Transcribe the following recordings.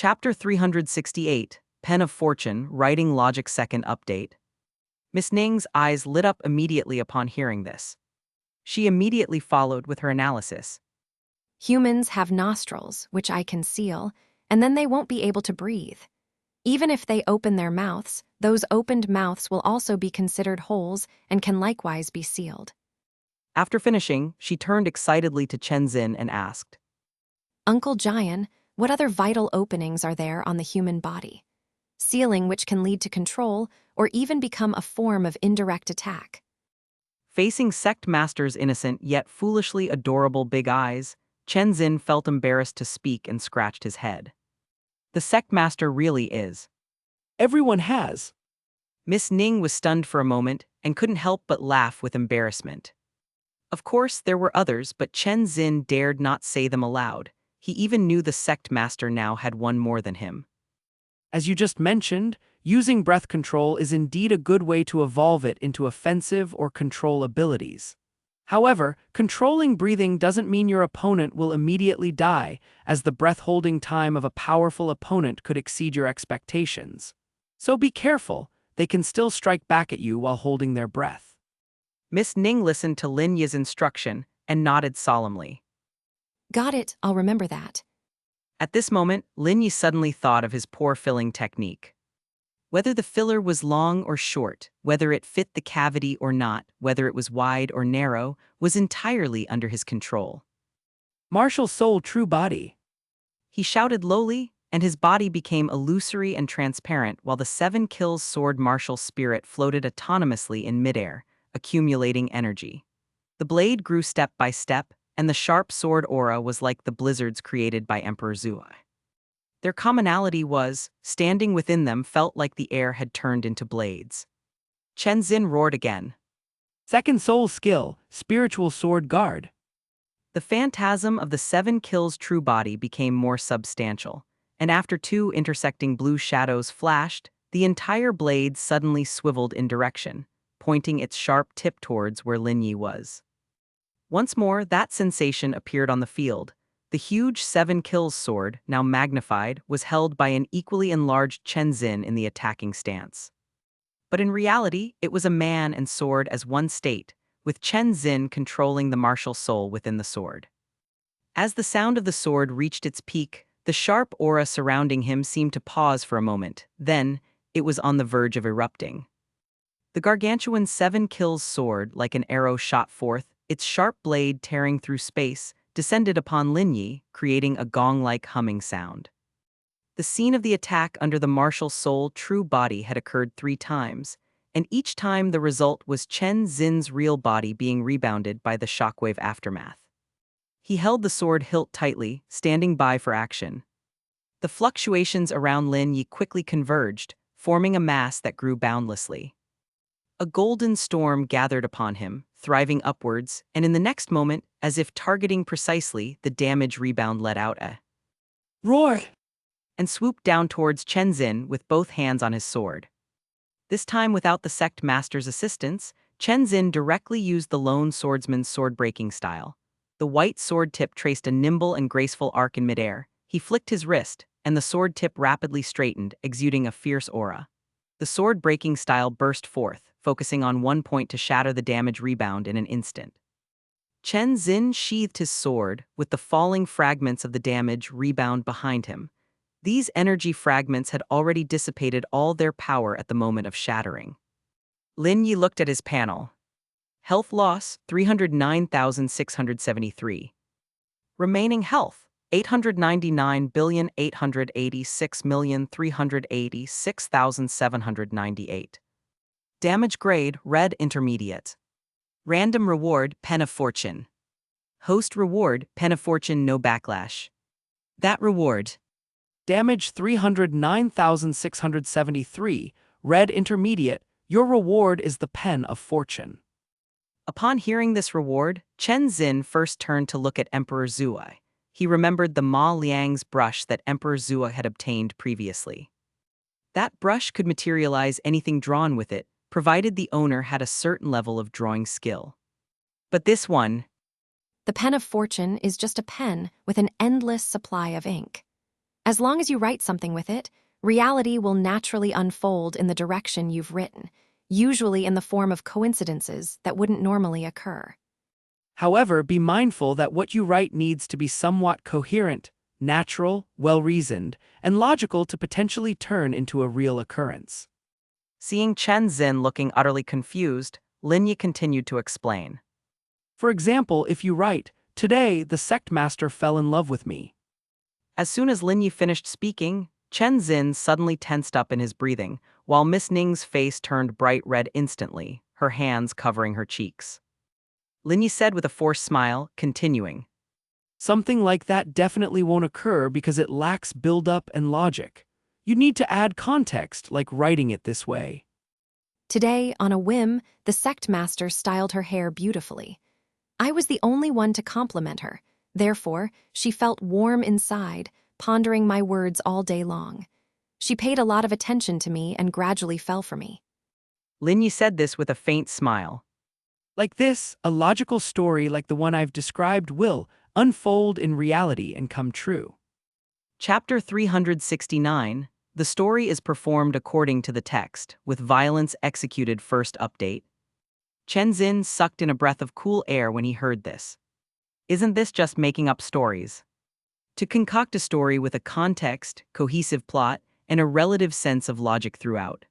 Chapter 368, Pen of Fortune, Writing Logic Second Update. Miss Ning's eyes lit up immediately upon hearing this. She immediately followed with her analysis. Humans have nostrils, which I can seal, and then they won't be able to breathe. Even if they open their mouths, those opened mouths will also be considered holes and can likewise be sealed. After finishing, she turned excitedly to Chen Xin and asked, Uncle Jian, what other vital openings are there on the human body? Sealing which can lead to control or even become a form of indirect attack. Facing Sect Master's innocent yet foolishly adorable big eyes, Chen Xin felt embarrassed to speak and scratched his head. The Sect Master really is. Everyone has. Miss Ning was stunned for a moment and couldn't help but laugh with embarrassment. Of course, there were others, but Chen Xin dared not say them aloud. He even knew the Sect Master now had one more than him. As you just mentioned, using breath control is indeed a good way to evolve it into offensive or control abilities. However, controlling breathing doesn't mean your opponent will immediately die, as the breath-holding time of a powerful opponent could exceed your expectations. So be careful, they can still strike back at you while holding their breath. Miss Ning listened to Lin Yi's instruction and nodded solemnly. Got it, I'll remember that. At this moment, Lin Yi suddenly thought of his pore filling technique. Whether the filler was long or short, whether it fit the cavity or not, whether it was wide or narrow, was entirely under his control. Martial Soul True Body. He shouted lowly, and his body became illusory and transparent while the 7 kills sword martial spirit floated autonomously in midair, accumulating energy. The blade grew step by step, and the sharp sword aura was like the blizzards created by Emperor Zui. Their commonality was, standing within them felt like the air had turned into blades. Chen Xin roared again. Second Soul Skill, Spiritual Sword Guard. The phantasm of the 7 kills true body became more substantial, and after 2 intersecting blue shadows flashed, the entire blade suddenly swiveled in direction, pointing its sharp tip towards where Lin Yi was. Once more, that sensation appeared on the field. The huge 7 kills sword, now magnified, was held by an equally enlarged Chen Xin in the attacking stance. But in reality, it was a man and sword as one state, with Chen Xin controlling the martial soul within the sword. As the sound of the sword reached its peak, the sharp aura surrounding him seemed to pause for a moment, then, it was on the verge of erupting. The gargantuan 7 kills sword, like an arrow shot forth, its sharp blade tearing through space, descended upon Lin Yi, creating a gong-like humming sound. The scene of the attack under the martial soul true body had occurred 3 times, and each time the result was Chen Xin's real body being rebounded by the shockwave aftermath. He held the sword hilt tightly, standing by for action. The fluctuations around Lin Yi quickly converged, forming a mass that grew boundlessly. A golden storm gathered upon him, thriving upwards, and in the next moment, as if targeting precisely, the damage rebound let out a roar and swooped down towards Chen Xin with both hands on his sword. This time without the Sect Master's assistance, Chen Xin directly used the lone swordsman's sword-breaking style. The white sword tip traced a nimble and graceful arc in midair. He flicked his wrist, and the sword tip rapidly straightened, exuding a fierce aura. The sword-breaking style burst forth, focusing on one point to shatter the damage rebound in an instant. Chen Xin sheathed his sword, with the falling fragments of the damage rebound behind him. These energy fragments had already dissipated all their power at the moment of shattering. Lin Yi looked at his panel. Health loss, 309,673. Remaining health, 899,886,386,798. Damage grade, red intermediate. Random reward, Pen of Fortune. Host reward, Pen of Fortune no backlash. That reward. Damage 309,673, red intermediate. Your reward is the Pen of Fortune. Upon hearing this reward, Chen Xin first turned to look at Emperor Zui. He remembered the Ma Liang's brush that Emperor Zui had obtained previously. That brush could materialize anything drawn with it, provided the owner had a certain level of drawing skill. But this one, The Pen of Fortune is just a pen with an endless supply of ink. As long as you write something with it, reality will naturally unfold in the direction you've written, usually in the form of coincidences that wouldn't normally occur. However, be mindful that what you write needs to be somewhat coherent, natural, well-reasoned, and logical to potentially turn into a real occurrence. Seeing Chen Xin looking utterly confused, Lin Yi continued to explain. For example, if you write, "Today, the sect master fell in love with me." As soon as Lin Yi finished speaking, Chen Xin suddenly tensed up in his breathing, while Miss Ning's face turned bright red instantly, her hands covering her cheeks. Lin Yi said with a forced smile, continuing. Something like that definitely won't occur because it lacks build-up and logic. You need to add context, like writing it this way. Today, on a whim, the sect master styled her hair beautifully. I was the only one to compliment her. Therefore, she felt warm inside, pondering my words all day long. She paid a lot of attention to me and gradually fell for me. Lin Yi said this with a faint smile. Like this, a logical story like the one I've described will unfold in reality and come true. Chapter 369. The story is performed according to the text, with violence executed first update. Chen Xin sucked in a breath of cool air when he heard this. Isn't this just making up stories? To concoct a story with a context, cohesive plot, and a relative sense of logic throughout.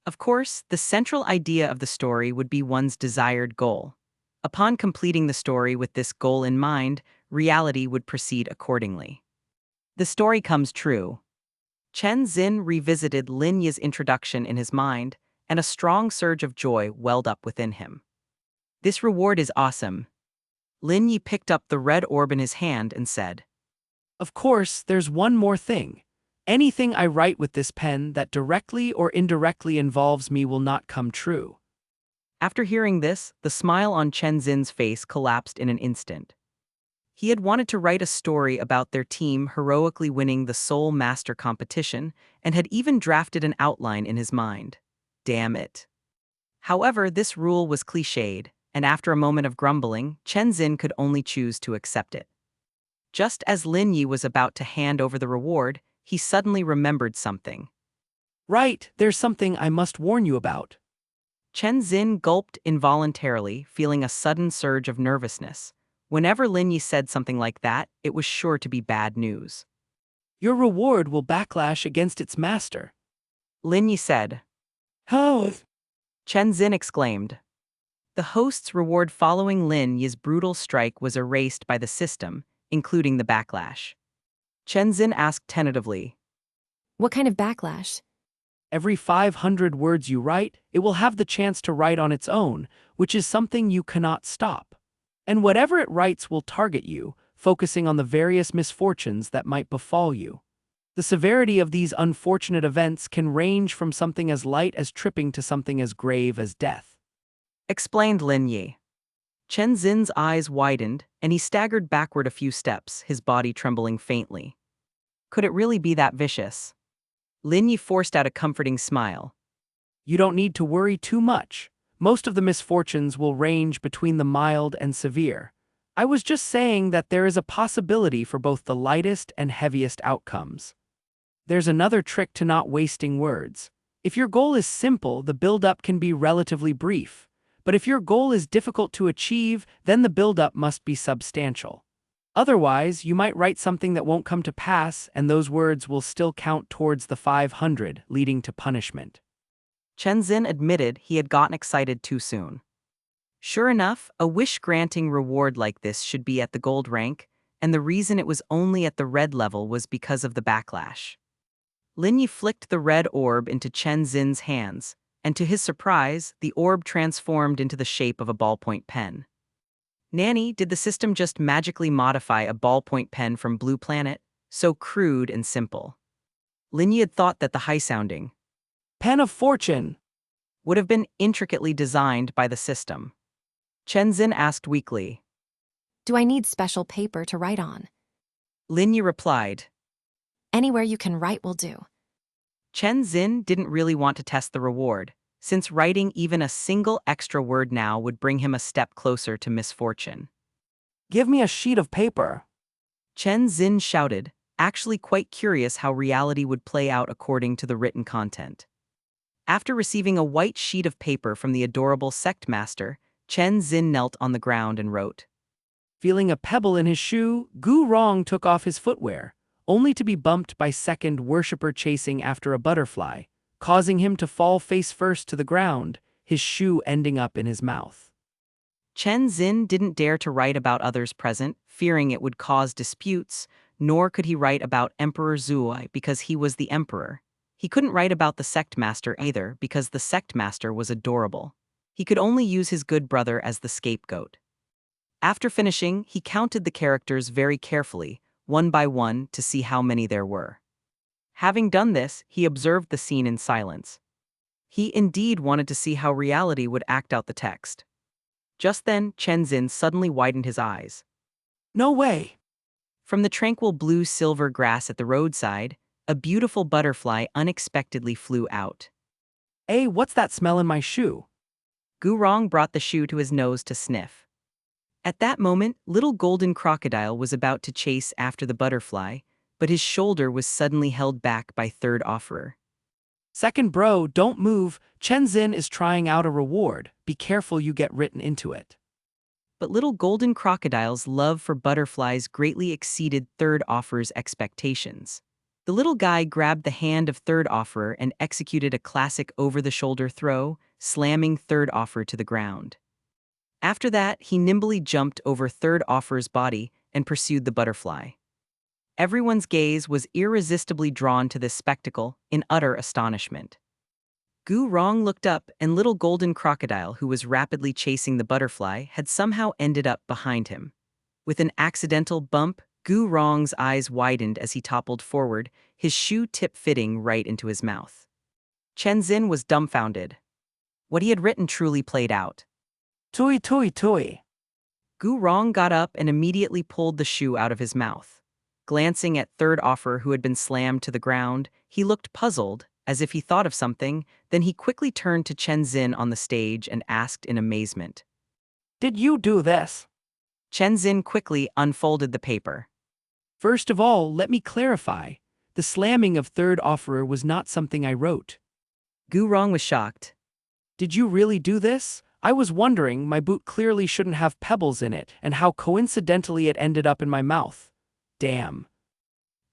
Of course, the central idea of the story would be one's desired goal. Upon completing the story with this goal in mind, reality would proceed accordingly. The story comes true. Chen Xin revisited Lin Yi's introduction in his mind, and a strong surge of joy welled up within him. This reward is awesome. Lin Yi picked up the red orb in his hand and said, Of course, there's one more thing. Anything I write with this pen that directly or indirectly involves me will not come true. After hearing this, the smile on Chen Xin's face collapsed in an instant. He had wanted to write a story about their team heroically winning the Soul Master competition and had even drafted an outline in his mind. Damn it. However, this rule was cliched, and after a moment of grumbling, Chen Xin could only choose to accept it. Just as Lin Yi was about to hand over the reward, he suddenly remembered something. Right, there's something I must warn you about. Chen Xin gulped involuntarily, feeling a sudden surge of nervousness. Whenever Lin Yi said something like that, it was sure to be bad news. Your reward will backlash against its master. Lin Yi said. How? Chen Xin exclaimed. The host's reward following Lin Yi's brutal strike was erased by the system, including the backlash. Chen Xin asked tentatively. What kind of backlash? Every 500 words you write, it will have the chance to write on its own, which is something you cannot stop. And whatever it writes will target you, focusing on the various misfortunes that might befall you. The severity of these unfortunate events can range from something as light as tripping to something as grave as death. Explained Lin Yi. Chen Xin's eyes widened, and he staggered backward a few steps, his body trembling faintly. Could it really be that vicious? Lin Yi forced out a comforting smile. You don't need to worry too much. Most of the misfortunes will range between the mild and severe. I was just saying that there is a possibility for both the lightest and heaviest outcomes. There's another trick to not wasting words. If your goal is simple, the build-up can be relatively brief. But if your goal is difficult to achieve, then the build-up must be substantial. Otherwise, you might write something that won't come to pass, and those words will still count towards the 500, leading to punishment. Chen Xin admitted he had gotten excited too soon. Sure enough, a wish-granting reward like this should be at the gold rank, and the reason it was only at the red level was because of the backlash. Lin Yi flicked the red orb into Chen Xin's hands, and to his surprise, the orb transformed into the shape of a ballpoint pen. Nanny, did the system just magically modify a ballpoint pen from Blue Planet? So crude and simple. Lin Yi had thought that the high-sounding Pen of Fortune would have been intricately designed by the system. Chen Xin asked weakly. Do I need special paper to write on? Lin Yi replied. Anywhere you can write will do. Chen Xin didn't really want to test the reward, since writing even a single extra word now would bring him a step closer to misfortune. Give me a sheet of paper. Chen Xin shouted, actually quite curious how reality would play out according to the written content. After receiving a white sheet of paper from the adorable sect master, Chen Xin knelt on the ground and wrote. Feeling a pebble in his shoe, Gu Rong took off his footwear, only to be bumped by second worshipper chasing after a butterfly, causing him to fall face first to the ground, his shoe ending up in his mouth. Chen Xin didn't dare to write about others present, fearing it would cause disputes, nor could he write about Emperor Zhuai because he was the emperor. He couldn't write about the sect master either because the sect master was adorable. He could only use his good brother as the scapegoat. After finishing, he counted the characters very carefully, one by one, to see how many there were. Having done this, he observed the scene in silence. He indeed wanted to see how reality would act out the text. Just then, Chen Xin suddenly widened his eyes. No way! From the tranquil blue-silver grass at the roadside, a beautiful butterfly unexpectedly flew out. Hey, what's that smell in my shoe? Gu Rong brought the shoe to his nose to sniff. At that moment, little golden crocodile was about to chase after the butterfly, but his shoulder was suddenly held back by third offerer. Second bro, don't move. Chen Xin is trying out a reward. Be careful you get written into it. But little golden crocodile's love for butterflies greatly exceeded third offerer's expectations. The little guy grabbed the hand of third offerer and executed a classic over-the-shoulder throw, slamming third offerer to the ground. After that, he nimbly jumped over third offerer's body and pursued the butterfly. Everyone's gaze was irresistibly drawn to this spectacle in utter astonishment. Gu Rong looked up, and little golden crocodile, who was rapidly chasing the butterfly, had somehow ended up behind him. With an accidental bump, Gu Rong's eyes widened as he toppled forward, his shoe tip fitting right into his mouth. Chen Xin was dumbfounded. What he had written truly played out. Tui tui tui. Gu Rong got up and immediately pulled the shoe out of his mouth. Glancing at third offerer who had been slammed to the ground, he looked puzzled, as if he thought of something, then he quickly turned to Chen Xin on the stage and asked in amazement. Did you do this? Chen Xin quickly unfolded the paper. First of all, let me clarify. The slamming of third offerer was not something I wrote. Gu Rong was shocked. Did you really do this? I was wondering, my boot clearly shouldn't have pebbles in it, and how coincidentally it ended up in my mouth. Damn.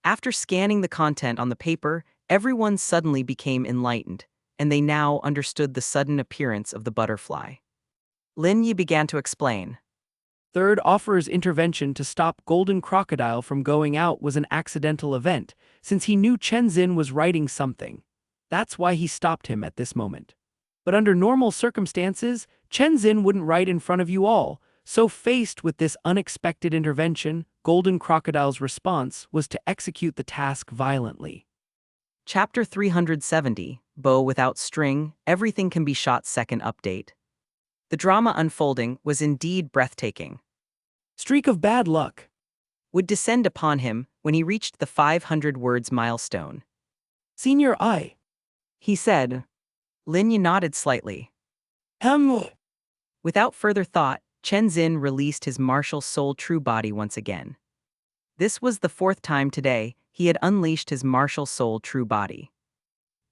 After scanning the content on the paper, everyone suddenly became enlightened, and they now understood the sudden appearance of the butterfly. Lin Yi began to explain. Third offerer's intervention to stop Golden Crocodile from going out was an accidental event, since he knew Chen Xin was writing something. That's why he stopped him at this moment. But under normal circumstances, Chen Xin wouldn't write in front of you all, so faced with this unexpected intervention, Golden Crocodile's response was to execute the task violently. Chapter 370, Bow Without String, Everything Can Be Shot second update. The drama unfolding was indeed breathtaking. Streak of bad luck Would descend upon him when he reached the 500 words milestone. Senior I. He said. Lin Yi nodded slightly. Without further thought, Chen Xin released his martial soul true body once again. This was the fourth time today he had unleashed his martial soul true body.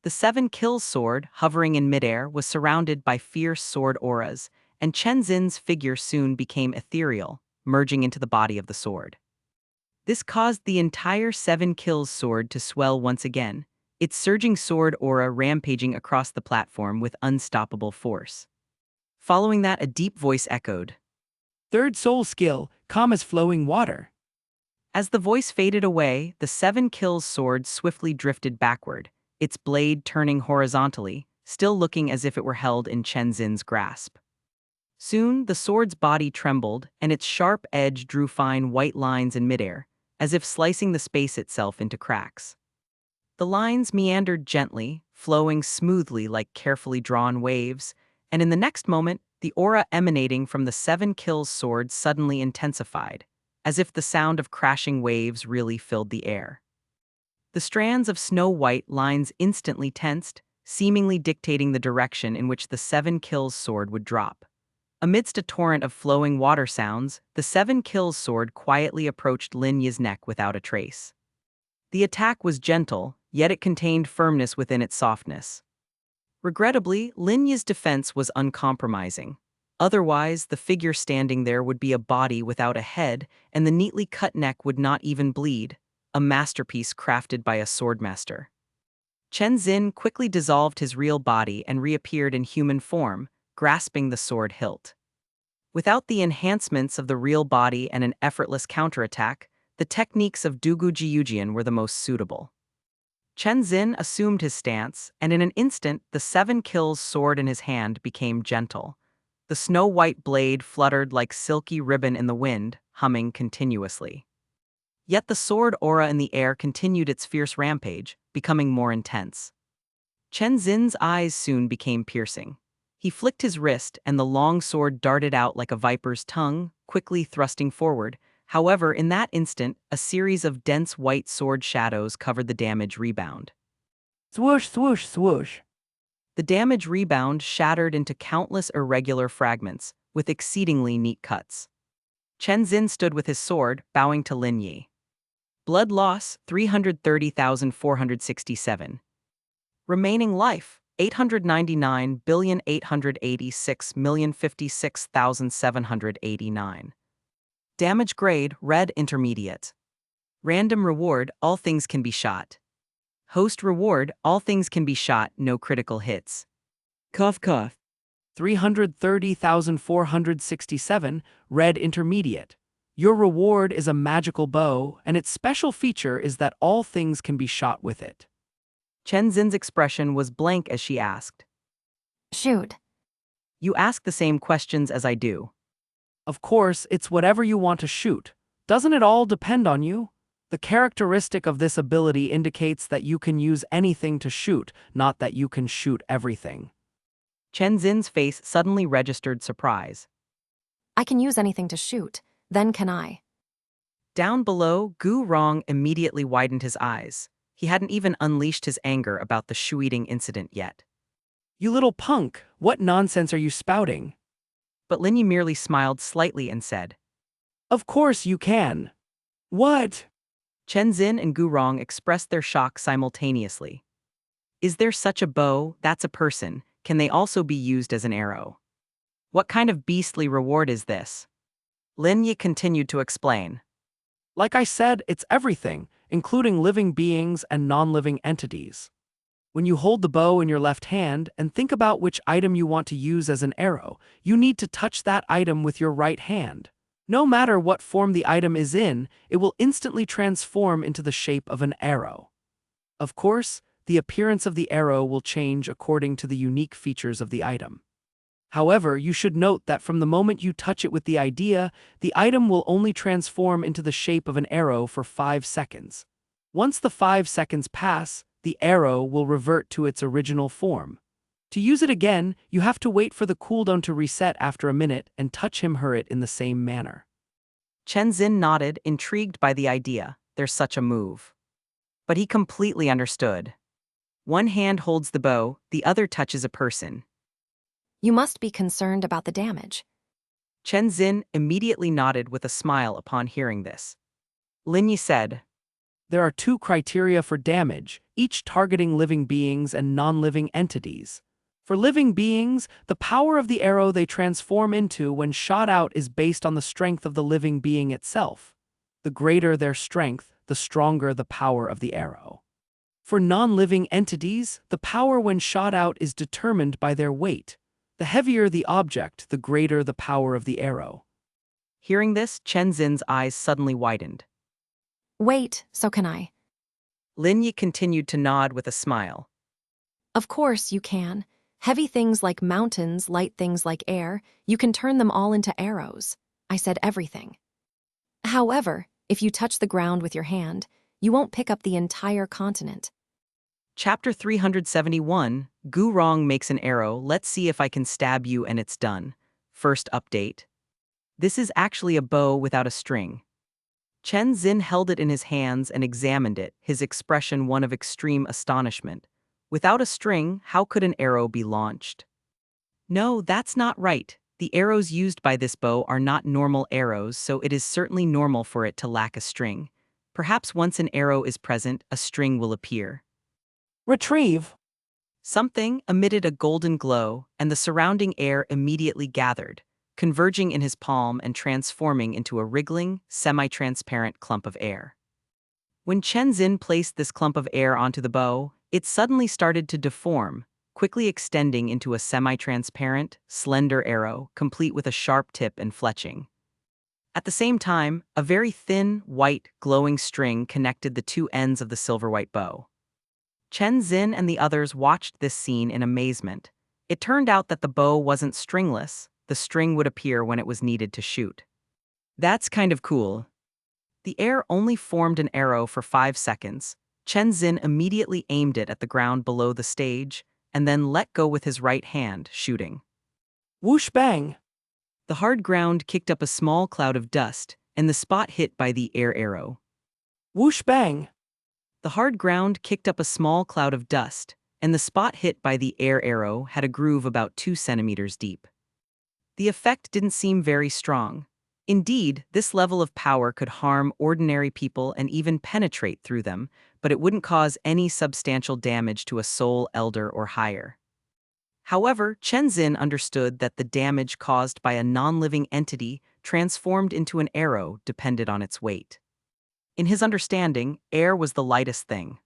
The 7 kills sword, hovering in midair, was surrounded by fierce sword auras, and Chen Xin's figure soon became ethereal, merging into the body of the sword. This caused the entire 7 kills sword to swell once again, its surging sword aura rampaging across the platform with unstoppable force. Following that, a deep voice echoed. Third soul skill, calm as flowing water. As the voice faded away, the 7 kills sword swiftly drifted backward, its blade turning horizontally, still looking as if it were held in Chen Xin's grasp. Soon, the sword's body trembled, and its sharp edge drew fine white lines in midair, as if slicing the space itself into cracks. The lines meandered gently, flowing smoothly like carefully drawn waves, and in the next moment, the aura emanating from the 7 kills sword suddenly intensified, as if the sound of crashing waves really filled the air. The strands of snow-white lines instantly tensed, seemingly dictating the direction in which the 7 kills sword would drop. Amidst a torrent of flowing water sounds, the 7 kills sword quietly approached Lin Yi's neck without a trace. The attack was gentle, yet it contained firmness within its softness. Regrettably, Lin Yi's defense was uncompromising. Otherwise, the figure standing there would be a body without a head, and the neatly cut neck would not even bleed, a masterpiece crafted by a swordmaster. Chen Xin quickly dissolved his real body and reappeared in human form, grasping the sword hilt. Without the enhancements of the real body and an effortless counterattack, the techniques of Douluo Jiujian were the most suitable. Chen Xin assumed his stance, and in an instant the 7 kills sword in his hand became gentle. The snow-white blade fluttered like silky ribbon in the wind, humming continuously. Yet the sword aura in the air continued its fierce rampage, becoming more intense. Chen Xin's eyes soon became piercing. He flicked his wrist and the long sword darted out like a viper's tongue, quickly thrusting forward. However, in that instant, a series of dense white sword shadows covered the damage rebound. Swoosh, swoosh, swoosh. The damage rebound shattered into countless irregular fragments, with exceedingly neat cuts. Chen Xin stood with his sword, bowing to Lin Yi. Blood loss, 330,467. Remaining life, 899,886,056,789. Damage grade, red intermediate. Random reward, all things can be shot. Host reward, all things can be shot, no critical hits. Cough cough. 330,467, red intermediate. Your reward is a magical bow, and its special feature is that all things can be shot with it. Chen Xin's expression was blank as she asked. Shoot. You ask the same questions as I do. Of course, it's whatever you want to shoot. Doesn't it all depend on you? The characteristic of this ability indicates that you can use anything to shoot, not that you can shoot everything. Chen Xin's face suddenly registered surprise. I can use anything to shoot. Then can I? Down below, Gu Rong immediately widened his eyes. He hadn't even unleashed his anger about the shoe-eating incident yet. You little punk, what nonsense are you spouting? But Lin Yi merely smiled slightly and said, Of course you can. What? Chen Xin and Gu Rong expressed their shock simultaneously. Is there such a bow? That's a person. Can they also be used as an arrow? What kind of beastly reward is this? Lin Yi continued to explain. Like I said, it's everything, including living beings and non-living entities. When you hold the bow in your left hand and think about which item you want to use as an arrow, you need to touch that item with your right hand. No matter what form the item is in, it will instantly transform into the shape of an arrow. Of course, the appearance of the arrow will change according to the unique features of the item. However, you should note that from the moment you touch it with the item will only transform into the shape of an arrow for 5 seconds. Once the 5 seconds pass, the arrow will revert to its original form. To use it again, you have to wait for the cooldown to reset after a minute and touch it in the same manner. Chen Xin nodded, intrigued by the idea. There's such a move. But he completely understood. One hand holds the bow, the other touches a person. You must be concerned about the damage. Chen Xin immediately nodded with a smile upon hearing this. Lin Yi said, There are 2 criteria for damage, each targeting living beings and non-living entities. For living beings, the power of the arrow they transform into when shot out is based on the strength of the living being itself. The greater their strength, the stronger the power of the arrow. For non-living entities, the power when shot out is determined by their weight. The heavier the object, the greater the power of the arrow. Hearing this, Chen Xin's eyes suddenly widened. Wait, so can I? Lin Yi continued to nod with a smile. Of course you can. Heavy things like mountains, light things like air, you can turn them all into arrows. I said everything. However, if you touch the ground with your hand, you won't pick up the entire continent. Chapter 371, Gu Rong makes an arrow, let's see if I can stab you and it's done. First update. This is actually a bow without a string. Chen Xin held it in his hands and examined it, his expression one of extreme astonishment. Without a string, how could an arrow be launched? No, that's not right. The arrows used by this bow are not normal arrows, so it is certainly normal for it to lack a string. Perhaps once an arrow is present, a string will appear. Retrieve. Something emitted a golden glow, and the surrounding air immediately gathered, converging in his palm and transforming into a wriggling, semi-transparent clump of air. When Chen Xin placed this clump of air onto the bow, it suddenly started to deform, quickly extending into a semi-transparent, slender arrow, complete with a sharp tip and fletching. At the same time, a very thin, white, glowing string connected the two ends of the silver-white bow. Chen Xin and the others watched this scene in amazement. It turned out that the bow wasn't stringless. The string would appear when it was needed to shoot. That's kind of cool. The air only formed an arrow for 5 seconds. Chen Xin immediately aimed it at the ground below the stage, and then let go with his right hand, shooting. Whoosh bang. The hard ground kicked up a small cloud of dust, and the spot hit by the air arrow. Whoosh bang. The hard ground kicked up a small cloud of dust, and the spot hit by the air arrow had a groove about 2 centimeters deep. The effect didn't seem very strong. Indeed, this level of power could harm ordinary people and even penetrate through them, but it wouldn't cause any substantial damage to a soul elder or higher. However, Chen Xin understood that the damage caused by a non-living entity transformed into an arrow depended on its weight. In his understanding, air was the lightest thing.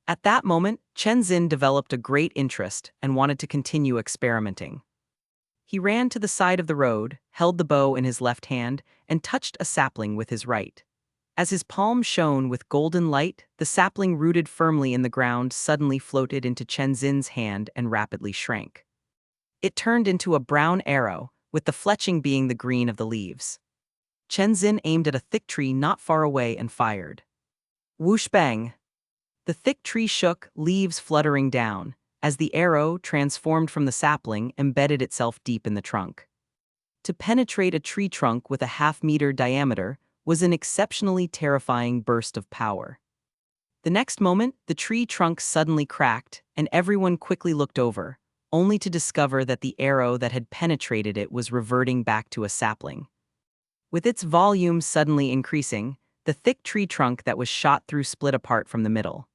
At that moment, Chen Xin developed a great interest and wanted to continue experimenting. He ran to the side of the road, held the bow in his left hand, and touched a sapling with his right. As his palm shone with golden light, the sapling rooted firmly in the ground suddenly floated into Chen Xin's hand and rapidly shrank. It turned into a brown arrow, with the fletching being the green of the leaves. Chen Xin aimed at a thick tree not far away and fired. Whoosh bang! The thick tree shook, leaves fluttering down, as the arrow, transformed from the sapling, embedded itself deep in the trunk. To penetrate a tree trunk with a half-meter diameter was an exceptionally terrifying burst of power. The next moment, the tree trunk suddenly cracked, and everyone quickly looked over, only to discover that the arrow that had penetrated it was reverting back to a sapling. With its volume suddenly increasing, the thick tree trunk that was shot through split apart from the middle,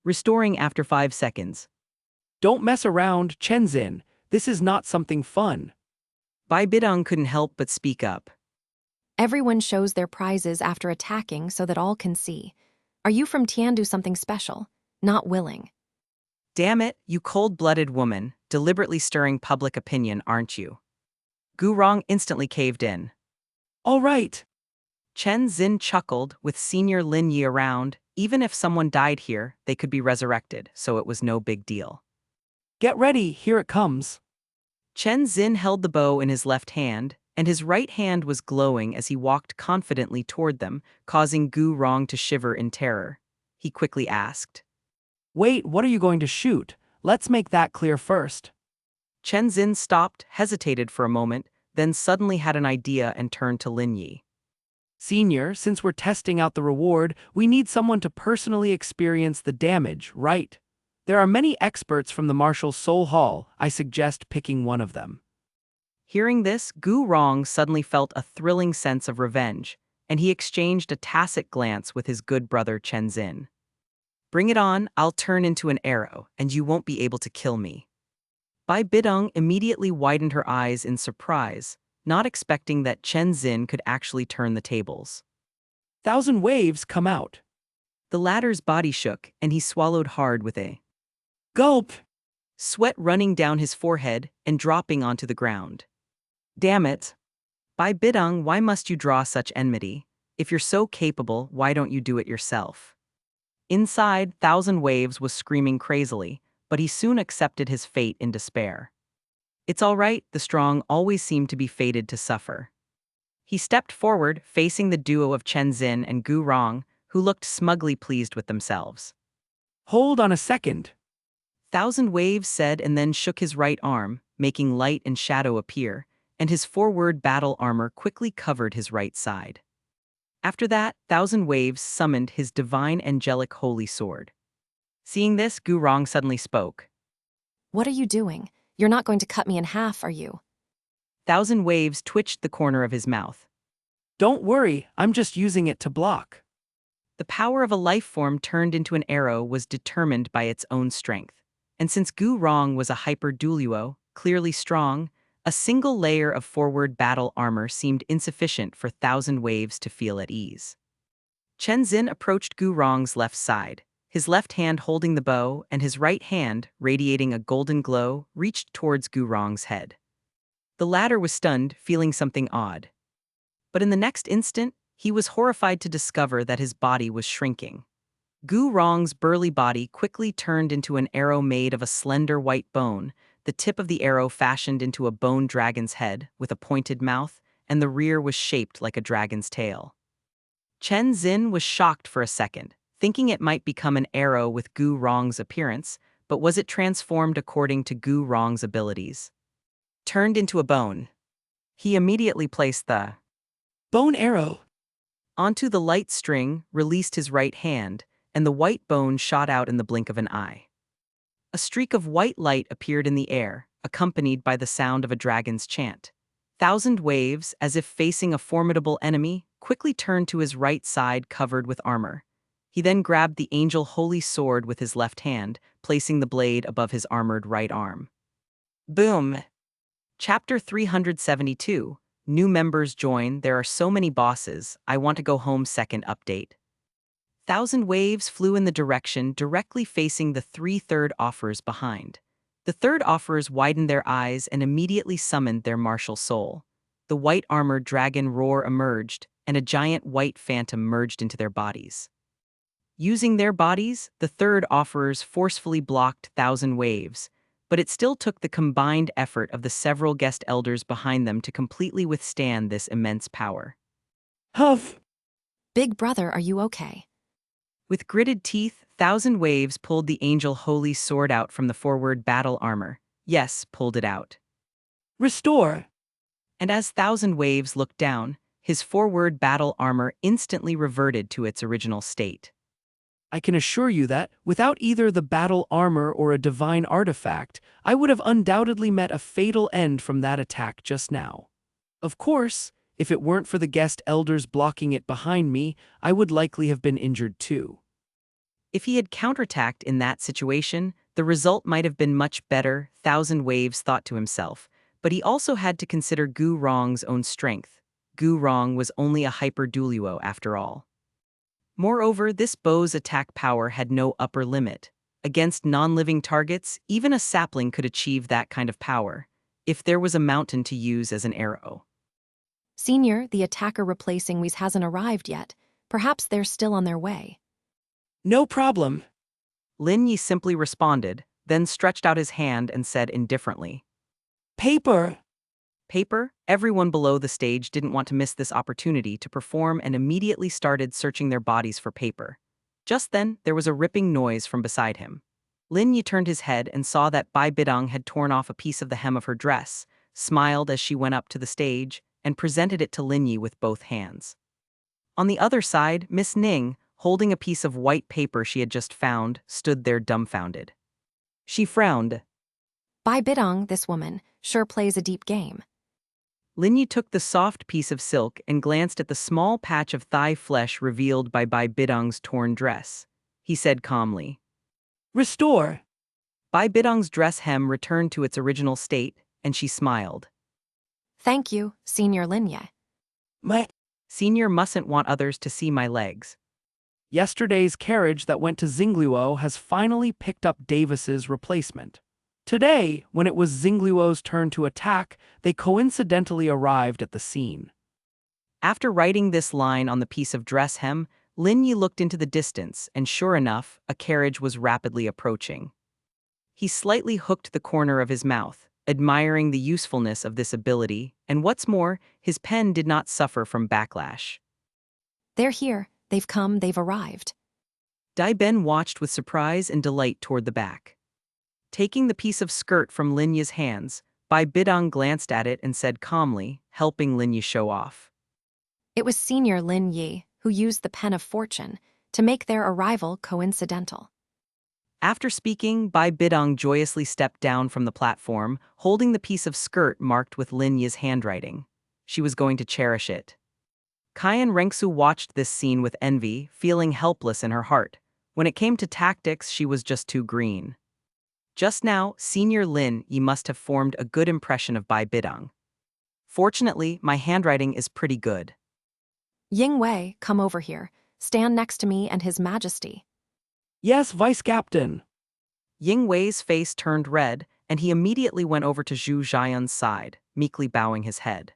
restoring after 5 seconds. Don't mess around, Chen Xin. This is not something fun. Bidong couldn't help but speak up. Everyone shows their prizes after attacking so that all can see. Are you from Tiandu something special? Not willing. Damn it, you cold-blooded woman, deliberately stirring public opinion, aren't you? Gu Rong instantly caved in. All right. Chen Xin chuckled, with Senior Lin Yi around. Even if someone died here, they could be resurrected, so it was no big deal. Get ready, here it comes. Chen Xin held the bow in his left hand, and his right hand was glowing as he walked confidently toward them, causing Gu Rong to shiver in terror. He quickly asked, Wait, what are you going to shoot? Let's make that clear first. Chen Xin stopped, hesitated for a moment, then suddenly had an idea and turned to Lin Yi. Senior, since we're testing out the reward, we need someone to personally experience the damage, right? There are many experts from the Martial Soul Hall. I suggest picking one of them. Hearing this, Gu Rong suddenly felt a thrilling sense of revenge, and he exchanged a tacit glance with his good brother Chen Xin. Bring it on, I'll turn into an arrow, and you won't be able to kill me. Bidong immediately widened her eyes in surprise, not expecting that Chen Xin could actually turn the tables. 1,000 waves come out. The latter's body shook, and he swallowed hard with a Gulp! Sweat running down his forehead and dropping onto the ground. Damn it! Bidong, why must you draw such enmity? If you're so capable, why don't you do it yourself? Inside, 1,000 Waves was screaming crazily, but he soon accepted his fate in despair. It's all right, the strong always seem to be fated to suffer. He stepped forward, facing the duo of Chen Xin and Gu Rong, who looked smugly pleased with themselves. Hold on a second. 1,000 Waves said, and then shook his right arm, making light and shadow appear, and his forward battle armor quickly covered his right side. After that, 1,000 Waves summoned his divine angelic holy sword. Seeing this, Gu Rong suddenly spoke. What are you doing? You're not going to cut me in half, are you? 1,000 Waves twitched the corner of his mouth. Don't worry, I'm just using it to block. The power of a life form turned into an arrow was determined by its own strength. And since Gu Rong was a hyper-Douluo, clearly strong, a single layer of forward battle armor seemed insufficient for Thousand Waves to feel at ease. Chen Xin approached Gu Rong's left side, his left hand holding the bow and his right hand, radiating a golden glow, reached towards Gu Rong's head. The latter was stunned, feeling something odd. But in the next instant, he was horrified to discover that his body was shrinking. Gu Rong's burly body quickly turned into an arrow made of a slender white bone, the tip of the arrow fashioned into a bone dragon's head with a pointed mouth, and the rear was shaped like a dragon's tail. Chen Xin was shocked for a second, thinking it might become an arrow with Gu Rong's appearance, but was it transformed according to Gu Rong's abilities? Turned into a bone. He immediately placed the Bone arrow. onto the light string, released his right hand, and the white bone shot out in the blink of an eye. A streak of white light appeared in the air, accompanied by the sound of a dragon's chant. Thousand Waves, as if facing a formidable enemy, quickly turned to his right side covered with armor. He then grabbed the angel holy sword with his left hand, placing the blade above his armored right arm. Boom! Chapter 372. New members join. There are so many bosses. I want to go home. Second update. Thousand Waves flew in the direction directly facing the 3/3 offers behind. The third offers widened their eyes and immediately summoned their martial soul. The white-armored dragon roar emerged, and a giant white phantom merged into their bodies. Using their bodies, the third offerers forcefully blocked Thousand Waves, but it still took the combined effort of the several guest elders behind them to completely withstand this immense power. Huff. Big brother, are you okay? With gritted teeth, Thousand Waves pulled the angel holy sword out from the forward battle armor. Yes, pulled it out. Restore. And as Thousand Waves looked down, his forward battle armor instantly reverted to its original state. I can assure you that, without either the battle armor or a divine artifact, I would have undoubtedly met a fatal end from that attack just now. Of course, if it weren't for the guest elders blocking it behind me, I would likely have been injured too. If he had counterattacked in that situation, the result might have been much better, Thousand Waves thought to himself, but he also had to consider Gu Rong's own strength. Gu Rong was only a hyper-Douluo after all. Moreover, this bow's attack power had no upper limit. Against non-living targets, even a sapling could achieve that kind of power, if there was a mountain to use as an arrow. Senior, the attacker replacing Whis hasn't arrived yet. Perhaps they're still on their way. No problem. Lin Yi simply responded, then stretched out his hand and said indifferently, Paper. Paper? Everyone below the stage didn't want to miss this opportunity to perform and immediately started searching their bodies for paper. Just then, there was a ripping noise from beside him. Lin Yi turned his head and saw that Bidong had torn off a piece of the hem of her dress, smiled as she went up to the stage, and presented it to Lin Yi with both hands. On the other side, Miss Ning, holding a piece of white paper she had just found, stood there dumbfounded. She frowned. Bidong, this woman, sure plays a deep game. Lin Yi took the soft piece of silk and glanced at the small patch of thigh flesh revealed by Bidong's torn dress. He said calmly, Restore. Bidong's dress hem returned to its original state, and she smiled. Thank you, Senior Lin Yi. My Senior mustn't want others to see my legs. Yesterday's carriage that went to Xingluo has finally picked up Davis's replacement. Today, when it was Xingluo's turn to attack, they coincidentally arrived at the scene. After writing this line on the piece of dress hem, Lin Yi looked into the distance, and sure enough, a carriage was rapidly approaching. He slightly hooked the corner of his mouth, admiring the usefulness of this ability, and what's more, his pen did not suffer from backlash. They're here. They've come. They've arrived. Dai Ben watched with surprise and delight toward the back. Taking the piece of skirt from Lin Yi's hands, Bidong glanced at it and said calmly, helping Lin Yi show off. It was Senior Lin Yi who used the pen of fortune to make their arrival coincidental. After speaking, Bidong joyously stepped down from the platform, holding the piece of skirt marked with Lin Yi's handwriting. She was going to cherish it. Kayan Rengsu watched this scene with envy, feeling helpless in her heart. When it came to tactics, she was just too green. Just now, Senior Lin Yi must have formed a good impression of Bidong. Fortunately, my handwriting is pretty good. Ying Wei, come over here. Stand next to me and His Majesty. Yes, Vice Captain. Ying Wei's face turned red, and he immediately went over to Zhu Xian's side, meekly bowing his head.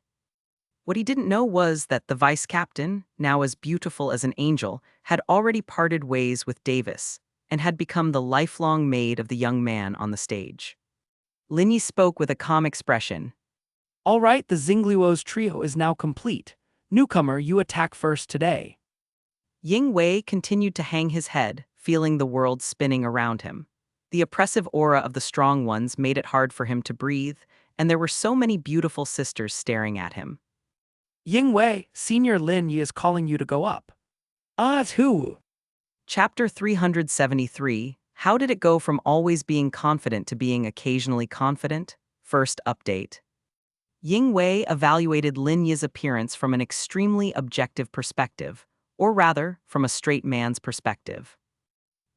What he didn't know was that the vice captain, now as beautiful as an angel, had already parted ways with Davis and had become the lifelong maid of the young man on the stage. Lin Yi spoke with a calm expression. All right, the Xingluo's trio is now complete. Newcomer, you attack first today. Ying Wei continued to hang his head, feeling the world spinning around him. The oppressive aura of the strong ones made it hard for him to breathe, and there were so many beautiful sisters staring at him. Ying Wei, Senior Lin Yi is calling you to go up. It's who? Chapter 373, How did it go from always being confident to being occasionally confident? First update. Ying Wei evaluated Lin Yi's appearance from an extremely objective perspective, or rather, from a straight man's perspective.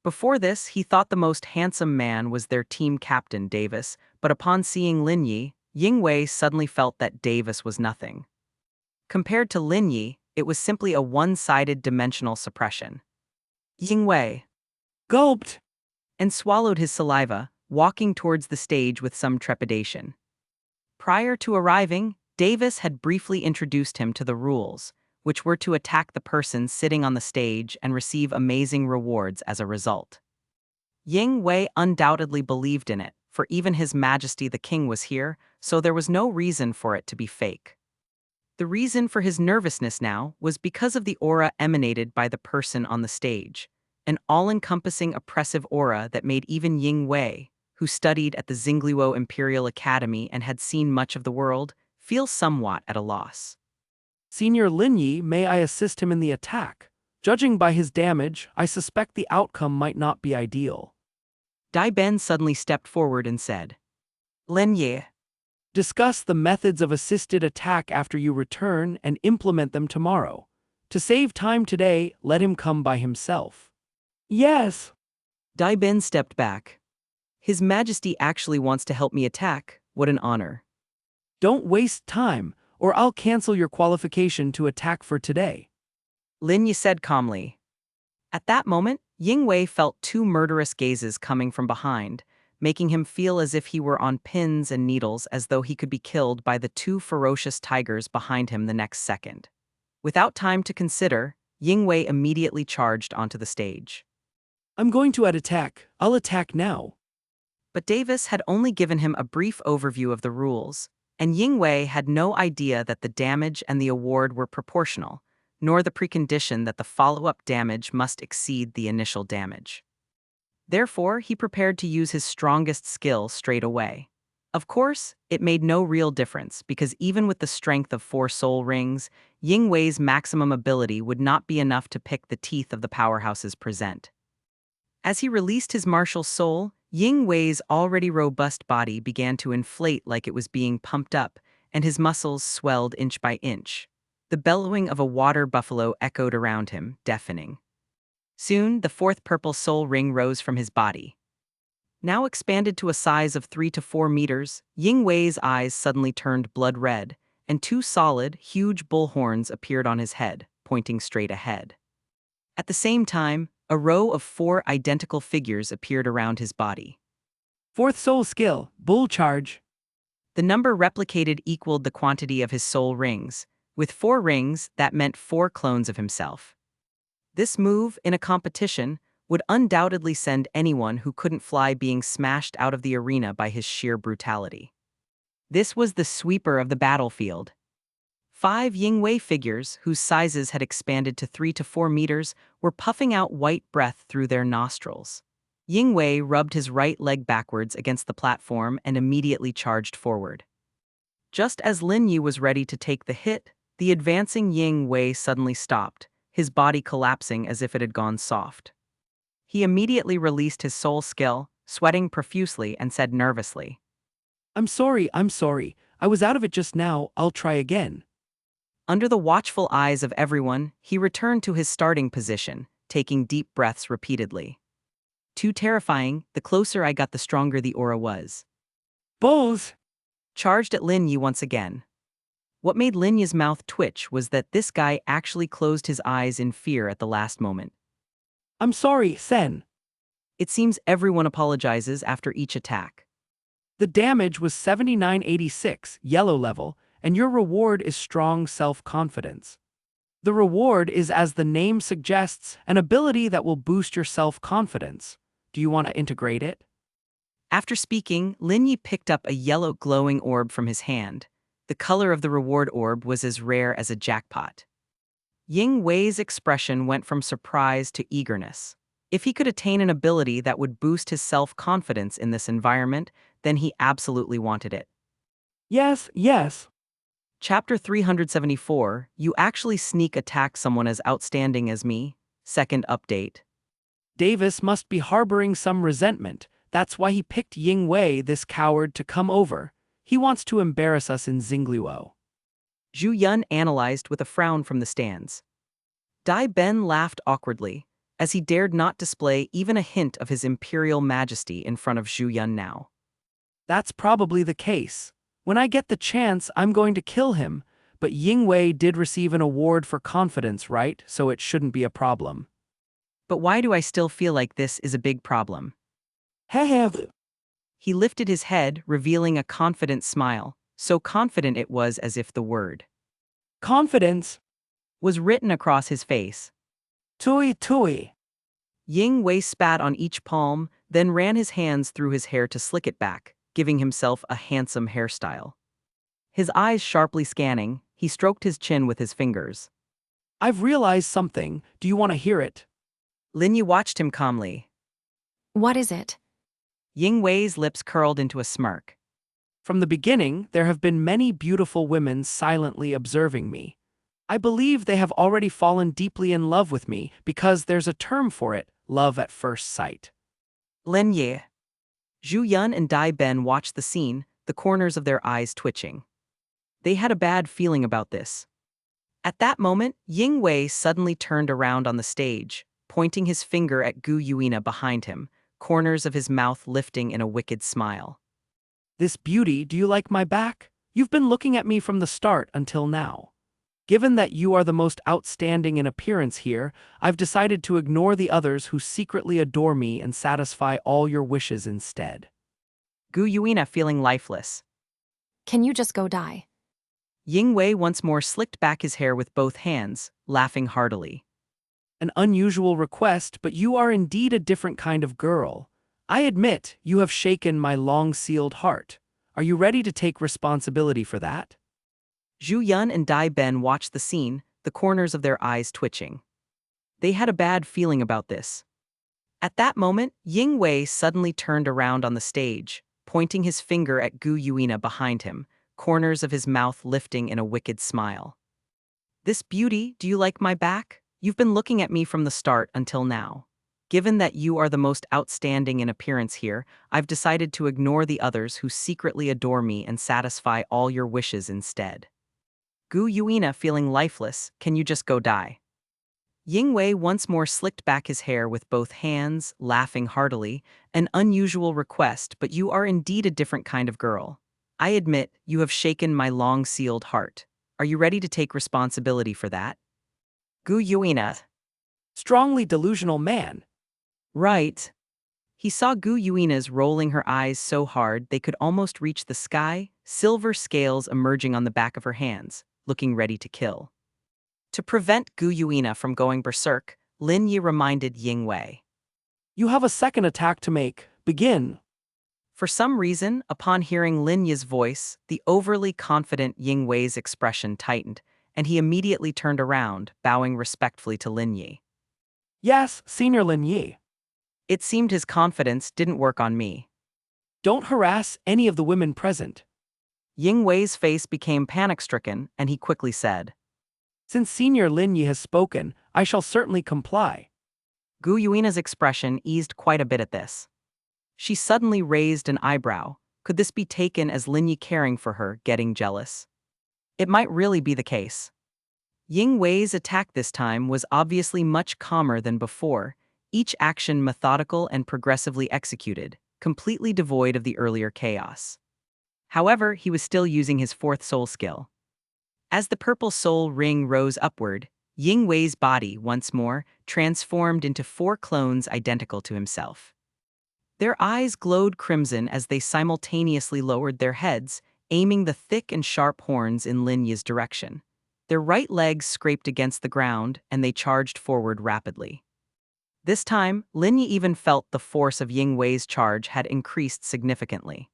Before this, he thought the most handsome man was their team captain, Davis, but upon seeing Lin Yi, Ying Wei suddenly felt that Davis was nothing. Compared to Lin Yi, it was simply a one-sided dimensional suppression. Ying Wei Gulped. and swallowed his saliva, walking towards the stage with some trepidation. Prior to arriving, Davis had briefly introduced him to the rules, which were to attack the person sitting on the stage and receive amazing rewards as a result. Ying Wei undoubtedly believed in it, for even His Majesty the King was here, so there was no reason for it to be fake. The reason for his nervousness now was because of the aura emanated by the person on the stage, an all-encompassing oppressive aura that made even Ying Wei, who studied at the Xingluo Imperial Academy and had seen much of the world, feel somewhat at a loss. Senior Lin Yi, may I assist him in the attack? Judging by his damage, I suspect the outcome might not be ideal. Dai Ben suddenly stepped forward and said, Lin Yi. Discuss the methods of assisted attack after you return and implement them tomorrow. To save time today, let him come by himself. Yes. Dai Ben stepped back. His Majesty actually wants to help me attack. What an honor. Don't waste time, or I'll cancel your qualification to attack for today. Lin Yi said calmly. At that moment, Ying Wei felt two murderous gazes coming from behind, making him feel as if he were on pins and needles, as though he could be killed by the two ferocious tigers behind him the next second. Without time to consider, Ying Wei immediately charged onto the stage. I'm going to attack. I'll attack now. But Davis had only given him a brief overview of the rules, and Ying Wei had no idea that the damage and the award were proportional, nor the precondition that the follow-up damage must exceed the initial damage. Therefore, he prepared to use his strongest skill straight away. Of course, it made no real difference because even with the strength of 4 soul rings, Ying Wei's maximum ability would not be enough to pick the teeth of the powerhouses present. As he released his martial soul, Ying Wei's already robust body began to inflate like it was being pumped up, and his muscles swelled inch by inch. The bellowing of a water buffalo echoed around him, deafening. Soon, the 4th purple soul ring rose from his body. Now expanded to a size of 3 to 4 meters, Ying Wei's eyes suddenly turned blood red, and 2 solid, huge bull horns appeared on his head, pointing straight ahead. At the same time, a row of 4 identical figures appeared around his body. 4th soul skill, bull charge. The number replicated equaled the quantity of his soul rings. With 4 rings, that meant 4 clones of himself. This move, in a competition, would undoubtedly send anyone who couldn't fly being smashed out of the arena by his sheer brutality. This was the sweeper of the battlefield. 5 Ying Wei figures, whose sizes had expanded to 3 to 4 meters, were puffing out white breath through their nostrils. Ying Wei rubbed his right leg backwards against the platform and immediately charged forward. Just as Lin Yi was ready to take the hit, the advancing Ying Wei suddenly stopped, his body collapsing as if it had gone soft. He immediately released his soul skill, sweating profusely, and said nervously, I'm sorry. I was out of it just now, I'll try again. Under the watchful eyes of everyone, he returned to his starting position, taking deep breaths repeatedly. Too terrifying, the closer I got the stronger the aura was. Bulls! Charged at Lin Yi once again. What made Lin Yi's mouth twitch was that this guy actually closed his eyes in fear at the last moment. I'm sorry, Sen. It seems everyone apologizes after each attack. The damage was 7986, yellow level, and your reward is strong self-confidence. The reward is, as the name suggests, an ability that will boost your self-confidence. Do you want to integrate it? After speaking, Lin Yi picked up a yellow glowing orb from his hand. The color of the reward orb was as rare as a jackpot. Ying Wei's expression went from surprise to eagerness. If he could attain an ability that would boost his self-confidence in this environment, then he absolutely wanted it. Yes, yes. Chapter 374, You Actually Sneak Attack Someone as Outstanding as Me. Second update. Davis must be harboring some resentment. That's why he picked Ying Wei, this coward, to come over. He wants to embarrass us in Xingluo. Zhu Yun analyzed with a frown from the stands. Dai Ben laughed awkwardly, as he dared not display even a hint of his imperial majesty in front of Zhu Yun now. That's probably the case. When I get the chance, I'm going to kill him, but Ying Wei did receive an award for confidence, right? So it shouldn't be a problem. But why do I still feel like this is a big problem? Heh. He lifted his head, revealing a confident smile, so confident it was as if the word Confidence. was written across his face. Tui. Ying Wei spat on each palm, then ran his hands through his hair to slick it back, giving himself a handsome hairstyle. His eyes sharply scanning, he stroked his chin with his fingers. I've realized something. Do you want to hear it? Lin Yi watched him calmly. What is it? Ying Wei's lips curled into a smirk. From the beginning, there have been many beautiful women silently observing me. I believe they have already fallen deeply in love with me because there's a term for it, love at first sight. Lin Yi. Zhu Yun and Dai Ben watched the scene, the corners of their eyes twitching. They had a bad feeling about this. At that moment, Ying Wei suddenly turned around on the stage, pointing his finger at Gu Yuina behind him, corners of his mouth lifting in a wicked smile. This beauty, do you like my back? You've been looking at me from the start until now. Given that you are the most outstanding in appearance here, I've decided to ignore the others who secretly adore me and satisfy all your wishes instead. Gu Yuina feeling lifeless. Can you just go die? Ying Wei once more slicked back his hair with both hands, laughing heartily. An unusual request, but you are indeed a different kind of girl. I admit, you have shaken my long-sealed heart. Are you ready to take responsibility for that? Zhu Yun and Dai Ben watched the scene, the corners of their eyes twitching. They had a bad feeling about this. At that moment, Ying Wei suddenly turned around on the stage, pointing his finger at Gu Yuina behind him, corners of his mouth lifting in a wicked smile. This beauty, do you like my back? You've been looking at me from the start until now. Given that you are the most outstanding in appearance here, I've decided to ignore the others who secretly adore me and satisfy all your wishes instead. Gu Yuina feeling lifeless, can you just go die? Ying Wei once more slicked back his hair with both hands, laughing heartily. An unusual request, but you are indeed a different kind of girl. I admit, you have shaken my long-sealed heart. Are you ready to take responsibility for that? Gu Yuina. Strongly delusional man. Right. He saw Gu Yuina's rolling her eyes so hard they could almost reach the sky, silver scales emerging on the back of her hands, looking ready to kill. To prevent Gu Yuina from going berserk, Lin Yi reminded Ying Wei. You have a second attack to make. Begin. For some reason, upon hearing Lin Yi's voice, the overly confident Ying Wei's expression tightened, and he immediately turned around, bowing respectfully to Lin Yi. Yes, Senior Lin Yi. It seemed his confidence didn't work on me. Don't harass any of the women present. Ying Wei's face became panic-stricken, and he quickly said, Since Senior Lin Yi has spoken, I shall certainly comply. Gu Yuina's expression eased quite a bit at this. She suddenly raised an eyebrow. Could this be taken as Lin Yi caring for her, getting jealous? It might really be the case. Ying Wei's attack this time was obviously much calmer than before, each action methodical and progressively executed, completely devoid of the earlier chaos. However, he was still using his fourth soul skill. As the purple soul ring rose upward, Ying Wei's body, once more, transformed into four clones identical to himself. Their eyes glowed crimson as they simultaneously lowered their heads, aiming the thick and sharp horns in Lin Yi's direction. Their right legs scraped against the ground, and they charged forward rapidly. This time, Lin Yi even felt the force of Ying Wei's charge had increased significantly.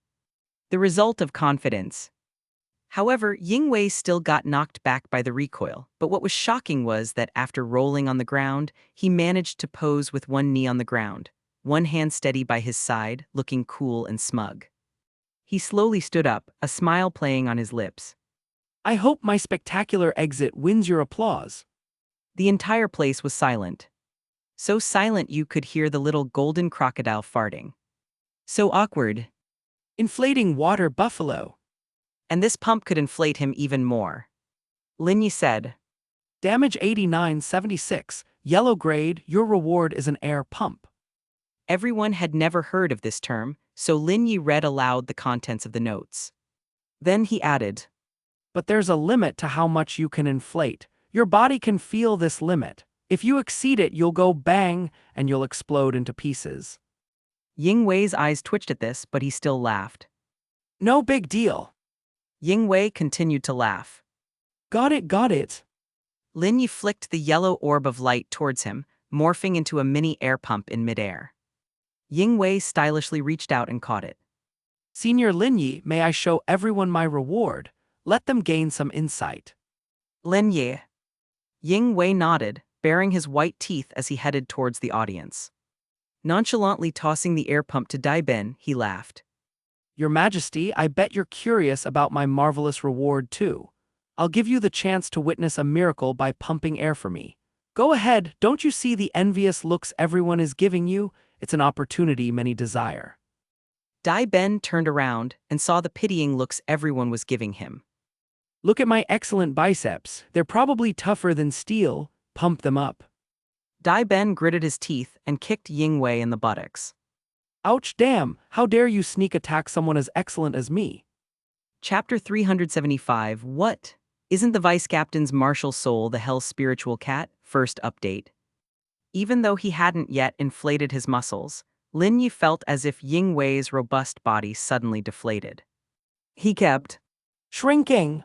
The result of confidence. However, Ying Wei still got knocked back by the recoil, but what was shocking was that after rolling on the ground, he managed to pose with one knee on the ground, one hand steady by his side, looking cool and smug. He slowly stood up, a smile playing on his lips. I hope my spectacular exit wins your applause. The entire place was silent. So silent you could hear the little golden crocodile farting. So awkward. Inflating water buffalo. And this pump could inflate him even more. Lin Yi said, Damage 8976, yellow grade, your reward is an air pump. Everyone had never heard of this term, so Lin Yi read aloud the contents of the notes. Then he added, But there's a limit to how much you can inflate. Your body can feel this limit. If you exceed it, you'll go bang, and you'll explode into pieces. Ying Wei's eyes twitched at this, but he still laughed. No big deal. Ying Wei continued to laugh. Got it, got it. Lin Yi flicked the yellow orb of light towards him, morphing into a mini air pump in midair. Ying Wei stylishly reached out and caught it. Senior Lin Yi, may I show everyone my reward? Let them gain some insight. Lin Yi. Ying Wei nodded, baring his white teeth as he headed towards the audience. Nonchalantly tossing the air pump to Dai Ben, he laughed. Your Majesty, I bet you're curious about my marvelous reward too. I'll give you the chance to witness a miracle by pumping air for me. Go ahead, don't you see the envious looks everyone is giving you? It's an opportunity many desire. Dai Ben turned around and saw the pitying looks everyone was giving him. Look at my excellent biceps. They're probably tougher than steel. Pump them up. Dai Ben gritted his teeth and kicked Ying Wei in the buttocks. Ouch, damn, how dare you sneak attack someone as excellent as me? Chapter 375. What? Isn't the Vice Captain's martial soul the Hell's spiritual cat? First update. Even though he hadn't yet inflated his muscles, Lin Yi felt as if Ying Wei's robust body suddenly deflated. He kept Shrinking.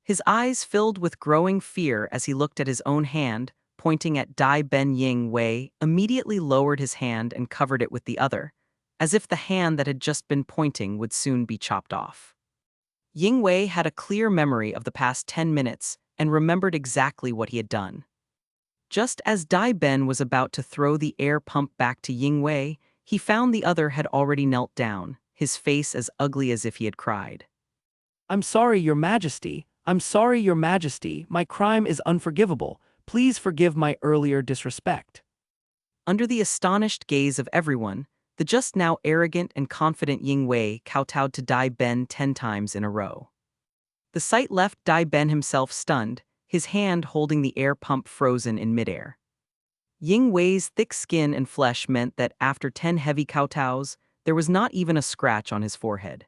his eyes filled with growing fear as he looked at his own hand, pointing at Dai Ben. Ying Wei immediately lowered his hand and covered it with the other, as if the hand that had just been pointing would soon be chopped off. Ying Wei had a clear memory of the past 10 minutes and remembered exactly what he had done. Just as Dai Ben was about to throw the air pump back to Ying Wei, he found the other had already knelt down, his face as ugly as if he had cried. I'm sorry, Your Majesty. I'm sorry, Your Majesty. My crime is unforgivable. Please forgive my earlier disrespect. Under the astonished gaze of everyone, the just now arrogant and confident Ying Wei kowtowed to Dai Ben 10 times in a row. The sight left Dai Ben himself stunned, his hand holding the air pump frozen in midair. Ying Wei's thick skin and flesh meant that after 10 heavy kowtows, there was not even a scratch on his forehead.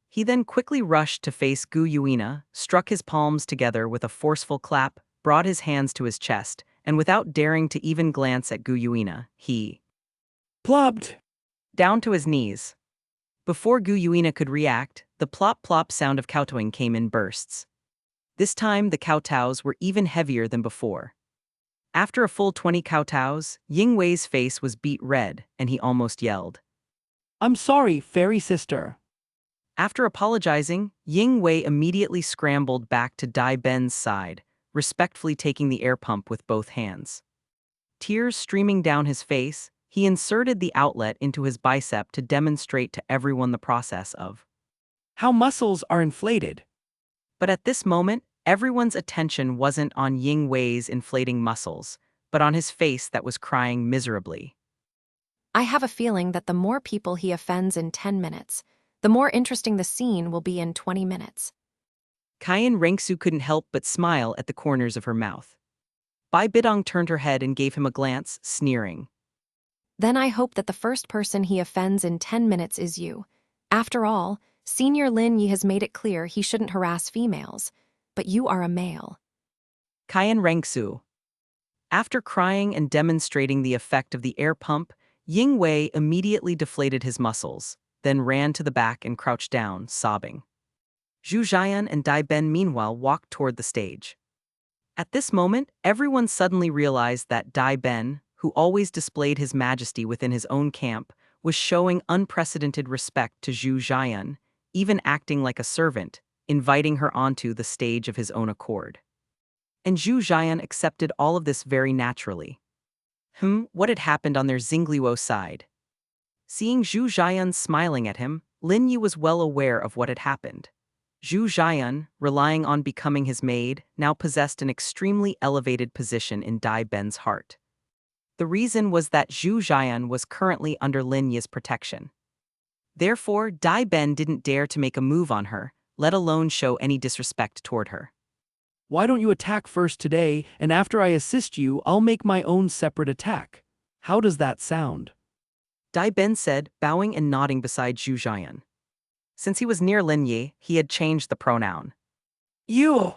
He then quickly rushed to face Gu Yuina, struck his palms together with a forceful clap, brought his hands to his chest, and without daring to even glance at Gu Yuina, he Plopped. down to his knees. Before Gu Yuina could react, the plop-plop sound of kowtowing came in bursts. This time, the kowtows were even heavier than before. After a full 20 kowtows, Ying Wei's face was beet red, and he almost yelled. I'm sorry, fairy sister. After apologizing, Ying Wei immediately scrambled back to Dai Ben's side, respectfully taking the air pump with both hands. Tears streaming down his face, he inserted the outlet into his bicep to demonstrate to everyone the process of How muscles are inflated. But at this moment, everyone's attention wasn't on Ying Wei's inflating muscles, but on his face that was crying miserably. I have a feeling that the more people he offends in 10 minutes, the more interesting the scene will be in 20 minutes. Cayenne Rengsu couldn't help but smile at the corners of her mouth. Bidong turned her head and gave him a glance, sneering. Then I hope that the first person he offends in 10 minutes is you. After all, Senior Lin Yi has made it clear he shouldn't harass females. But you are a male. Cayenne Rengsu. After crying and demonstrating the effect of the air pump, Ying Wei immediately deflated his muscles, then ran to the back and crouched down, sobbing. Zhu Jian and Dai Ben meanwhile walked toward the stage. At this moment, everyone suddenly realized that Dai Ben, who always displayed his majesty within his own camp, was showing unprecedented respect to Zhu Jian, even acting like a servant, inviting her onto the stage of his own accord. And Zhu Jian accepted all of this very naturally. What had happened on their Xingliuo side? Seeing Zhu Jian smiling at him, Lin Yi was well aware of what had happened. Zhu Jian, relying on becoming his maid, now possessed an extremely elevated position in Dai Ben's heart. The reason was that Zhu Jian was currently under Lin Yi's protection. Therefore, Dai Ben didn't dare to make a move on her, let alone show any disrespect toward her. Why don't you attack first today, and after I assist you, I'll make my own separate attack? How does that sound? Dai Ben said, bowing and nodding beside Zhu Jian. Since he was near Lin Yi, he had changed the pronoun. You!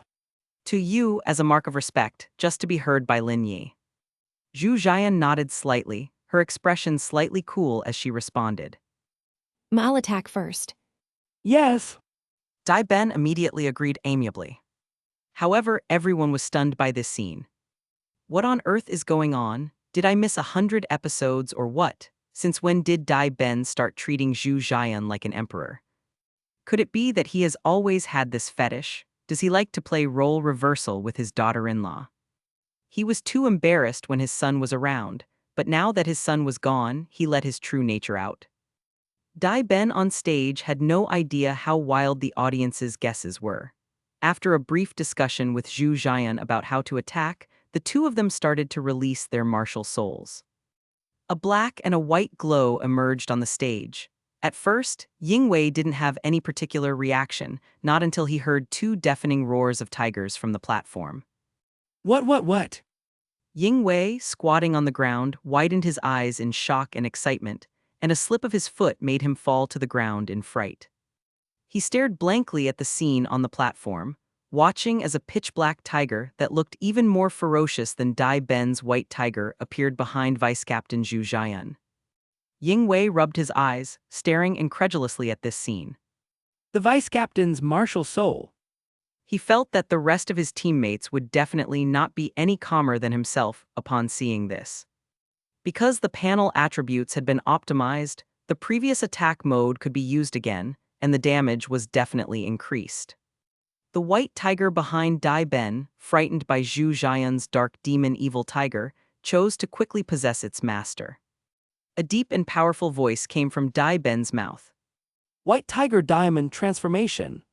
To you as a mark of respect, just to be heard by Lin Yi. Zhu Jian nodded slightly, her expression slightly cool as she responded. I'll attack first. Yes! Dai Ben immediately agreed amiably. However, everyone was stunned by this scene. What on earth is going on? Did I miss 100 episodes or what? Since when did Dai Ben start treating Zhu Jian like an emperor? Could it be that he has always had this fetish? Does he like to play role reversal with his daughter-in-law? He was too embarrassed when his son was around, but now that his son was gone, he let his true nature out. Dai Ben on stage had no idea how wild the audience's guesses were. After a brief discussion with Zhu Jian about how to attack, the two of them started to release their martial souls. A black and a white glow emerged on the stage. At first, Ying Wei didn't have any particular reaction, not until he heard two deafening roars of tigers from the platform. What? Ying Wei, squatting on the ground, widened his eyes in shock and excitement, and a slip of his foot made him fall to the ground in fright. He stared blankly at the scene on the platform, watching as a pitch-black tiger that looked even more ferocious than Dai Ben's white tiger appeared behind Vice Captain Zhu Jian. Ying Wei rubbed his eyes, staring incredulously at this scene. The vice captain's martial soul. He felt that the rest of his teammates would definitely not be any calmer than himself upon seeing this. Because the panel attributes had been optimized, the previous attack mode could be used again, and the damage was definitely increased. The white tiger behind Dai Ben, frightened by Zhu Jian's dark demon evil tiger, chose to quickly possess its master. A deep and powerful voice came from Dai Ben's mouth. White tiger diamond transformation.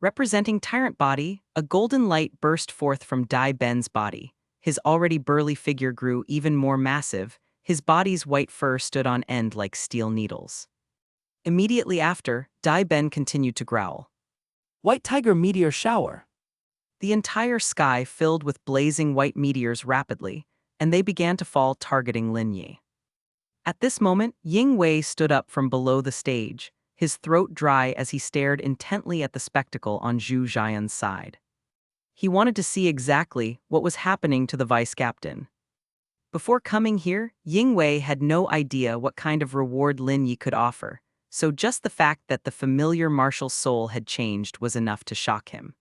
Representing Tyrant Body, a golden light burst forth from Dai Ben's body. His already burly figure grew even more massive, his body's white fur stood on end like steel needles. Immediately after, Dai Ben continued to growl. White tiger meteor shower. The entire sky filled with blazing white meteors rapidly, and they began to fall targeting Lin Yi. At this moment, Ying Wei stood up from below the stage, his throat dry as he stared intently at the spectacle on Zhu Jian's side. He wanted to see exactly what was happening to the vice captain. Before coming here, Ying Wei had no idea what kind of reward Lin Yi could offer, so just the fact that the familiar martial soul had changed was enough to shock him.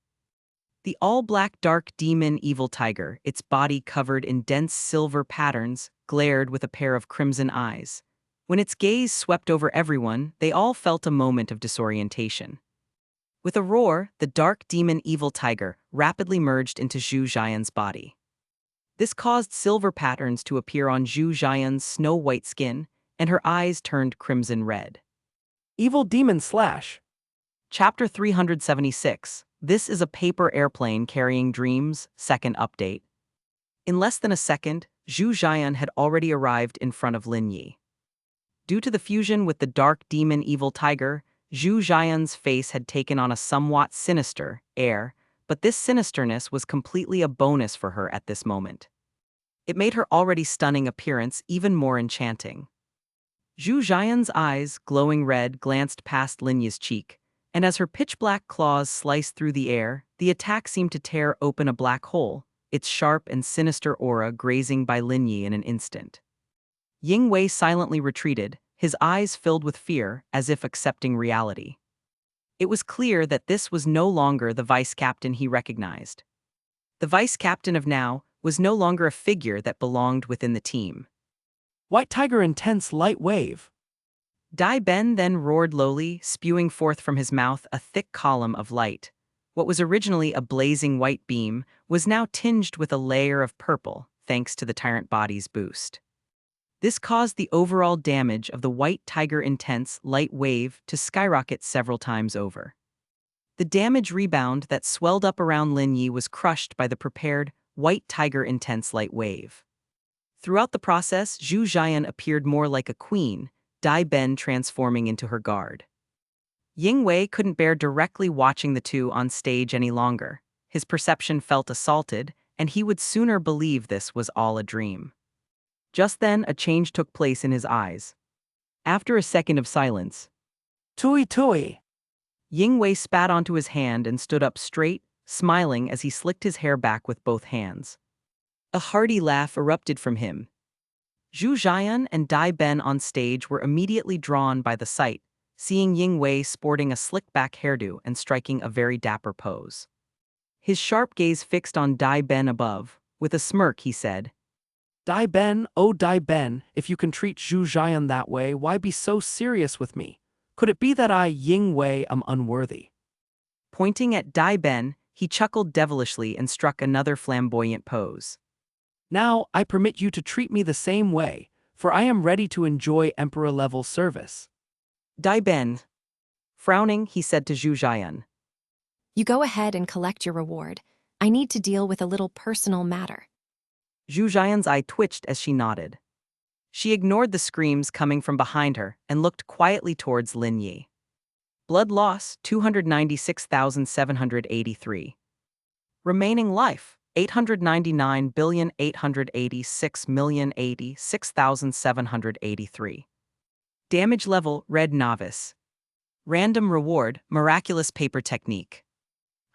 The all-black dark demon evil tiger, its body covered in dense silver patterns, glared with a pair of crimson eyes. When its gaze swept over everyone, they all felt a moment of disorientation. With a roar, the dark demon evil tiger rapidly merged into Zhu Jian's body. This caused silver patterns to appear on Zhu Jian's snow-white skin, and her eyes turned crimson red. Evil demon slash. Chapter 376. This is a paper airplane carrying dreams, second update. In less than a second, Zhu Jian had already arrived in front of Lin Yi. Due to the fusion with the dark demon evil tiger, Zhu Jian's face had taken on a somewhat sinister air, but this sinisterness was completely a bonus for her at this moment. It made her already stunning appearance even more enchanting. Zhu Jian's eyes, glowing red, glanced past Lin Yi's cheek, and as her pitch-black claws sliced through the air, the attack seemed to tear open a black hole, its sharp and sinister aura grazing by Lin Yi in an instant. Ying Wei silently retreated, his eyes filled with fear, as if accepting reality. It was clear that this was no longer the vice-captain he recognized. The vice-captain of now was no longer a figure that belonged within the team. White Tiger Intense Light Wave. Dai Ben then roared lowly, spewing forth from his mouth a thick column of light. What was originally a blazing white beam was now tinged with a layer of purple, thanks to the tyrant body's boost. This caused the overall damage of the White Tiger Intense Light Wave to skyrocket several times over. The damage rebound that swelled up around Lin Yi was crushed by the prepared White Tiger Intense Light Wave. Throughout the process, Zhu Jian appeared more like a queen, Dai Ben transforming into her guard. Ying Wei couldn't bear directly watching the two on stage any longer. His perception felt assaulted, and he would sooner believe this was all a dream. Just then, a change took place in his eyes. After a second of silence, Tui Tui. Ying Wei spat onto his hand and stood up straight, smiling as he slicked his hair back with both hands. A hearty laugh erupted from him. Zhu Jian and Dai Ben on stage were immediately drawn by the sight, seeing Ying Wei sporting a slick-back hairdo and striking a very dapper pose. His sharp gaze fixed on Dai Ben above. With a smirk, he said, Dai Ben, oh Dai Ben, if you can treat Zhu Jian that way, why be so serious with me? Could it be that I, Ying Wei, am unworthy? Pointing at Dai Ben, he chuckled devilishly and struck another flamboyant pose. Now, I permit you to treat me the same way, for I am ready to enjoy Emperor-level service. Dai Ben. Frowning, he said to Zhu Jian. You go ahead and collect your reward. I need to deal with a little personal matter. Zhu Jian's eye twitched as she nodded. She ignored the screams coming from behind her and looked quietly towards Lin Yi. Blood loss, 296,783. Remaining life, 899,886,086,783. Damage level, Red Novice. Random reward, Miraculous Paper Technique.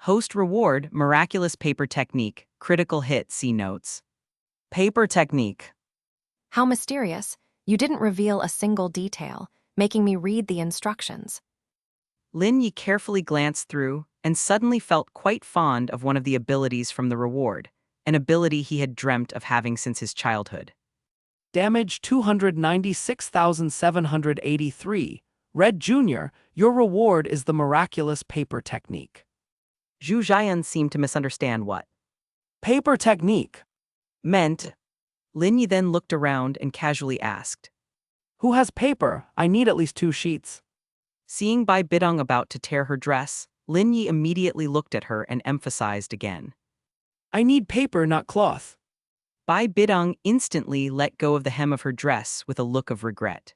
Host reward, Miraculous Paper Technique, critical hit, see notes. Paper Technique. How mysterious. You didn't reveal a single detail, making me read the instructions. Lin Yi carefully glanced through and suddenly felt quite fond of one of the abilities from the reward, an ability he had dreamt of having since his childhood. Damage 296,783. Red Jr., your reward is the Miraculous Paper Technique. Zhu Jian seemed to misunderstand what Paper Technique meant. Lin Yi then looked around and casually asked, Who has paper? I need at least 2 sheets. Seeing Bai Bidong about to tear her dress, Lin Yi immediately looked at her and emphasized again. I need paper, not cloth. Bai Bidong instantly let go of the hem of her dress with a look of regret.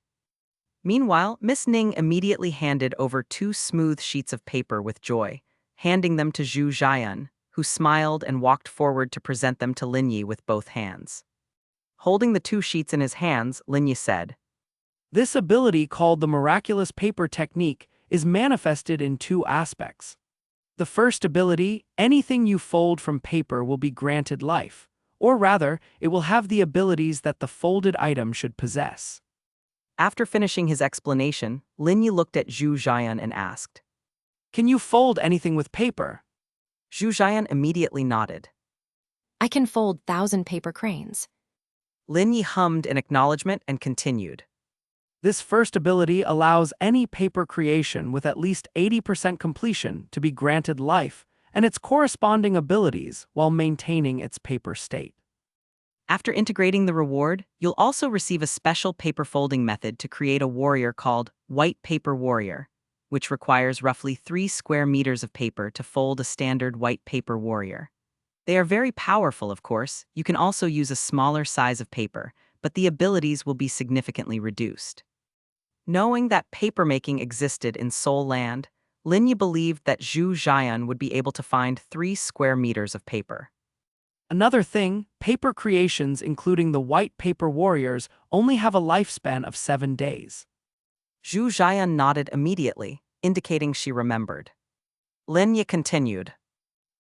Meanwhile, Miss Ning immediately handed over 2 smooth sheets of paper with joy, handing them to Zhu Jian, who smiled and walked forward to present them to Lin Yi with both hands. Holding the 2 sheets in his hands, Lin Yi said, This ability, called the Miraculous Paper Technique, is manifested in 2 aspects. The first ability, anything you fold from paper will be granted life, or rather, it will have the abilities that the folded item should possess. After finishing his explanation, Lin Yi looked at Zhu Jian and asked, Can you fold anything with paper? Zhu Jian immediately nodded. I can fold 1,000 paper cranes. Lin Yi hummed in acknowledgement and continued. This first ability allows any paper creation with at least 80% completion to be granted life and its corresponding abilities while maintaining its paper state. After integrating the reward, you'll also receive a special paper folding method to create a warrior called White Paper Warrior, which requires roughly 3 square meters of paper to fold a standard white paper warrior. They are very powerful, of course. You can also use a smaller size of paper, but the abilities will be significantly reduced. Knowing that papermaking existed in Seoul land, Lin Yi believed that Zhu Jian would be able to find 3 square meters of paper. Another thing, paper creations including the white paper warriors only have a lifespan of 7 days. Zhu Jian nodded immediately, indicating she remembered. Lin Yi continued.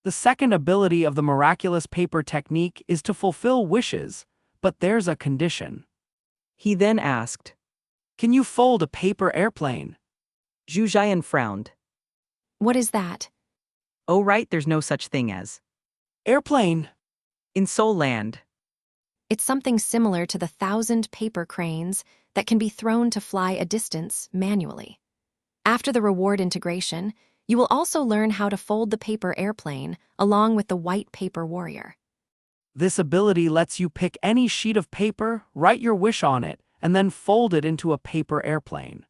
The second ability of the miraculous paper technique is to fulfill wishes, but there's a condition. He then asked. Can you fold a paper airplane? Zhu Jian frowned. What is that? Oh right, there's no such thing as Airplane. in Seoul land. It's something similar to the 1,000 paper cranes that can be thrown to fly a distance manually. After the reward integration, you will also learn how to fold the paper airplane along with the white paper warrior. This ability lets you pick any sheet of paper, write your wish on it, and then fold it into a paper airplane.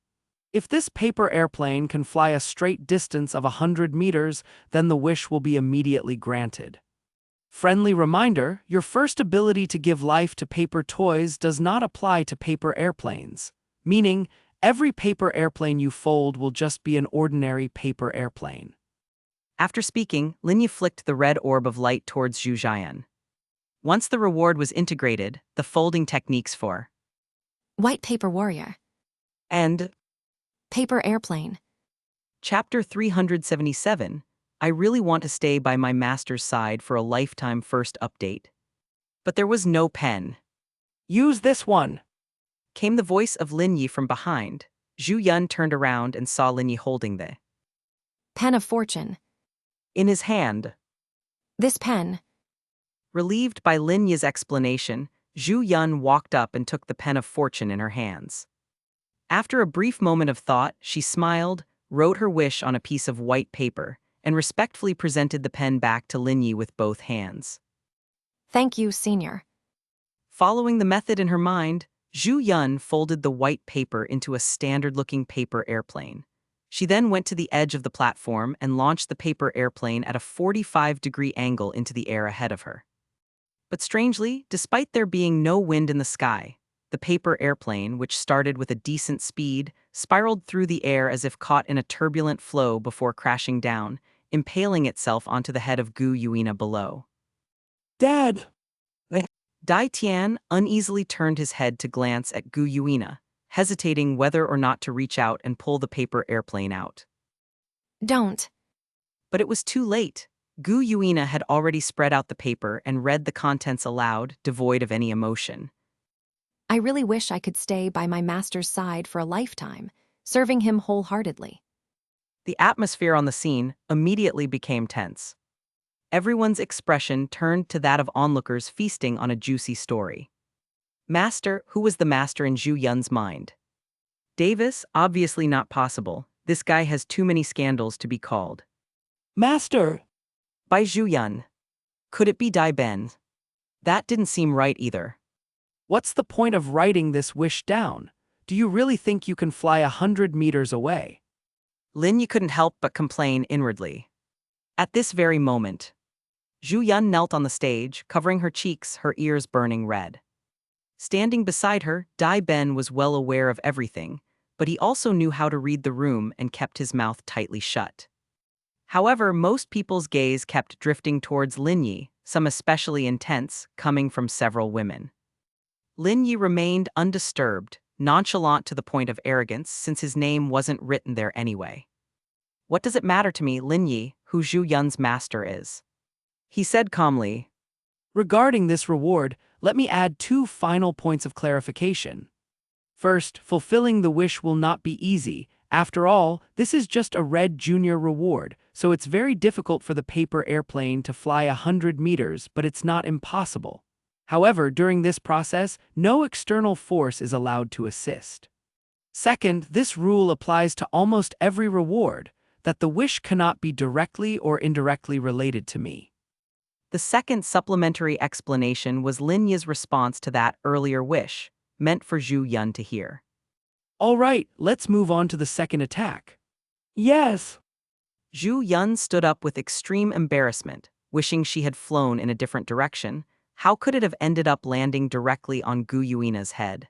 If this paper airplane can fly a straight distance of 100 meters, then the wish will be immediately granted. Friendly reminder, your first ability to give life to paper toys does not apply to paper airplanes, meaning every paper airplane you fold will just be an ordinary paper airplane. After speaking, Lin Yi flicked the red orb of light towards Zhu Jian. Once the reward was integrated, the folding techniques for White paper warrior. and Paper airplane. Chapter 377, I really want to stay by my master's side for a lifetime first update. But there was no pen. Use this one. Came the voice of Lin Yi from behind. Zhu Yun turned around and saw Lin Yi holding the Pen of fortune. in his hand. This pen. Relieved by Lin Yi's explanation, Zhu Yun walked up and took the pen of fortune in her hands. After a brief moment of thought, she smiled, wrote her wish on a piece of white paper, and respectfully presented the pen back to Lin Yi with both hands. Thank you, senior. Following the method in her mind, Zhu Yun folded the white paper into a standard-looking paper airplane. She then went to the edge of the platform and launched the paper airplane at a 45-degree angle into the air ahead of her. But strangely, despite there being no wind in the sky, the paper airplane, which started with a decent speed, spiraled through the air as if caught in a turbulent flow before crashing down, impaling itself onto the head of Gu Yuina below. Dad! Dai Tian uneasily turned his head to glance at Gu Yuina, hesitating whether or not to reach out and pull the paper airplane out. Don't. But it was too late. Gu Yuina had already spread out the paper and read the contents aloud, devoid of any emotion. I really wish I could stay by my master's side for a lifetime, serving him wholeheartedly. The atmosphere on the scene immediately became tense. Everyone's expression turned to that of onlookers feasting on a juicy story. Master, who was the master in Zhu Yun's mind? Davis, obviously not possible. This guy has too many scandals to be called. Master! By Zhu Yun. Could it be Dai Ben? That didn't seem right either. What's the point of writing this wish down? Do you really think you can fly 100 meters away? Lin Yi couldn't help but complain inwardly. At this very moment, Zhu Yun knelt on the stage, covering her cheeks, her ears burning red. Standing beside her, Dai Ben was well aware of everything, but he also knew how to read the room and kept his mouth tightly shut. However, most people's gaze kept drifting towards Lin Yi, some especially intense, coming from several women. Lin Yi remained undisturbed, nonchalant to the point of arrogance since his name wasn't written there anyway. What does it matter to me, Lin Yi, who Zhu Yun's master is? He said calmly. Regarding this reward, let me add 2 final points of clarification. First, fulfilling the wish will not be easy. After all, this is just a red junior reward, so it's very difficult for the paper airplane to fly 100 meters, but it's not impossible. However, during this process, no external force is allowed to assist. Second, this rule applies to almost every reward, that the wish cannot be directly or indirectly related to me. The second supplementary explanation was Lin Yi's response to that earlier wish, meant for Zhu Yun to hear. All right, let's move on to the second attack. Yes! Zhu Yun stood up with extreme embarrassment, wishing she had flown in a different direction. How could it have ended up landing directly on Gu Yuina's head?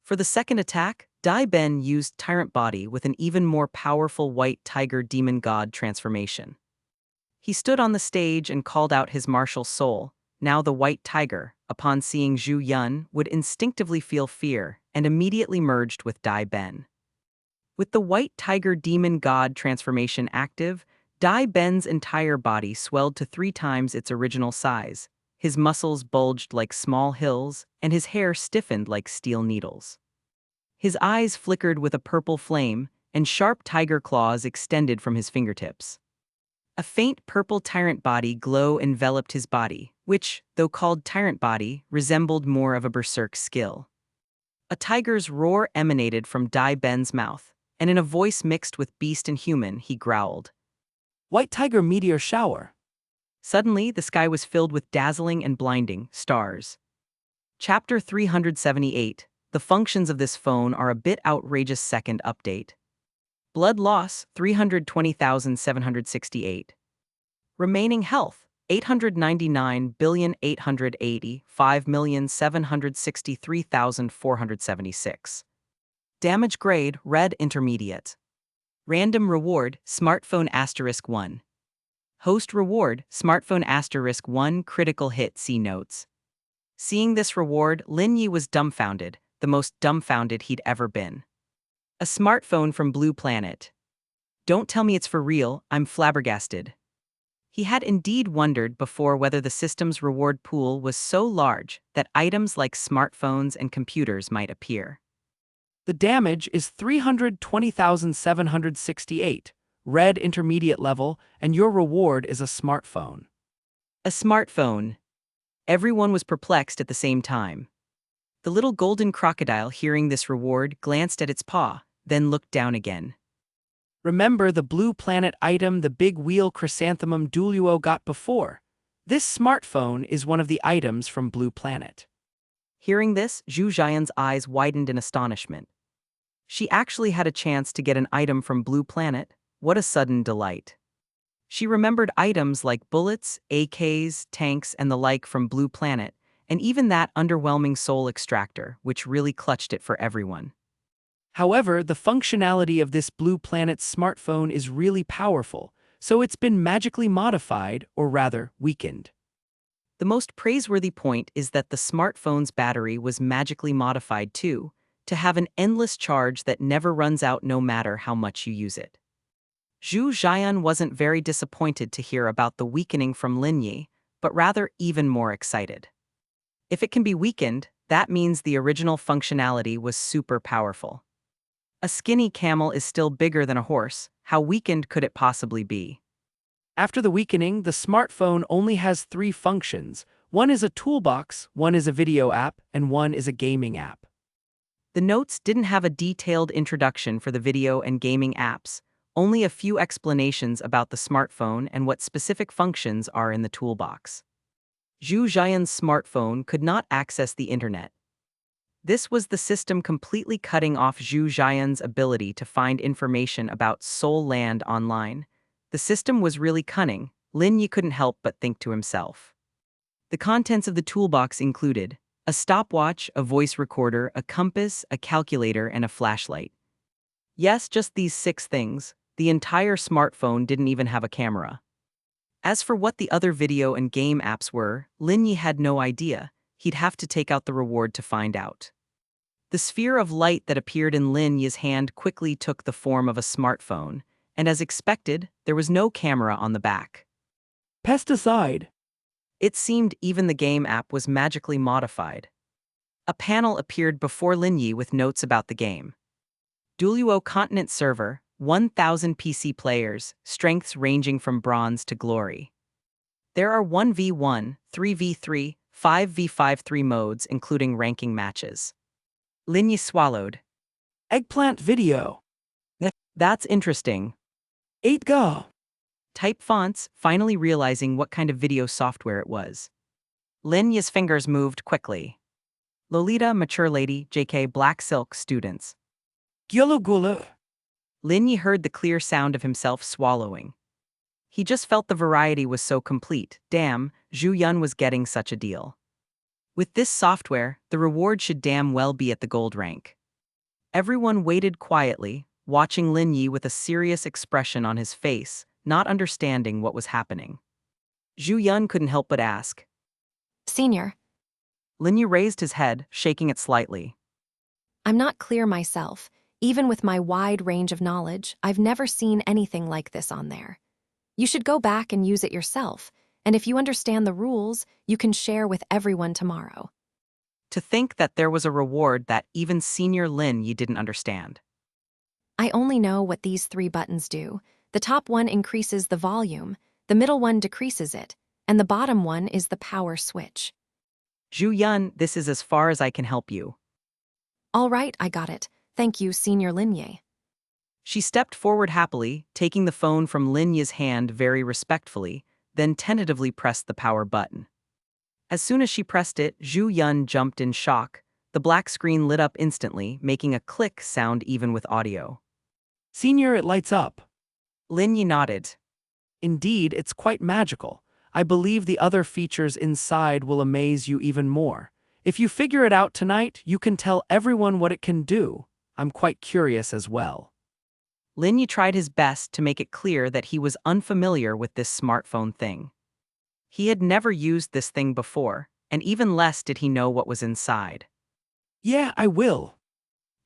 For the second attack, Dai Ben used Tyrant Body with an even more powerful white tiger demon god transformation. He stood on the stage and called out his martial soul. Now the white tiger, upon seeing Zhu Yun, would instinctively feel fear and immediately merged with Dai Ben. With the white tiger demon god transformation active, Dai Ben's entire body swelled to 3 times its original size. His muscles bulged like small hills, and his hair stiffened like steel needles. His eyes flickered with a purple flame, and sharp tiger claws extended from his fingertips. A faint purple tyrant body glow enveloped his body, which, though called tyrant body, resembled more of a berserk skill. A tiger's roar emanated from Dai Ben's mouth, and in a voice mixed with beast and human, he growled. White tiger meteor shower. Suddenly, the sky was filled with dazzling and blinding stars. Chapter 378. The functions of this phone are a bit outrageous. Second update. Blood loss, 320,768. Remaining health, 899,885,763,476. Damage grade, red intermediate. Random reward, smartphone *1. Host reward, smartphone *1 critical hit. See notes. Seeing this reward, Lin Yi was dumbfounded, the most dumbfounded he'd ever been. A smartphone from Blue Planet. Don't tell me it's for real, I'm flabbergasted. He had indeed wondered before whether the system's reward pool was so large that items like smartphones and computers might appear. The damage is 320,768, red intermediate level, and your reward is a smartphone. A smartphone. Everyone was perplexed at the same time. The little golden crocodile, hearing this reward, glanced at its paw, then looked down again. Remember the Blue Planet item the big wheel chrysanthemum Douluo got before? This smartphone is one of the items from Blue Planet. Hearing this, Zhu Jian's eyes widened in astonishment. She actually had a chance to get an item from Blue Planet. What a sudden delight. She remembered items like bullets, AKs, tanks, and the like from Blue Planet, and even that underwhelming soul extractor, which really clutched it for everyone. However, the functionality of this Blue Planet smartphone is really powerful, so it's been magically modified, or rather, weakened. The most praiseworthy point is that the smartphone's battery was magically modified too, to have an endless charge that never runs out no matter how much you use it. Zhu Jian wasn't very disappointed to hear about the weakening from Lin Yi, but rather even more excited. If it can be weakened, that means the original functionality was super powerful. A skinny camel is still bigger than a horse. How weakened could it possibly be? After the weakening, the smartphone only has 3 functions. One is a toolbox, one is a video app, and one is a gaming app. The notes didn't have a detailed introduction for the video and gaming apps, only a few explanations about the smartphone and what specific functions are in the toolbox. Zhu Jian's smartphone could not access the internet. This was the system completely cutting off Zhu Jian's ability to find information about Soul Land online. The system was really cunning. Lin Yi couldn't help but think to himself. The contents of the toolbox included a stopwatch, a voice recorder, a compass, a calculator, and a flashlight. Yes, just these 6 things. The entire smartphone didn't even have a camera. As for what the other video and game apps were, Lin Yi had no idea. He'd have to take out the reward to find out. The sphere of light that appeared in Lin Yi's hand quickly took the form of a smartphone, and as expected, there was no camera on the back. Pesticide. It seemed even the game app was magically modified. A panel appeared before Lin Yi with notes about the game. Douluo Continent Server, 1,000 PC players, strengths ranging from bronze to glory. There are 1v1, 3v3, 5v5 modes including ranking matches. Lin Yi swallowed. Eggplant video. That's interesting. 8Go. Type fonts, finally realizing what kind of video software it was. Lin Yi's fingers moved quickly. Lolita, mature lady, JK, black silk, students. Gulu gulu. Lin Yi heard the clear sound of himself swallowing. He just felt the variety was so complete. Damn, Zhu Yun was getting such a deal. With this software, the reward should damn well be at the gold rank. Everyone waited quietly, watching Lin Yi with a serious expression on his face, not understanding what was happening. Zhu Yun couldn't help but ask. Senior, Lin Yi raised his head, shaking it slightly. I'm not clear myself. Even with my wide range of knowledge, I've never seen anything like this on there. You should go back and use it yourself, and if you understand the rules, you can share with everyone tomorrow. To think that there was a reward that even Senior Lin Yi didn't understand. I only know what these three buttons do. The top one increases the volume, the middle one decreases it, and the bottom one is the power switch. Zhu Yun, this is as far as I can help you. All right, I got it. Thank you, Senior Lin Yi. She stepped forward happily, taking the phone from Lin Yi's hand very respectfully, then tentatively pressed the power button. As soon as she pressed it, Zhu Yun jumped in shock. The black screen lit up instantly, making a click sound even with audio. Senior, it lights up. Lin Yi nodded. Indeed, it's quite magical. I believe the other features inside will amaze you even more. If you figure it out tonight, you can tell everyone what it can do. I'm quite curious as well. Lin Yi tried his best to make it clear that he was unfamiliar with this smartphone thing. He had never used this thing before, and even less did he know what was inside. Yeah, I will.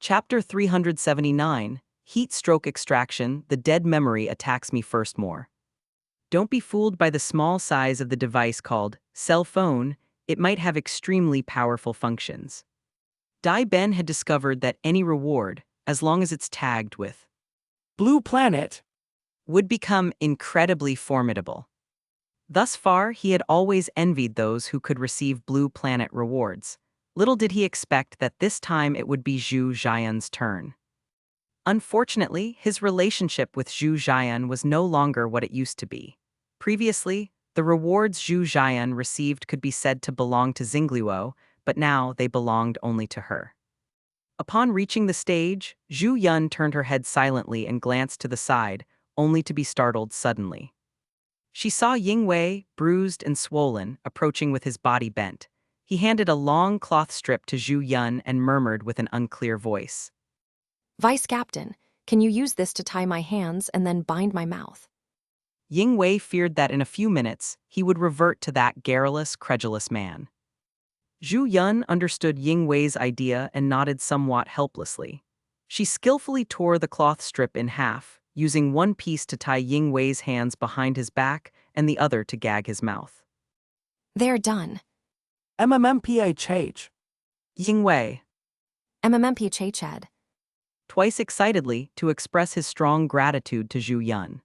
Chapter 379, Heat Stroke Extraction, The Dead Memory Attacks Me First More. Don't be fooled by the small size of the device called cell phone. It might have extremely powerful functions. Dai Ben had discovered that any reward, as long as it's tagged with Blue Planet. would become incredibly formidable. Thus far, he had always envied those who could receive Blue Planet rewards. Little did he expect that this time it would be Zhu Jian's turn. Unfortunately, his relationship with Zhu Jian was no longer what it used to be. Previously, the rewards Zhu Jian received could be said to belong to Xingluo, but now they belonged only to her. Upon reaching the stage, Zhu Yun turned her head silently and glanced to the side, only to be startled suddenly. She saw Ying Wei, bruised and swollen, approaching with his body bent. He handed a long cloth strip to Zhu Yun and murmured with an unclear voice. Vice Captain, can you use this to tie my hands and then bind my mouth? Ying Wei feared that in a few minutes, he would revert to that garrulous, credulous man. Zhu Yun understood Ying Wei's idea and nodded somewhat helplessly. She skillfully tore the cloth strip in half, using one piece to tie Ying Wei's hands behind his back and the other to gag his mouth. They're done. MMMPHH. Ying Wei, MMMPHHed. twice excitedly to express his strong gratitude to Zhu Yun.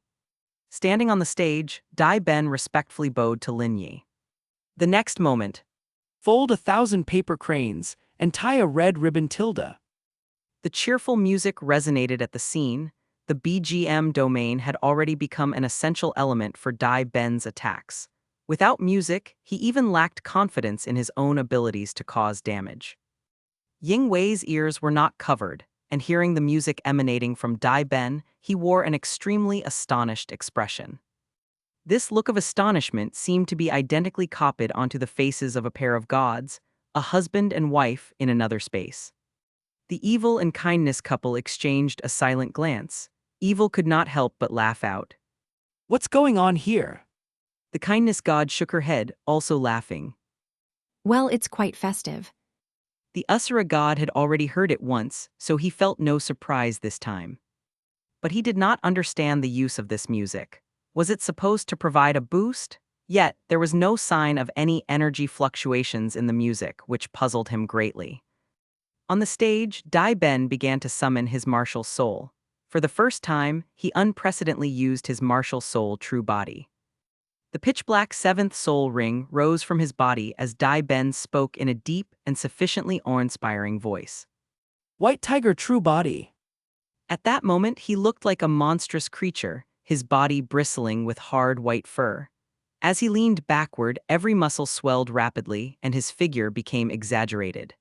Standing on the stage, Dai Ben respectfully bowed to Lin Yi. The next moment, Fold 1,000 paper cranes and tie a red ribbon tilde. the cheerful music resonated at the scene. The BGM domain had already become an essential element for Dai Ben's attacks. Without music, he even lacked confidence in his own abilities to cause damage. Ying Wei's ears were not covered, and hearing the music emanating from Dai Ben, he wore an extremely astonished expression. This look of astonishment seemed to be identically copied onto the faces of a pair of gods, a husband and wife in another space. The evil and kindness couple exchanged a silent glance. Evil could not help but laugh out. What's going on here? The kindness god shook her head, also laughing. Well, it's quite festive. The Asura god had already heard it once, so he felt no surprise this time. But he did not understand the use of this music. Was it supposed to provide a boost? Yet, there was no sign of any energy fluctuations in the music, which puzzled him greatly. On the stage, Dai Ben began to summon his martial soul. For the first time, he unprecedentedly used his martial soul true body. The pitch-black seventh soul ring rose from his body as Dai Ben spoke in a deep and sufficiently awe-inspiring voice. White Tiger True Body. At that moment, he looked like a monstrous creature, his body bristling with hard white fur. As he leaned backward, every muscle swelled rapidly, and his figure became exaggerated.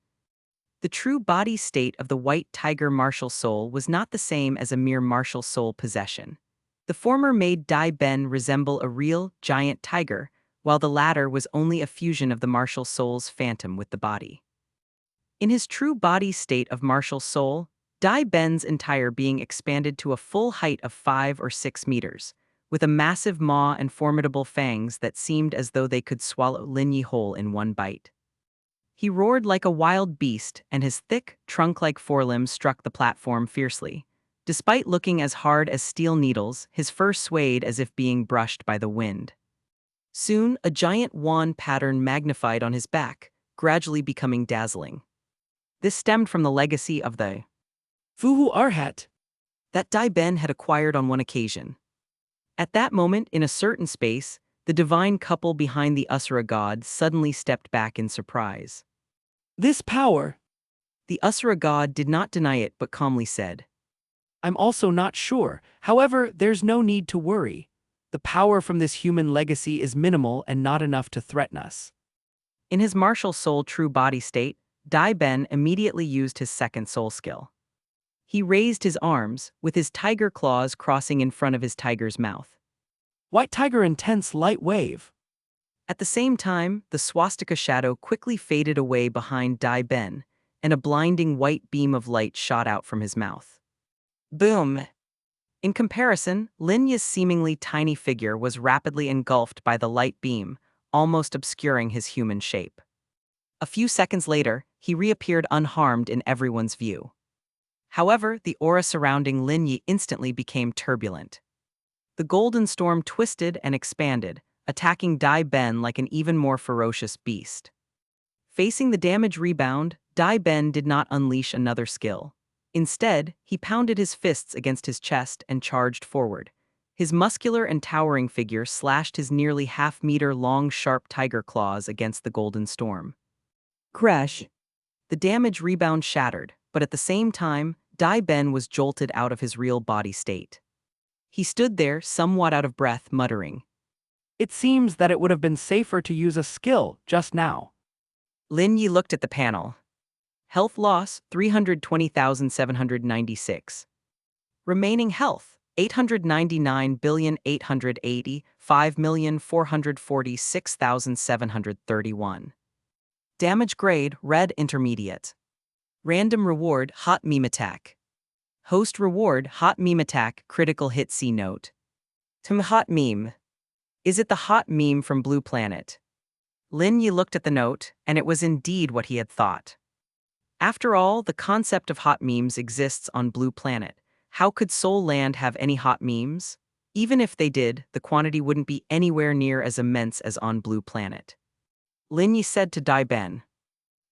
The true body state of the White Tiger martial soul was not the same as a mere martial soul possession. The former made Dai Ben resemble a real, giant tiger, while the latter was only a fusion of the martial soul's phantom with the body. In his true body state of martial soul, Dai Ben's entire being expanded to a full height of 5 or 6 meters, with a massive maw and formidable fangs that seemed as though they could swallow Lin Yi whole in one bite. He roared like a wild beast, and his thick, trunk-like forelimbs struck the platform fiercely. Despite looking as hard as steel needles, his fur swayed as if being brushed by the wind. Soon, a giant wand pattern magnified on his back, gradually becoming dazzling. This stemmed from the legacy of the Fuhu Arhat. that Dai Ben had acquired on one occasion. At that moment, in a certain space, the divine couple behind the Asura god suddenly stepped back in surprise. This power, The Asura god did not deny it but calmly said, I'm also not sure. However, there's no need to worry. The power from this human legacy is minimal and not enough to threaten us. In his martial soul true body state, Dai Ben immediately used his second soul skill. He raised his arms, with his tiger claws crossing in front of his tiger's mouth. White Tiger Intense Light Wave. At the same time, the swastika shadow quickly faded away behind Dai Ben, and a blinding white beam of light shot out from his mouth. Boom! In comparison, Lin Yi's seemingly tiny figure was rapidly engulfed by the light beam, almost obscuring his human shape. A few seconds later, he reappeared unharmed in everyone's view. However, the aura surrounding Lin Yi instantly became turbulent. The golden storm twisted and expanded, attacking Dai Ben like an even more ferocious beast. Facing the damage rebound, Dai Ben did not unleash another skill. Instead, he pounded his fists against his chest and charged forward. His muscular and towering figure slashed his nearly half-meter-long sharp tiger claws against the golden storm. Crash! The damage rebound shattered, but at the same time, Dai Ben was jolted out of his real body state. He stood there, somewhat out of breath, muttering. It seems that it would have been safer to use a skill just now. Lin Yi looked at the panel. Health loss, 320,796. Remaining health, 899,880,5,446,731. Damage grade, red intermediate. Random reward, hot meme attack. Host reward, hot meme attack, critical hit. C note. Hot meme. Is it the hot meme from Blue Planet? Lin Yi looked at the note, and it was indeed what he had thought. After all, the concept of hot memes exists on Blue Planet. How could Soul Land have any hot memes? Even if they did, the quantity wouldn't be anywhere near as immense as on Blue Planet. Lin Yi said to Dai Ben.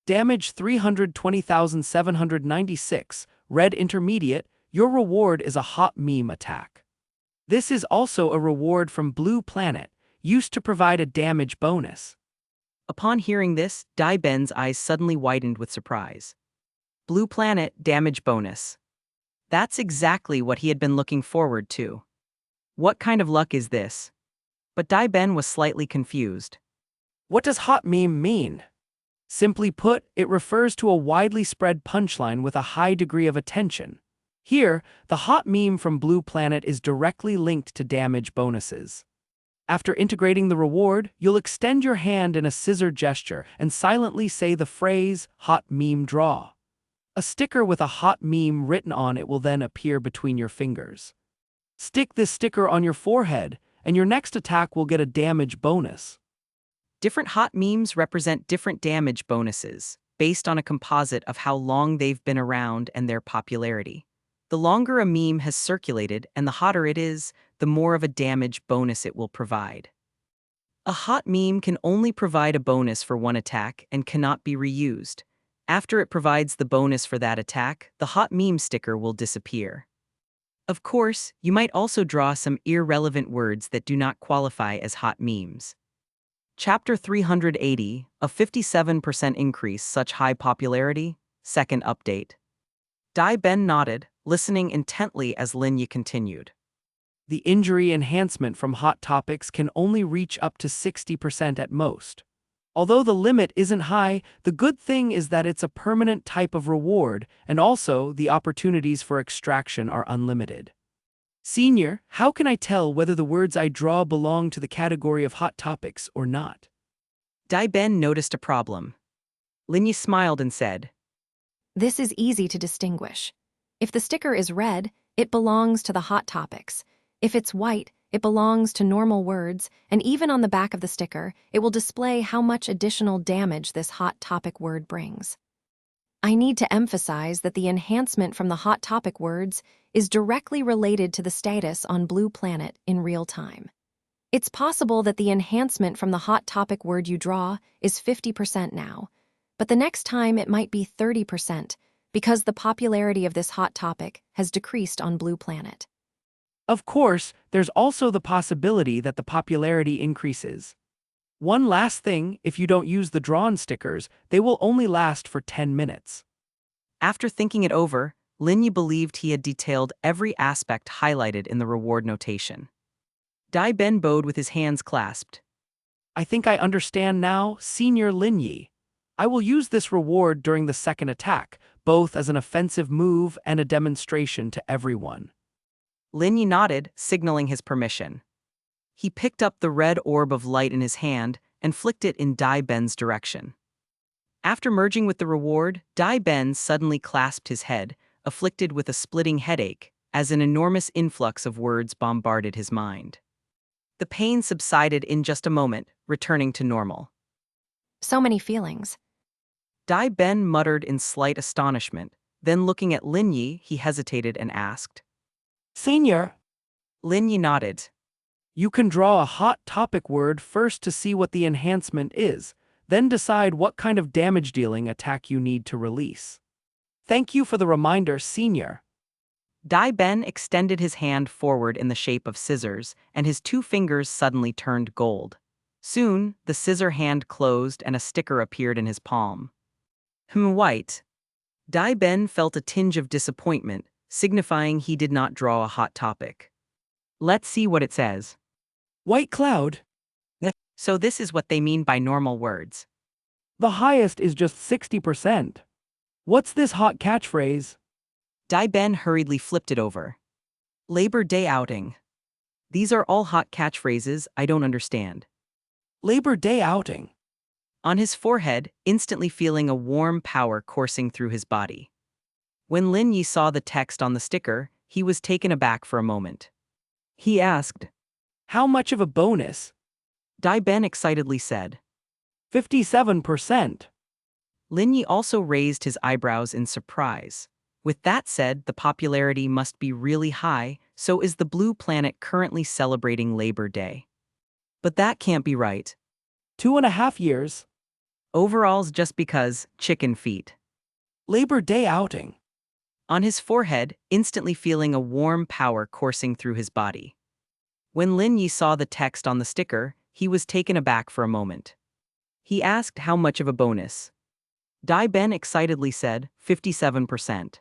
Damage 320,796, red intermediate, your reward is a hot meme attack. This is also a reward from Blue Planet, used to provide a damage bonus. Upon hearing this, Dai Ben's eyes suddenly widened with surprise. Blue Planet damage bonus. That's exactly what he had been looking forward to. What kind of luck is this? But Dai Ben was slightly confused. What does hot meme mean? Simply put, it refers to a widely spread punchline with a high degree of attention. Here, the hot meme from Blue Planet is directly linked to damage bonuses. After integrating the reward, you'll extend your hand in a scissor gesture and silently say the phrase, hot meme draw. A sticker with a hot meme written on it will then appear between your fingers. Stick this sticker on your forehead, and your next attack will get a damage bonus. Different hot memes represent different damage bonuses, based on a composite of how long they've been around and their popularity. The longer a meme has circulated and the hotter it is, the more of a damage bonus it will provide. A hot meme can only provide a bonus for one attack and cannot be reused. After it provides the bonus for that attack, the hot meme sticker will disappear. Of course, you might also draw some irrelevant words that do not qualify as hot memes. Chapter 380, a 57% increase, such high popularity, second update. Dai Ben nodded, listening intently as Lin Yi continued. The injury enhancement from hot topics can only reach up to 60% at most. Although the limit isn't high, the good thing is that it's a permanent type of reward, and also the opportunities for extraction are unlimited. Senior, how can I tell whether the words I draw belong to the category of hot topics or not? Dai Ben noticed a problem. Lin Yi smiled and said, This is easy to distinguish. If the sticker is red, it belongs to the hot topics. If it's white, it belongs to normal words, and even on the back of the sticker, it will display how much additional damage this hot topic word brings. I need to emphasize that the enhancement from the hot topic words is directly related to the status on Blue Planet in real time. It's possible that the enhancement from the hot topic word you draw is 50% now, but the next time it might be 30% because the popularity of this hot topic has decreased on Blue Planet. Of course, there's also the possibility that the popularity increases. One last thing, if you don't use the drawn stickers, they will only last for 10 minutes. After thinking it over, Lin Yi believed he had detailed every aspect highlighted in the reward notation. Dai Ben bowed with his hands clasped. I think I understand now, Senior Lin Yi. I will use this reward during the second attack, both as an offensive move and a demonstration to everyone. Lin Yi nodded, signaling his permission. He picked up the red orb of light in his hand and flicked it in Dai Ben's direction. After merging with the reward, Dai Ben suddenly clasped his head, afflicted with a splitting headache, as an enormous influx of words bombarded his mind. The pain subsided in just a moment, returning to normal. So many feelings. Dai Ben muttered in slight astonishment, then looking at Lin Yi, he hesitated and asked. Senior, Lin Yi nodded. you can draw a hot topic word first to see what the enhancement is, then decide what kind of damage-dealing attack you need to release. Thank you for the reminder, Senior. Dai Ben extended his hand forward in the shape of scissors, and his two fingers suddenly turned gold. Soon, the scissor hand closed and a sticker appeared in his palm. White. Dai Ben felt a tinge of disappointment, signifying he did not draw a hot topic. Let's see what it says. White cloud. So this is what they mean by normal words. The highest is just 60%. What's this hot catchphrase? Dai Ben hurriedly flipped it over. Labor Day outing. These are all hot catchphrases I don't understand. Labor Day outing. On his forehead, instantly feeling a warm power coursing through his body. When Lin Yi saw the text on the sticker, he was taken aback for a moment. He asked, How much of a bonus? Dai Ben excitedly said. 57%. Lin Yi also raised his eyebrows in surprise. With that said, the popularity must be really high, so is the Blue Planet currently celebrating Labor Day? But that can't be right. 2.5 years. Overalls just because, chicken feet. Labor Day outing. On his forehead, instantly feeling a warm power coursing through his body. When Lin Yi saw the text on the sticker, he was taken aback for a moment. He asked how much of a bonus. Dai Ben excitedly said, 57%.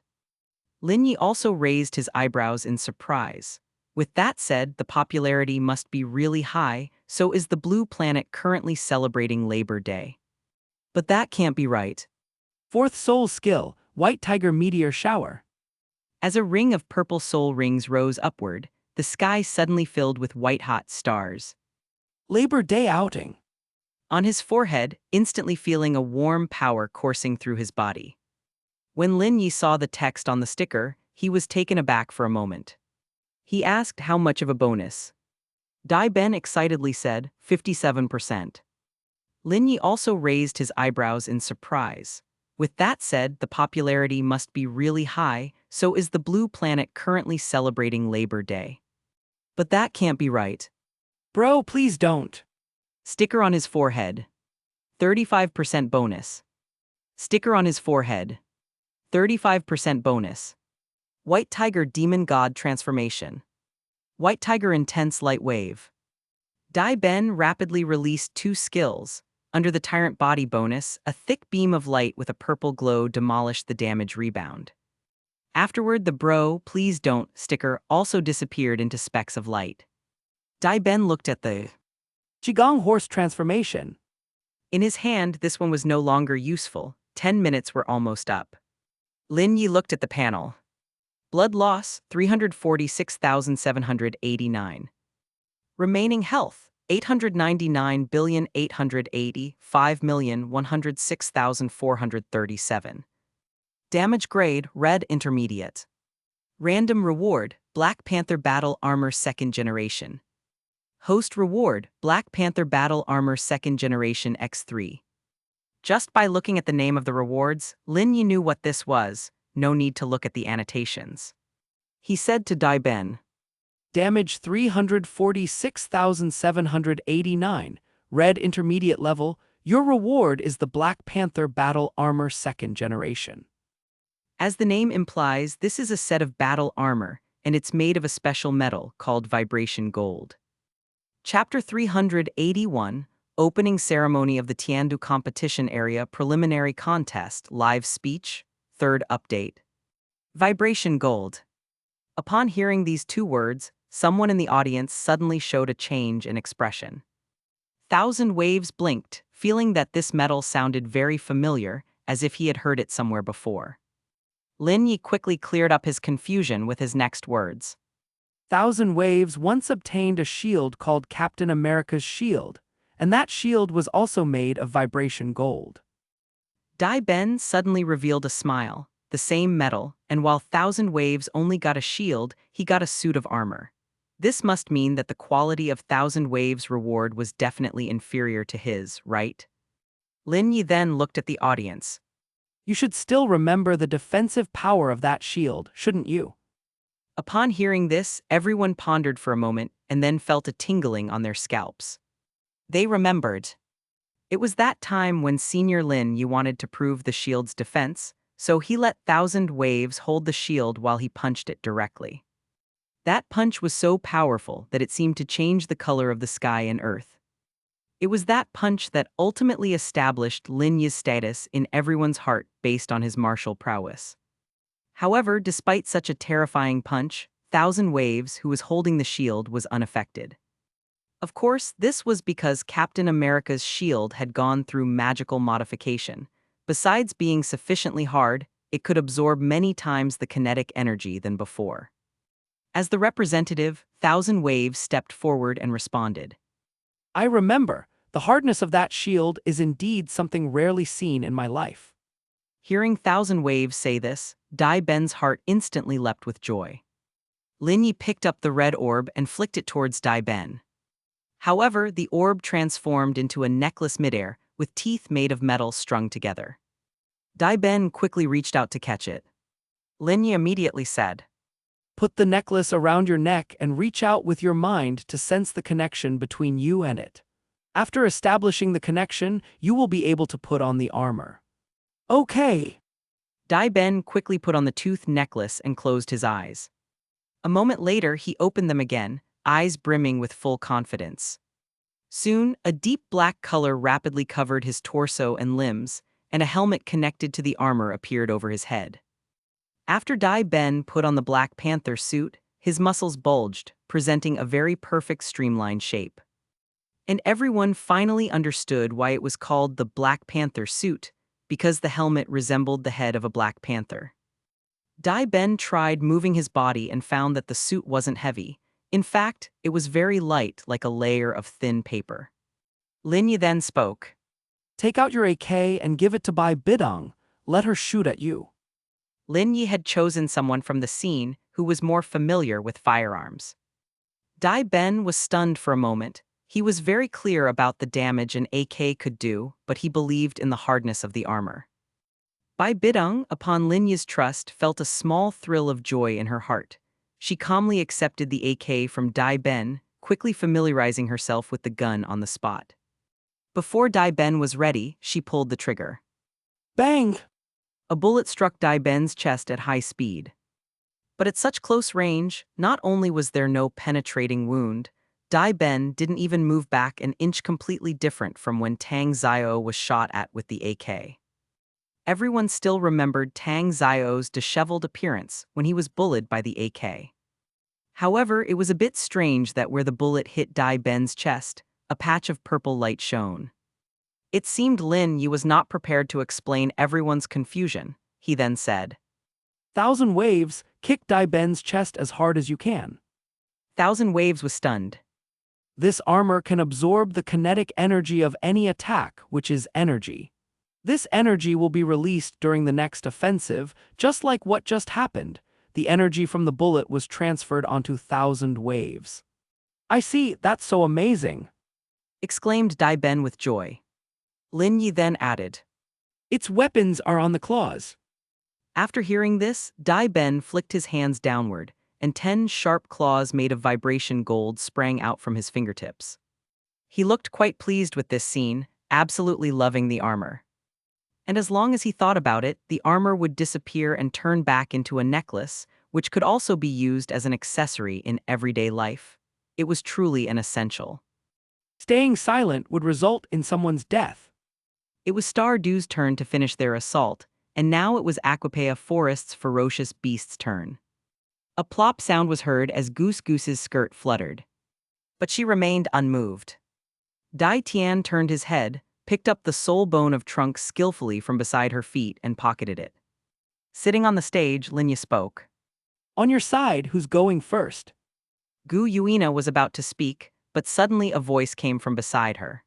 Lin Yi also raised his eyebrows in surprise. With that said, the popularity must be really high, so is the Blue Planet currently celebrating Labor Day? But that can't be right. Fourth soul skill, White Tiger Meteor Shower. As a ring of purple soul rings rose upward, the sky suddenly filled with white-hot stars. Labor Day outing. On his forehead, instantly feeling a warm power coursing through his body. When Lin Yi saw the text on the sticker, he was taken aback for a moment. He asked how much of a bonus. Dai Ben excitedly said, 57%. Lin Yi also raised his eyebrows in surprise. With that said, the popularity must be really high, so is the Blue Planet currently celebrating Labor Day? But that can't be right. Bro, please don't. Sticker on his forehead. 35% bonus. Sticker on his forehead. 35% bonus. White Tiger Demon God Transformation. White Tiger Intense Light Wave. Dai Ben rapidly released two skills. Under the Tyrant Body bonus, a thick beam of light with a purple glow demolished the damage rebound. Afterward, the Bro, Please Don't sticker also disappeared into specks of light. Dai Ben looked at the Qigong Horse Transformation. In his hand, this one was no longer useful. 10 minutes were almost up. Lin Yi looked at the panel. Blood loss, 346,789. Remaining health, 899,885,106,437. Damage grade, red intermediate. Random reward, Black Panther Battle Armor 2nd Generation. Host reward, Black Panther Battle Armor 2nd Generation X3. Just by looking at the name of the rewards, Lin Yi knew what this was, no need to look at the annotations. He said to Dai Ben, Damage 346,789. Red intermediate level. Your reward is the Black Panther Battle Armor 2nd Generation. as the name implies, this is a set of battle armor, and it's made of a special metal called vibration gold. Chapter 381, Opening Ceremony of the Tiandu Competition Area Preliminary Contest Live Speech, 3rd Update. Vibration gold. Upon hearing these two words, someone in the audience suddenly showed a change in expression. Thousand Waves blinked, feeling that this metal sounded very familiar, as if he had heard it somewhere before. Lin Yi quickly cleared up his confusion with his next words. Thousand Waves once obtained a shield called Captain America's Shield, and that shield was also made of vibration gold. Dai Ben suddenly revealed a smile, the same metal, and while Thousand Waves only got a shield, he got a suit of armor. This must mean that the quality of Thousand Waves' reward was definitely inferior to his, right? Lin Yi then looked at the audience. You should still remember the defensive power of that shield, shouldn't you? Upon hearing this, everyone pondered for a moment and then felt a tingling on their scalps. They remembered. It was that time when Senior Lin Yi wanted to prove the shield's defense, so he let Thousand Waves hold the shield while he punched it directly. That punch was so powerful that it seemed to change the color of the sky and earth. It was that punch that ultimately established Lin Yi's status in everyone's heart based on his martial prowess. However, despite such a terrifying punch, Thousand Waves, who was holding the shield, was unaffected. Of course, this was because Captain America's shield had gone through magical modification. Besides being sufficiently hard, it could absorb many times the kinetic energy than before. As the representative, Thousand Waves stepped forward and responded. I remember. The hardness of that shield is indeed something rarely seen in my life. Hearing Thousand Waves say this, Dai Ben's heart instantly leapt with joy. Lin Yi picked up the red orb and flicked it towards Dai Ben. However, the orb transformed into a necklace midair, with teeth made of metal strung together. Dai Ben quickly reached out to catch it. Lin Yi immediately said, Put the necklace around your neck and reach out with your mind to sense the connection between you and it. After establishing the connection, you will be able to put on the armor. Okay. Dai Ben quickly put on the tooth necklace and closed his eyes. A moment later, he opened them again, eyes brimming with full confidence. Soon, a deep black color rapidly covered his torso and limbs, and a helmet connected to the armor appeared over his head. After Dai Ben put on the Black Panther suit, his muscles bulged, presenting a very perfect streamlined shape. And everyone finally understood why it was called the Black Panther suit, because the helmet resembled the head of a Black Panther. Dai Ben tried moving his body and found that the suit wasn't heavy. In fact, it was very light, like a layer of thin paper. Lin Yi then spoke. Take out your AK and give it to Bidong. Let her shoot at you. Lin Yi had chosen someone from the scene who was more familiar with firearms. Dai Ben was stunned for a moment. He was very clear about the damage an AK could do, but he believed in the hardness of the armor. Bidong, upon Lin Yi's trust, felt a small thrill of joy in her heart. She calmly accepted the AK from Dai Ben, quickly familiarizing herself with the gun on the spot. Before Dai Ben was ready, she pulled the trigger. Bang! A bullet struck Dai Ben's chest at high speed. But at such close range, not only was there no penetrating wound, Dai Ben didn't even move back an inch, completely different from when Tang Xiao was shot at with the AK. Everyone still remembered Tang Xiao's disheveled appearance when he was bullied by the AK. However, it was a bit strange that where the bullet hit Dai Ben's chest, a patch of purple light shone. It seemed Lin Yi was not prepared to explain everyone's confusion. He then said, Thousand Waves, kick Dai Ben's chest as hard as you can. Thousand Waves was stunned. This armor can absorb the kinetic energy of any attack, which is energy. This energy will be released during the next offensive, just like what just happened. the energy from the bullet was transferred onto 1,000 waves. I see, that's so amazing. Exclaimed Dai Ben with joy. Lin Yi then added. Its weapons are on the claws. After hearing this, Dai Ben flicked his hands downward, and 10 sharp claws made of vibration gold sprang out from his fingertips. He looked quite pleased with this scene, absolutely loving the armor. And as long as he thought about it, the armor would disappear and turn back into a necklace, which could also be used as an accessory in everyday life. It was truly an essential. Staying silent would result in someone's death. It was Stardew's turn to finish their assault, and now it was Aquapea Forest's ferocious beast's turn. A plop sound was heard as Goose Goose's skirt fluttered. But she remained unmoved. Dai Tian turned his head, picked up the sole bone of trunk skillfully from beside her feet and pocketed it. Sitting on the stage, Lin Yi spoke. On your side, who's going first? Gu Yuina was about to speak, but suddenly a voice came from beside her.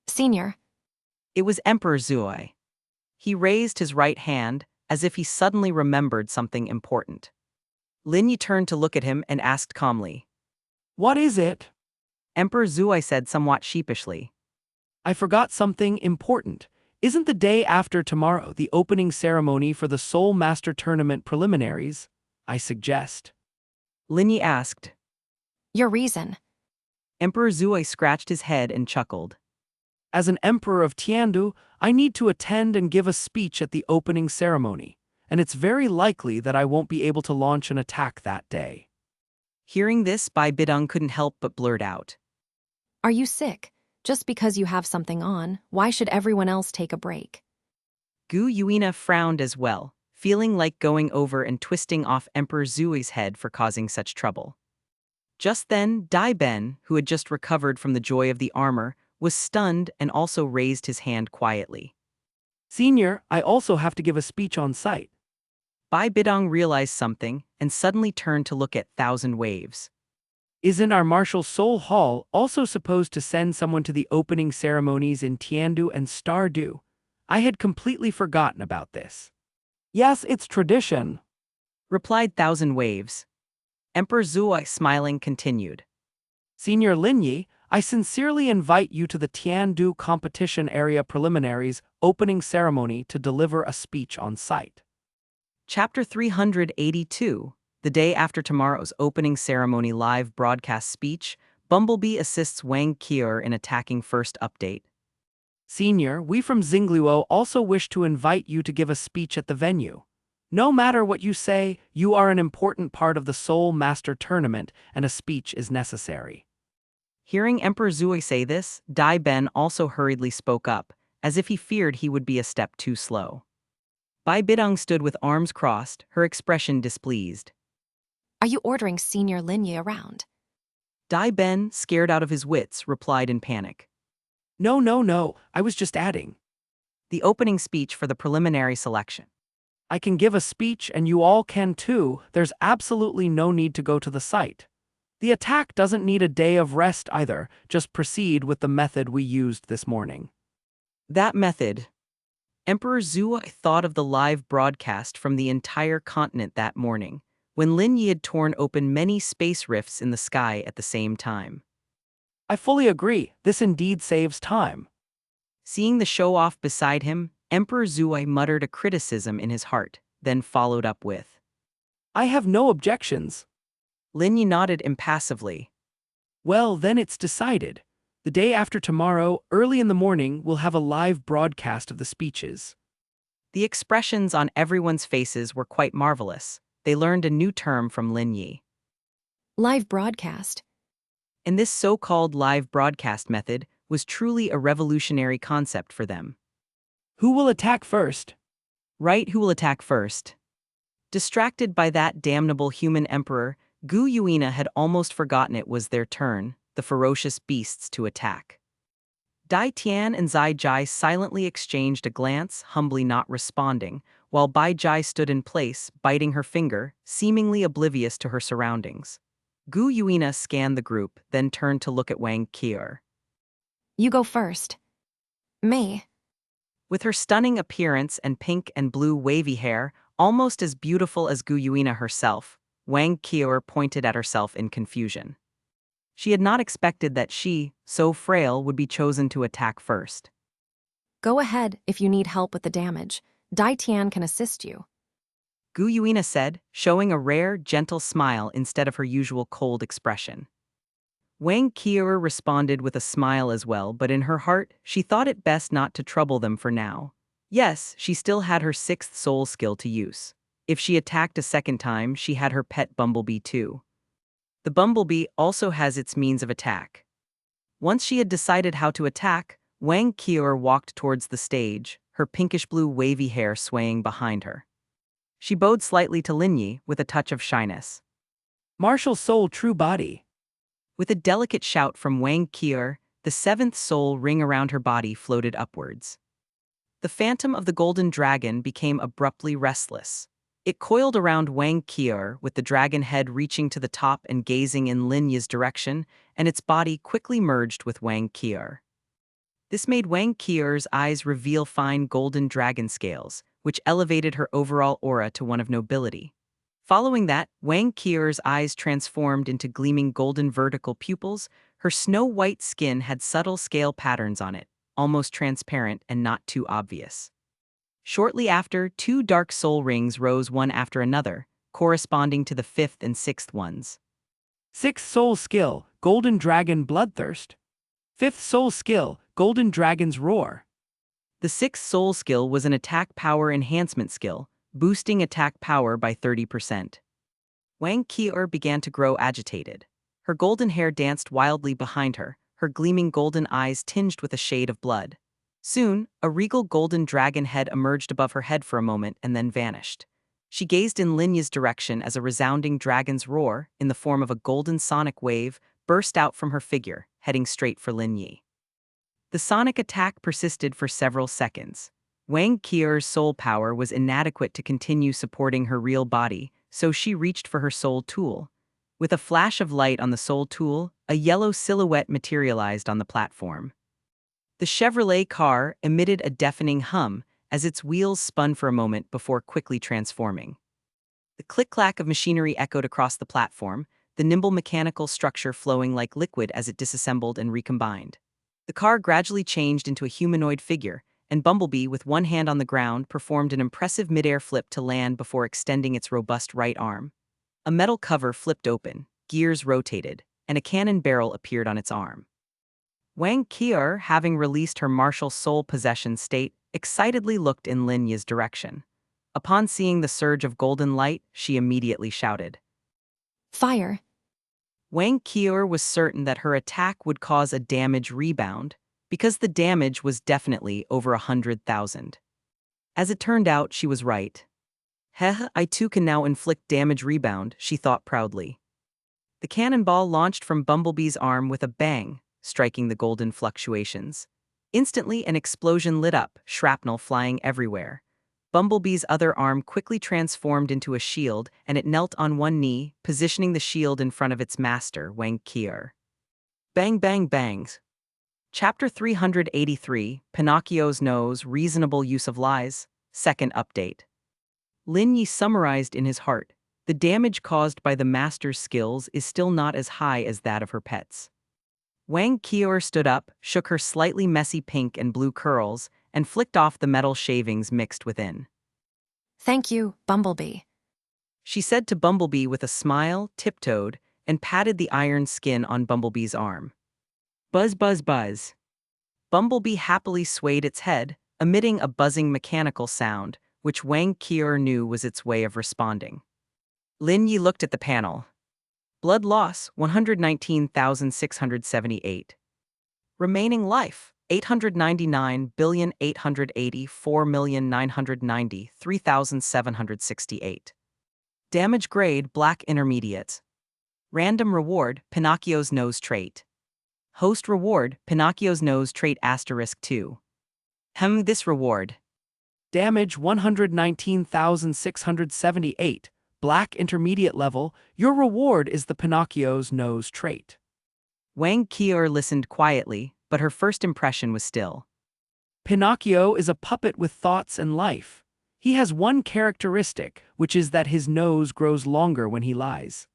Senior. It was Emperor Zuoi. He raised his right hand, as if he suddenly remembered something important. Lin Yi turned to look at him and asked calmly. What is it? Emperor Zuoi said somewhat sheepishly. I forgot something important. Isn't the day after tomorrow the opening ceremony for the Soul Master Tournament preliminaries? I suggest. Lin Yi asked. Your reason. Emperor Zuoi scratched his head and chuckled. As an emperor of Tiandu, I need to attend and give a speech at the opening ceremony, and it's very likely that I won't be able to launch an attack that day. Hearing this, Bidong couldn't help but blurt out. Are you sick? Just because you have something on, why should everyone else take a break? Gu Yuina frowned as well, feeling like going over and twisting off Emperor Zuoi's head for causing such trouble. Just then, Dai Ben, who had just recovered from the joy of the armor, was stunned and also raised his hand quietly. Senior, I also have to give a speech on site. Bai Bidong realized something and suddenly turned to look at 1,000 Waves. Isn't our Martial Soul Hall also supposed to send someone to the opening ceremonies in Tiandu and Stardew? I had completely forgotten about this. Yes, it's tradition, Replied 1,000 Waves. Emperor Zuoi, smiling, continued. Senior Lin Yi, I sincerely invite you to the Tiandu Competition Area Preliminaries opening ceremony to deliver a speech on site. Chapter 382, the day after tomorrow's opening ceremony live broadcast speech, Bumblebee assists Wang Qier in attacking first update. Senior, we from Xingluo also wish to invite you to give a speech at the venue. No matter what you say, you are an important part of the Soul Master Tournament and a speech is necessary. Hearing Emperor Zuoi say this, Dai Ben also hurriedly spoke up, as if he feared he would be a step too slow. Bai Bidong stood with arms crossed, her expression displeased. Are you ordering Senior Lin Yi around? Dai Ben, scared out of his wits, replied in panic. No, I was just adding. The opening speech for the preliminary selection. I can give a speech and you all can too, there's absolutely no need to go to the site. The attack doesn't need a day of rest either, just proceed with the method we used this morning. That method. Emperor Zuoi thought of the live broadcast from the entire continent that morning, when Lin Yi had torn open many space rifts in the sky at the same time. I fully agree, this indeed saves time. Seeing the show-off beside him, Emperor Zuoi muttered a criticism in his heart, then followed up with, I have no objections. Lin Yi nodded impassively. Well, then it's decided. The day after tomorrow, early in the morning, we'll have a live broadcast of the speeches. The expressions on everyone's faces were quite marvelous. They learned a new term from Lin Yi. Live broadcast. And this so-called live broadcast method was truly a revolutionary concept for them. Who will attack first? Right, who will attack first? Distracted by that damnable human emperor, Gu Yuina had almost forgotten it was their turn, the ferocious beasts, to attack. Dai Tian and Zai Jai silently exchanged a glance, humbly not responding, while Bai Jai stood in place, biting her finger, seemingly oblivious to her surroundings. Gu Yuina scanned the group, then turned to look at Wang Qier. You go first. Me. With her stunning appearance and pink and blue wavy hair, almost as beautiful as Gu Yuina herself. Wang Qiur pointed at herself in confusion. She had not expected that she, so frail, would be chosen to attack first. Go ahead if you need help with the damage. Dai Tian can assist you. Gu Yuina said, showing a rare, gentle smile instead of her usual cold expression. Wang Qiur responded with a smile as well, but in her heart, she thought it best not to trouble them for now. Yes, she still had her sixth soul skill to use. If she attacked a second time, she had her pet bumblebee too. The bumblebee also has its means of attack. Once she had decided how to attack, Wang Qiur walked towards the stage, her pinkish-blue wavy hair swaying behind her. She bowed slightly to Lin Yi with a touch of shyness. Martial soul true body. With a delicate shout from Wang Qiur, the seventh soul ring around her body floated upwards. The phantom of the golden dragon became abruptly restless. It coiled around Wang Qiur, with the dragon head reaching to the top and gazing in Lin Yi's direction, and its body quickly merged with Wang Qiur. This made Wang Qiur's eyes reveal fine golden dragon scales, which elevated her overall aura to one of nobility. Following that, Wang Qiur's eyes transformed into gleaming golden vertical pupils. Her snow-white skin had subtle scale patterns on it, almost transparent and not too obvious. Shortly after, two dark soul rings rose one after another, corresponding to the fifth and sixth ones. Sixth soul skill, Golden Dragon Bloodthirst. Fifth soul skill, Golden Dragon's Roar. The sixth soul skill was an attack power enhancement skill, boosting attack power by 30%. Wang Qiur began to grow agitated. Her golden hair danced wildly behind her, her gleaming golden eyes tinged with a shade of blood. Soon, a regal golden dragon head emerged above her head for a moment and then vanished. She gazed in Lin Yi's direction as a resounding dragon's roar, in the form of a golden sonic wave, burst out from her figure, heading straight for Lin Yi. The sonic attack persisted for several seconds. Wang Qiur's soul power was inadequate to continue supporting her real body, so she reached for her soul tool. With a flash of light on the soul tool, a yellow silhouette materialized on the platform. The Chevrolet car emitted a deafening hum as its wheels spun for a moment before quickly transforming. The click-clack of machinery echoed across the platform, the nimble mechanical structure flowing like liquid as it disassembled and recombined. The car gradually changed into a humanoid figure, and Bumblebee, with one hand on the ground, performed an impressive mid-air flip to land before extending its robust right arm. A metal cover flipped open, gears rotated, and a cannon barrel appeared on its arm. Wang Qiur, having released her martial soul possession state, excitedly looked in Lin Yi's direction. Upon seeing the surge of golden light, she immediately shouted. Fire. Wang Qiur was certain that her attack would cause a damage rebound, because the damage was definitely over 100,000. As it turned out, she was right. Heh, I too can now inflict damage rebound, she thought proudly. The cannonball launched from Bumblebee's arm with a bang, striking the golden fluctuations. Instantly, an explosion lit up, shrapnel flying everywhere. Bumblebee's other arm quickly transformed into a shield, and it knelt on one knee, positioning the shield in front of its master, Wang Qiur. Bang bang bangs. Chapter 383, Pinocchio's Nose, Reasonable Use of Lies, Second Update. Lin Yi summarized in his heart, the damage caused by the master's skills is still not as high as that of her pets. Wang Qiur stood up, shook her slightly messy pink and blue curls, and flicked off the metal shavings mixed within. Thank you, Bumblebee. She said to Bumblebee with a smile, tiptoed, and patted the iron skin on Bumblebee's arm. Buzz buzz buzz. Bumblebee happily swayed its head, emitting a buzzing mechanical sound, which Wang Qiur knew was its way of responding. Lin Yi looked at the panel. Blood loss, 119,678. Remaining life, 899,884,990,3,768. Damage grade, black intermediate. Random reward, Pinocchio's nose trait. Host reward, Pinocchio's nose trait *2. This reward. Damage 119,678. Black intermediate level. Your reward is the Pinocchio's nose trait. Wang Qiur listened quietly, but her first impression was still. Pinocchio is a puppet with thoughts and life. He has one characteristic, which is that his nose grows longer when he lies.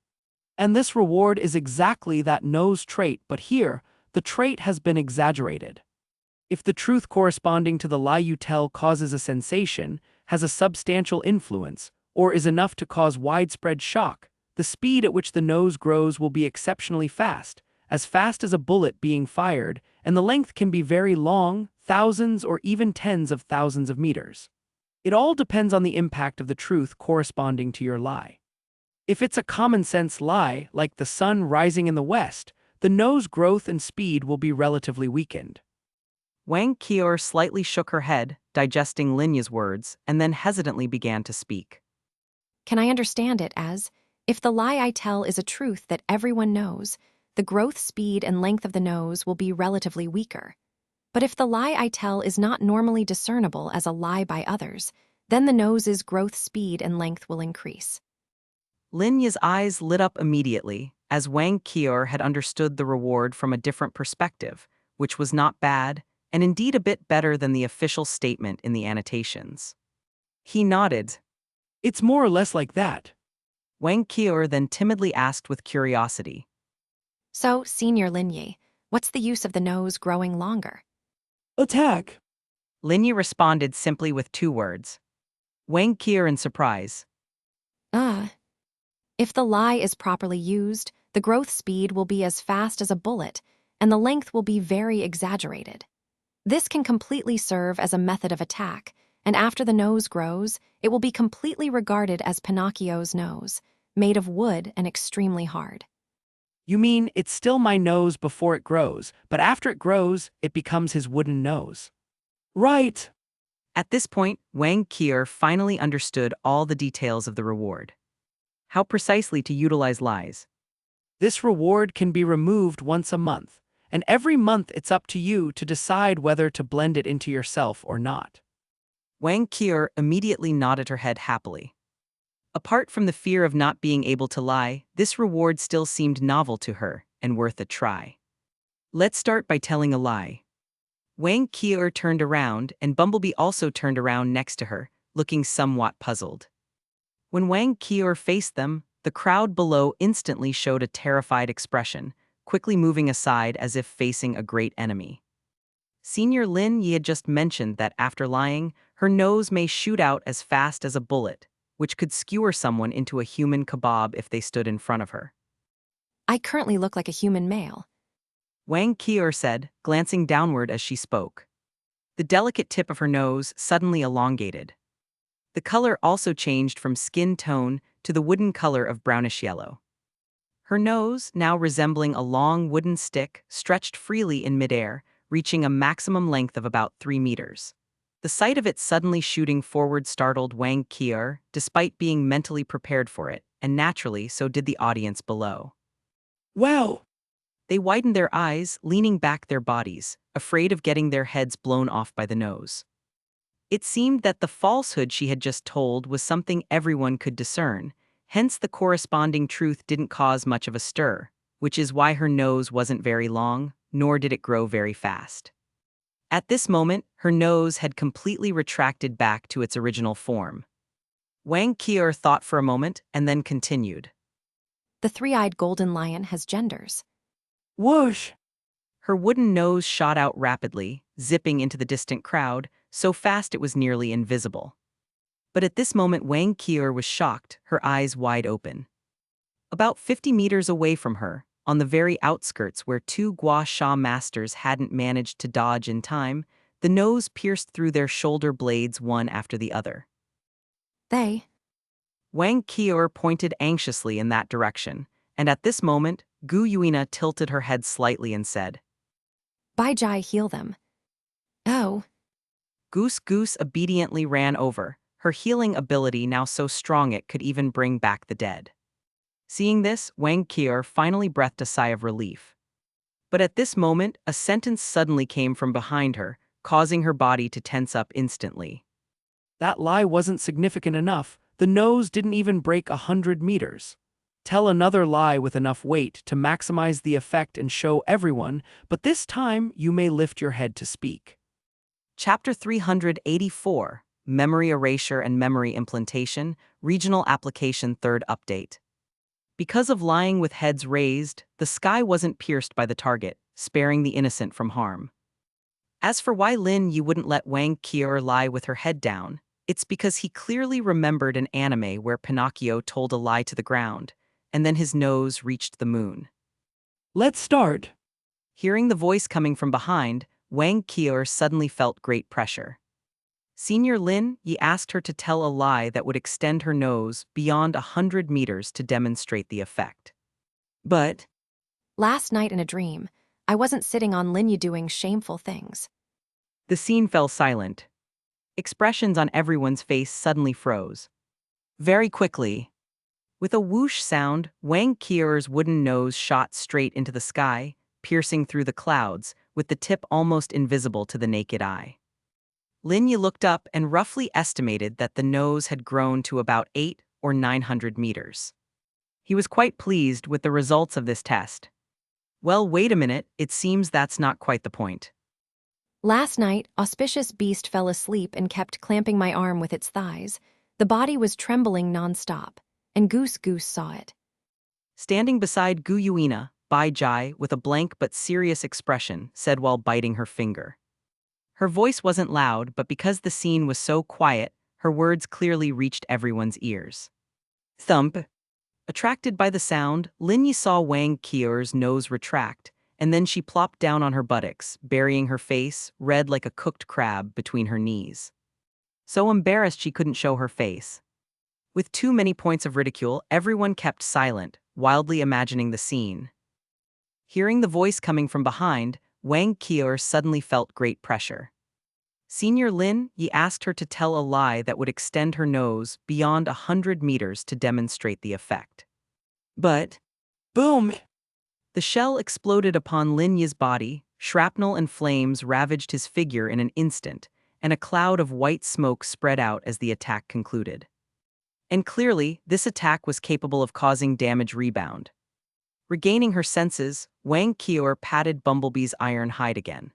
And this reward is exactly that nose trait, but here, the trait has been exaggerated. If the truth corresponding to the lie you tell causes a sensation, has a substantial influence, or is enough to cause widespread shock, the speed at which the nose grows will be exceptionally fast as a bullet being fired, and the length can be very long, thousands or even tens of thousands of meters. It all depends on the impact of the truth corresponding to your lie. If it's a common-sense lie, like the sun rising in the west, the nose growth and speed will be relatively weakened. Wang Qior slightly shook her head, digesting Lin Yi's words, and then hesitantly began to speak. Can I understand it as, if the lie I tell is a truth that everyone knows, the growth speed and length of the nose will be relatively weaker. But if the lie I tell is not normally discernible as a lie by others, then the nose's growth speed and length will increase. Lin Yi's eyes lit up immediately, as Wang Qior had understood the reward from a different perspective, which was not bad, and indeed a bit better than the official statement in the annotations. He nodded. It's more or less like that. Wang Qior then timidly asked with curiosity. So, Senior Lin Yi, what's the use of the nose growing longer? Attack! Lin Yi responded simply with 2 words. Wang Qior in surprise. If the lie is properly used, the growth speed will be as fast as a bullet, and the length will be very exaggerated. This can completely serve as a method of attack, and after the nose grows, it will be completely regarded as Pinocchio's nose, made of wood and extremely hard. You mean it's still my nose before it grows, but after it grows, it becomes his wooden nose. Right. At this point, Wang Qior finally understood all the details of the reward. How precisely to utilize lies. This reward can be removed once a month, and every month it's up to you to decide whether to blend it into yourself or not. Wang Qior immediately nodded her head happily. Apart from the fear of not being able to lie, this reward still seemed novel to her and worth a try. Let's start by telling a lie. Wang Qior turned around, and Bumblebee also turned around next to her, looking somewhat puzzled. When Wang Qior faced them, the crowd below instantly showed a terrified expression, quickly moving aside as if facing a great enemy. Senior Lin Yi had just mentioned that after lying, her nose may shoot out as fast as a bullet, which could skewer someone into a human kebab if they stood in front of her. I currently look like a human male. Wang Qior said, glancing downward as she spoke. The delicate tip of her nose suddenly elongated. The color also changed from skin tone to the wooden color of brownish yellow. Her nose, now resembling a long wooden stick, stretched freely in midair, reaching a maximum length of about 3 meters. The sight of it suddenly shooting forward startled Wang Qior, despite being mentally prepared for it, and naturally so did the audience below. Wow! They widened their eyes, leaning back their bodies, afraid of getting their heads blown off by the nose. It seemed that the falsehood she had just told was something everyone could discern, hence the corresponding truth didn't cause much of a stir, which is why her nose wasn't very long, nor did it grow very fast. At this moment, her nose had completely retracted back to its original form. Wang Qior thought for a moment and then continued. The 3-eyed golden lion has genders. Whoosh! Her wooden nose shot out rapidly, zipping into the distant crowd, so fast it was nearly invisible. But at this moment Wang Qior was shocked, her eyes wide open. About 50 meters away from her, on the very outskirts where 2 gua sha masters hadn't managed to dodge in time, the nose pierced through their shoulder blades one after the other. They. Wang Qior pointed anxiously in that direction, and at this moment, Gu Yuina tilted her head slightly and said, Bai Jai heal them. Oh. Goose obediently ran over, her healing ability now so strong it could even bring back the dead. Seeing this, Wang Qior finally breathed a sigh of relief. But at this moment, a sentence suddenly came from behind her, causing her body to tense up instantly. That lie wasn't significant enough. The nose didn't even break 100 meters. Tell another lie with enough weight to maximize the effect and show everyone, but this time you may lift your head to speak. Chapter 384, Memory Erasure and Memory Implantation, Regional Application Third Update. Because of lying with heads raised, the sky wasn't pierced by the target, sparing the innocent from harm. As for why Lin Yi wouldn't let Wang Qier lie with her head down, it's because he clearly remembered an anime where Pinocchio told a lie to the ground, and then his nose reached the moon. Let's start. Hearing the voice coming from behind, Wang Qier suddenly felt great pressure. Senior Lin Yi asked her to tell a lie that would extend her nose beyond 100 meters to demonstrate the effect. But Last night in a dream, I wasn't sitting on Lin Yi doing shameful things. the scene fell silent. Expressions on everyone's face suddenly froze. Very quickly, with a whoosh sound, Wang Qier's wooden nose shot straight into the sky, piercing through the clouds, with the tip almost invisible to the naked eye. Lin Yi looked up and roughly estimated that the nose had grown to about 800 or 900 meters. He was quite pleased with the results of this test. Well, wait a minute, it seems that's not quite the point. Last night, Auspicious Beast fell asleep and kept clamping my arm with its thighs. The body was trembling nonstop, and Goose saw it. Standing beside Gu Yuina, Bai Jai, with a blank but serious expression, said while biting her finger. Her voice wasn't loud, but because the scene was so quiet, her words clearly reached everyone's ears. Thump. Attracted by the sound, Lin Yi saw Wang Qier's nose retract, and then she plopped down on her buttocks, burying her face, red like a cooked crab, between her knees. So embarrassed she couldn't show her face. With too many points of ridicule, everyone kept silent, wildly imagining the scene. Hearing the voice coming from behind, Wang Qier suddenly felt great pressure. Senior Lin Yi asked her to tell a lie that would extend her nose beyond 100 meters to demonstrate the effect. But Boom! the shell exploded upon Lin Yi's body, shrapnel and flames ravaged his figure in an instant, and a cloud of white smoke spread out as the attack concluded. And clearly, this attack was capable of causing damage rebound. Regaining her senses, Wang Qier patted Bumblebee's iron hide again.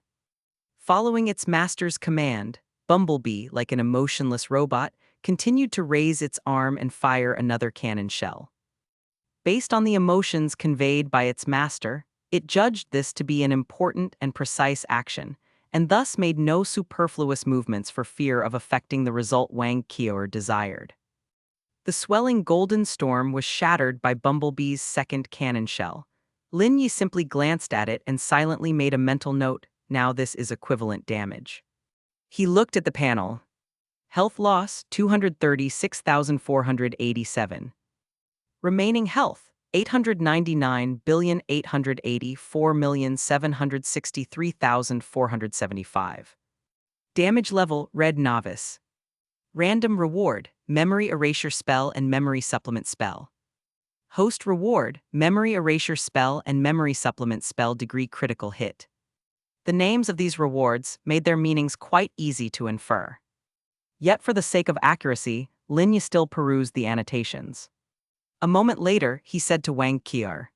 Following its master's command, Bumblebee, like an emotionless robot, continued to raise its arm and fire another cannon shell. Based on the emotions conveyed by its master, it judged this to be an important and precise action, and thus made no superfluous movements for fear of affecting the result Wang Qier desired. The swelling golden storm was shattered by Bumblebee's second cannon shell. Lin Yi simply glanced at it and silently made a mental note, now this is equivalent damage. He looked at the panel. Health loss, 236,487. Remaining health, 899,884,763,475. Damage level, red novice. Random reward, memory erasure spell and memory supplement spell. Host reward, memory erasure spell and memory supplement spell degree critical hit. The names of these rewards made their meanings quite easy to infer. Yet for the sake of accuracy, Lin Yi still perused the annotations. A moment later, he said to Wang Qier,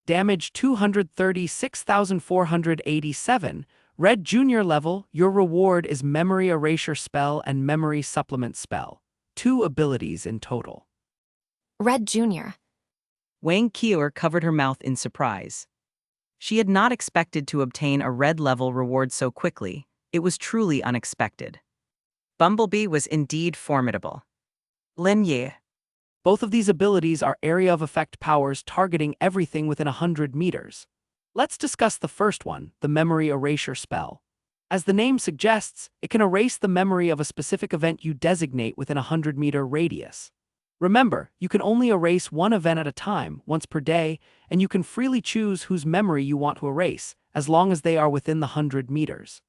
Damage 236,487. Red Junior level, your reward is Memory Erasure Spell and Memory Supplement Spell. 2 abilities in total. Red Junior. Wang Qier covered her mouth in surprise. She had not expected to obtain a red-level reward so quickly. It was truly unexpected. Bumblebee was indeed formidable. Lin Yi. Both of these abilities are area of effect powers targeting everything within 100 meters. Let's discuss the first one, the Memory Erasure Spell. As the name suggests, it can erase the memory of a specific event you designate within a 100-meter radius. Remember, you can only erase one event at a time, once per day, and you can freely choose whose memory you want to erase, as long as they are within the 100 meters.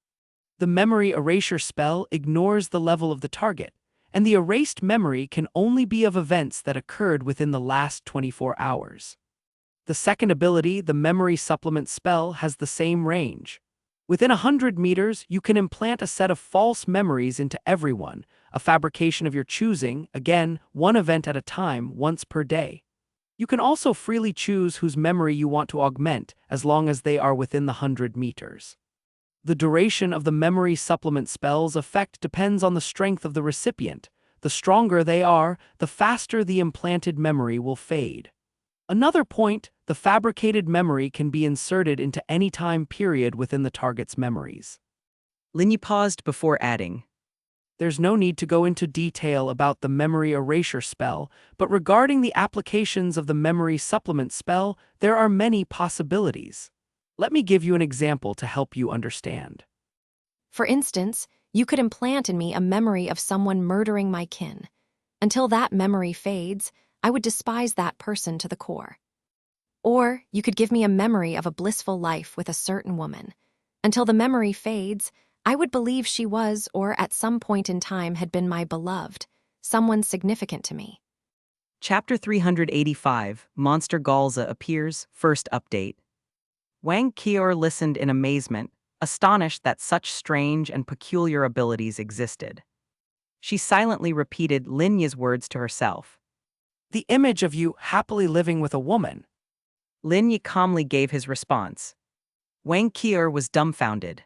The Memory Erasure Spell ignores the level of the target, and the erased memory can only be of events that occurred within the last 24 hours. The second ability, the Memory Supplement Spell, has the same range. Within 100 meters, you can implant a set of false memories into everyone, a fabrication of your choosing, again, one event at a time, once per day. You can also freely choose whose memory you want to augment, as long as they are within the 100 meters. The duration of the memory supplement spell's effect depends on the strength of the recipient. The stronger they are, the faster the implanted memory will fade. Another point, the fabricated memory can be inserted into any time period within the target's memories. Lin Yi paused before adding, There's no need to go into detail about the memory erasure spell, but regarding the applications of the memory supplement spell, there are many possibilities. Let me give you an example to help you understand. For instance, you could implant in me a memory of someone murdering my kin. Until that memory fades, I would despise that person to the core. Or you could give me a memory of a blissful life with a certain woman. Until the memory fades, I would believe she was, or at some point in time had been my beloved, someone significant to me. Chapter 385, Monster Galza appears, first update. Wang Qior listened in amazement, astonished that such strange and peculiar abilities existed. She silently repeated Lin Yi's words to herself. The image of you happily living with a woman. Lin Yi calmly gave his response. Wang Qior was dumbfounded.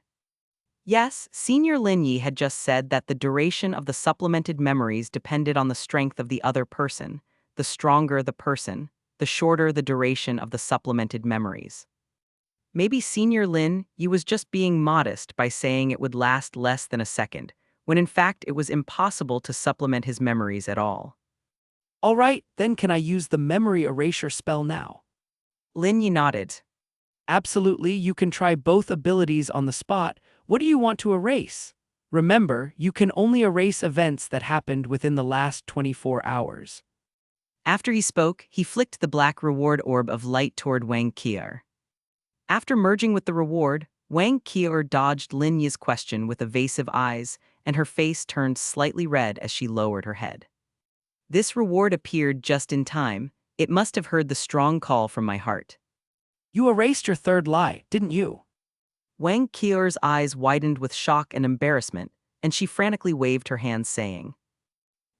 Yes, Senior Lin Yi had just said that the duration of the supplemented memories depended on the strength of the other person. The stronger the person, the shorter the duration of the supplemented memories. Maybe Senior Lin Yi was just being modest by saying it would last less than a second, when in fact it was impossible to supplement his memories at all. All right, then can I use the memory erasure spell now? Lin Yi nodded. Absolutely, you can try both abilities on the spot. What do you want to erase? Remember, you can only erase events that happened within the last 24 hours. After he spoke, he flicked the black reward orb of light toward Wang Qior. After merging with the reward, Wang Qior dodged Lin Yi's question with evasive eyes, and her face turned slightly red as she lowered her head. This reward appeared just in time. It must have heard the strong call from my heart. You erased your third lie, didn't you? Wang Qior's eyes widened with shock and embarrassment, and she frantically waved her hands saying.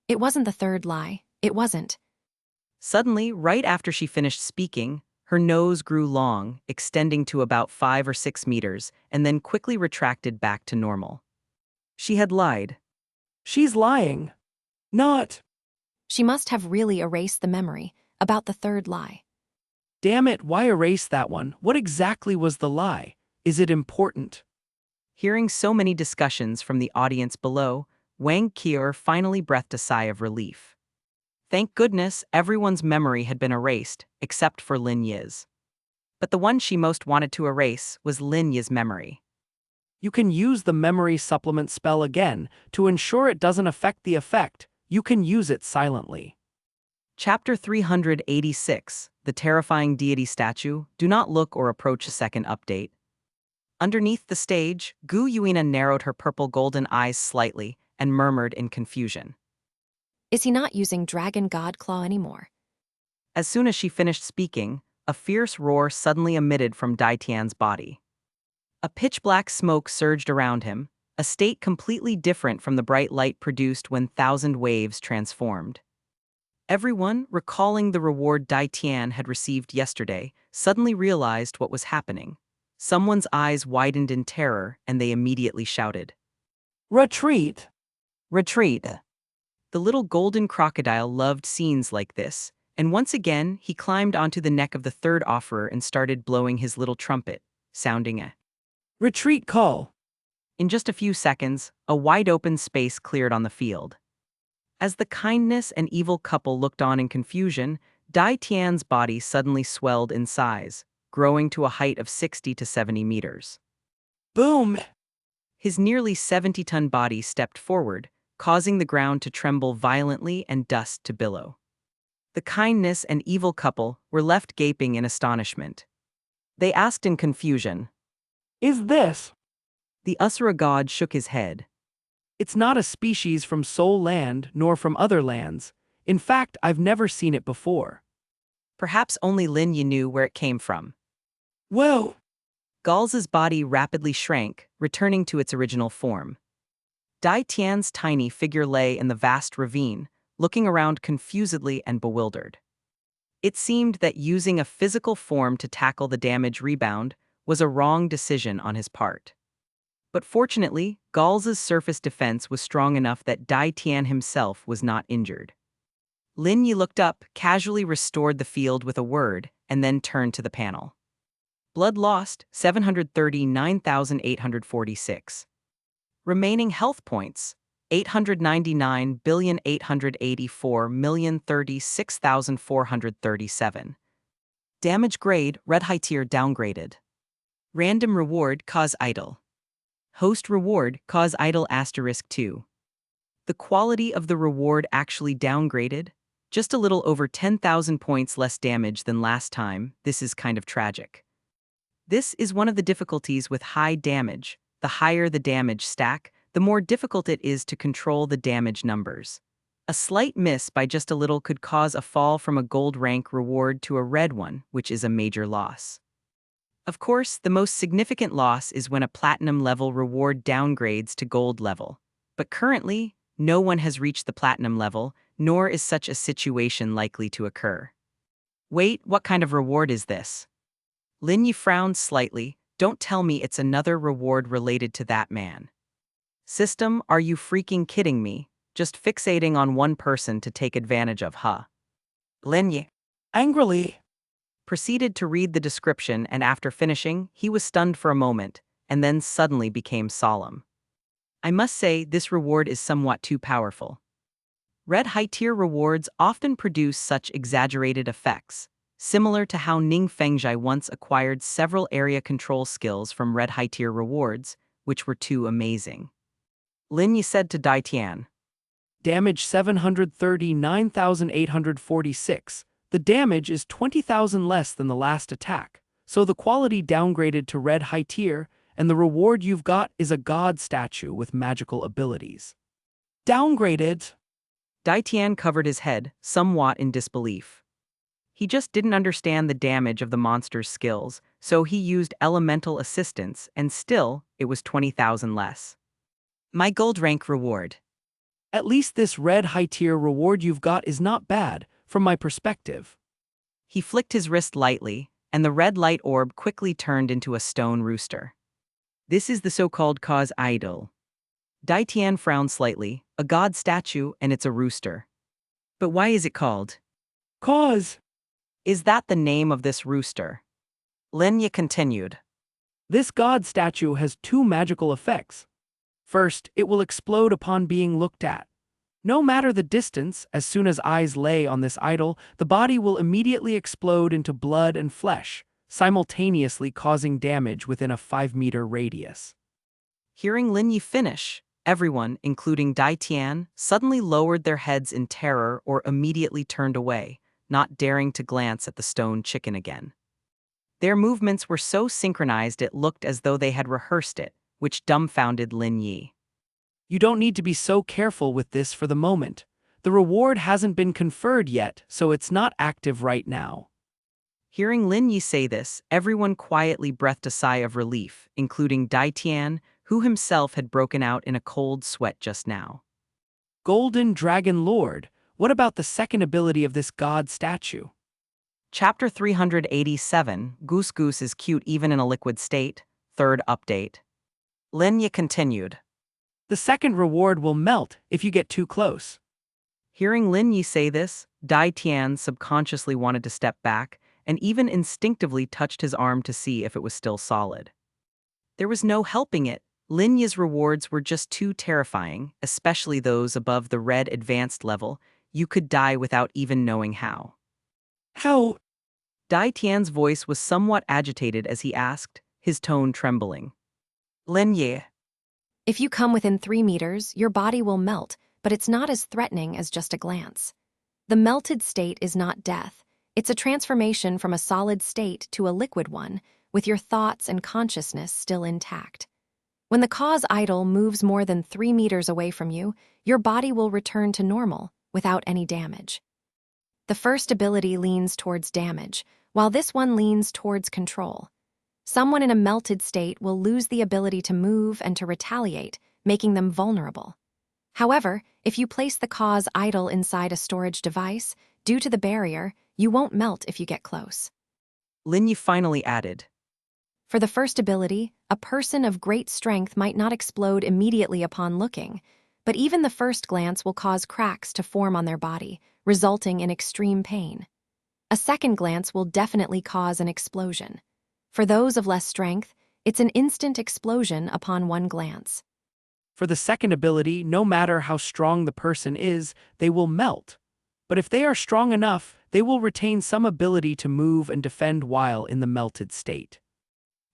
It wasn't the third lie. It wasn't. Suddenly, right after she finished speaking, her nose grew long, extending to about 5 or 6 meters, and then quickly retracted back to normal. She had lied. She's lying. Not. She must have really erased the memory about the third lie. Damn it, why erase that one? What exactly was the lie? Is it important? Hearing so many discussions from the audience below, Wang Qior finally breathed a sigh of relief. Thank goodness everyone's memory had been erased, except for Lin Yi's. But the one she most wanted to erase was Lin Yi's memory. You can use the memory supplement spell again. To ensure it doesn't affect the effect, you can use it silently. Chapter 386, The Terrifying Deity Statue, Do Not Look or Approach a Second Update. Underneath the stage, Gu Yuina narrowed her purple-golden eyes slightly and murmured in confusion. Is he not using Dragon God Claw anymore? As soon as she finished speaking, a fierce roar suddenly emitted from Dai Tian's body. A pitch-black smoke surged around him, a state completely different from the bright light produced when thousand waves transformed. Everyone, recalling the reward Dai Tian had received yesterday, suddenly realized what was happening. Someone's eyes widened in terror, and they immediately shouted, Retreat! Retreat! The little golden crocodile loved scenes like this, and once again he climbed onto the neck of the third offerer and started blowing his little trumpet, sounding a Retreat call! In just a few seconds, a wide-open space cleared on the field. As the kindness and evil couple looked on in confusion, Dai Tian's body suddenly swelled in size, growing to a height of 60 to 70 meters. Boom! His nearly 70-ton body stepped forward, causing the ground to tremble violently and dust to billow. The kindness and evil couple were left gaping in astonishment. They asked in confusion, Is this? The Asura god shook his head. It's not a species from Soul Land nor from other lands. In fact, I've never seen it before. Perhaps only Lin Yi knew where it came from. Whoa! Galza's body rapidly shrank, returning to its original form. Dai Tian's tiny figure lay in the vast ravine, looking around confusedly and bewildered. It seemed that using a physical form to tackle the damage rebound was a wrong decision on his part. But fortunately, Gal's surface defense was strong enough that Dai Tian himself was not injured. Lin Yi looked up, casually restored the field with a word, and then turned to the panel. Blood lost, 739,846. Remaining health points, 899,884,036,437. Damage grade, red high tier downgraded. Random reward, cause idle. Host reward, cause idle *2. The quality of the reward actually downgraded? Just a little over 10,000 points less damage than last time. This is kind of tragic. This is one of the difficulties with high damage. The higher the damage stack, the more difficult it is to control the damage numbers. A slight miss by just a little could cause a fall from a gold rank reward to a red one, which is a major loss. Of course, the most significant loss is when a platinum level reward downgrades to gold level. But currently, no one has reached the platinum level, nor is such a situation likely to occur. Wait, what kind of reward is this? Lin Yi frowned slightly. Don't tell me it's another reward related to that man. System, are you freaking kidding me? Just fixating on one person to take advantage of, huh? Lin Yi Angrily, proceeded to read the description, and after finishing, he was stunned for a moment, and then suddenly became solemn. I must say, this reward is somewhat too powerful. Red high-tier rewards often produce such exaggerated effects, similar to how Ning Fengjai once acquired several area control skills from red high-tier rewards, which were too amazing. Lin Yi said to Dai Tian, damage 739,846. The damage is 20,000 less than the last attack, so the quality downgraded to red high tier, and the reward you've got is a god statue with magical abilities. Downgraded? Dai Tian covered his head, somewhat in disbelief. He just didn't understand the damage of the monster's skills, so he used elemental assistance, and still, it was 20,000 less. My gold rank reward. At least this red high-tier reward you've got is not bad, from my perspective. He flicked his wrist lightly, and the red light orb quickly turned into a stone rooster. This is the so-called cause idol. Dai Tian frowned slightly, a god statue, and it's a rooster. But why is it called? Cause. Is that the name of this rooster? Lin Yi continued. This god statue has two magical effects. First, it will explode upon being looked at. No matter the distance, as soon as eyes lay on this idol, the body will immediately explode into blood and flesh, simultaneously causing damage within a 5-meter radius. Hearing Lin Yi finish, everyone, including Dai Tian, suddenly lowered their heads in terror or immediately turned away, not daring to glance at the stone chicken again. Their movements were so synchronized it looked as though they had rehearsed it, which dumbfounded Lin Yi. You don't need to be so careful with this for the moment. The reward hasn't been conferred yet, so it's not active right now. Hearing Lin Yi say this, everyone quietly breathed a sigh of relief, including Dai Tian, who himself had broken out in a cold sweat just now. Golden Dragon Lord, what about the second ability of this god statue? Chapter 387, Goose Goose is cute even in a liquid state, third update. Lin Yi continued. The second reward will melt if you get too close. Hearing Lin Yi say this, Dai Tian subconsciously wanted to step back, and even instinctively touched his arm to see if it was still solid. There was no helping it. Lin Yi's rewards were just too terrifying, especially those above the red advanced level. You could die without even knowing how. How? Dai Tian's voice was somewhat agitated as he asked, his tone trembling. Lin Yi. If you come within 3 meters, your body will melt, but it's not as threatening as just a glance. The melted state is not death. It's a transformation from a solid state to a liquid one, with your thoughts and consciousness still intact. When the cause idol moves more than 3 meters away from you, your body will return to normal, without any damage. The first ability leans towards damage, while this one leans towards control. Someone in a melted state will lose the ability to move and to retaliate, making them vulnerable. However, if you place the cause idol inside a storage device, due to the barrier, you won't melt if you get close. Lin Yi finally added. For the first ability, a person of great strength might not explode immediately upon looking, but even the first glance will cause cracks to form on their body, resulting in extreme pain. A second glance will definitely cause an explosion. For those of less strength, it's an instant explosion upon one glance. For the second ability, no matter how strong the person is, they will melt. But if they are strong enough, they will retain some ability to move and defend while in the melted state.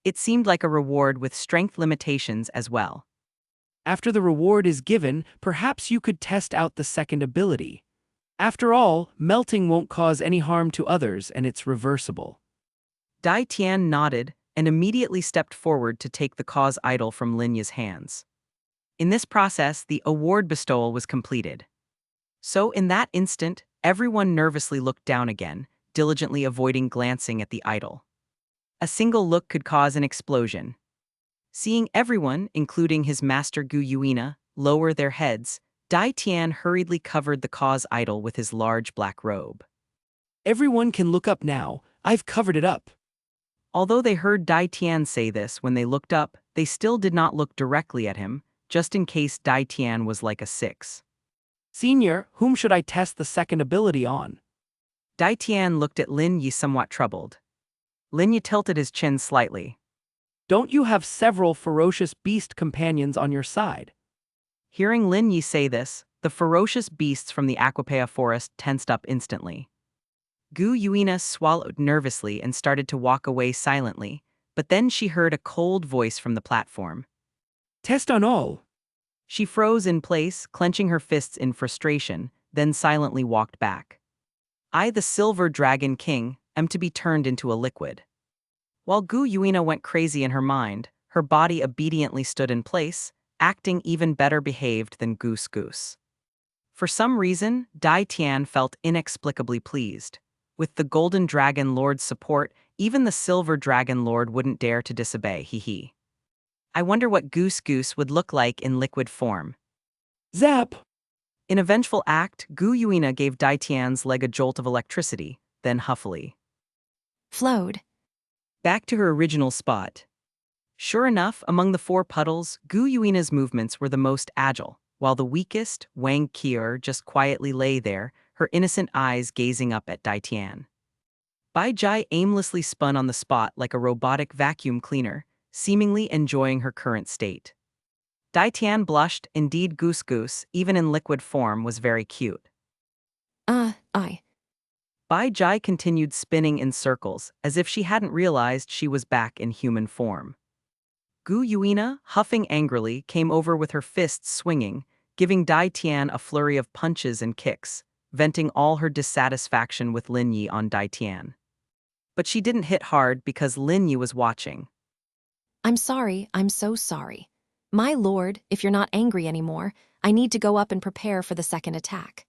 It seemed like a reward with strength limitations as well. After the reward is given, perhaps you could test out the second ability. After all, melting won't cause any harm to others and it's reversible. Dai Tian nodded and immediately stepped forward to take the cause idol from Lin Yi's hands. In this process, the award bestowal was completed. So in that instant, everyone nervously looked down again, diligently avoiding glancing at the idol. A single look could cause an explosion. Seeing everyone, including his master Gu Yuina, lower their heads, Dai Tian hurriedly covered the cause idol with his large black robe. Everyone can look up now, I've covered it up. Although they heard Dai Tian say this when they looked up, they still did not look directly at him, just in case Dai Tian was like a 6. Senior, whom should I test the second ability on? Dai Tian looked at Lin Yi somewhat troubled. Lin Yi tilted his chin slightly. Don't you have several ferocious beast companions on your side? Hearing Lin Yi say this, the ferocious beasts from the Aquapea forest tensed up instantly. Gu Yuina swallowed nervously and started to walk away silently, but then she heard a cold voice from the platform. Test on all. She froze in place, clenching her fists in frustration, then silently walked back. I, the Silver Dragon King, am to be turned into a liquid. While Gu Yuina went crazy in her mind, her body obediently stood in place, acting even better behaved than Goose Goose. For some reason, Dai Tian felt inexplicably pleased. With the Golden Dragon Lord's support, even the Silver Dragon Lord wouldn't dare to disobey, hee. I wonder what Goose Goose would look like in liquid form. Zap! In a vengeful act, Gu Yuina gave Dai Tian's leg a jolt of electricity, then huffily Flowed. back to her original spot. Sure enough, among the 4 puddles, Gu Yuina's movements were the most agile, while the weakest, Wang Qier, just quietly lay there, her innocent eyes gazing up at Dai Tian. Bai Jai aimlessly spun on the spot like a robotic vacuum cleaner, seemingly enjoying her current state. Dai Tian blushed. Indeed, Goose Goose, even in liquid form, was very cute. I. Bai Jai continued spinning in circles, as if she hadn't realized she was back in human form. Gu Yuina, huffing angrily, came over with her fists swinging, giving Dai Tian a flurry of punches and kicks, venting all her dissatisfaction with Lin Yi on Dai Tian. But she didn't hit hard because Lin Yi was watching. I'm sorry, I'm so sorry. My lord, if you're not angry anymore, I need to go up and prepare for the second attack.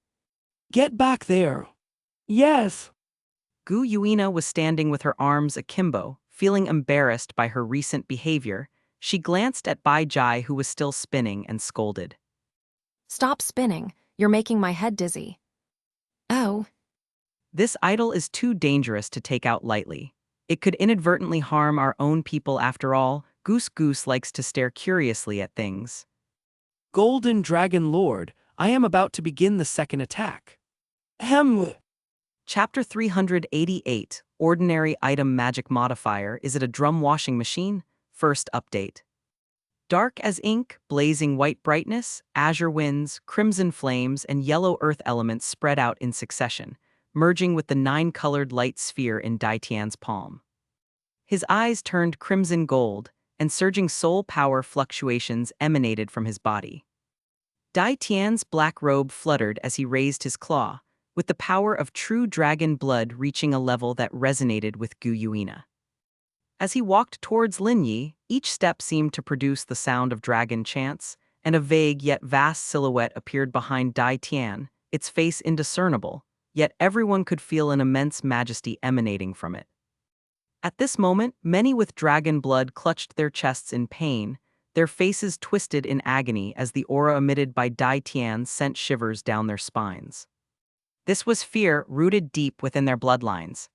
Get back there. Yes. Gu Yuina was standing with her arms akimbo, feeling embarrassed by her recent behavior. She glanced at Bai Jai, who was still spinning, and scolded. Stop spinning, you're making my head dizzy. Oh. This idol is too dangerous to take out lightly. It could inadvertently harm our own people after all. Goose Goose likes to stare curiously at things. Golden Dragon Lord, I am about to begin the second attack. Ahem. Chapter 388, Ordinary Item Magic Modifier. Is it a drum washing machine? First update. Dark as ink, blazing white brightness, azure winds, crimson flames, and yellow earth elements spread out in succession, merging with the 9-colored light sphere in Dai Tian's palm. His eyes turned crimson gold, and surging soul power fluctuations emanated from his body. Dai Tian's black robe fluttered as he raised his claw, with the power of true dragon blood reaching a level that resonated with Gu Yuina. As he walked towards Lin Yi, each step seemed to produce the sound of dragon chants, and a vague yet vast silhouette appeared behind Dai Tian, its face indiscernible, yet everyone could feel an immense majesty emanating from it. At this moment, many with dragon blood clutched their chests in pain, their faces twisted in agony as the aura emitted by Dai Tian sent shivers down their spines. This was fear rooted deep within their bloodlines.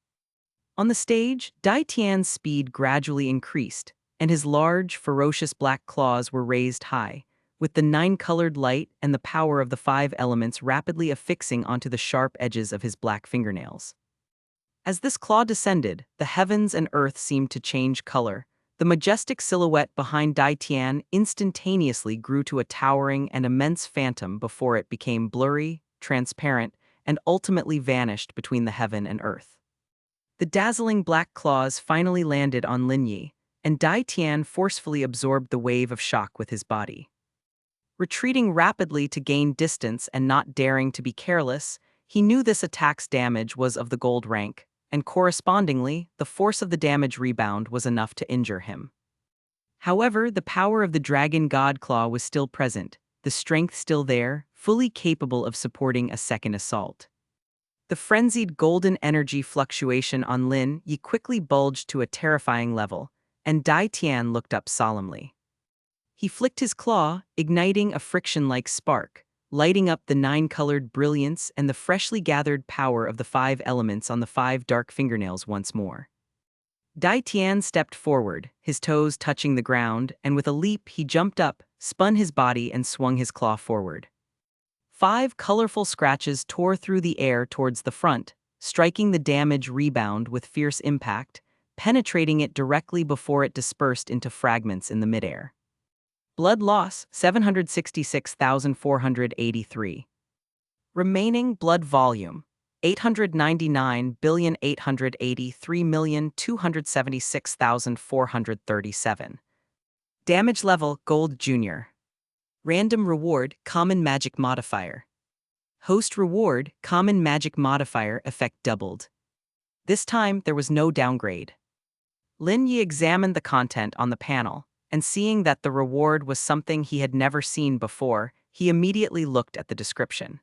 On the stage, Dai Tian's speed gradually increased, and his large, ferocious black claws were raised high, with the nine-colored light and the power of the five elements rapidly affixing onto the sharp edges of his black fingernails. As this claw descended, the heavens and earth seemed to change color. The majestic silhouette behind Dai Tian instantaneously grew to a towering and immense phantom before it became blurry, transparent, and ultimately vanished between the heaven and earth. The dazzling black claws finally landed on Lin Yi, and Dai Tian forcefully absorbed the wave of shock with his body. Retreating rapidly to gain distance and not daring to be careless, he knew this attack's damage was of the gold rank, and correspondingly, the force of the damage rebound was enough to injure him. However, the power of the dragon god claw was still present, the strength still there, fully capable of supporting a second assault. The frenzied golden energy fluctuation on Lin Yi quickly bulged to a terrifying level, and Dai Tian looked up solemnly. He flicked his claw, igniting a friction-like spark, lighting up the nine-colored brilliance and the freshly gathered power of the five elements on the five dark fingernails once more. Dai Tian stepped forward, his toes touching the ground, and with a leap he jumped up, spun his body and swung his claw forward. Five colorful scratches tore through the air towards the front, striking the damage rebound with fierce impact, penetrating it directly before it dispersed into fragments in the midair. Blood loss, 766,483. Remaining blood volume, 899,883,276,437. Damage level, Gold Junior. Random reward, Common Magic Modifier. Host reward, Common Magic Modifier effect doubled. This time, there was no downgrade. Lin Yi examined the content on the panel, and seeing that the reward was something he had never seen before, he immediately looked at the description.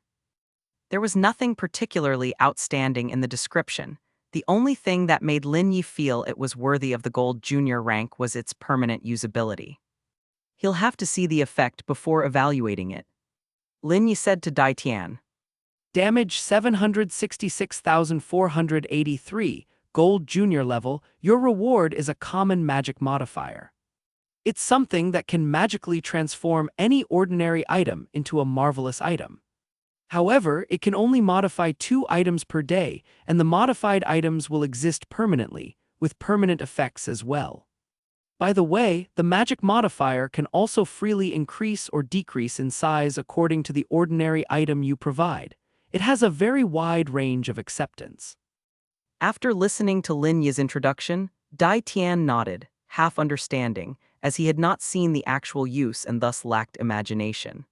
There was nothing particularly outstanding in the description. The only thing that made Lin Yi feel it was worthy of the Gold Junior rank was its permanent usability. He'll have to see the effect before evaluating it. Lin Yi said to Dai Tian. Damage 766,483, Gold Junior level, your reward is a common magic modifier. It's something that can magically transform any ordinary item into a marvelous item. However, it can only modify 2 items per day, and the modified items will exist permanently, with permanent effects as well. By the way, the magic modifier can also freely increase or decrease in size according to the ordinary item you provide. It has a very wide range of acceptance. After listening to Lin Yi's introduction, Dai Tian nodded, half understanding, as he had not seen the actual use and thus lacked imagination.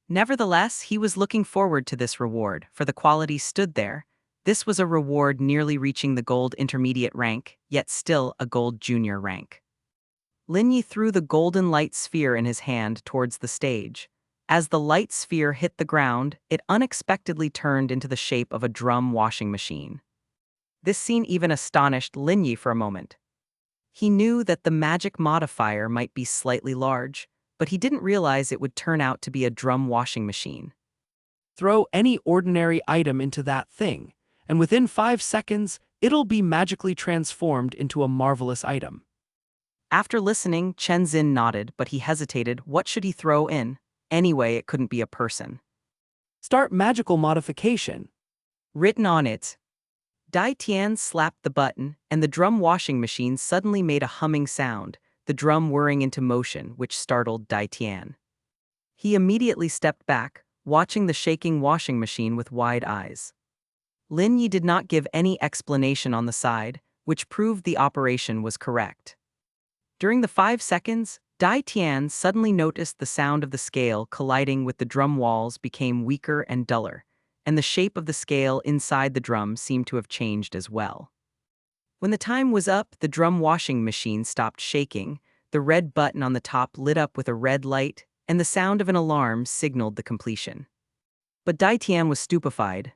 Nevertheless, he was looking forward to this reward, for the quality stood there. This was a reward nearly reaching the Gold Intermediate rank, yet still a Gold Junior rank. Lin Yi threw the golden light sphere in his hand towards the stage. As the light sphere hit the ground, it unexpectedly turned into the shape of a drum washing machine. This scene even astonished Lin Yi for a moment. He knew that the magic modifier might be slightly large, but he didn't realize it would turn out to be a drum washing machine. Throw any ordinary item into that thing, and within 5 seconds, it'll be magically transformed into a marvelous item. After listening, Chen Xin nodded, but he hesitated. What should he throw in? Anyway, it couldn't be a person. Start magical modification. Written on it. Dai Tian slapped the button, and the drum washing machine suddenly made a humming sound, the drum whirring into motion, which startled Dai Tian. He immediately stepped back, watching the shaking washing machine with wide eyes. Lin Yi did not give any explanation on the side, which proved the operation was correct. During the 5 seconds, Dai Tian suddenly noticed the sound of the scale colliding with the drum walls became weaker and duller, and the shape of the scale inside the drum seemed to have changed as well. When the time was up, the drum washing machine stopped shaking, the red button on the top lit up with a red light, and the sound of an alarm signaled the completion. But Dai Tian was stupefied,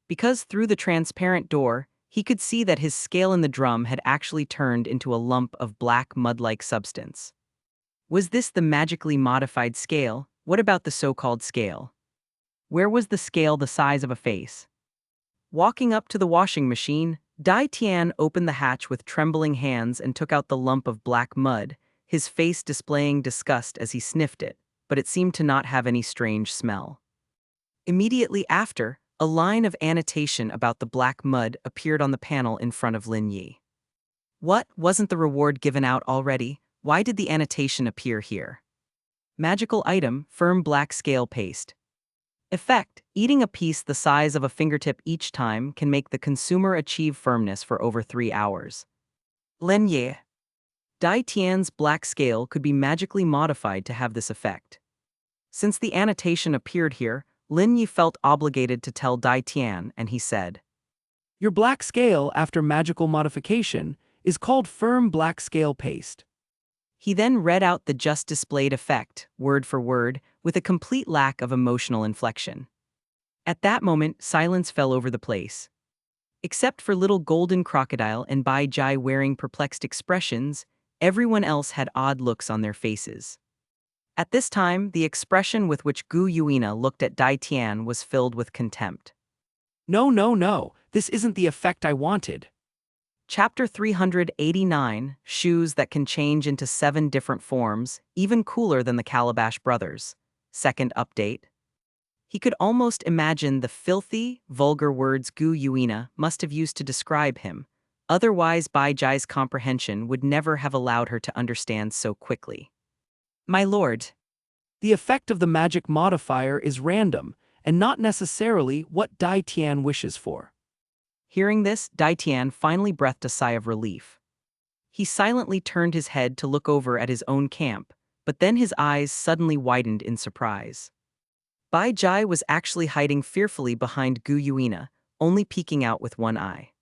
because through the transparent door, he could see that his scale in the drum had actually turned into a lump of black mud-like substance. Was this the magically modified scale? What about the so-called scale? Where was the scale the size of a face? Walking up to the washing machine, Dai Tian opened the hatch with trembling hands and took out the lump of black mud, his face displaying disgust as he sniffed it, but it seemed to not have any strange smell. Immediately after, a line of annotation about the black mud appeared on the panel in front of Lin Yi. What, wasn't the reward given out already? Why did the annotation appear here? Magical item, firm black scale paste. Effect, eating a piece the size of a fingertip each time can make the consumer achieve firmness for over 3 hours. Lin Yi. Dai Tian's black scale could be magically modified to have this effect. Since the annotation appeared here, Lin Yi felt obligated to tell Dai Tian, and he said, Your black scale, after magical modification, is called firm black scale paste. He then read out the just displayed effect, word for word, with a complete lack of emotional inflection. At that moment, silence fell over the place. Except for little golden crocodile and Bai Jai wearing perplexed expressions, everyone else had odd looks on their faces. At this time, the expression with which Gu Yuina looked at Dai Tian was filled with contempt. No, no, no, this isn't the effect I wanted. Chapter 389, Shoes that can change into 7 different forms, even cooler than the Calabash brothers. Second update. He could almost imagine the filthy, vulgar words Gu Yuina must have used to describe him. Otherwise, Bai Jai's comprehension would never have allowed her to understand so quickly. My lord. The effect of the magic modifier is random, and not necessarily what Dai Tian wishes for. Hearing this, Dai Tian finally breathed a sigh of relief. He silently turned his head to look over at his own camp, but then his eyes suddenly widened in surprise. Bai Jai was actually hiding fearfully behind Gu Yuina, only peeking out with one eye.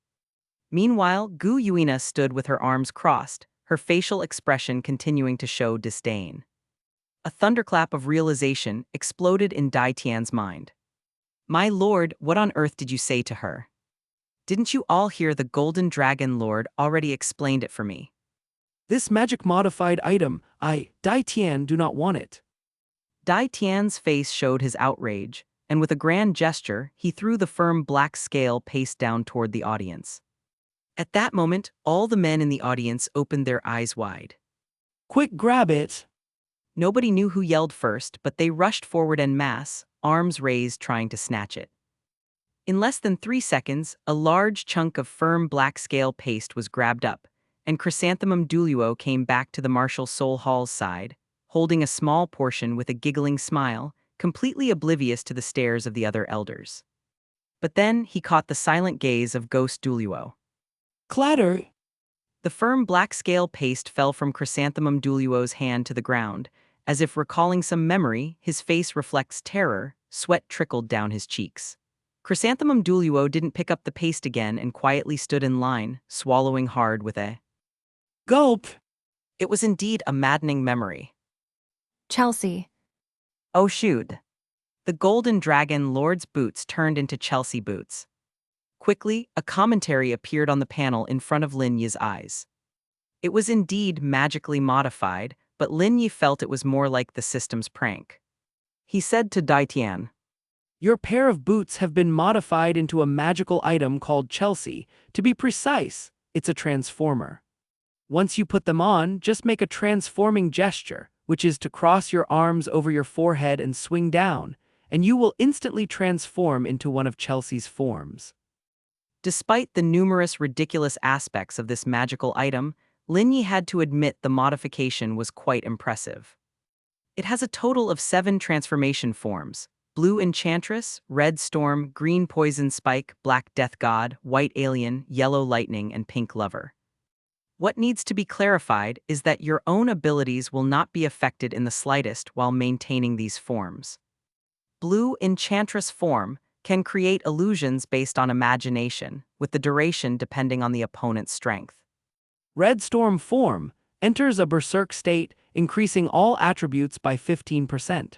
Meanwhile, Gu Yuina stood with her arms crossed, her facial expression continuing to show disdain. A thunderclap of realization exploded in Dai Tian's mind. My lord, what on earth did you say to her? Didn't you all hear the Golden Dragon Lord already explained it for me? This magic modified item, Dai Tian, do not want it. Dai Tian's face showed his outrage, and with a grand gesture, he threw the firm black scale paste down toward the audience. At that moment, all the men in the audience opened their eyes wide. Quick, grab it! Nobody knew who yelled first, but they rushed forward en masse, arms raised trying to snatch it. In less than 3 seconds, a large chunk of firm black scale paste was grabbed up, and Chrysanthemum Douluo came back to the Martial Soul Hall's side, holding a small portion with a giggling smile, completely oblivious to the stares of the other elders. But then he caught the silent gaze of Ghost Douluo. Clatter! The firm black scale paste fell from Chrysanthemum Douluo's hand to the ground. As if recalling some memory, his face reflects terror, sweat trickled down his cheeks. Chrysanthemum Douluo didn't pick up the paste again and quietly stood in line, swallowing hard with a gulp. It was indeed a maddening memory. Chelsea. Oh shoot. The Golden Dragon Lord's boots turned into Chelsea boots. Quickly, a commentary appeared on the panel in front of Lin Yi's eyes. It was indeed magically modified, but Lin Yi felt it was more like the system's prank. He said to Dai Tian, Your pair of boots have been modified into a magical item called Chelsea. To be precise, it's a transformer. Once you put them on, just make a transforming gesture, which is to cross your arms over your forehead and swing down, and you will instantly transform into one of Chelsea's forms. Despite the numerous ridiculous aspects of this magical item, Lin Yi had to admit the modification was quite impressive. It has a total of 7 transformation forms: blue enchantress, red storm, green poison spike, black death god, white alien, yellow lightning, and pink lover. What needs to be clarified is that your own abilities will not be affected in the slightest while maintaining these forms. Blue enchantress form can create illusions based on imagination, with the duration depending on the opponent's strength. Red Storm form enters a berserk state, increasing all attributes by 15%.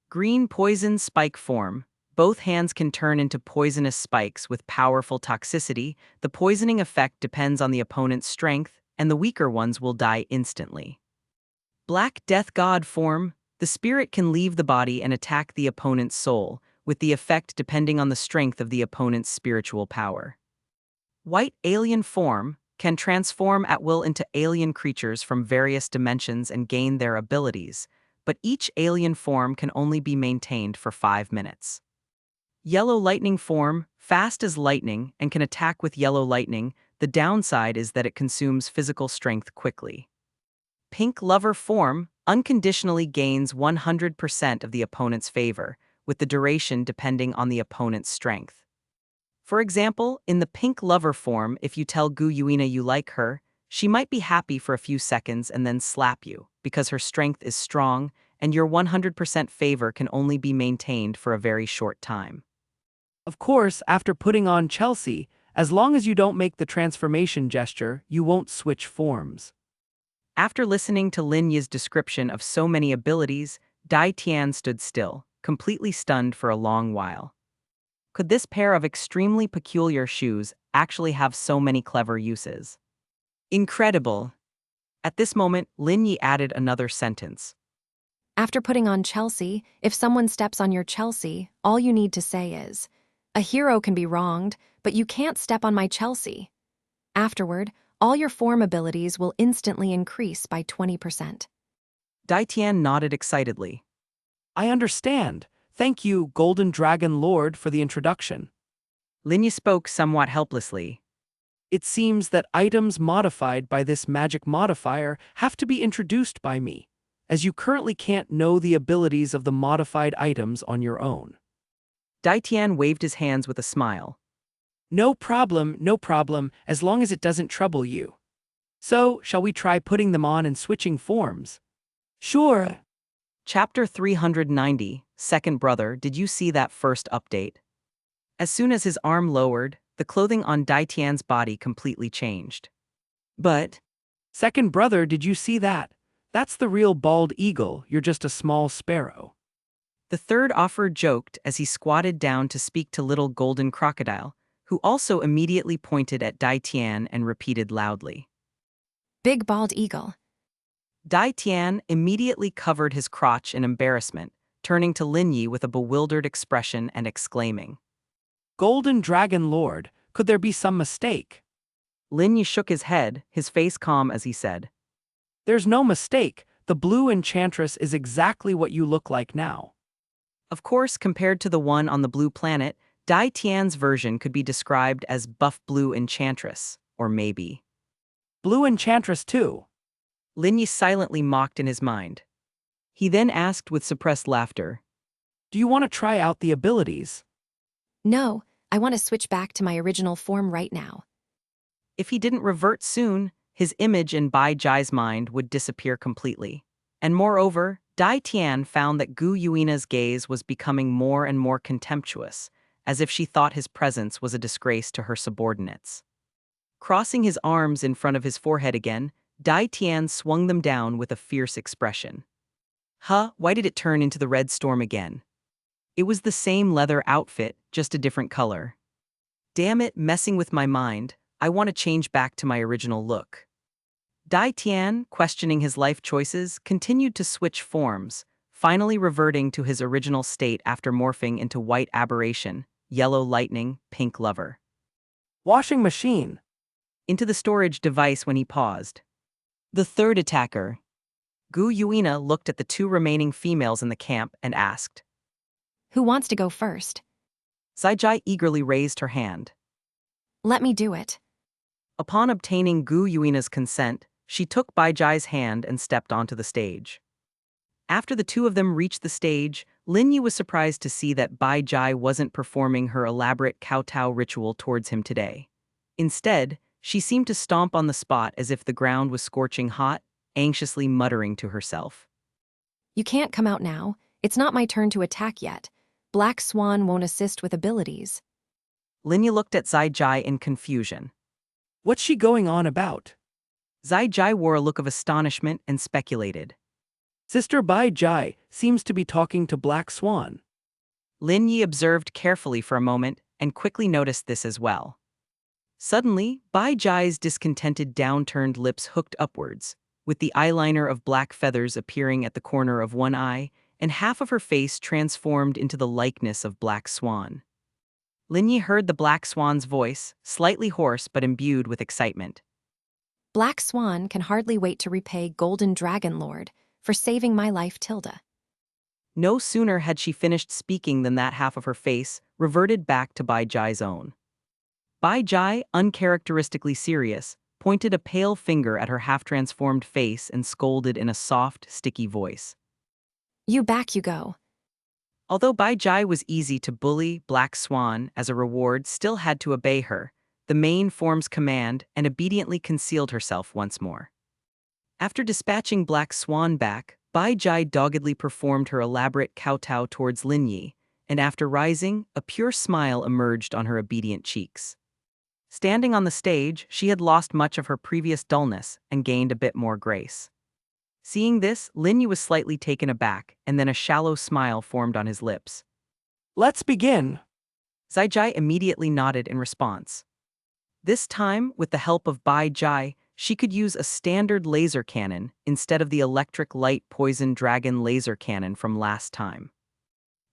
Green poison spike form. Both hands can turn into poisonous spikes with powerful toxicity. The poisoning effect depends on the opponent's strength, and the weaker ones will die instantly. Black Death God form. The spirit can leave the body and attack the opponent's soul, with the effect depending on the strength of the opponent's spiritual power. White alien form can transform at will into alien creatures from various dimensions and gain their abilities, but each alien form can only be maintained for 5 minutes. Yellow lightning form, fast as lightning and can attack with yellow lightning. The downside is that it consumes physical strength quickly. Pink lover form unconditionally gains 100% of the opponent's favor, with the duration depending on the opponent's strength. For example, in the pink lover form, if you tell Gu Yuina you like her, she might be happy for a few seconds and then slap you, because her strength is strong and your 100% favor can only be maintained for a very short time. Of course, after putting on Chelsea, as long as you don't make the transformation gesture, you won't switch forms. After listening to Lin Yi's description of so many abilities, Dai Tian stood still, completely stunned for a long while. Could this pair of extremely peculiar shoes actually have so many clever uses? Incredible! At this moment, Lin Yi added another sentence. After putting on Chelsea, if someone steps on your Chelsea, all you need to say is, "A hero can be wronged, but you can't step on my Chelsea." Afterward, all your form abilities will instantly increase by 20%. Dai Tian nodded excitedly. I understand. Thank you, Golden Dragon Lord, for the introduction. Lin Yi spoke somewhat helplessly. It seems that items modified by this magic modifier have to be introduced by me, as you currently can't know the abilities of the modified items on your own. Dai Tian waved his hands with a smile. No problem, as long as it doesn't trouble you. So, shall we try putting them on and switching forms? Sure. Chapter 390, Second Brother, did you see that first update? As soon as his arm lowered, the clothing on Dai Tian's body completely changed. But, Second brother, did you see that? That's the real bald eagle, you're just a small sparrow. the third offer joked as he squatted down to speak to little golden crocodile, who also immediately pointed at Dai Tian and repeated loudly. Big bald eagle. Dai Tian immediately covered his crotch in embarrassment, turning to Lin Yi with a bewildered expression and exclaiming. Golden Dragon Lord, could there be some mistake? Lin Yi shook his head, his face calm as he said. There's no mistake, the blue enchantress is exactly what you look like now. Of course, compared to the one on the blue planet, Dai Tian's version could be described as buff blue enchantress, or maybe Blue enchantress too. Lin Yi silently mocked in his mind. He then asked with suppressed laughter. Do you want to try out the abilities? No, I want to switch back to my original form right now. If he didn't revert soon, his image in Bai Jai's mind would disappear completely. And moreover, Dai Tian found that Gu Yuina's gaze was becoming more and more contemptuous, as if she thought his presence was a disgrace to her subordinates. Crossing his arms in front of his forehead again, Dai Tian swung them down with a fierce expression. Huh, why did it turn into the red storm again? It was the same leather outfit, just a different color. Damn it, messing with my mind, I want to change back to my original look. Dai Tian, questioning his life choices, continued to switch forms, finally reverting to his original state after morphing into white aberration, yellow lightning, pink lover. Washing machine. Into the storage device when he paused. The third attacker. Gu Yuina looked at the two remaining females in the camp and asked. Who wants to go first? Zaijai eagerly raised her hand. Let me do it. Upon obtaining Gu Yuina's consent, she took Baijai's hand and stepped onto the stage. After the two of them reached the stage, Lin Yi was surprised to see that Baijai wasn't performing her elaborate kowtow ritual towards him today. Instead, she seemed to stomp on the spot as if the ground was scorching hot, anxiously muttering to herself. You can't come out now. It's not my turn to attack yet. Black Swan won't assist with abilities. Lin Yi looked at Zaijai in confusion. What's she going on about? Zaijai wore a look of astonishment and speculated. Sister Bai Jai seems to be talking to Black Swan. Lin Yi observed carefully for a moment and quickly noticed this as well. Suddenly, Bai Jai's discontented downturned lips hooked upwards, with the eyeliner of black feathers appearing at the corner of one eye, and half of her face transformed into the likeness of Black Swan. Lin Yi heard the Black Swan's voice, slightly hoarse but imbued with excitement. Black Swan can hardly wait to repay Golden Dragon Lord for saving my life, Tilda. No sooner had she finished speaking than that half of her face reverted back to Bai Jai's own. Bai Jai, uncharacteristically serious, pointed a pale finger at her half-transformed face and scolded in a soft, sticky voice. You back you go. Although Bai Jai was easy to bully, Black Swan, as a reward, still had to obey her, the main form's command, and obediently concealed herself once more. After dispatching Black Swan back, Bai Jai doggedly performed her elaborate kowtow towards Lin Yi, and after rising, a pure smile emerged on her obedient cheeks. Standing on the stage, she had lost much of her previous dullness and gained a bit more grace. Seeing this, Lin Yi was slightly taken aback, and then a shallow smile formed on his lips. Let's begin. Zai Jai immediately nodded in response. This time, with the help of Bai Jai, she could use a standard laser cannon instead of the electric light poison dragon laser cannon from last time.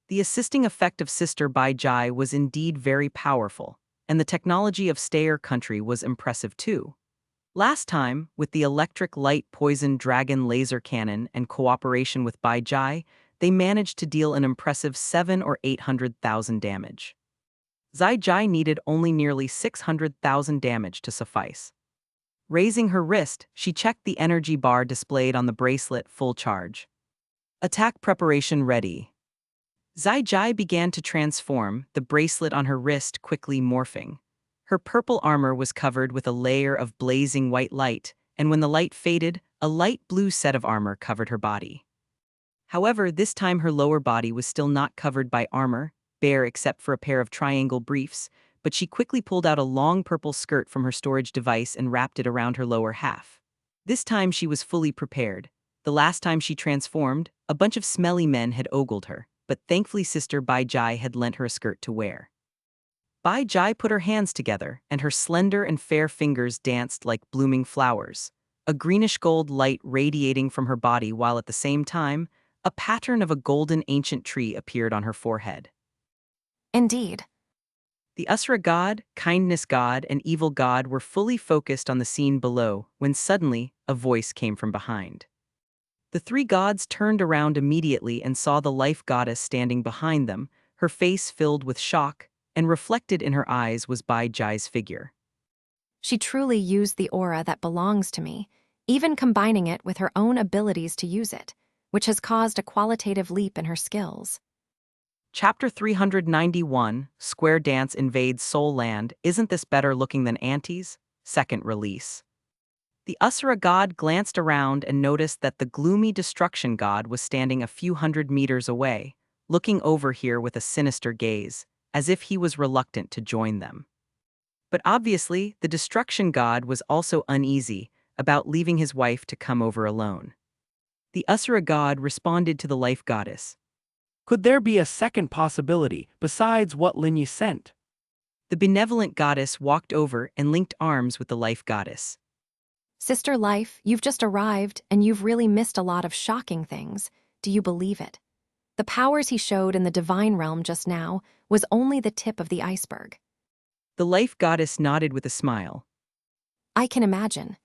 The assisting effect of Sister Bai Jai was indeed very powerful, and the technology of Stayer Country was impressive too. Last time, with the electric light poison dragon laser cannon and cooperation with Bai Jai, they managed to deal an impressive 700,000 or 800,000 damage. Zai Jai needed only nearly 600,000 damage to suffice. Raising her wrist, she checked the energy bar displayed on the bracelet full charge. Attack preparation ready. Zai Jai began to transform, the bracelet on her wrist quickly morphing. Her purple armor was covered with a layer of blazing white light, and when the light faded, a light blue set of armor covered her body. However, this time her lower body was still not covered by armor, bare except for a pair of triangle briefs, but she quickly pulled out a long purple skirt from her storage device and wrapped it around her lower half. This time she was fully prepared. The last time she transformed, a bunch of smelly men had ogled her, but thankfully Sister Bai Jai had lent her a skirt to wear. Bai Jai put her hands together, and her slender and fair fingers danced like blooming flowers, a greenish-gold light radiating from her body while at the same time, a pattern of a golden ancient tree appeared on her forehead. Indeed. The Asura god, kindness god, and evil god were fully focused on the scene below when suddenly a voice came from behind. The three gods turned around immediately and saw the life goddess standing behind them, her face filled with shock, and reflected in her eyes was Bai Jai's figure. She truly used the aura that belongs to me, even combining it with her own abilities to use it, which has caused a qualitative leap in her skills. Chapter 391, Square Dance Invades Soul Land. Isn't this better looking than Auntie's? Second release. The Asura god glanced around and noticed that the gloomy destruction god was standing a few hundred meters away, looking over here with a sinister gaze, as if he was reluctant to join them. But obviously, the destruction god was also uneasy about leaving his wife to come over alone. The Asura god responded to the life goddess. Could there be a second possibility besides what Lin Yi sent? The benevolent goddess walked over and linked arms with the life goddess. Sister Life, you've just arrived, and you've really missed a lot of shocking things. Do you believe it? The powers he showed in the divine realm just now was only the tip of the iceberg. The life goddess nodded with a smile. I can imagine.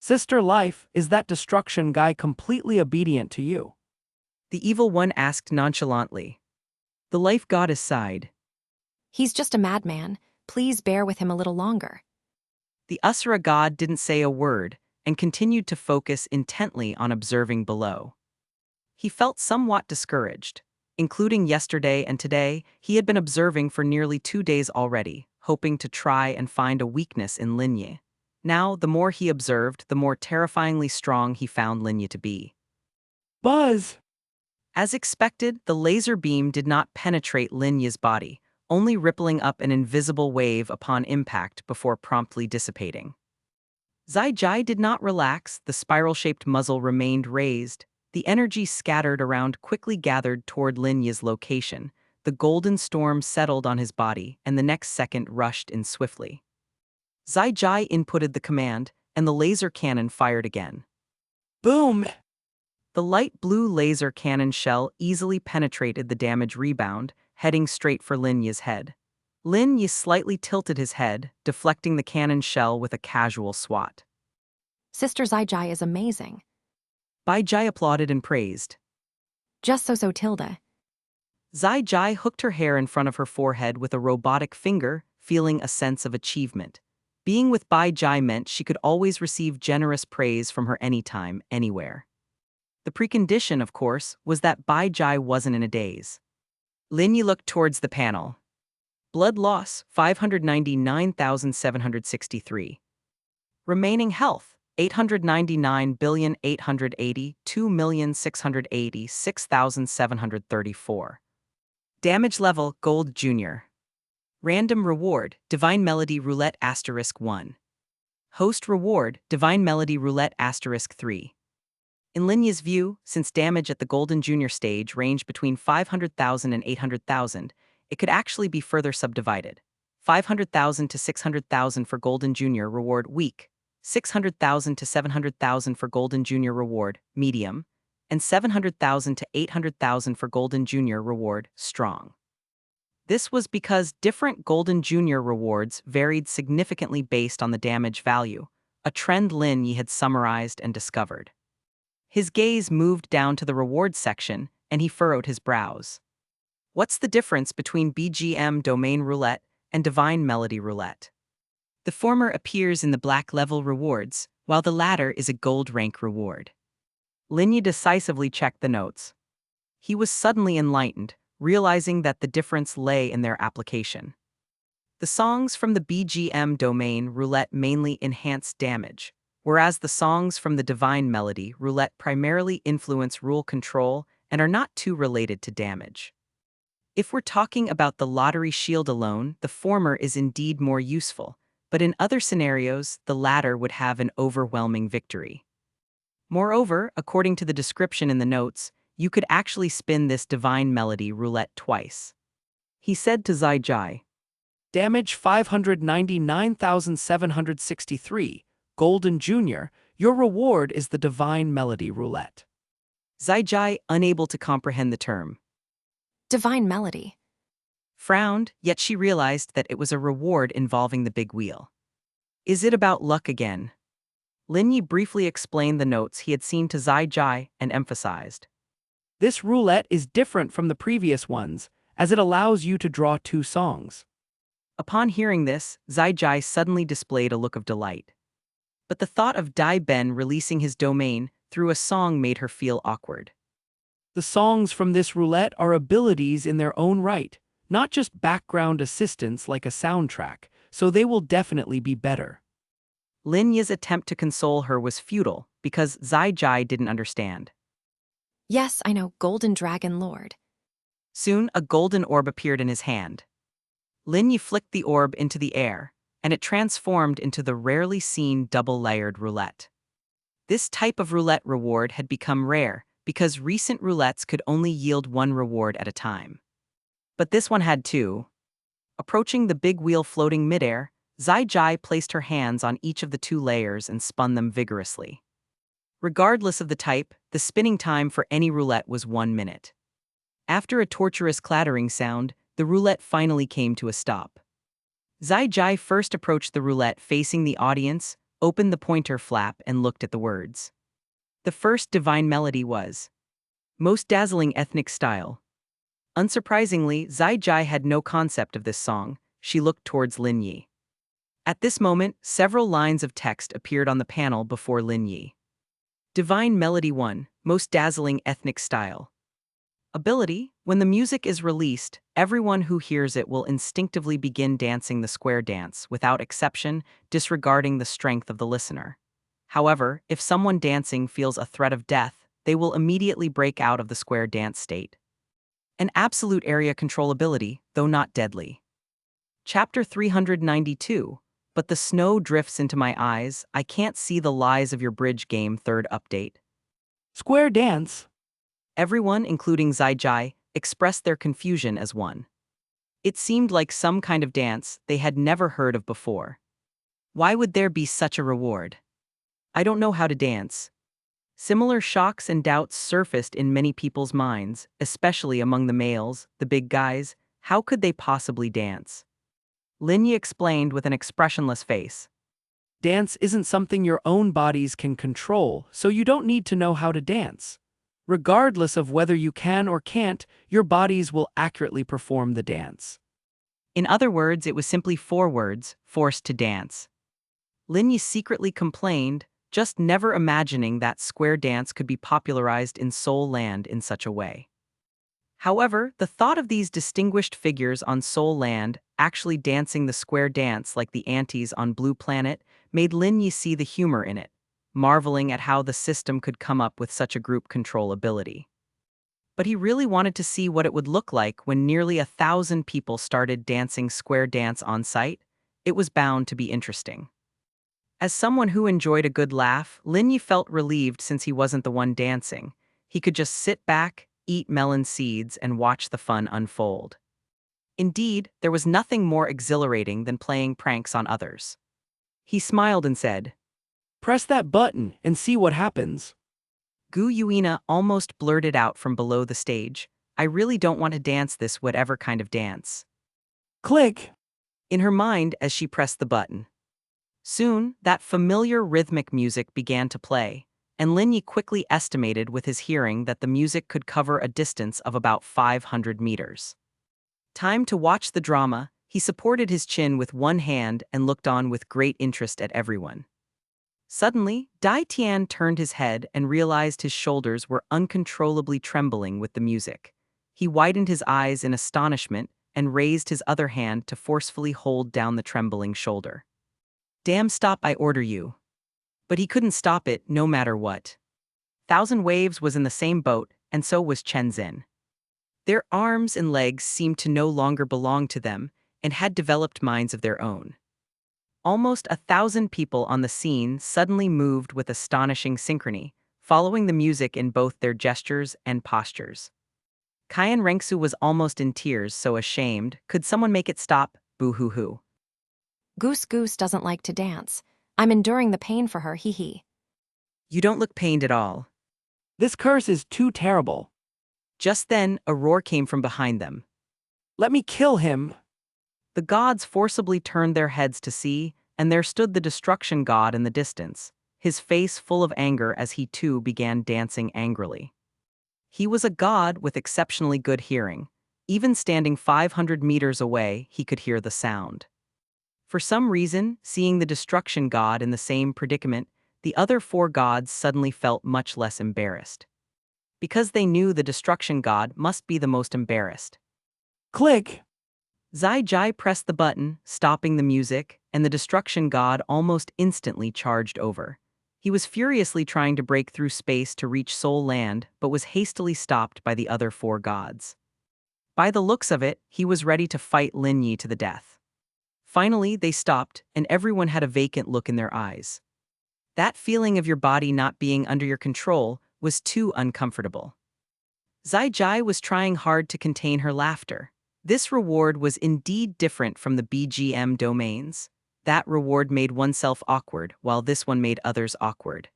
Sister Life, is that destruction guy completely obedient to you? The evil one asked nonchalantly. The life goddess sighed. He's just a madman. Please bear with him a little longer. The Asura god didn't say a word and continued to focus intently on observing below. He felt somewhat discouraged. Including yesterday and today, he had been observing for nearly 2 days already, hoping to try and find a weakness in Lin Yi. Now, the more he observed, the more terrifyingly strong he found Lin Yi to be. Buzz! As expected, the laser beam did not penetrate Lin Yi's body, only rippling up an invisible wave upon impact before promptly dissipating. Zai Jai did not relax, the spiral-shaped muzzle remained raised. The energy scattered around quickly gathered toward Lin Yi's location. The golden storm settled on his body, and the next second rushed in swiftly. Zai Jai inputted the command, and the laser cannon fired again. Boom! The light blue laser cannon shell easily penetrated the damage rebound, heading straight for Lin Yi's head. Lin Yi slightly tilted his head, deflecting the cannon shell with a casual swat. Sister Zijai is amazing. Bai Jai applauded and praised. Just so tilde. Zai Jai hooked her hair in front of her forehead with a robotic finger, feeling a sense of achievement. Being with Bai Jai meant she could always receive generous praise from her anytime, anywhere. The precondition, of course, was that Bai Jai wasn't in a daze. Lin Yi looked towards the panel. Blood loss, 599,763. Remaining health, 899,882,686,734. Damage level, Gold Junior. Random reward, Divine Melody Roulette *1. Host reward, Divine Melody Roulette *3. In Lin Yi's view, since damage at the Golden Junior stage ranged between 500,000 and 800,000, it could actually be further subdivided. 500,000 to 600,000 for Golden Junior reward weak, 600,000 to 700,000 for Golden Junior reward medium, and 700,000 to 800,000 for Golden Junior reward strong. This was because different Golden Junior rewards varied significantly based on the damage value, a trend Lin Yi had summarized and discovered. His gaze moved down to the rewards section, and he furrowed his brows. What's the difference between BGM Domain Roulette and Divine Melody Roulette? The former appears in the black level rewards, while the latter is a gold rank reward. Lin Yi decisively checked the notes. He was suddenly enlightened, realizing that the difference lay in their application. The songs from the BGM Domain Roulette mainly enhance damage, whereas the songs from the Divine Melody Roulette primarily influence rule control and are not too related to damage. If we're talking about the lottery shield alone, the former is indeed more useful, but in other scenarios, the latter would have an overwhelming victory. Moreover, according to the description in the notes, you could actually spin this Divine Melody Roulette twice. He said to Zai Jai, Damage 599,763. Golden Junior, your reward is the Divine Melody Roulette. Zai Jai, unable to comprehend the term, Divine Melody. frowned, yet she realized that it was a reward involving the big wheel. Is it about luck again? Lin Yi briefly explained the notes he had seen to Zai Jai and emphasized. This roulette is different from the previous ones, as it allows you to draw 2 songs. Upon hearing this, Zai Jai suddenly displayed a look of delight. But the thought of Dai Ben releasing his domain through a song made her feel awkward. The songs from this roulette are abilities in their own right, not just background assistance like a soundtrack, so they will definitely be better. Lin Yi's attempt to console her was futile because Zai Jai didn't understand. Yes, I know, Golden Dragon Lord. Soon, a golden orb appeared in his hand. Lin Yi flicked the orb into the air, and it transformed into the rarely seen double-layered roulette. This type of roulette reward had become rare because recent roulettes could only yield 1 reward at a time. But this one had 2. Approaching the big wheel floating midair, Zai Jai placed her hands on each of the 2 layers and spun them vigorously. Regardless of the type, the spinning time for any roulette was 1 minute. After a torturous clattering sound, the roulette finally came to a stop. Zai Jai first approached the roulette facing the audience, opened the pointer flap, and looked at the words. The first Divine Melody was Most Dazzling Ethnic Style. Unsurprisingly, Zai Jai had no concept of this song. She looked towards Lin Yi. At this moment, several lines of text appeared on the panel before Lin Yi. Divine Melody 1, Most Dazzling Ethnic Style. Ability: when the music is released, everyone who hears it will instinctively begin dancing the square dance, without exception, disregarding the strength of the listener. However, if someone dancing feels a threat of death, they will immediately break out of the square dance state. An absolute area control ability, though not deadly. Chapter 392. But the snow drifts into my eyes, I can't see the lies of your bridge game. 3rd update. Square dance. Everyone, including Zai Jai, expressed their confusion as one. It seemed like some kind of dance they had never heard of before. Why would there be such a reward? I don't know how to dance. Similar shocks and doubts surfaced in many people's minds, especially among the males, the big guys. How could they possibly dance? Lin Yi explained with an expressionless face. Dance isn't something your own bodies can control, so you don't need to know how to dance. Regardless of whether you can or can't, your bodies will accurately perform the dance. In other words, it was simply 4 words, forced to dance. Lin Yi secretly complained, just never imagining that square dance could be popularized in Seoul land in such a way. However, the thought of these distinguished figures on Seoul land actually dancing the square dance like the aunties on Blue Planet made Lin Yi see the humor in it, marveling at how the system could come up with such a group control ability. But he really wanted to see what it would look like when nearly 1,000 people started dancing square dance on site. It was bound to be interesting. As someone who enjoyed a good laugh, Lin Yi felt relieved since he wasn't the one dancing. He could just sit back, eat melon seeds, and watch the fun unfold. Indeed, there was nothing more exhilarating than playing pranks on others. He smiled and said, Press that button and see what happens. Gu Yuina almost blurted out from below the stage, I really don't want to dance this whatever kind of dance. Click. In her mind as she pressed the button. Soon, that familiar rhythmic music began to play, and Lin Yi quickly estimated with his hearing that the music could cover a distance of about 500 meters. Time to watch the drama, he supported his chin with one hand and looked on with great interest at everyone. Suddenly, Dai Tian turned his head and realized his shoulders were uncontrollably trembling with the music. He widened his eyes in astonishment and raised his other hand to forcefully hold down the trembling shoulder. Damn, stop, I order you. But he couldn't stop it, no matter what. Thousand Waves was in the same boat, and so was Chen Zin. Their arms and legs seemed to no longer belong to them and had developed minds of their own. Almost 1,000 people on the scene suddenly moved with astonishing synchrony, following the music in both their gestures and postures. Kayan Rengsu was almost in tears, so ashamed. Could someone make it stop? Boo-hoo-hoo. Goose Goose doesn't like to dance. I'm enduring the pain for her, hee hee. You don't look pained at all. This curse is too terrible. Just then, a roar came from behind them. Let me kill him. The gods forcibly turned their heads to see, and there stood the destruction god in the distance, his face full of anger as he too began dancing angrily. He was a god with exceptionally good hearing. Even standing 500 meters away, he could hear the sound. For some reason, seeing the destruction god in the same predicament, the other 4 gods suddenly felt much less embarrassed. Because they knew the destruction god must be the most embarrassed. Click. Zai Jai pressed the button, stopping the music, and the destruction god almost instantly charged over. He was furiously trying to break through space to reach Seoul land, but was hastily stopped by the other 4 gods. By the looks of it, he was ready to fight Lin Yi to the death. Finally, they stopped, and everyone had a vacant look in their eyes. That feeling of your body not being under your control was too uncomfortable. Zai Jai was trying hard to contain her laughter. This reward was indeed different from the BGM domains. That reward made oneself awkward, while this one made others awkward.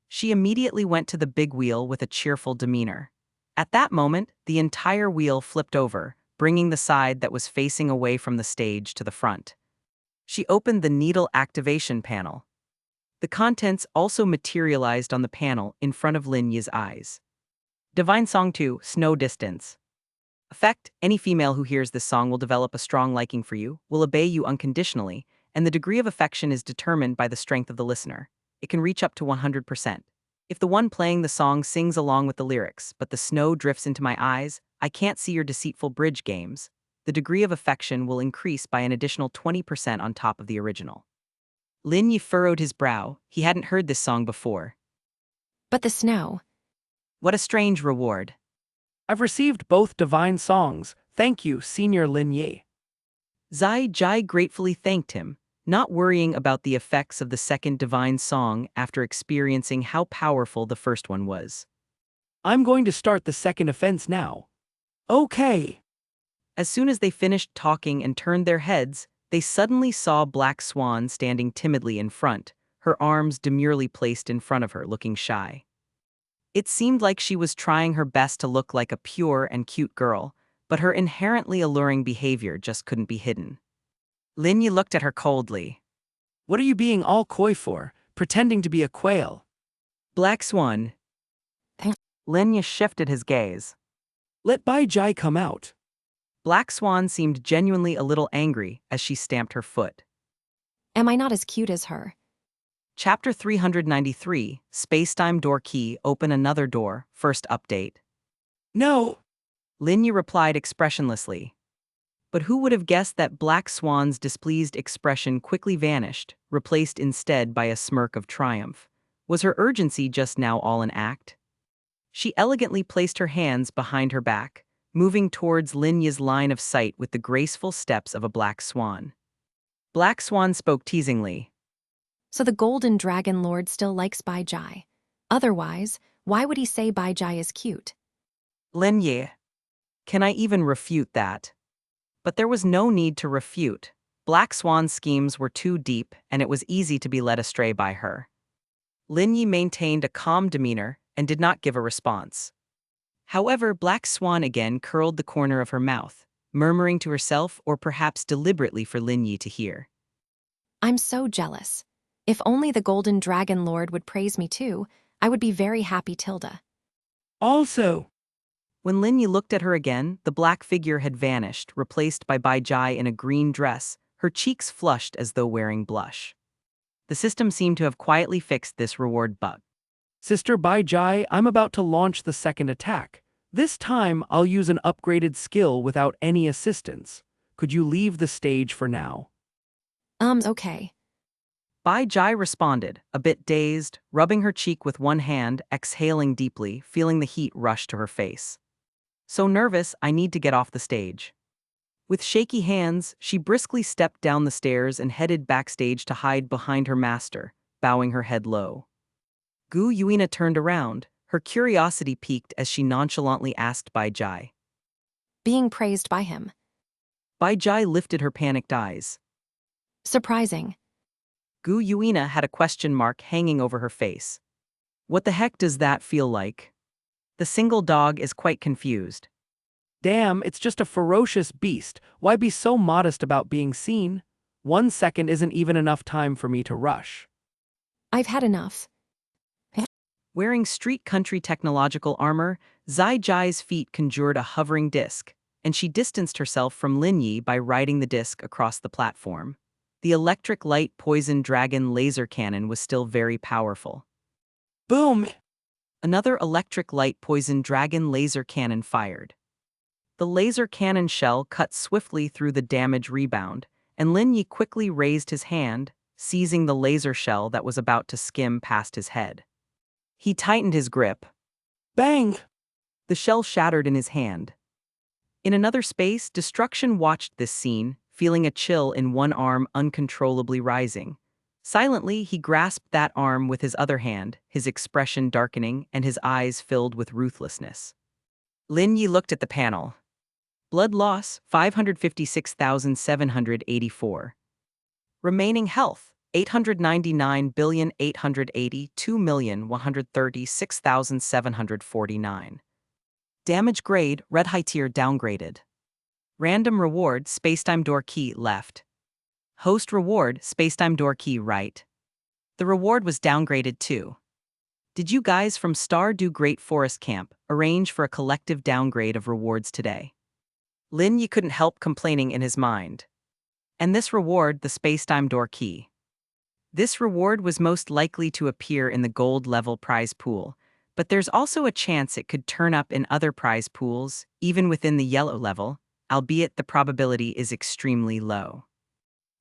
She immediately went to the big wheel with a cheerful demeanor. At that moment, the entire wheel flipped over, bringing the side that was facing away from the stage to the front. She opened the needle activation panel. The contents also materialized on the panel in front of Lin Yi's eyes. Divine Song 2, Snow Distance. Effect: any female who hears this song will develop a strong liking for you, will obey you unconditionally, and the degree of affection is determined by the strength of the listener. It can reach up to 100%. If the one playing the song sings along with the lyrics, but the snow drifts into my eyes, I can't see your deceitful bridge games, the degree of affection will increase by an additional 20% on top of the original. Lin Yi furrowed his brow. He hadn't heard this song before. But the snow. What a strange reward. I've received both divine songs. Thank you, Senior Lin Yi. Zai Jai gratefully thanked him, not worrying about the effects of the second divine song after experiencing how powerful the first one was. I'm going to start the second offense now. Okay. As soon as they finished talking and turned their heads, they suddenly saw Black Swan standing timidly in front, her arms demurely placed in front of her, looking shy. It seemed like she was trying her best to look like a pure and cute girl, but her inherently alluring behavior just couldn't be hidden. Lin Yi looked at her coldly. What are you being all coy for, pretending to be a quail? Black Swan. Lin Yi shifted his gaze. Let Bai Jai come out. Black Swan seemed genuinely a little angry as she stamped her foot. Am I not as cute as her? Chapter 393, Spacetime Door Key, Open Another Door, First Update. No. Lin Yi replied expressionlessly. But who would have guessed that Black Swan's displeased expression quickly vanished, replaced instead by a smirk of triumph? Was her urgency just now all an act? She elegantly placed her hands behind her back, moving towards Lin Yi's line of sight with the graceful steps of a black swan. Black Swan spoke teasingly. So the Golden Dragon Lord still likes Bai Jai. Otherwise, why would he say Bai Jai is cute? Lin Yi. Can I even refute that? But there was no need to refute. Black Swan's schemes were too deep, and it was easy to be led astray by her. Lin Yi maintained a calm demeanor and did not give a response. However, Black Swan again curled the corner of her mouth, murmuring to herself or perhaps deliberately for Lin Yi to hear. I'm so jealous. If only the Golden Dragon Lord would praise me too, I would be very happy, Tilda. Also. When Lin Yi looked at her again, the black figure had vanished, replaced by Bai Jai in a green dress, her cheeks flushed as though wearing blush. The system seemed to have quietly fixed this reward bug. Sister Bai Jai, I'm about to launch the second attack. This time, I'll use an upgraded skill without any assistance. Could you leave the stage for now? Okay. Bai Jai responded, a bit dazed, rubbing her cheek with one hand, exhaling deeply, feeling the heat rush to her face. So nervous, I need to get off the stage. With shaky hands, she briskly stepped down the stairs and headed backstage to hide behind her master, bowing her head low. Gu Yuina turned around, her curiosity piqued as she nonchalantly asked Bai Jai. Being praised by him. Bai Jai lifted her panicked eyes. Surprising. Gu Yuina had a question mark hanging over her face. What the heck does that feel like? The single dog is quite confused. Damn, it's just a ferocious beast. Why be so modest about being seen? 1 second isn't even enough time for me to rush. I've had enough. Wearing street country technological armor, Zai Jai's feet conjured a hovering disc, and she distanced herself from Lin Yi by riding the disc across the platform. The electric light poison dragon laser cannon was still very powerful. Boom! Another electric light poison dragon laser cannon fired. The laser cannon shell cut swiftly through the damage rebound, and Lin Yi quickly raised his hand, seizing the laser shell that was about to skim past his head. He tightened his grip. Bang! The shell shattered in his hand. In another space, Destruction watched this scene, feeling a chill in one arm uncontrollably rising. Silently, he grasped that arm with his other hand, his expression darkening and his eyes filled with ruthlessness. Lin Yi looked at the panel. Blood loss, 556,784. Remaining health, 899,882,136,749. Damage grade, red high tier downgraded. Random reward, spacetime door key left. Host reward, spacetime door key right. The reward was downgraded too. Did you guys from Stardew Great Forest Camp arrange for a collective downgrade of rewards today? Lin Yi couldn't help complaining in his mind. And this reward, the spacetime door key. This reward was most likely to appear in the gold level prize pool, but there's also a chance it could turn up in other prize pools, even within the yellow level, albeit the probability is extremely low.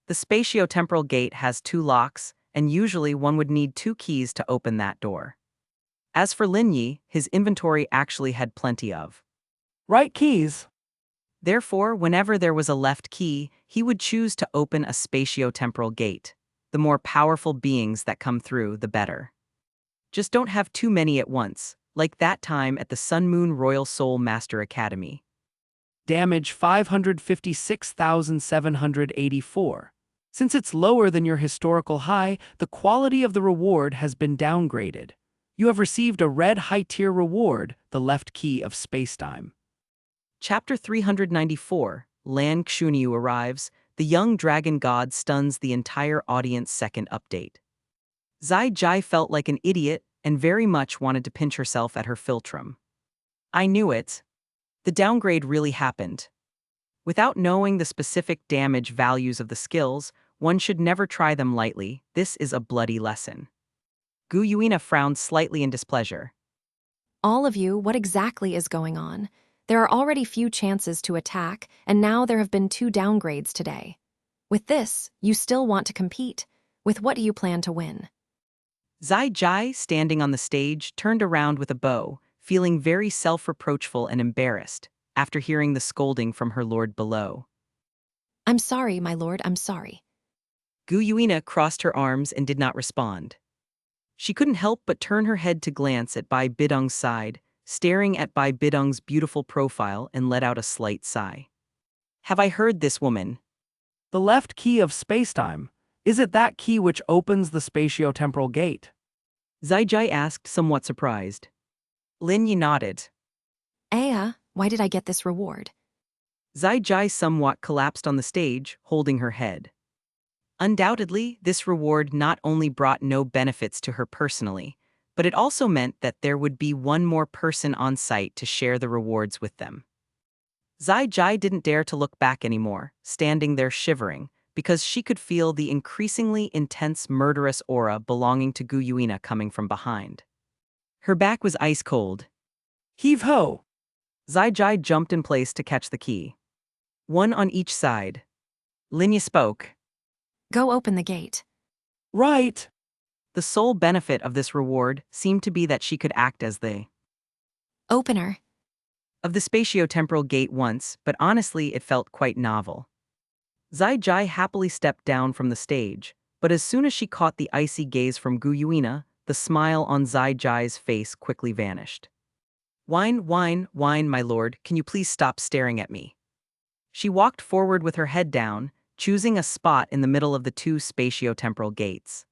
The spatiotemporal gate has 2 locks, and usually one would need 2 keys to open that door. As for Lin Yi, his inventory actually had plenty of right keys. Therefore, whenever there was a left key, he would choose to open a spatiotemporal gate. The more powerful beings that come through, the better. Just don't have too many at once, like that time at the Sun Moon Royal Soul Master Academy. Damage 556,784. Since it's lower than your historical high, the quality of the reward has been downgraded. You have received a red high-tier reward, the left key of spacetime. Chapter 394, Lan Xunyu arrives. The young dragon god stuns the entire audience second update. Zai Jai felt like an idiot and very much wanted to pinch herself at her philtrum. I knew it. The downgrade really happened. Without knowing the specific damage values of the skills, one should never try them lightly. This is a bloody lesson. Gu Yuina frowned slightly in displeasure. All of you, what exactly is going on? There are already few chances to attack, and now there have been 2 downgrades today. With this, you still want to compete. With what do you plan to win? Zai Jai, standing on the stage, turned around with a bow, feeling very self-reproachful and embarrassed, after hearing the scolding from her lord below. I'm sorry, my lord, I'm sorry. Gu Yuina crossed her arms and did not respond. She couldn't help but turn her head to glance at Bai Bidong's side, staring at Bai Bidong's beautiful profile, and let out a slight sigh. Have I heard this woman? The left key of spacetime. Is it that key which opens the spatiotemporal gate? Zai Jai asked, somewhat surprised. Lin Yi nodded. Aya, why did I get this reward? Zai Jai somewhat collapsed on the stage, holding her head. Undoubtedly, this reward not only brought no benefits to her personally, but it also meant that there would be one more person on site to share the rewards with them. Zai Jai didn't dare to look back anymore, standing there shivering, because she could feel the increasingly intense murderous aura belonging to Gu Yuina coming from behind. Her back was ice cold. Heave-ho! Zai Jai jumped in place to catch the key. One on each side. Lin Yi spoke. Go open the gate. Right! The sole benefit of this reward seemed to be that she could act as the Opener. of the spatiotemporal gate once, but honestly it felt quite novel. Zai Jai happily stepped down from the stage, but as soon as she caught the icy gaze from Gu Yuina, the smile on Zai Jai's face quickly vanished. Whine, my lord, can you please stop staring at me? She walked forward with her head down, choosing a spot in the middle of the 2 spatiotemporal gates.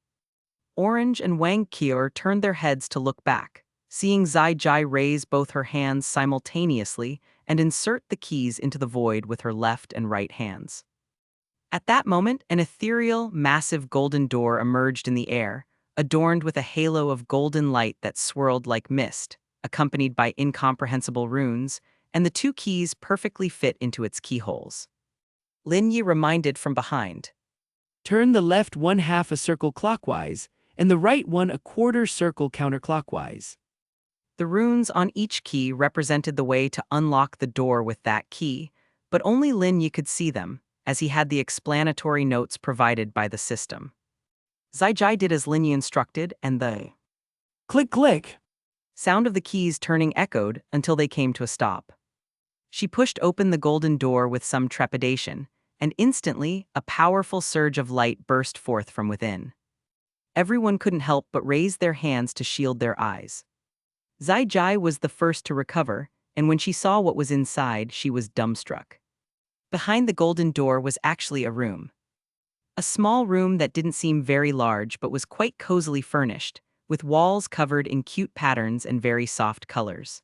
Orange and Wang Qiu turned their heads to look back, seeing Zai Jai raise both her hands simultaneously and insert the keys into the void with her left and right hands. At that moment, an ethereal, massive golden door emerged in the air, adorned with a halo of golden light that swirled like mist, accompanied by incomprehensible runes, and the 2 keys perfectly fit into its keyholes. Lin Yi reminded from behind. Turn the left 1/2 a circle clockwise, and the right 1/4 circle counterclockwise. The runes on each key represented the way to unlock the door with that key, but only Lin Yi could see them, as he had the explanatory notes provided by the system. Zai Jai did as Lin Yi instructed, and the Click, click! sound of the keys turning echoed until they came to a stop. She pushed open the golden door with some trepidation, and instantly, a powerful surge of light burst forth from within. Everyone couldn't help but raise their hands to shield their eyes. Zai Jai was the first to recover, and when she saw what was inside, she was dumbstruck. Behind the golden door was actually a room. A small room that didn't seem very large but was quite cozily furnished, with walls covered in cute patterns and very soft colors.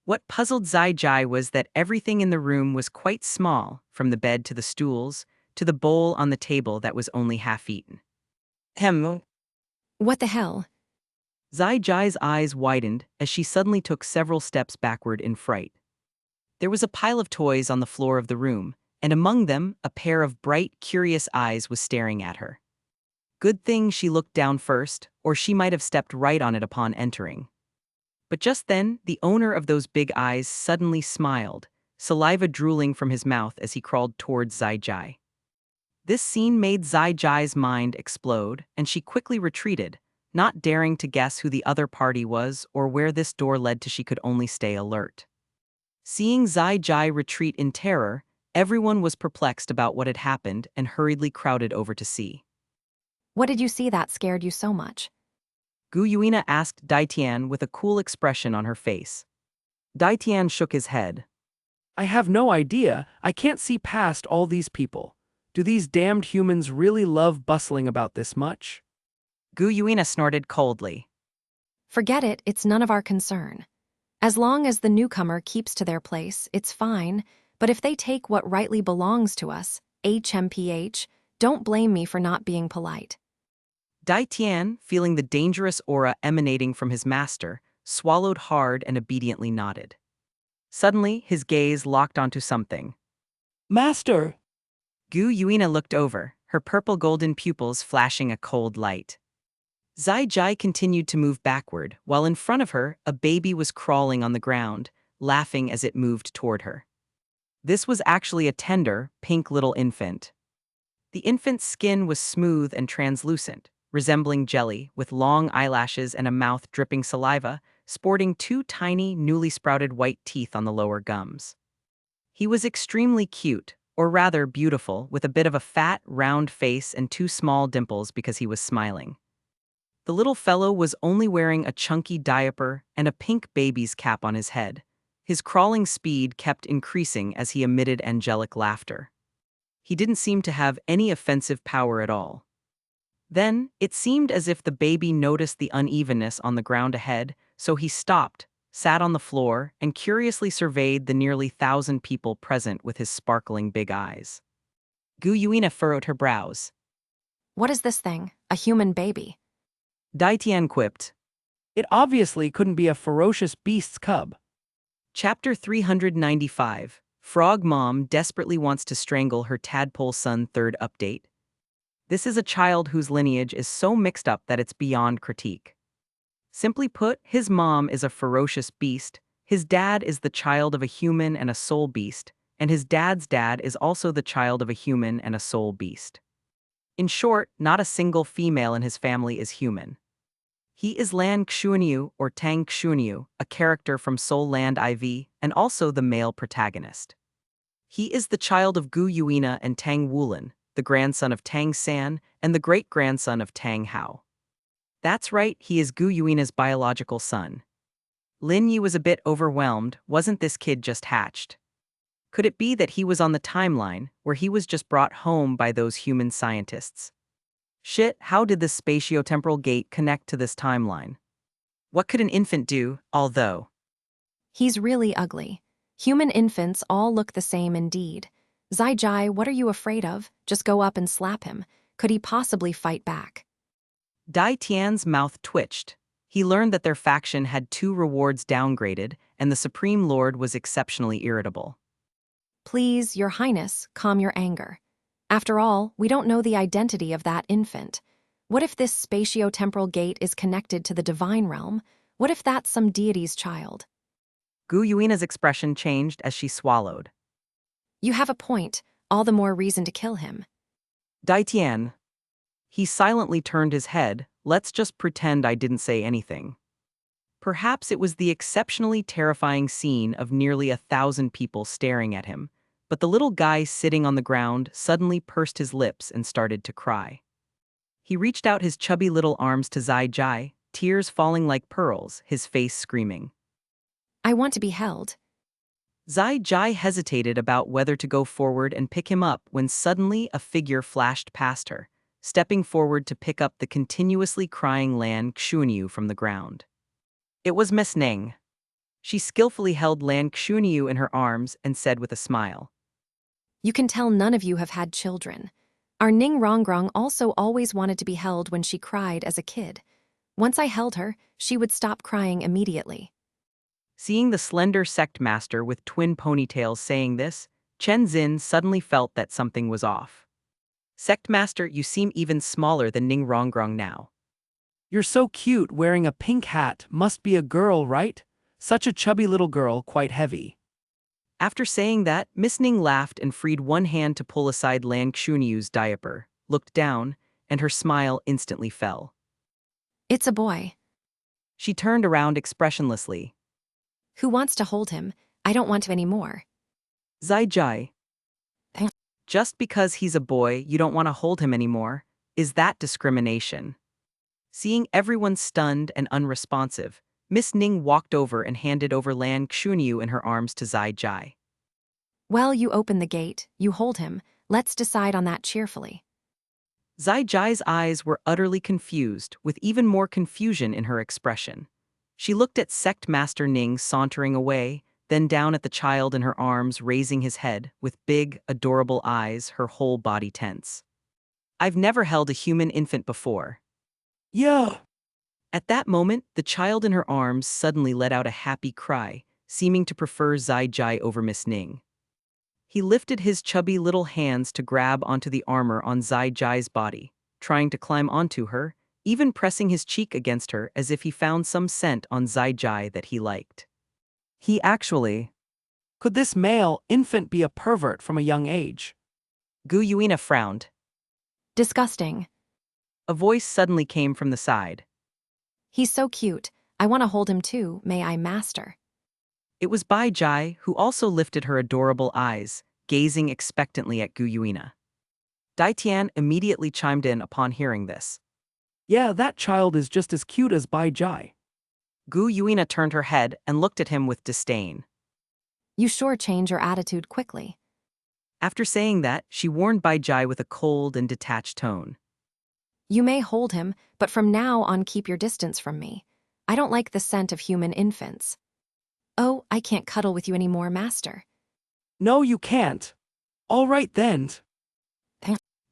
What puzzled Zai Jai was that everything in the room was quite small, from the bed to the stools, to the bowl on the table that was only half eaten. What the hell? Zai Jai's eyes widened as she suddenly took several steps backward in fright. There was a pile of toys on the floor of the room, and among them, a pair of bright, curious eyes was staring at her. Good thing she looked down first, or she might have stepped right on it upon entering. But just then, the owner of those big eyes suddenly smiled, saliva drooling from his mouth as he crawled towards Zai Jai. This scene made Zai Jai's mind explode, and she quickly retreated, not daring to guess who the other party was or where this door led to. She could only stay alert. Seeing Zai Jai retreat in terror, everyone was perplexed about what had happened and hurriedly crowded over to see. What did you see that scared you so much? Gu Yuina asked Daitian with a cool expression on her face. Daitian shook his head. I have no idea. I can't see past all these people. Do these damned humans really love bustling about this much? Gu Yuina snorted coldly. Forget it, it's none of our concern. As long as the newcomer keeps to their place, it's fine, but if they take what rightly belongs to us, HMPH, don't blame me for not being polite. Dai Tian, feeling the dangerous aura emanating from his master, swallowed hard and obediently nodded. Suddenly, his gaze locked onto something. Master! Gu Yuina looked over, her purple-golden pupils flashing a cold light. Zai Jai continued to move backward, while in front of her, a baby was crawling on the ground, laughing as it moved toward her. This was actually a tender, pink little infant. The infant's skin was smooth and translucent, resembling jelly, with long eyelashes and a mouth dripping saliva, sporting two tiny, newly sprouted white teeth on the lower gums. He was extremely cute, or rather beautiful, with a bit of a fat, round face and two small dimples because he was smiling. The little fellow was only wearing a chunky diaper and a pink baby's cap on his head. His crawling speed kept increasing as he emitted angelic laughter. He didn't seem to have any offensive power at all. Then, it seemed as if the baby noticed the unevenness on the ground ahead, so he stopped, sat on the floor, and curiously surveyed the nearly 1,000 people present with his sparkling big eyes. Gu Yuina furrowed her brows. What is this thing? A human baby? Dai Tian quipped. It obviously couldn't be a ferocious beast's cub. Chapter 395. Frog Mom Desperately Wants to Strangle Her Tadpole Son. Third update. This is a child whose lineage is so mixed up that it's beyond critique. Simply put, his mom is a ferocious beast, his dad is the child of a human and a soul beast, and his dad's dad is also the child of a human and a soul beast. In short, not a single female in his family is human. He is Lan Xuanyu, or Tang Xuanyu, a character from Soul Land IV, and also the male protagonist. He is the child of Gu Yuina and Tang Wulin, the grandson of Tang San, and the great-grandson of Tang Hao. That's right, he is Gu Yuina's biological son. Lin Yi was a bit overwhelmed. Wasn't this kid just hatched? Could it be that he was on the timeline, where he was just brought home by those human scientists? Shit, how did this spatiotemporal gate connect to this timeline? What could an infant do, although? He's really ugly. Human infants all look the same indeed. Zai Jai, what are you afraid of? Just go up and slap him. Could he possibly fight back? Dai Tian's mouth twitched. He learned that their faction had 2 rewards downgraded, and the Supreme Lord was exceptionally irritable. Please, Your Highness, calm your anger. After all, we don't know the identity of that infant. What if this spatio-temporal gate is connected to the divine realm? What if that's some deity's child? Gu Yuina's expression changed as she swallowed. You have a point. All the more reason to kill him. Dai Tian. He silently turned his head. Let's just pretend I didn't say anything. Perhaps it was the exceptionally terrifying scene of nearly 1,000 people staring at him, but the little guy sitting on the ground suddenly pursed his lips and started to cry. He reached out his chubby little arms to Zai Jai, tears falling like pearls, his face screaming. I want to be held. Zai Jai hesitated about whether to go forward and pick him up when suddenly a figure flashed past her, stepping forward to pick up the continuously crying Lan Xuanyu from the ground. It was Miss Ning. She skillfully held Lan Xuanyu in her arms and said with a smile. You can tell none of you have had children. Our Ning Rongrong also always wanted to be held when she cried as a kid. Once I held her, she would stop crying immediately. Seeing the slender sect master with twin ponytails saying this, Chen Xin suddenly felt that something was off. Sect master, you seem even smaller than Ning Rongrong now. You're so cute wearing a pink hat, must be a girl, right? Such a chubby little girl, quite heavy. After saying that, Miss Ning laughed and freed one hand to pull aside Lan Xuanyu's diaper, looked down, and her smile instantly fell. It's a boy. She turned around expressionlessly. Who wants to hold him? I don't want to anymore. Zai Jai. Just because he's a boy, you don't want to hold him anymore? Is that discrimination? Seeing everyone stunned and unresponsive, Miss Ning walked over and handed over Lan Xuanyu in her arms to Zai Jai. Well, you open the gate, you hold him. Let's decide on that cheerfully. Zai Jai's eyes were utterly confused, with even more confusion in her expression. She looked at Sect Master Ning sauntering away, then down at the child in her arms, raising his head, with big, adorable eyes, her whole body tense. I've never held a human infant before. Yeah. At that moment, the child in her arms suddenly let out a happy cry, seeming to prefer Zai Jai over Miss Ning. He lifted his chubby little hands to grab onto the armor on Zai Jai's body, trying to climb onto her, even pressing his cheek against her as if he found some scent on Zai Jai that he liked. He actually... Could this male infant be a pervert from a young age? Gu Yuina frowned. Disgusting. A voice suddenly came from the side. He's so cute. I want to hold him too, may I, master? It was Bai Jai, who also lifted her adorable eyes, gazing expectantly at Gu Yuina. Dai Tian immediately chimed in upon hearing this. Yeah, that child is just as cute as Bai Jai. Gu Yuina turned her head and looked at him with disdain. You sure change your attitude quickly. After saying that, she warned Bai Jai with a cold and detached tone. You may hold him, but from now on keep your distance from me. I don't like the scent of human infants. Oh, I can't cuddle with you anymore, master. No, you can't. All right then.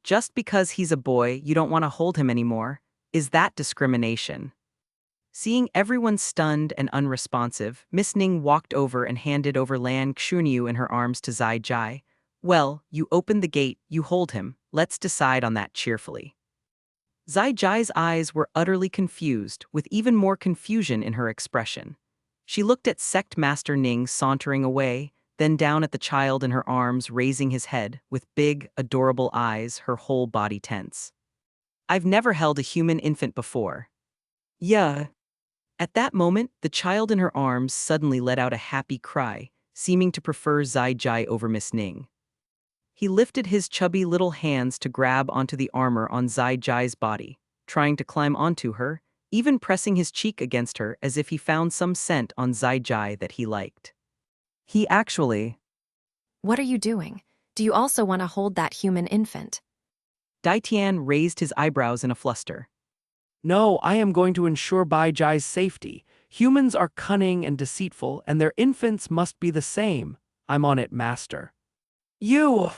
Just because he's a boy, you don't want to hold him anymore? Is that discrimination? Seeing everyone stunned and unresponsive, Miss Ning walked over and handed over Lan Xunyu in her arms to Zai Jai. Well, you opened the gate, you hold him, let's decide on that cheerfully. Zai Jai's eyes were utterly confused, with even more confusion in her expression. She looked at Sect Master Ning sauntering away, then down at the child in her arms, raising his head, with big, adorable eyes, her whole body tense. I've never held a human infant before. Yeah. At that moment, the child in her arms suddenly let out a happy cry, seeming to prefer Zai Jai over Miss Ning. He lifted his chubby little hands to grab onto the armor on Zai Jai's body, trying to climb onto her, even pressing his cheek against her as if he found some scent on Zai Jai that he liked. He actually... What are you doing? Do you also want to hold that human infant? Dai Tian raised his eyebrows in a fluster. No, I am going to ensure Bai Jai's safety. Humans are cunning and deceitful, and their infants must be the same. I'm on it, master. You!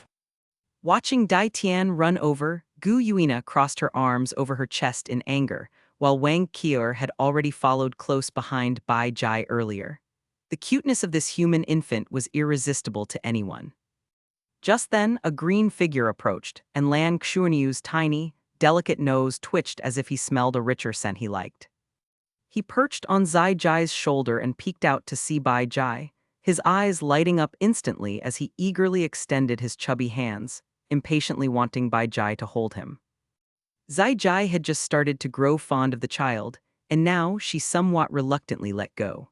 Watching Dai Tian run over, Gu Yuina crossed her arms over her chest in anger, while Wang Qier had already followed close behind Bai Jai earlier. The cuteness of this human infant was irresistible to anyone. Just then, a green figure approached, and Lan Xuanyu's tiny, delicate nose twitched as if he smelled a richer scent he liked. He perched on Zai Jai's shoulder and peeked out to see Bai Jai, his eyes lighting up instantly as he eagerly extended his chubby hands, impatiently wanting Bai Jai to hold him. Zai Jai had just started to grow fond of the child, and now she somewhat reluctantly let go.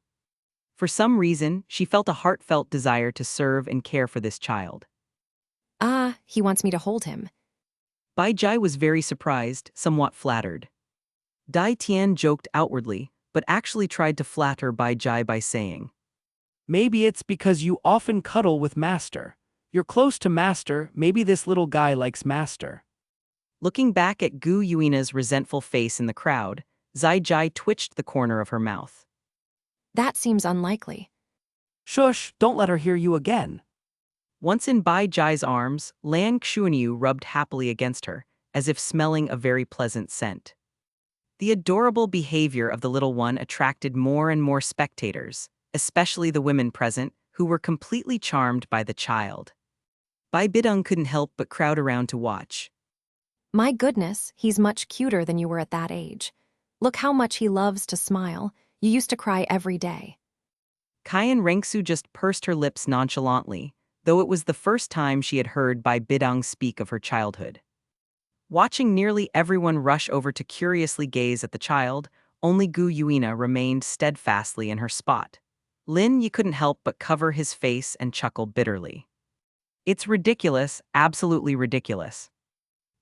For some reason, she felt a heartfelt desire to serve and care for this child. Ah, he wants me to hold him. Bai Jai was very surprised, somewhat flattered. Dai Tian joked outwardly, but actually tried to flatter Bai Jai by saying, Maybe it's because you often cuddle with master. You're close to master, maybe this little guy likes master. Looking back at Gu Yuina's resentful face in the crowd, Zai Jai twitched the corner of her mouth. That seems unlikely. Shush, don't let her hear you again. Once in Bai Jai's arms, Lan Xuanyu rubbed happily against her, as if smelling a very pleasant scent. The adorable behavior of the little one attracted more and more spectators, especially the women present, who were completely charmed by the child. Bai Bidong couldn't help but crowd around to watch. My goodness, he's much cuter than you were at that age. Look how much he loves to smile. You used to cry every day. Kaiyan Rengsu just pursed her lips nonchalantly, though it was the first time she had heard Bai Bidong speak of her childhood. Watching nearly everyone rush over to curiously gaze at the child, only Gu Yuina remained steadfastly in her spot. Lin Yi couldn't help but cover his face and chuckle bitterly. It's ridiculous, absolutely ridiculous.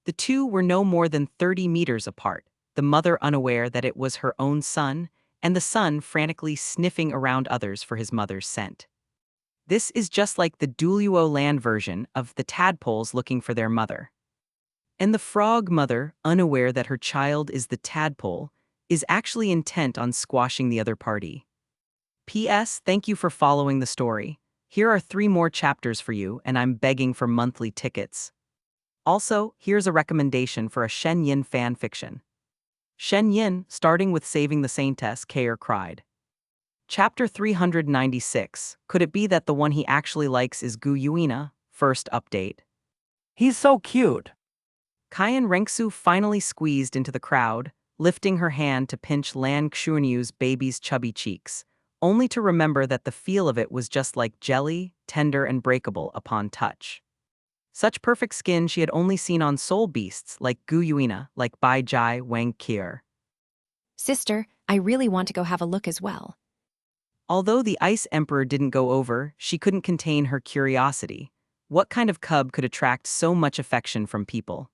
The two were no more than 30 meters apart, the mother unaware that it was her own son, and the son frantically sniffing around others for his mother's scent. This is just like the Douluo land version of the tadpoles looking for their mother. And the frog mother, unaware that her child is the tadpole, is actually intent on squashing the other party. P.S. Thank you for following the story. Here are 3 more chapters for you, and I'm begging for monthly tickets. Also, here's a recommendation for a Shen Yin fan fiction. Shen Yin, starting with Saving the Saintess, Kair cried. Chapter 396. Could it be that the one he actually likes is Gu Yuina? First update. He's so cute. Kaiyan Renksu finally squeezed into the crowd, lifting her hand to pinch Lan Xuanyu's baby's chubby cheeks, only to remember that the feel of it was just like jelly, tender and breakable upon touch. Such perfect skin she had only seen on soul beasts like Gu Yuina, like Bai Jai Wang Kier. Sister, I really want to go have a look as well. Although the Ice Emperor didn't go over, she couldn't contain her curiosity. What kind of cub could attract so much affection from people?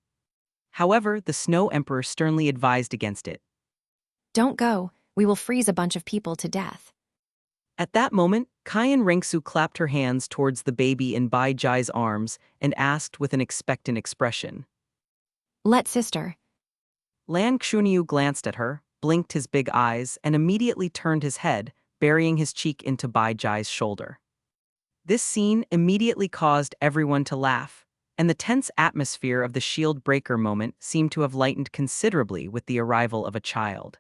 However, the Snow Emperor sternly advised against it. Don't go, we will freeze a bunch of people to death. At that moment, Kaiyan Renksu clapped her hands towards the baby in Bai Jai's arms and asked with an expectant expression. Let sister. Lan Xuanyu glanced at her, blinked his big eyes, and immediately turned his head, burying his cheek into Bai Jai's shoulder. This scene immediately caused everyone to laugh, and the tense atmosphere of the shield breaker moment seemed to have lightened considerably with the arrival of a child.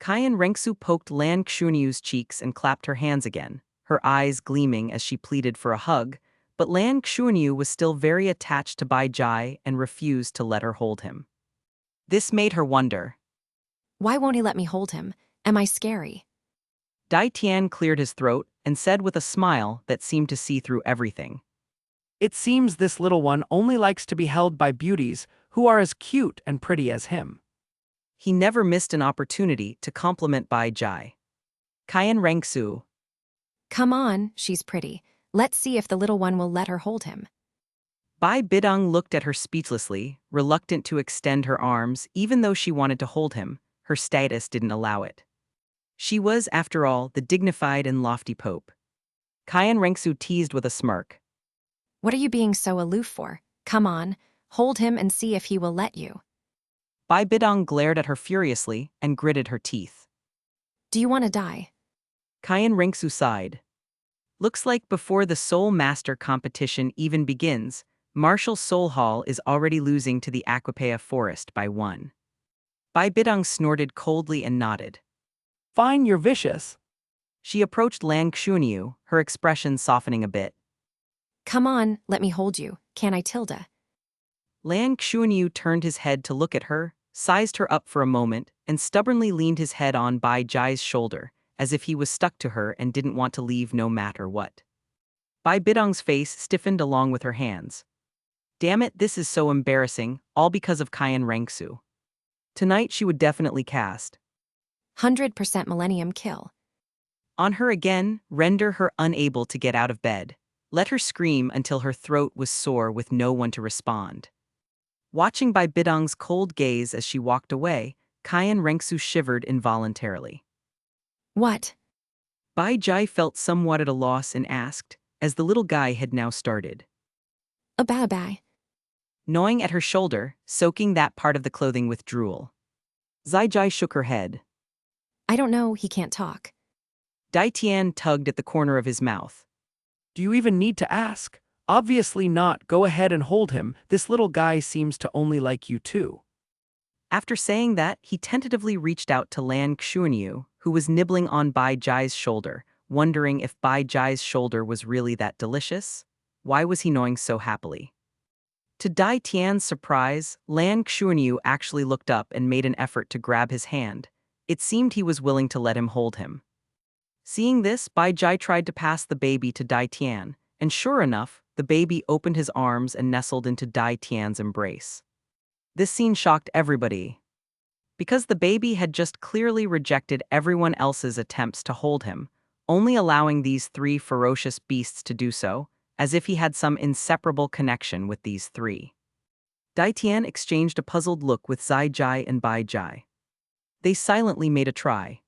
Kaiyan Renksu poked Lan Xuanyu's cheeks and clapped her hands again, her eyes gleaming as she pleaded for a hug, but Lan Xuanyu was still very attached to Bai Jai and refused to let her hold him. This made her wonder. Why won't he let me hold him? Am I scary? Dai Tian cleared his throat and said with a smile that seemed to see through everything. It seems this little one only likes to be held by beauties who are as cute and pretty as him. He never missed an opportunity to compliment Bai Jai. Kaiyan Renksu. Come on, she's pretty. Let's see if the little one will let her hold him. Bai Bidong looked at her speechlessly, reluctant to extend her arms even though she wanted to hold him. Her status didn't allow it. She was, after all, the dignified and lofty pope. Kaiyan Renksu teased with a smirk. What are you being so aloof for? Come on, hold him and see if he will let you. Bai Bidong glared at her furiously and gritted her teeth. Do you want to die? Kaiyan Renksu sighed. Looks like before the Soul Master competition even begins, Martial Soul Hall is already losing to the Aquapea Forest by 1. Bai Bidong snorted coldly and nodded. Fine, you're vicious. She approached Lan Xuanyu, her expression softening a bit. Come on, let me hold you. Can I, Tilda? Lan Xuanyu turned his head to look at her, sized her up for a moment, and stubbornly leaned his head on Bai Jai's shoulder, as if he was stuck to her and didn't want to leave no matter what. Bai Bidong's face stiffened along with her hands. Damn it, this is so embarrassing, all because of Kaiyan Renksu. Tonight she would definitely cast 100% Millennium Kill. on her again, render her unable to get out of bed. Let her scream until her throat was sore with no one to respond. Watching Bai Bidong's cold gaze as she walked away, Kaiyan Renksu shivered involuntarily. What? Bai Jai felt somewhat at a loss and asked, as the little guy had now started. A bye. Gnawing at her shoulder, soaking that part of the clothing with drool. Zai Jai shook her head. I don't know, he can't talk. Dai Tian tugged at the corner of his mouth. Do you even need to ask? Obviously not. Go ahead and hold him. This little guy seems to only like you too. After saying that, he tentatively reached out to Lan Xuanyu, who was nibbling on Bai Jai's shoulder, wondering if Bai Jai's shoulder was really that delicious. Why was he gnawing so happily? To Dai Tian's surprise, Lan Xuanyu actually looked up and made an effort to grab his hand. It seemed he was willing to let him hold him. Seeing this, Bai Jai tried to pass the baby to Dai Tian, and sure enough, the baby opened his arms and nestled into Dai Tian's embrace. This scene shocked everybody. Because the baby had just clearly rejected everyone else's attempts to hold him, only allowing these 3 ferocious beasts to do so, as if he had some inseparable connection with these 3. Dai Tian exchanged a puzzled look with Zai Jai and Bai Jai. They silently made a try.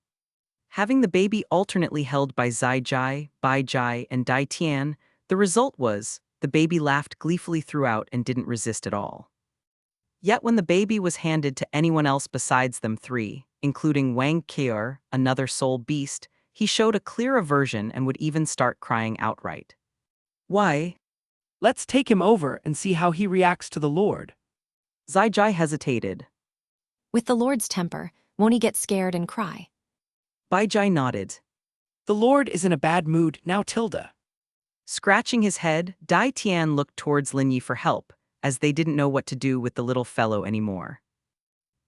Having the baby alternately held by Zai Jai, Bai Jai, and Dai Tian, the result was, the baby laughed gleefully throughout and didn't resist at all. Yet when the baby was handed to anyone else besides them 3, including Wang Keor, another soul beast, He showed a clear aversion and would even start crying outright. Why? Let's take him over and see how he reacts to the Lord. Zaijai hesitated. With the Lord's temper, won't he get scared and cry? Baijai nodded. The Lord is in a bad mood now, Tilda. Scratching his head, Dai Tian looked towards Lin Yi for help, as they didn't know what to do with the little fellow anymore.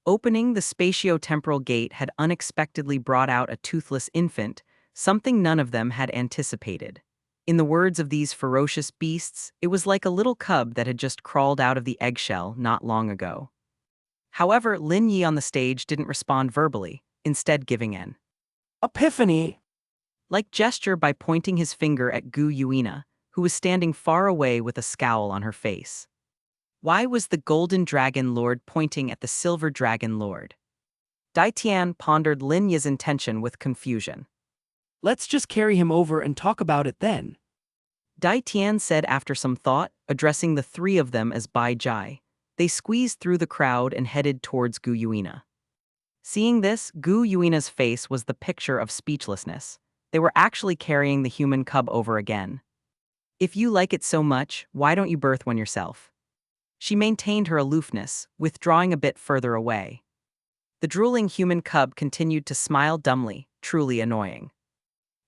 Opening the spatio-temporal gate had unexpectedly brought out a toothless infant, something none of them had anticipated. In the words of these ferocious beasts, it was like a little cub that had just crawled out of the eggshell not long ago. However, Lin Yi on the stage didn't respond verbally, instead giving an Epiphany! like gesture by pointing his finger at Gu Yuina, who was standing far away with a scowl on her face. Why was the Golden Dragon Lord pointing at the Silver Dragon Lord? Dai Tian pondered Lin Yi's intention with confusion. Let's just carry him over and talk about it then. Dai Tian said after some thought, addressing the three of them as Bai Jai. They squeezed through the crowd and headed towards Gu Yuina. Seeing this, Gu Yuina's face was the picture of speechlessness. They were actually carrying the human cub over again. If you like it so much, why don't you birth one yourself? She maintained her aloofness, withdrawing a bit further away. The drooling human cub continued to smile dumbly, truly annoying.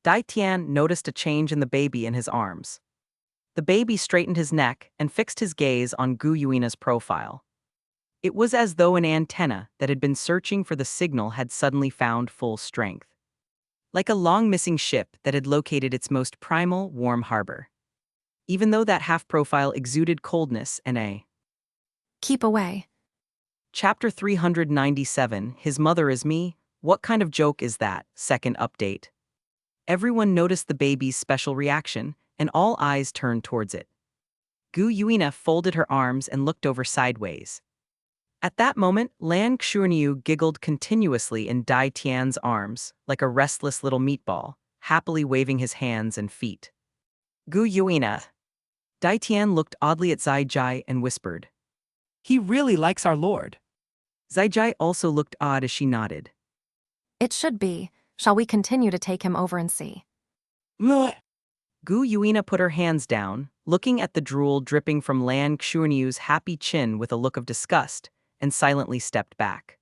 Dai Tian noticed a change in the baby in his arms. The baby straightened his neck and fixed his gaze on Gu Yuina's profile. It was as though an antenna that had been searching for the signal had suddenly found full strength. Like a long-missing ship that had located its most primal, warm harbor. Even though that half-profile exuded coldness and a Keep away. Chapter 397, His Mother is Me? What kind of joke is that? Second update. Everyone noticed the baby's special reaction, and all eyes turned towards it. Gu Yuina folded her arms and looked over sideways. At that moment, Lan Xuanyu giggled continuously in Dai Tian's arms, like a restless little meatball, happily waving his hands and feet. Gu Yuina. Dai Tian looked oddly at Zai Jai and whispered. He really likes our Lord. Zai Jai also looked odd as she nodded. It should be. Shall we continue to take him over and see? Bleh. Gu Yuina put her hands down, looking at the drool dripping from Lan Xuanyu's happy chin with a look of disgust, and silently stepped back.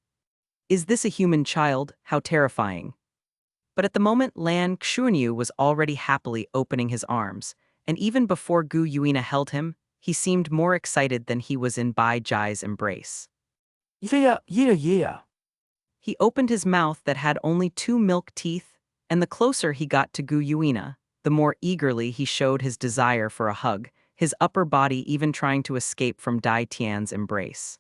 Is this a human child? How terrifying. But at the moment Lan Xuanyu was already happily opening his arms, and even before Gu Yuina held him, he seemed more excited than he was in Bai Jai's embrace. Yeah. He opened his mouth that had only 2 milk teeth, and the closer he got to Gu Yuina, the more eagerly he showed his desire for a hug, his upper body even trying to escape from Dai Tian's embrace.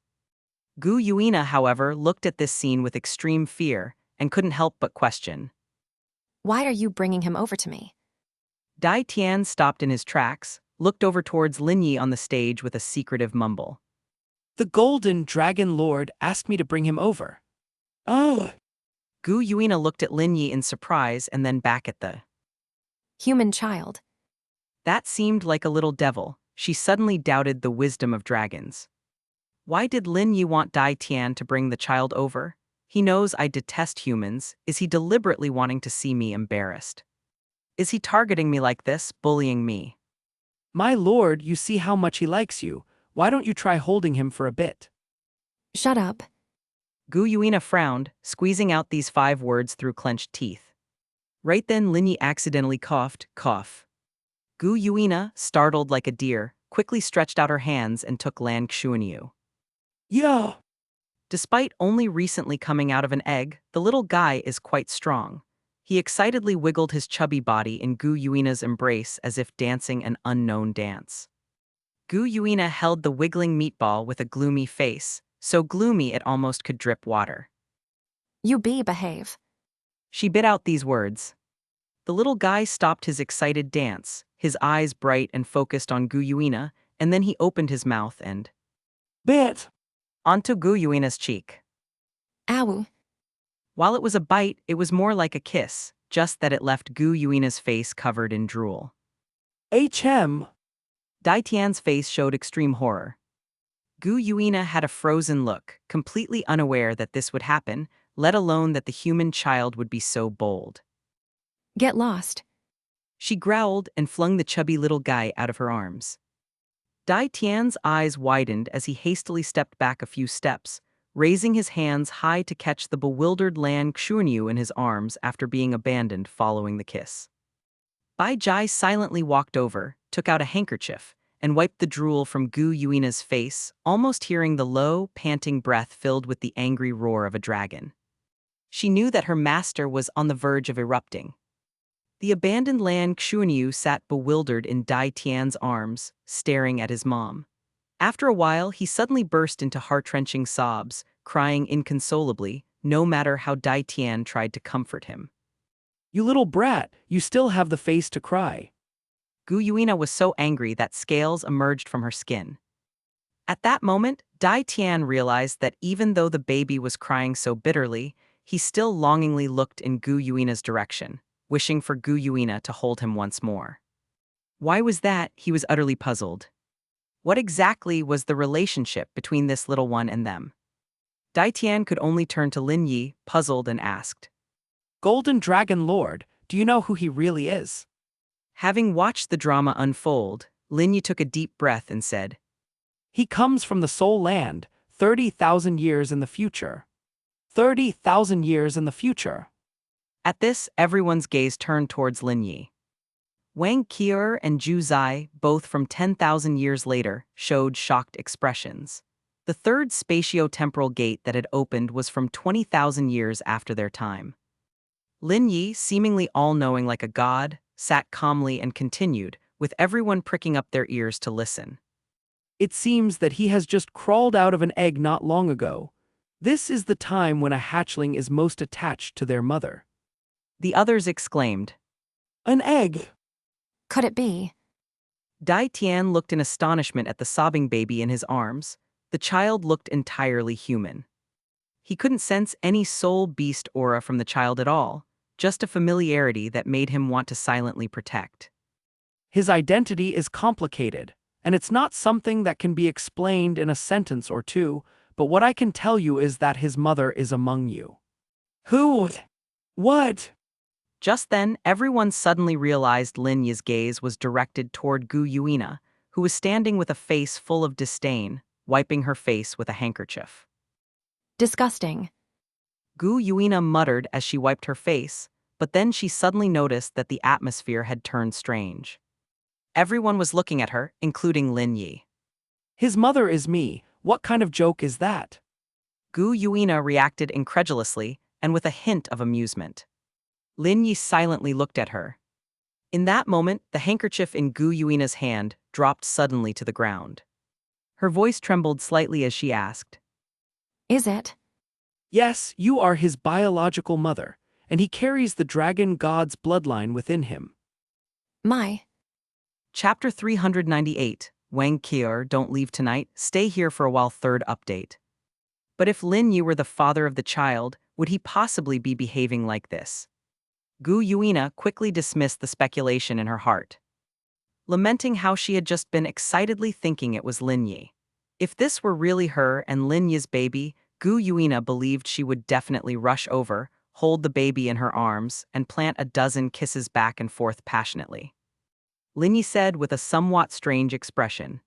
Gu Yuina, however, looked at this scene with extreme fear and couldn't help but question. Why are you bringing him over to me? Dai Tian stopped in his tracks, looked over towards Lin Yi on the stage with a secretive mumble. The Golden Dragon Lord asked me to bring him over. Oh. Gu Yuina looked at Lin Yi in surprise and then back at the Human child. That seemed like a little devil. She suddenly doubted the wisdom of dragons. Why did Lin Yi want Dai Tian to bring the child over? He knows I detest humans. Is he deliberately wanting to see me embarrassed? Is he targeting me like this, bullying me? My lord, you see how much he likes you. Why don't you try holding him for a bit? Shut up. Gu Yuina frowned, squeezing out these 5 words through clenched teeth. Right then Lin Yi accidentally cough. Gu Yuina, startled like a deer, quickly stretched out her hands and took Lan Xuanyu. Yeah. Despite only recently coming out of an egg, the little guy is quite strong. He excitedly wiggled his chubby body in Gu Yuina's embrace as if dancing an unknown dance. Gu Yuina held the wiggling meatball with a gloomy face, so gloomy it almost could drip water. You behave. She bit out these words. The little guy stopped his excited dance, his eyes bright and focused on Gu Yuina, and then he opened his mouth and Bit. onto Gu Yuina's cheek. Ow. While it was a bite, it was more like a kiss, just that it left Gu Yuina's face covered in drool. HM. Dai Tian's face showed extreme horror. Gu Yuina had a frozen look, completely unaware that this would happen, let alone that the human child would be so bold. Get lost. She growled and flung the chubby little guy out of her arms. Dai Tian's eyes widened as he hastily stepped back a few steps, raising his hands high to catch the bewildered Lan Xuanyu in his arms after being abandoned following the kiss. Bai Jai silently walked over, took out a handkerchief, and wiped the drool from Gu Yuina's face, almost hearing the low, panting breath filled with the angry roar of a dragon. She knew that her master was on the verge of erupting. The abandoned Lan Xuanyu sat bewildered in Dai Tian's arms, staring at his mom. After a while, he suddenly burst into heart-wrenching sobs, crying inconsolably, no matter how Dai Tian tried to comfort him. You little brat, you still have the face to cry. Gu Yuina was so angry that scales emerged from her skin. At that moment, Dai Tian realized that even though the baby was crying so bitterly, he still longingly looked in Gu Yuina's direction, wishing for Gu Yuina to hold him once more. Why was that? He was utterly puzzled. What exactly was the relationship between this little one and them? Dai Tian could only turn to Lin Yi, puzzled, and asked, Golden Dragon Lord, do you know who he really is? Having watched the drama unfold, Lin Yi took a deep breath and said, He comes from the Soul Land, 30,000 years in the future. 30,000 years in the future. At this, everyone's gaze turned towards Lin Yi. Wang Qier and Zhu Zai, both from 10,000 years later, showed shocked expressions. The third spatio-temporal gate that had opened was from 20,000 years after their time. Lin Yi, seemingly all-knowing like a god, sat calmly and continued, with everyone pricking up their ears to listen. It seems that he has just crawled out of an egg not long ago. This is the time when a hatchling is most attached to their mother. The others exclaimed, An egg! Could it be? Dai Tian looked in astonishment at the sobbing baby in his arms. The child looked entirely human. He couldn't sense any soul beast aura from the child at all, just a familiarity that made him want to silently protect. His identity is complicated, and it's not something that can be explained in a sentence or two, but what I can tell you is that his mother is among you. Who? What? Just then, everyone suddenly realized Lin Yi's gaze was directed toward Gu Yuina, who was standing with a face full of disdain, wiping her face with a handkerchief. Disgusting. Gu Yuina muttered as she wiped her face, but then she suddenly noticed that the atmosphere had turned strange. Everyone was looking at her, including Lin Yi. His mother is me. What kind of joke is that? Gu Yuina reacted incredulously and with a hint of amusement. Lin Yi silently looked at her. In that moment, the handkerchief in Gu Yuina's hand dropped suddenly to the ground. Her voice trembled slightly as she asked, Is it? Yes, you are his biological mother, and he carries the dragon god's bloodline within him. My. Chapter 398, Wang Qier, Don't Leave Tonight, Stay Here for a While. Third update. But if Lin Yi were the father of the child, would he possibly be behaving like this? Gu Yuina quickly dismissed the speculation in her heart, lamenting how she had just been excitedly thinking it was Lin Yi. If this were really her and Lin Yi's baby, Gu Yuina believed she would definitely rush over, hold the baby in her arms, and plant a dozen kisses back and forth passionately. Lin Yi said with a somewhat strange expression,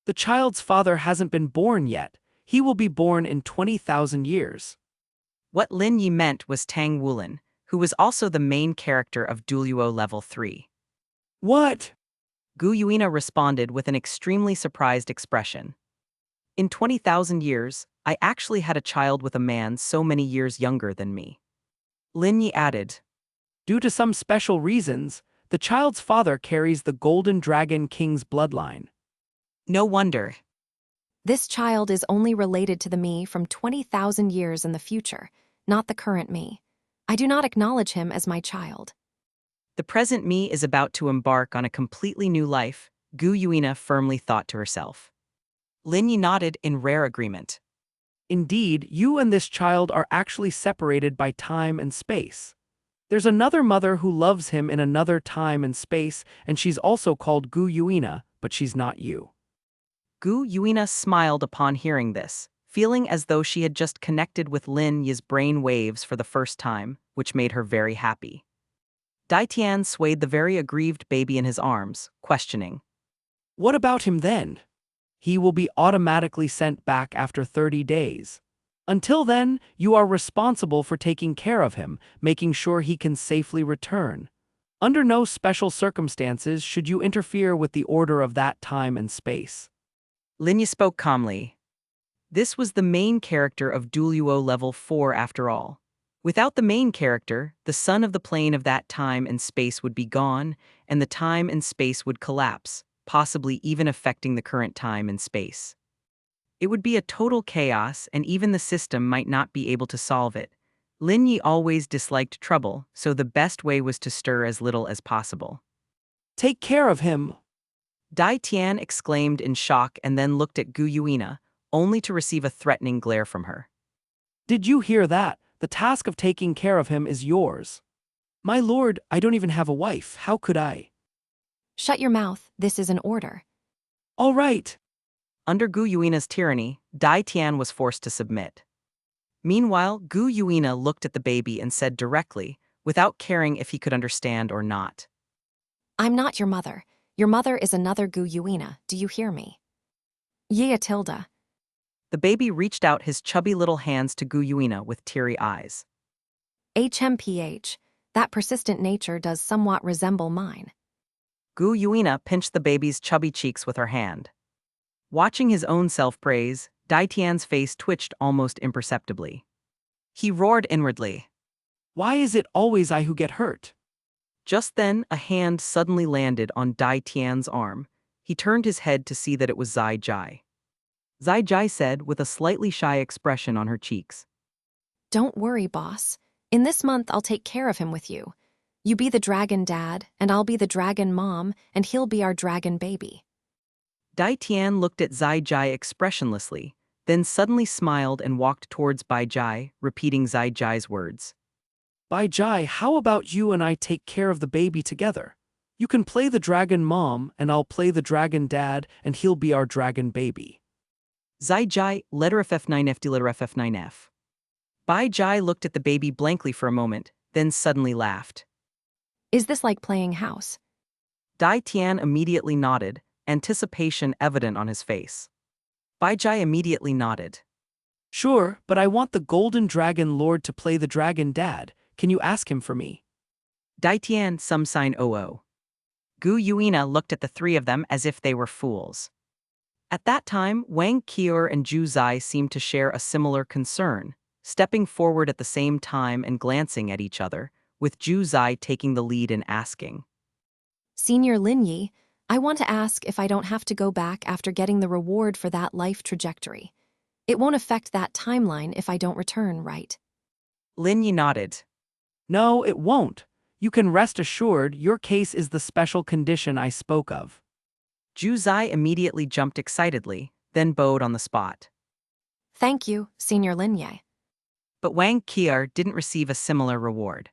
The child's father hasn't been born yet. He will be born in 20,000 years. What Lin Yi meant was Tang Wulin, who was also the main character of Douluo Level 3. What? Gu Yuina responded with an extremely surprised expression. In 20,000 years, I actually had a child with a man so many years younger than me. Lin Yi added, Due to some special reasons, the child's father carries the Golden Dragon King's bloodline. No wonder. This child is only related to the me from 20,000 years in the future, not the current me. I do not acknowledge him as my child. The present me is about to embark on a completely new life, Gu Yuina firmly thought to herself. Lin Yi nodded in rare agreement. Indeed, you and this child are actually separated by time and space. There's another mother who loves him in another time and space, and she's also called Gu Yuina, but she's not you. Gu Yuina smiled upon hearing this, feeling as though she had just connected with Lin Yi's brain waves for the first time, which made her very happy. Dai Tian swayed the very aggrieved baby in his arms, questioning. What about him then? He will be automatically sent back after 30 days. Until then, you are responsible for taking care of him, making sure he can safely return. Under no special circumstances should you interfere with the order of that time and space. Lin Yi spoke calmly. This was the main character of Douluo level 4 after all. Without the main character, the sun of the plane of that time and space would be gone, and the time and space would collapse, possibly even affecting the current time and space. It would be a total chaos, and even the system might not be able to solve it. Lin Yi always disliked trouble, so the best way was to stir as little as possible. Take care of him. Dai Tian exclaimed in shock and then looked at Gu Yuina, only to receive a threatening glare from her. Did you hear that? The task of taking care of him is yours. My lord, I don't even have a wife. How could I? Shut your mouth, this is an order. All right. Under Gu Yuina's tyranny, Dai Tian was forced to submit. Meanwhile, Gu Yuina looked at the baby and said directly, without caring if he could understand or not. I'm not your mother. Your mother is another Gu Yuina, do you hear me? Yea, Tilda. The baby reached out his chubby little hands to Gu Yuina with teary eyes. HMPH, that persistent nature does somewhat resemble mine. Gu Yuina pinched the baby's chubby cheeks with her hand. Watching his own self-praise, Dai Tian's face twitched almost imperceptibly. He roared inwardly. Why is it always I who get hurt? Just then, a hand suddenly landed on Dai Tian's arm. He turned his head to see that it was Zai Jai. Zai Jai said with a slightly shy expression on her cheeks. Don't worry, boss. In this month, I'll take care of him with you. You be the dragon dad, and I'll be the dragon mom, and he'll be our dragon baby. Dai Tian looked at Zai Jai expressionlessly, then suddenly smiled and walked towards Bai Jai, repeating Zai Jai's words. Bai Jai, how about you and I take care of the baby together? You can play the dragon mom, and I'll play the dragon dad, and he'll be our dragon baby. Zai Jai, letter FF9F D letter FF9F. Bai Jai looked at the baby blankly for a moment, then suddenly laughed. Is this like playing house? Dai Tian immediately nodded, anticipation evident on his face. Bai Jai immediately nodded. Sure, but I want the golden dragon lord to play the dragon dad. Can you ask him for me? Dai Tian some sign OO. Gu Yuina looked at the three of them as if they were fools. At that time, Wang Qiur and Zhu Zai seemed to share a similar concern, stepping forward at the same time and glancing at each other, with Zhu Zai taking the lead in asking. Senior Lin Yi, I want to ask if I don't have to go back after getting the reward for that life trajectory. It won't affect that timeline if I don't return, right? Lin Yi nodded. No, it won't. You can rest assured your case is the special condition I spoke of. Zhu Zai immediately jumped excitedly, then bowed on the spot. Thank you, Senior Lin Yi. But Wang Qiur didn't receive a similar reward.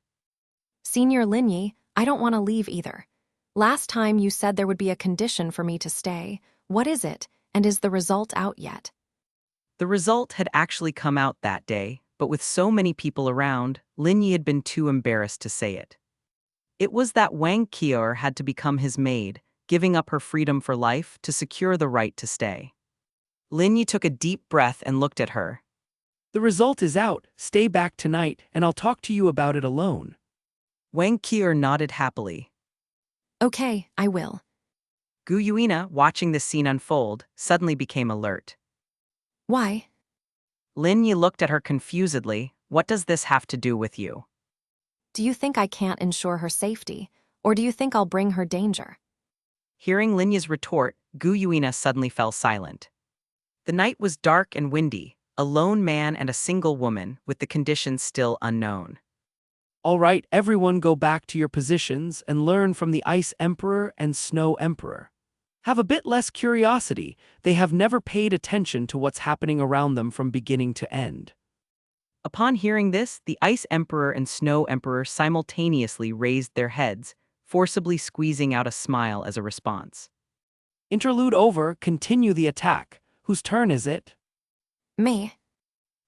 Senior Lin Yi, I don't want to leave either. Last time you said there would be a condition for me to stay. What is it, and is the result out yet? The result had actually come out that day, but with so many people around, Lin Yi had been too embarrassed to say it. It was that Wang Qiur had to become his maid, giving up her freedom for life to secure the right to stay. Lin Yi took a deep breath and looked at her. The result is out. Stay back tonight, and I'll talk to you about it alone. Wang Qiur nodded happily. Okay, I will. Gu Yuina, watching this scene unfold, suddenly became alert. Why? Lin Yi looked at her confusedly. What does this have to do with you? Do you think I can't ensure her safety, or do you think I'll bring her danger? Hearing Lin Yi's retort, Gu Yuina suddenly fell silent. The night was dark and windy, a lone man and a single woman, with the conditions still unknown. All right, everyone go back to your positions and learn from the Ice Emperor and Snow Emperor. Have a bit less curiosity. They have never paid attention to what's happening around them from beginning to end. Upon hearing this, the Ice Emperor and Snow Emperor simultaneously raised their heads, forcibly squeezing out a smile as a response. Interlude over, continue the attack. Whose turn is it? Me.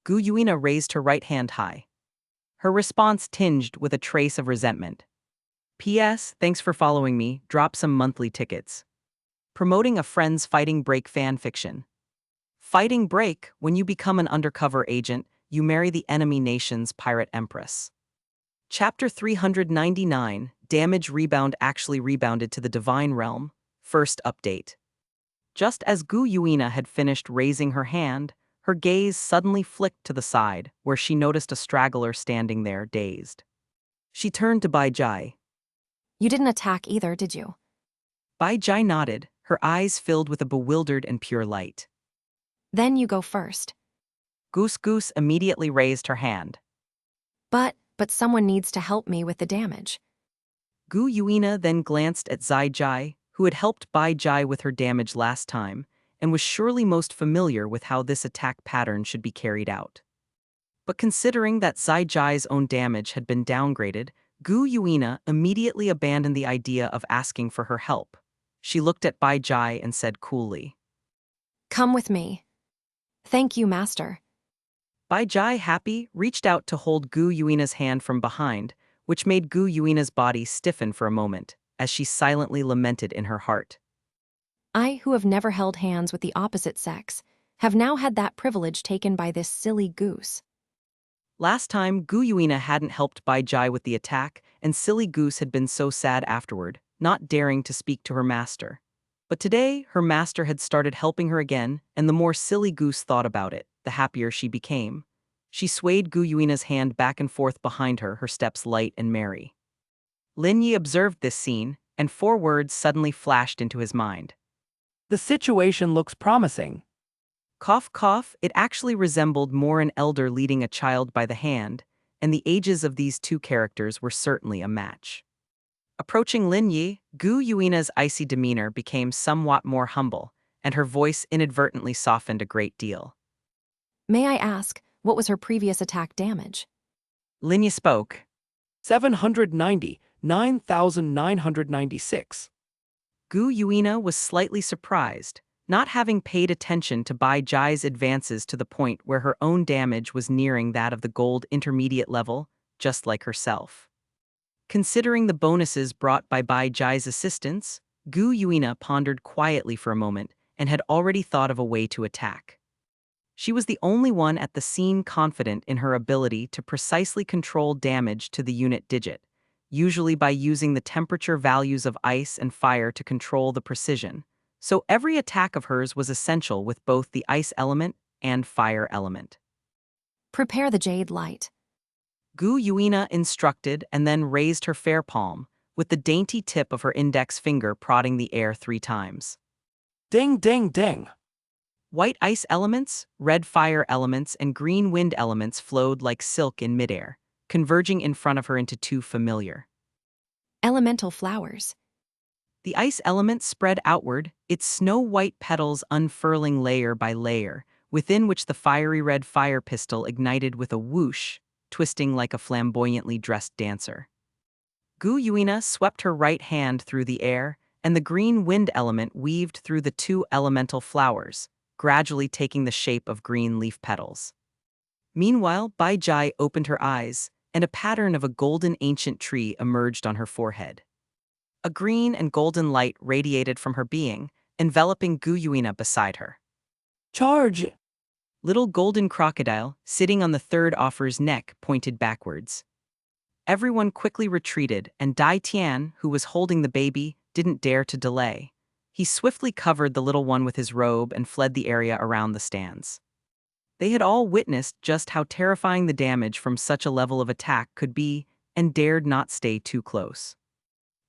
Gu Yuina raised her right hand high. Her response tinged with a trace of resentment. P.S. Thanks for following me. Drop some monthly tickets. Promoting a friend's Fighting Break fan fiction. Fighting Break, when you become an undercover agent, you marry the enemy nation's pirate empress. Chapter 399, Damage Rebound actually rebounded to the Divine Realm. First update. Just as Gu Yuina had finished raising her hand, her gaze suddenly flicked to the side, where she noticed a straggler standing there, dazed. She turned to Bai Jai. You didn't attack either, did you? Bai Jai nodded, her eyes filled with a bewildered and pure light. Then you go first. Goose Goose immediately raised her hand. But someone needs to help me with the damage. Gu Yuina then glanced at Zai Jai, who had helped Bai Jai with her damage last time, and was surely most familiar with how this attack pattern should be carried out. But considering that Zai Jai's own damage had been downgraded, Gu Yuina immediately abandoned the idea of asking for her help. She looked at Bai Jai and said coolly, Come with me. Thank you, Master. Bai Jai, happy, reached out to hold Gu Yuina's hand from behind, which made Gu Yuina's body stiffen for a moment, as she silently lamented in her heart. I, who have never held hands with the opposite sex, have now had that privilege taken by this silly goose. Last time, Gu Yuina hadn't helped Bai Jai with the attack, and Silly Goose had been so sad afterward, not daring to speak to her master. But today, her master had started helping her again, and the more Silly Goose thought about it, the happier she became. She swayed Gu Yuina's hand back and forth behind her, her steps light and merry. Lin Yi observed this scene, and 4 words suddenly flashed into his mind. The situation looks promising. Cough, cough, it actually resembled more an elder leading a child by the hand, and the ages of these two characters were certainly a match. Approaching Lin Yi, Gu Yuina's icy demeanor became somewhat more humble, and her voice inadvertently softened a great deal. May I ask, what was her previous attack damage? Lin Yi spoke. 790, 9,996. Gu Yuina was slightly surprised, not having paid attention to Bai Jai's advances to the point where her own damage was nearing that of the gold intermediate level, just like herself. Considering the bonuses brought by Bai Jai's assistance, Gu Yuina pondered quietly for a moment and had already thought of a way to attack. She was the only one at the scene confident in her ability to precisely control damage to the unit digit, usually by using the temperature values of ice and fire to control the precision. So every attack of hers was essential with both the ice element and fire element. Prepare the jade light. Gu Yuina instructed and then raised her fair palm, with the dainty tip of her index finger prodding the air 3 times. Ding, ding, ding. White ice elements, red fire elements, and green wind elements flowed like silk in midair, converging in front of her into 2 familiar Elemental flowers. The ice element spread outward, its snow-white petals unfurling layer by layer, within which the fiery red fire pistol ignited with a whoosh, twisting like a flamboyantly dressed dancer. Gu Yuina swept her right hand through the air, and the green wind element weaved through the 2 elemental flowers, gradually taking the shape of green leaf petals. Meanwhile, Bai Jai opened her eyes, and a pattern of a golden ancient tree emerged on her forehead. A green and golden light radiated from her being, enveloping Gu Yuina beside her. Charge! Little golden crocodile, sitting on the 3rd offer's neck, pointed backwards. Everyone quickly retreated, and Dai Tian, who was holding the baby, didn't dare to delay. He swiftly covered the little one with his robe and fled the area around the stands. They had all witnessed just how terrifying the damage from such a level of attack could be, and dared not stay too close.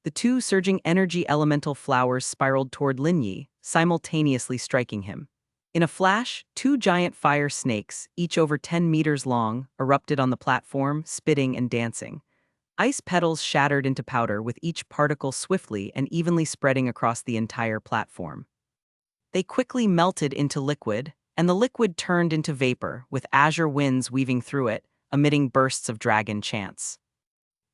The 2 surging energy elemental flowers spiraled toward Lin Yi, simultaneously striking him. In a flash, 2 giant fire snakes, each over 10 meters long, erupted on the platform, spitting and dancing. Ice petals shattered into powder with each particle swiftly and evenly spreading across the entire platform. They quickly melted into liquid, and the liquid turned into vapor, with azure winds weaving through it, emitting bursts of dragon chants.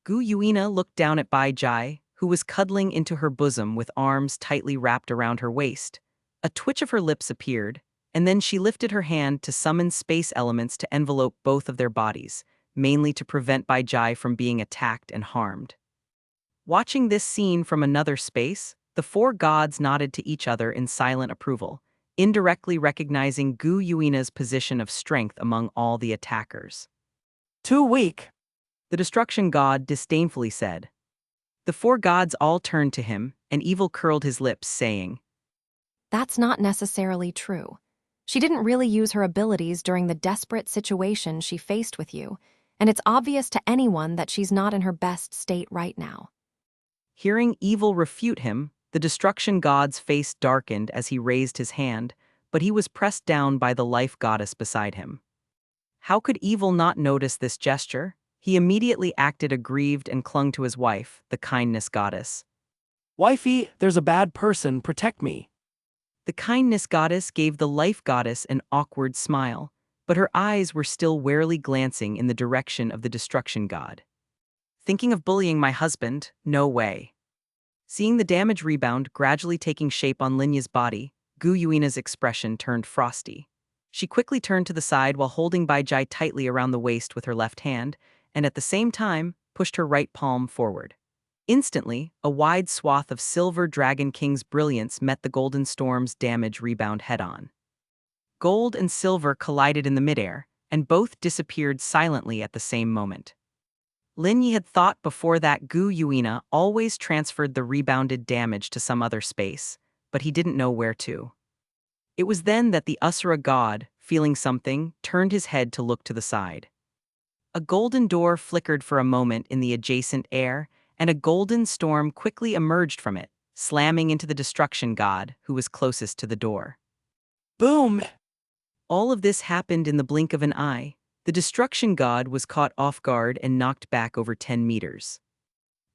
Gu Yuina looked down at Bai Jai, who was cuddling into her bosom with arms tightly wrapped around her waist. A twitch of her lips appeared, and then she lifted her hand to summon space elements to envelope both of their bodies, mainly to prevent Bai Jai from being attacked and harmed. Watching this scene from another space, the four gods nodded to each other in silent approval, indirectly recognizing Gu Yuina's position of strength among all the attackers. Too weak. The destruction god disdainfully said. The four gods all turned to him, and Evil curled his lips, saying, That's not necessarily true. She didn't really use her abilities during the desperate situation she faced with you, and it's obvious to anyone that she's not in her best state right now. Hearing Evil refute him, the destruction god's face darkened as he raised his hand, but he was pressed down by the life goddess beside him. How could Evil not notice this gesture? He immediately acted aggrieved and clung to his wife, the kindness goddess. Wifey, there's a bad person, protect me. The kindness goddess gave the life goddess an awkward smile, but her eyes were still warily glancing in the direction of the destruction god. Thinking of bullying my husband? No way. Seeing the damage rebound gradually taking shape on Lin Yi's body, Gu Yuina's expression turned frosty. She quickly turned to the side while holding Bai Jai tightly around the waist with her left hand, and at the same time, pushed her right palm forward. Instantly, a wide swath of Silver Dragon King's brilliance met the Golden Storm's damage rebound head-on. Gold and silver collided in the midair, and both disappeared silently at the same moment. Lin Yi had thought before that Gu Yuina always transferred the rebounded damage to some other space, but he didn't know where to. It was then that the Asura god, feeling something, turned his head to look to the side. A golden door flickered for a moment in the adjacent air, and a golden storm quickly emerged from it, slamming into the destruction god, who was closest to the door. Boom! All of this happened in the blink of an eye. The destruction god was caught off guard and knocked back over 10 meters.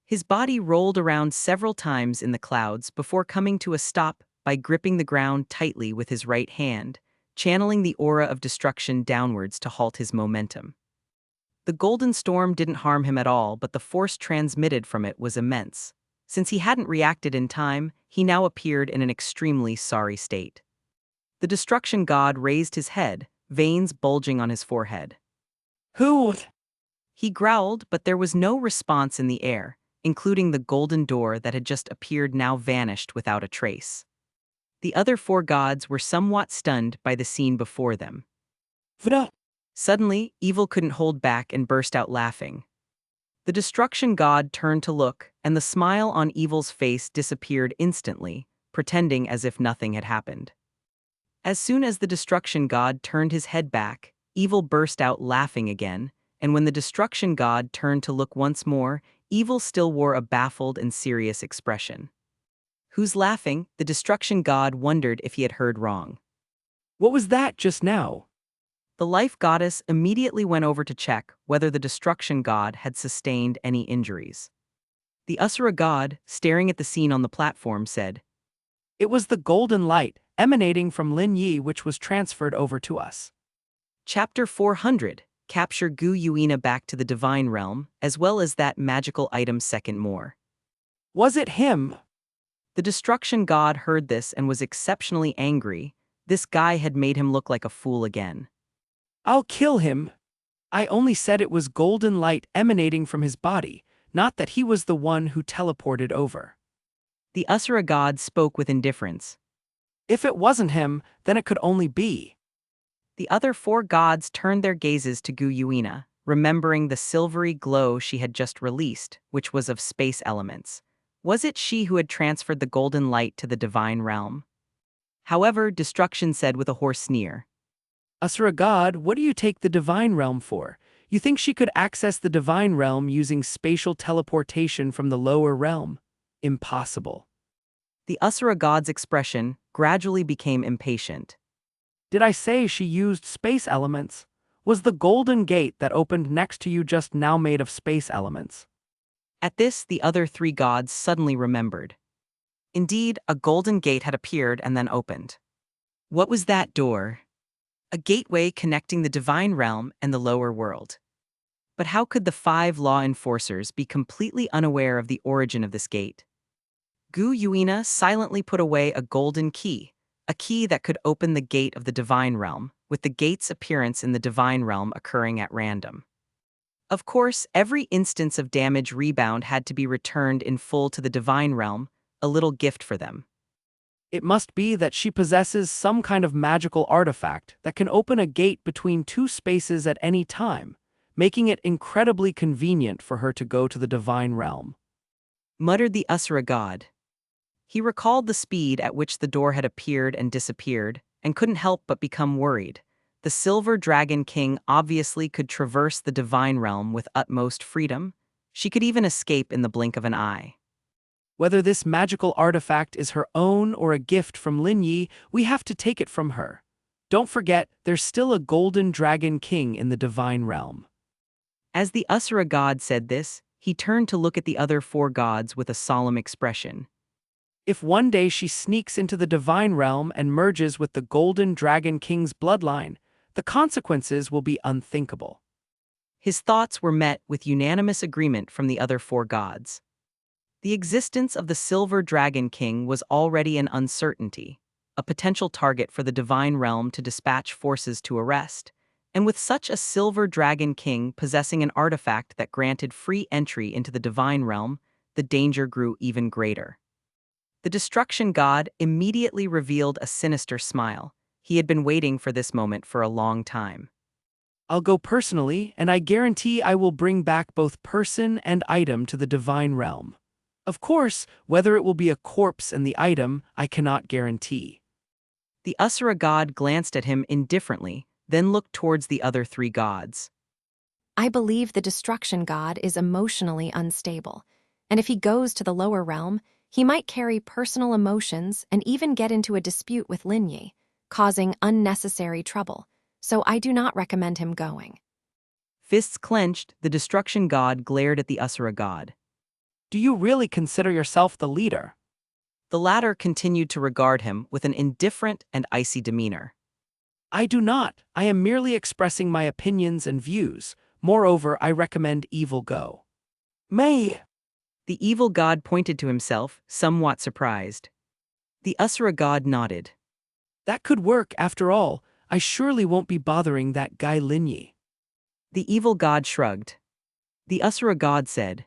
His body rolled around several times in the clouds before coming to a stop by gripping the ground tightly with his right hand, channeling the aura of destruction downwards to halt his momentum. The golden storm didn't harm him at all, but the force transmitted from it was immense. Since he hadn't reacted in time, he now appeared in an extremely sorry state. The destruction god raised his head, veins bulging on his forehead. Who? He growled, but there was no response in the air, including the golden door that had just appeared now vanished without a trace. The other four gods were somewhat stunned by the scene before them. Vda. Suddenly, Evil couldn't hold back and burst out laughing. The destruction god turned to look, and the smile on Evil's face disappeared instantly, pretending as if nothing had happened. As soon as the destruction god turned his head back, Evil burst out laughing again, and when the destruction god turned to look once more, Evil still wore a baffled and serious expression. Who's laughing? The destruction god wondered if he had heard wrong. What was that just now? The life goddess immediately went over to check whether the destruction god had sustained any injuries. The Asura god, staring at the scene on the platform, said, It was the golden light emanating from Lin Yi which was transferred over to us. Chapter 400, Capture Gu Yuina back to the divine realm, as well as that magical item second more. Was it him? The destruction god heard this and was exceptionally angry. This guy had made him look like a fool again. I'll kill him. I only said it was golden light emanating from his body, not that he was the one who teleported over. The Asura god spoke with indifference. If it wasn't him, then it could only be. The other four gods turned their gazes to Gu Yuina, remembering the silvery glow she had just released, which was of space elements. Was it she who had transferred the golden light to the divine realm? However, Destruction said with a hoarse sneer, Asura god, what do you take the divine realm for? You think she could access the divine realm using spatial teleportation from the lower realm? Impossible. The Asura god's expression gradually became impatient. Did I say she used space elements? Was the golden gate that opened next to you just now made of space elements? At this, the other three gods suddenly remembered. Indeed, a golden gate had appeared and then opened. What was that door? A gateway connecting the divine realm and the lower world. But how could the five law enforcers be completely unaware of the origin of this gate? Gu Yuina silently put away a golden key, a key that could open the gate of the divine realm, with the gate's appearance in the divine realm occurring at random. Of course, every instance of damage rebound had to be returned in full to the divine realm, a little gift for them. It must be that she possesses some kind of magical artifact that can open a gate between two spaces at any time, making it incredibly convenient for her to go to the divine realm. Muttered the Asura god. He recalled the speed at which the door had appeared and disappeared, and couldn't help but become worried. The Silver Dragon King obviously could traverse the divine realm with utmost freedom. She could even escape in the blink of an eye. Whether this magical artifact is her own or a gift from Lin Yi, we have to take it from her. Don't forget, there's still a golden dragon king in the divine realm. As the Asura god said this, he turned to look at the other four gods with a solemn expression. If one day she sneaks into the divine realm and merges with the golden dragon king's bloodline, the consequences will be unthinkable. His thoughts were met with unanimous agreement from the other four gods. The existence of the Silver Dragon King was already an uncertainty, a potential target for the divine realm to dispatch forces to arrest, and with such a Silver Dragon King possessing an artifact that granted free entry into the divine realm, the danger grew even greater. The destruction god immediately revealed a sinister smile. He had been waiting for this moment for a long time. I'll go personally, and I guarantee I will bring back both person and item to the divine realm. Of course, whether it will be a corpse and the item, I cannot guarantee. The Asura god glanced at him indifferently, then looked towards the other three gods. I believe the destruction god is emotionally unstable, and if he goes to the lower realm, he might carry personal emotions and even get into a dispute with Lin Yi, causing unnecessary trouble, so I do not recommend him going. Fists clenched, the destruction god glared at the Asura god. Do you really consider yourself the leader? The latter continued to regard him with an indifferent and icy demeanor. I do not. I am merely expressing my opinions and views. Moreover, I recommend evil go. May. The evil god pointed to himself, somewhat surprised. The Asura god nodded. That could work, after all. I surely won't be bothering that guy Lin Yi. The evil god shrugged. The Asura god said,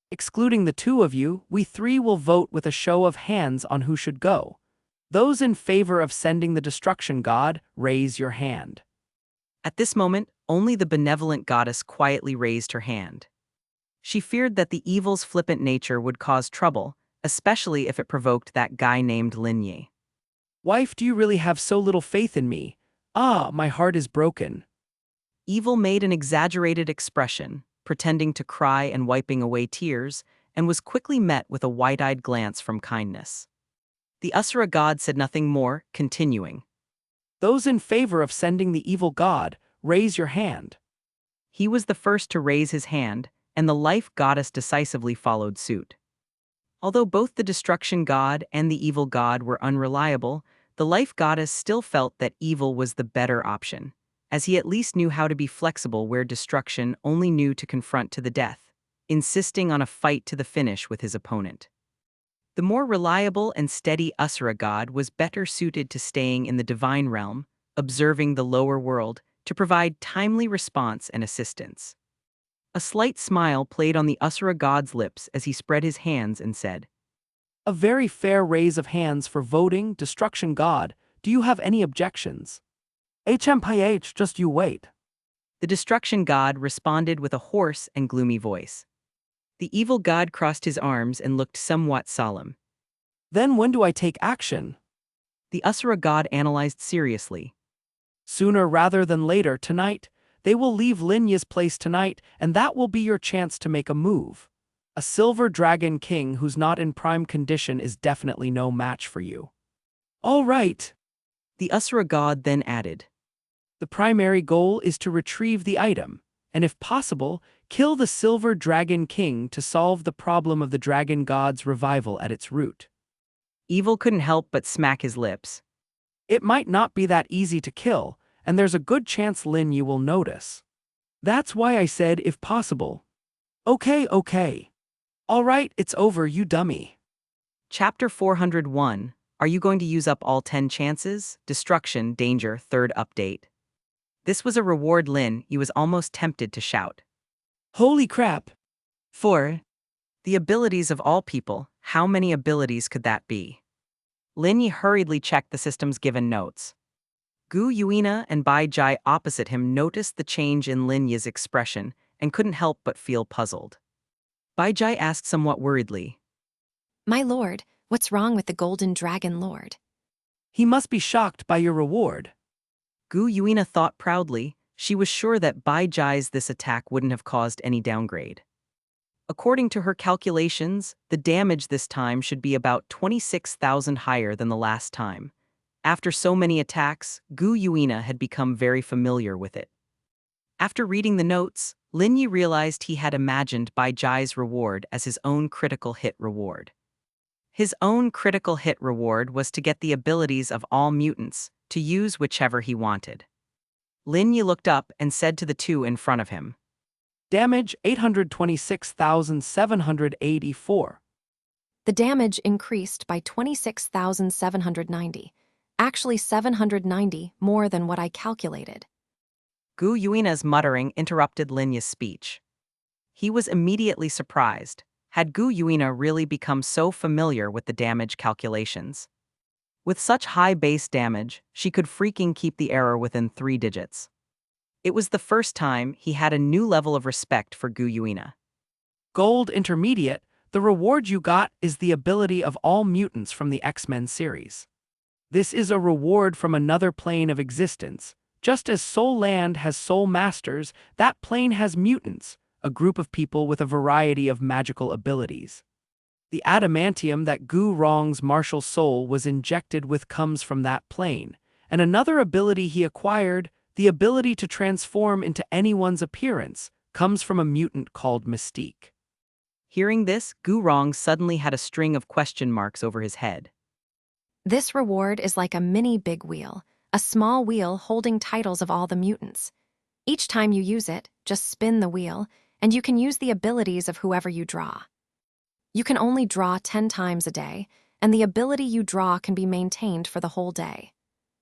Excluding the two of you, we three will vote with a show of hands on who should go. Those in favor of sending the destruction god, raise your hand. At this moment, only the benevolent goddess quietly raised her hand. She feared that the evil's flippant nature would cause trouble, especially if it provoked that guy named Lin Yi. Wife, do you really have so little faith in me? Ah, my heart is broken. Evil made an exaggerated expression, pretending to cry and wiping away tears, and was quickly met with a wide-eyed glance from kindness. The Asura god said nothing more, continuing. Those in favor of sending the evil god, raise your hand. He was the first to raise his hand, and the life goddess decisively followed suit. Although both the destruction god and the evil god were unreliable, the life goddess still felt that evil was the better option, as he at least knew how to be flexible where destruction only knew to confront to the death, insisting on a fight to the finish with his opponent. The more reliable and steady Asura god was better suited to staying in the divine realm, observing the lower world, to provide timely response and assistance. A slight smile played on the Asura god's lips as he spread his hands and said, A very fair raise of hands for voting, destruction god. Do you have any objections? HMPH, just you wait. The destruction god responded with a hoarse and gloomy voice. The evil god crossed his arms and looked somewhat solemn. Then when do I take action? The Asura god analyzed seriously. Sooner rather than later, tonight. They will leave Lin Yi's place tonight, and that will be your chance to make a move. A silver dragon king who's not in prime condition is definitely no match for you. All right. The Asura god then added. The primary goal is to retrieve the item, and if possible, kill the Silver Dragon King to solve the problem of the dragon god's revival at its root. Evil couldn't help but smack his lips. It might not be that easy to kill, and there's a good chance Lin Yi will notice. That's why I said if possible. Okay. All right, it's over, you dummy. Chapter 401. Are you going to use up all 10 chances? Destruction, danger, third update. This was a reward Lin Yi was almost tempted to shout. Holy crap! 4. The abilities of all people. How many abilities could that be? Lin Yi hurriedly checked the system's given notes. Gu Yuina and Bai Jai opposite him noticed the change in Lin Yi's expression and couldn't help but feel puzzled. Bai Jai asked somewhat worriedly, My lord, what's wrong with the Golden Dragon Lord? He must be shocked by your reward. Gu Yuina thought proudly. She was sure that Bai Jai's this attack wouldn't have caused any downgrade. According to her calculations, the damage this time should be about 26,000 higher than the last time. After so many attacks, Gu Yuina had become very familiar with it. After reading the notes, Lin Yi realized he had imagined Bai Jai's reward as his own critical hit reward. His own critical hit reward was to get the abilities of all mutants, to use whichever he wanted. Lin Yi looked up and said to the two in front of him, Damage 826,784. The damage increased by 26,790. Actually 790 more than what I calculated. Gu Yuina's muttering interrupted Lin Yi's speech. He was immediately surprised. Had Gu Yuina really become so familiar with the damage calculations? With such high base damage, she could freaking keep the error within 3 digits. It was the first time he had a new level of respect for Gu Yuina. Gold Intermediate, the reward you got is the ability of all mutants from the X-Men series. This is a reward from another plane of existence. Just as Soul Land has Soul Masters, that plane has mutants, a group of people with a variety of magical abilities. The adamantium that Gu Rong's martial soul was injected with comes from that plane, and another ability he acquired, the ability to transform into anyone's appearance, comes from a mutant called Mystique. Hearing this, Gu Rong suddenly had a string of question marks over his head. This reward is like a mini big wheel, a small wheel holding titles of all the mutants. Each time you use it, just spin the wheel, and you can use the abilities of whoever you draw. You can only draw 10 times a day, and the ability you draw can be maintained for the whole day.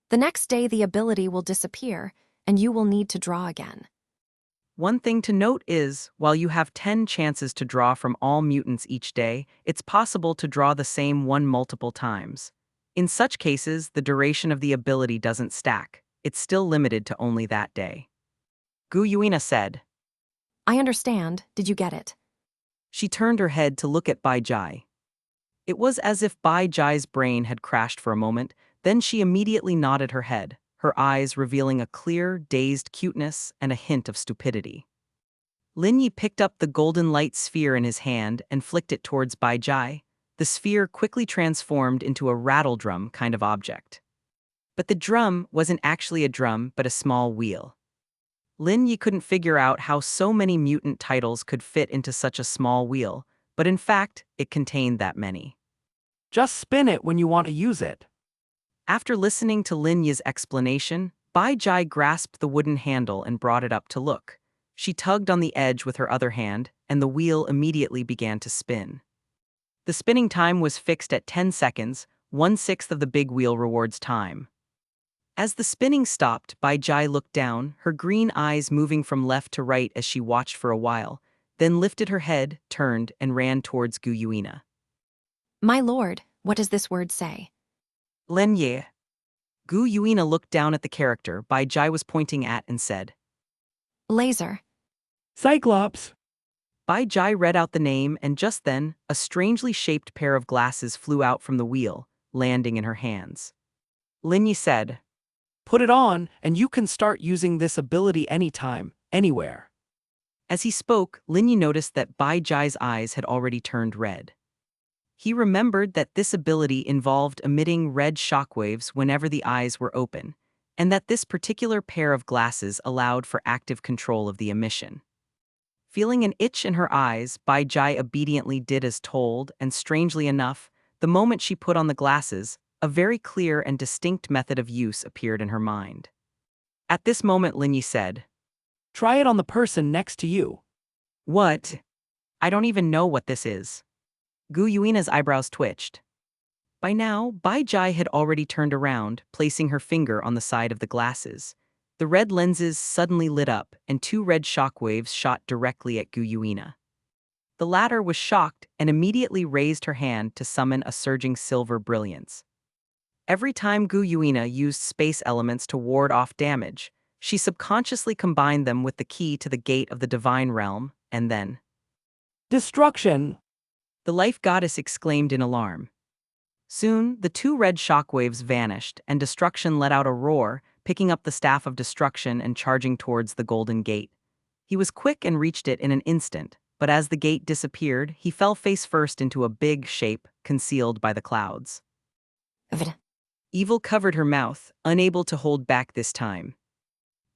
The next day the ability will disappear, and you will need to draw again. One thing to note is, while you have 10 chances to draw from all mutants each day, it's possible to draw the same one multiple times. In such cases, the duration of the ability doesn't stack. It's still limited to only that day. Gu Yuina said. I understand. Did you get it? She turned her head to look at Bai Jai. It was as if Bai Jai's brain had crashed for a moment, then she immediately nodded her head, her eyes revealing a clear, dazed cuteness and a hint of stupidity. Lin Yi picked up the golden light sphere in his hand and flicked it towards Bai Jai. The sphere quickly transformed into a rattle drum kind of object. But the drum wasn't actually a drum but a small wheel. Lin Yi couldn't figure out how so many mutant titles could fit into such a small wheel, but in fact, it contained that many. Just spin it when you want to use it. After listening to Lin Yi's explanation, Bai Jai grasped the wooden handle and brought it up to look. She tugged on the edge with her other hand, and the wheel immediately began to spin. The spinning time was fixed at 10 seconds, 1/6 of the big wheel reward's time. As the spinning stopped, Bai Jai looked down, her green eyes moving from left to right as she watched for a while, then lifted her head, turned, and ran towards Gu Yuina. My lord, what does this word say? Lin Yi. Gu Yuina looked down at the character Bai Jai was pointing at and said, Laser. Cyclops. Bai Jai read out the name, and just then, a strangely shaped pair of glasses flew out from the wheel, landing in her hands. Lin Yi said, Put it on, and you can start using this ability anytime, anywhere. As he spoke, Lin Yi noticed that Bai Jai's eyes had already turned red. He remembered that this ability involved emitting red shockwaves whenever the eyes were open, and that this particular pair of glasses allowed for active control of the emission. Feeling an itch in her eyes, Bai Jai obediently did as told, and strangely enough, the moment she put on the glasses, a very clear and distinct method of use appeared in her mind. At this moment Lin Yi said, Try it on the person next to you. What? I don't even know what this is. Gu Yuina's eyebrows twitched. By now, Bai Jai had already turned around, placing her finger on the side of the glasses. The red lenses suddenly lit up, and two red shockwaves shot directly at Gu Yuina. The latter was shocked and immediately raised her hand to summon a surging silver brilliance. Every time Gu Yuina used space elements to ward off damage, she subconsciously combined them with the key to the gate of the divine realm, and then Destruction! the life goddess exclaimed in alarm. Soon, the two red shockwaves vanished, and Destruction let out a roar, picking up the staff of destruction and charging towards the golden gate. He was quick and reached it in an instant, but as the gate disappeared, he fell face first into a big shape concealed by the clouds. Evil covered her mouth, unable to hold back this time.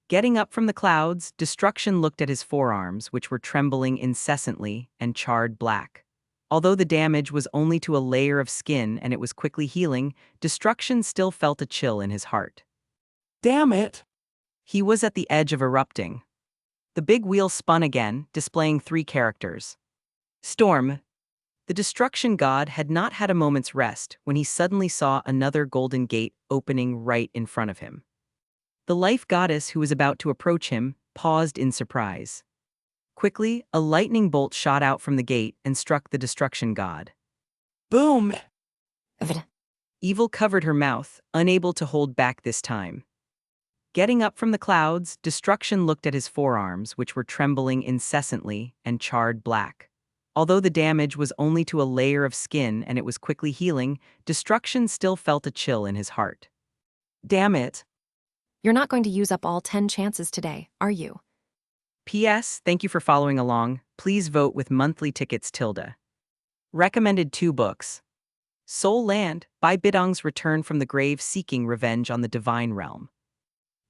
Getting up from the clouds, Destruction looked at his forearms, which were trembling incessantly and charred black. Although the damage was only to a layer of skin and it was quickly healing, Destruction still felt a chill in his heart. Damn it! He was at the edge of erupting. The big wheel spun again, displaying three characters. Storm. The destruction god had not had a moment's rest when he suddenly saw another golden gate opening right in front of him. The life goddess who was about to approach him paused in surprise. Quickly, a lightning bolt shot out from the gate and struck the destruction god. Boom! Evil covered her mouth, unable to hold back this time. Getting up from the clouds, Destruction looked at his forearms, which were trembling incessantly and charred black. Although the damage was only to a layer of skin and it was quickly healing, Destruction still felt a chill in his heart. Damn it. You're not going to use up all 10 chances today, are you? P.S. Thank you for following along. Please vote with monthly tickets tilde. Recommended 2 books. Soul Land, by Bidong's Return from the Grave seeking revenge on the divine realm.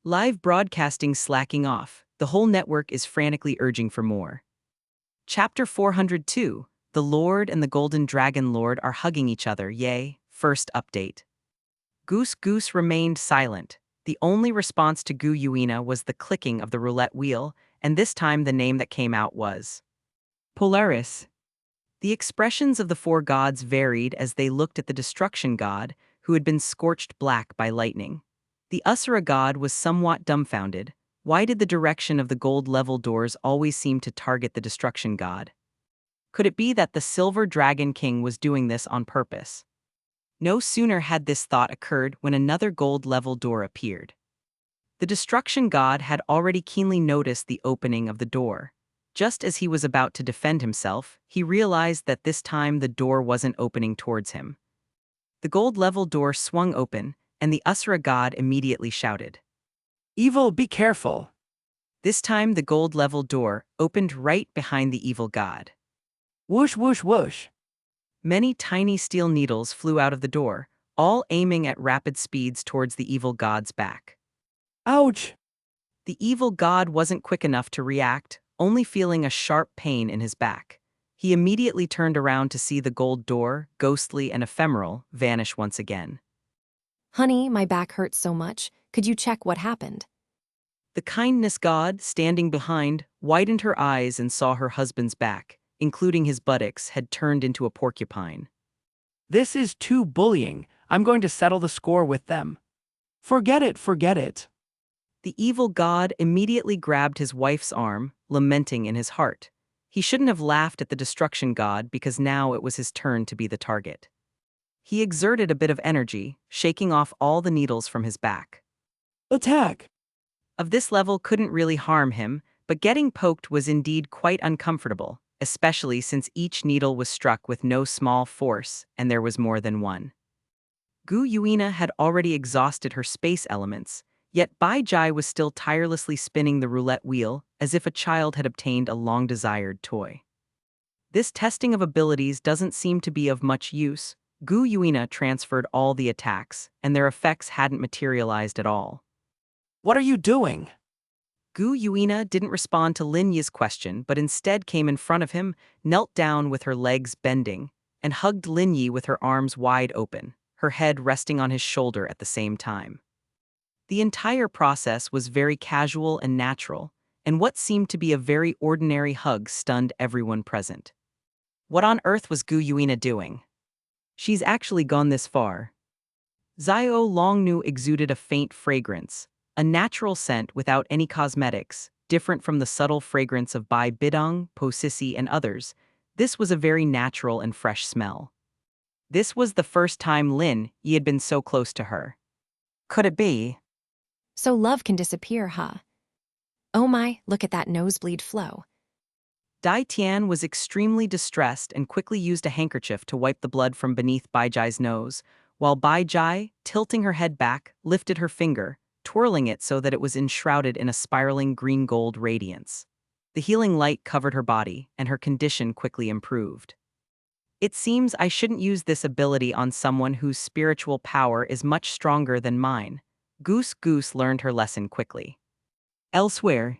Live broadcasting slacking off. The whole network is frantically urging for more. Chapter 402. The Lord and the Golden Dragon Lord are hugging each other, yay. First update. Goose remained silent. The only response to Gu Yuina was the clicking of the roulette wheel, and this time the name that came out was Polaris. The expressions of the 4 gods varied as they looked at the destruction god, who had been scorched black by lightning. The Asura god was somewhat dumbfounded. Why did the direction of the gold-level doors always seem to target the destruction god? Could it be that the Silver Dragon King was doing this on purpose? No sooner had this thought occurred when another gold-level door appeared. The destruction god had already keenly noticed the opening of the door. Just as he was about to defend himself, he realized that this time the door wasn't opening towards him. The gold-level door swung open, and the Asura god immediately shouted, Evil, be careful! This time the gold-level door opened right behind the evil god. Whoosh, whoosh, whoosh! Many tiny steel needles flew out of the door, all aiming at rapid speeds towards the evil god's back. Ouch! The evil god wasn't quick enough to react, only feeling a sharp pain in his back. He immediately turned around to see the gold door, ghostly and ephemeral, vanish once again. Honey, my back hurts so much. Could you check what happened? The kindness god, standing behind, widened her eyes and saw her husband's back, including his buttocks, had turned into a porcupine. This is too bullying. I'm going to settle the score with them. Forget it, forget it. The evil god immediately grabbed his wife's arm, lamenting in his heart. He shouldn't have laughed at the destruction god because now it was his turn to be the target. He exerted a bit of energy, shaking off all the needles from his back. Attack! Of this level couldn't really harm him, but getting poked was indeed quite uncomfortable, especially since each needle was struck with no small force and there was more than one. Gu Yuina had already exhausted her space elements, yet Bai Jai was still tirelessly spinning the roulette wheel as if a child had obtained a long-desired toy. This testing of abilities doesn't seem to be of much use. Gu Yuina transferred all the attacks, and their effects hadn't materialized at all. What are you doing? Gu Yuina didn't respond to Lin Yi's question, but instead came in front of him, knelt down with her legs bending, and hugged Lin Yi with her arms wide open, her head resting on his shoulder at the same time. The entire process was very casual and natural, and what seemed to be a very ordinary hug stunned everyone present. What on earth was Gu Yuina doing? She's actually gone this far. Xiao Longnu exuded a faint fragrance, a natural scent without any cosmetics, different from the subtle fragrance of Bai Bidong, Posisi, and others. This was a very natural and fresh smell. This was the first time Lin Yi had been so close to her. Could it be? So love can disappear, huh? Oh my, look at that nosebleed flow. Dai Tian was extremely distressed and quickly used a handkerchief to wipe the blood from beneath Bai Jai's nose, while Bai Jai, tilting her head back, lifted her finger, twirling it so that it was enshrouded in a spiraling green-gold radiance. The healing light covered her body, and her condition quickly improved. It seems I shouldn't use this ability on someone whose spiritual power is much stronger than mine. Goose learned her lesson quickly. Elsewhere,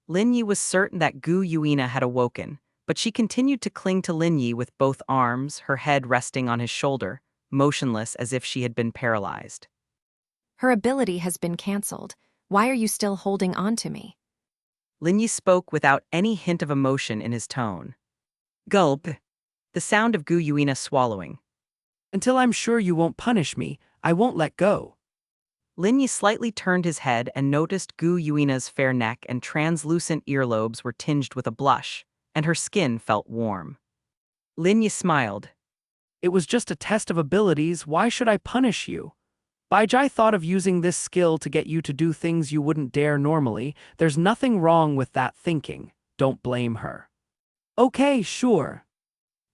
Lin Yi was certain that Gu Yuina had awoken, but she continued to cling to Lin Yi with both arms, her head resting on his shoulder, motionless as if she had been paralyzed. Her ability has been cancelled. Why are you still holding on to me? Lin Yi spoke without any hint of emotion in his tone. Gulp. The sound of Gu Yuina swallowing. Until I'm sure you won't punish me, I won't let go. Lin Yi slightly turned his head and noticed Gu Yuina's fair neck and translucent earlobes were tinged with a blush, and her skin felt warm. Lin Yi smiled. It was just a test of abilities, why should I punish you? Baijai thought of using this skill to get you to do things you wouldn't dare normally. There's nothing wrong with that thinking. Don't blame her. Okay, sure.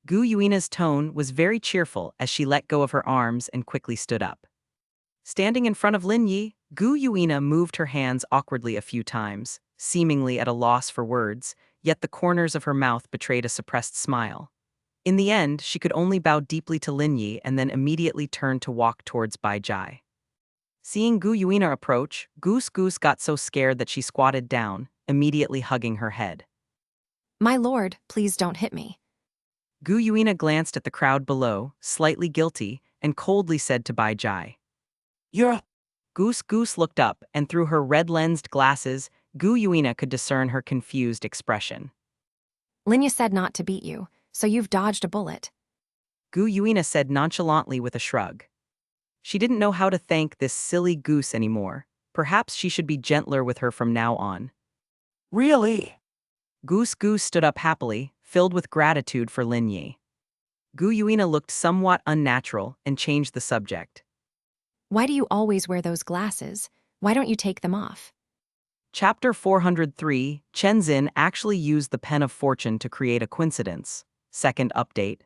Gu Yuina's tone was very cheerful as she let go of her arms and quickly stood up. Standing in front of Lin Yi, Gu Yuina moved her hands awkwardly a few times, seemingly at a loss for words, yet the corners of her mouth betrayed a suppressed smile. In the end, she could only bow deeply to Lin Yi and then immediately turn to walk towards Bai Jai. Seeing Gu Yuina approach, Goose got so scared that she squatted down, immediately hugging her head. My lord, please don't hit me. Gu Yuina glanced at the crowd below, slightly guilty, and coldly said to Bai Jai. You're... Goose looked up, and through her red-lensed glasses, Gu Yuina could discern her confused expression. Lin Yi said not to beat you, so you've dodged a bullet. Gu Yuina said nonchalantly with a shrug. She didn't know how to thank this silly goose anymore. Perhaps she should be gentler with her from now on. Really? Goose stood up happily, filled with gratitude for Lin Yi. Gu Yuina looked somewhat unnatural and changed the subject. Why do you always wear those glasses? Why don't you take them off? Chapter 403, Chen Xin actually used the Pen of Fortune to create a coincidence. Second update.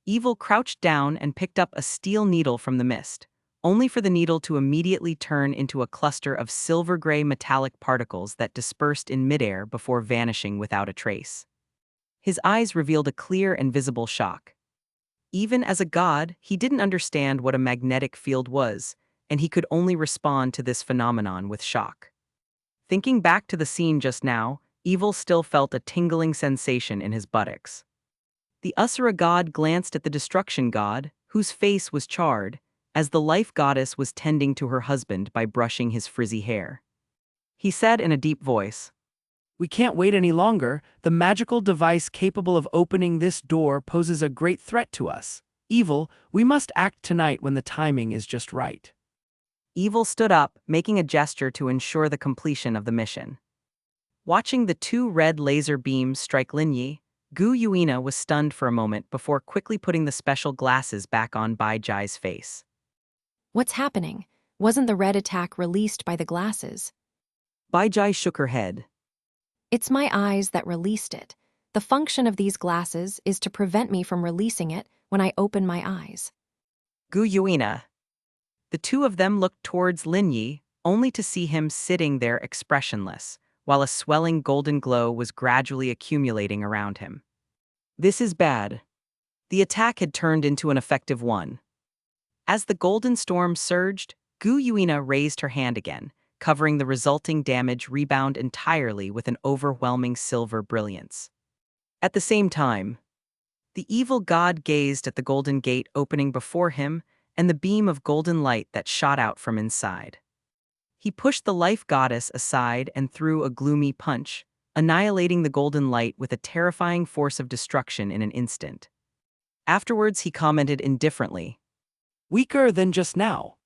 Evil crouched down and picked up a steel needle from the mist, only for the needle to immediately turn into a cluster of silver-gray metallic particles that dispersed in midair before vanishing without a trace. His eyes revealed a clear and visible shock. Even as a god, he didn't understand what a magnetic field was, and he could only respond to this phenomenon with shock. Thinking back to the scene just now, Evil still felt a tingling sensation in his buttocks. The Asura god glanced at the destruction god, whose face was charred, as the life goddess was tending to her husband by brushing his frizzy hair. He said in a deep voice, We can't wait any longer. The magical device capable of opening this door poses a great threat to us. Evil, we must act tonight when the timing is just right. Evil stood up, making a gesture to ensure the completion of the mission. Watching the two red laser beams strike Lin Yi, Gu Yuina was stunned for a moment before quickly putting the special glasses back on Bai Jai's face. What's happening? Wasn't the red attack released by the glasses? Bai Jai shook her head. It's my eyes that released it. The function of these glasses is to prevent me from releasing it when I open my eyes. Gu Yuina. The two of them looked towards Lin Yi, only to see him sitting there expressionless, while a swelling golden glow was gradually accumulating around him. This is bad. The attack had turned into an effective one. As the golden storm surged, Gu Yuina raised her hand again, covering the resulting damage rebound entirely with an overwhelming silver brilliance. At the same time, the evil god gazed at the golden gate opening before him and the beam of golden light that shot out from inside. He pushed the life goddess aside and threw a gloomy punch, annihilating the golden light with a terrifying force of destruction in an instant. Afterwards, he commented indifferently, Weaker than just now.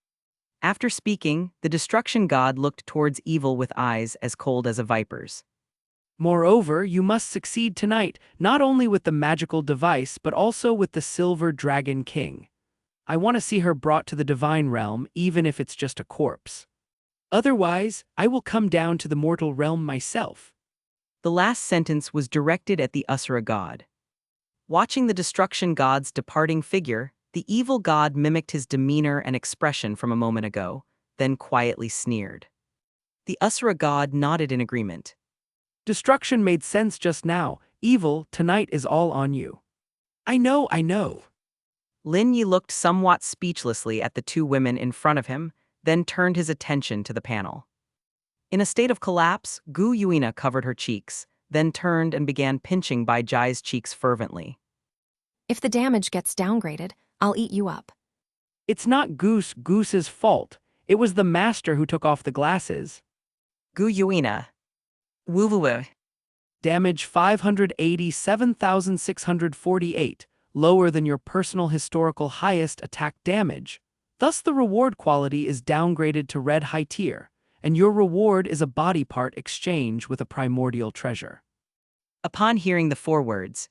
After speaking, the destruction god looked towards evil with eyes as cold as a viper's. Moreover, you must succeed tonight, not only with the magical device, but also with the Silver Dragon King. I want to see her brought to the divine realm, even if it's just a corpse. Otherwise, I will come down to the mortal realm myself. The last sentence was directed at the Asura god. Watching the destruction god's departing figure, the evil god mimicked his demeanor and expression from a moment ago, then quietly sneered. The Asura god nodded in agreement. Destruction made sense just now. Evil, tonight is all on you. I know. Lin Yi looked somewhat speechlessly at the two women in front of him, then turned his attention to the panel. In a state of collapse, Gu Yuina covered her cheeks, then turned and began pinching Bai Jai's cheeks fervently. If the damage gets downgraded, I'll eat you up. It's not Goose's fault. It was the master who took off the glasses. Gu Yuina. Woo. Damage 587,648, lower than your personal historical highest attack damage. Thus the reward quality is downgraded to red high tier, and your reward is a body part exchange with a primordial treasure. Upon hearing the four words,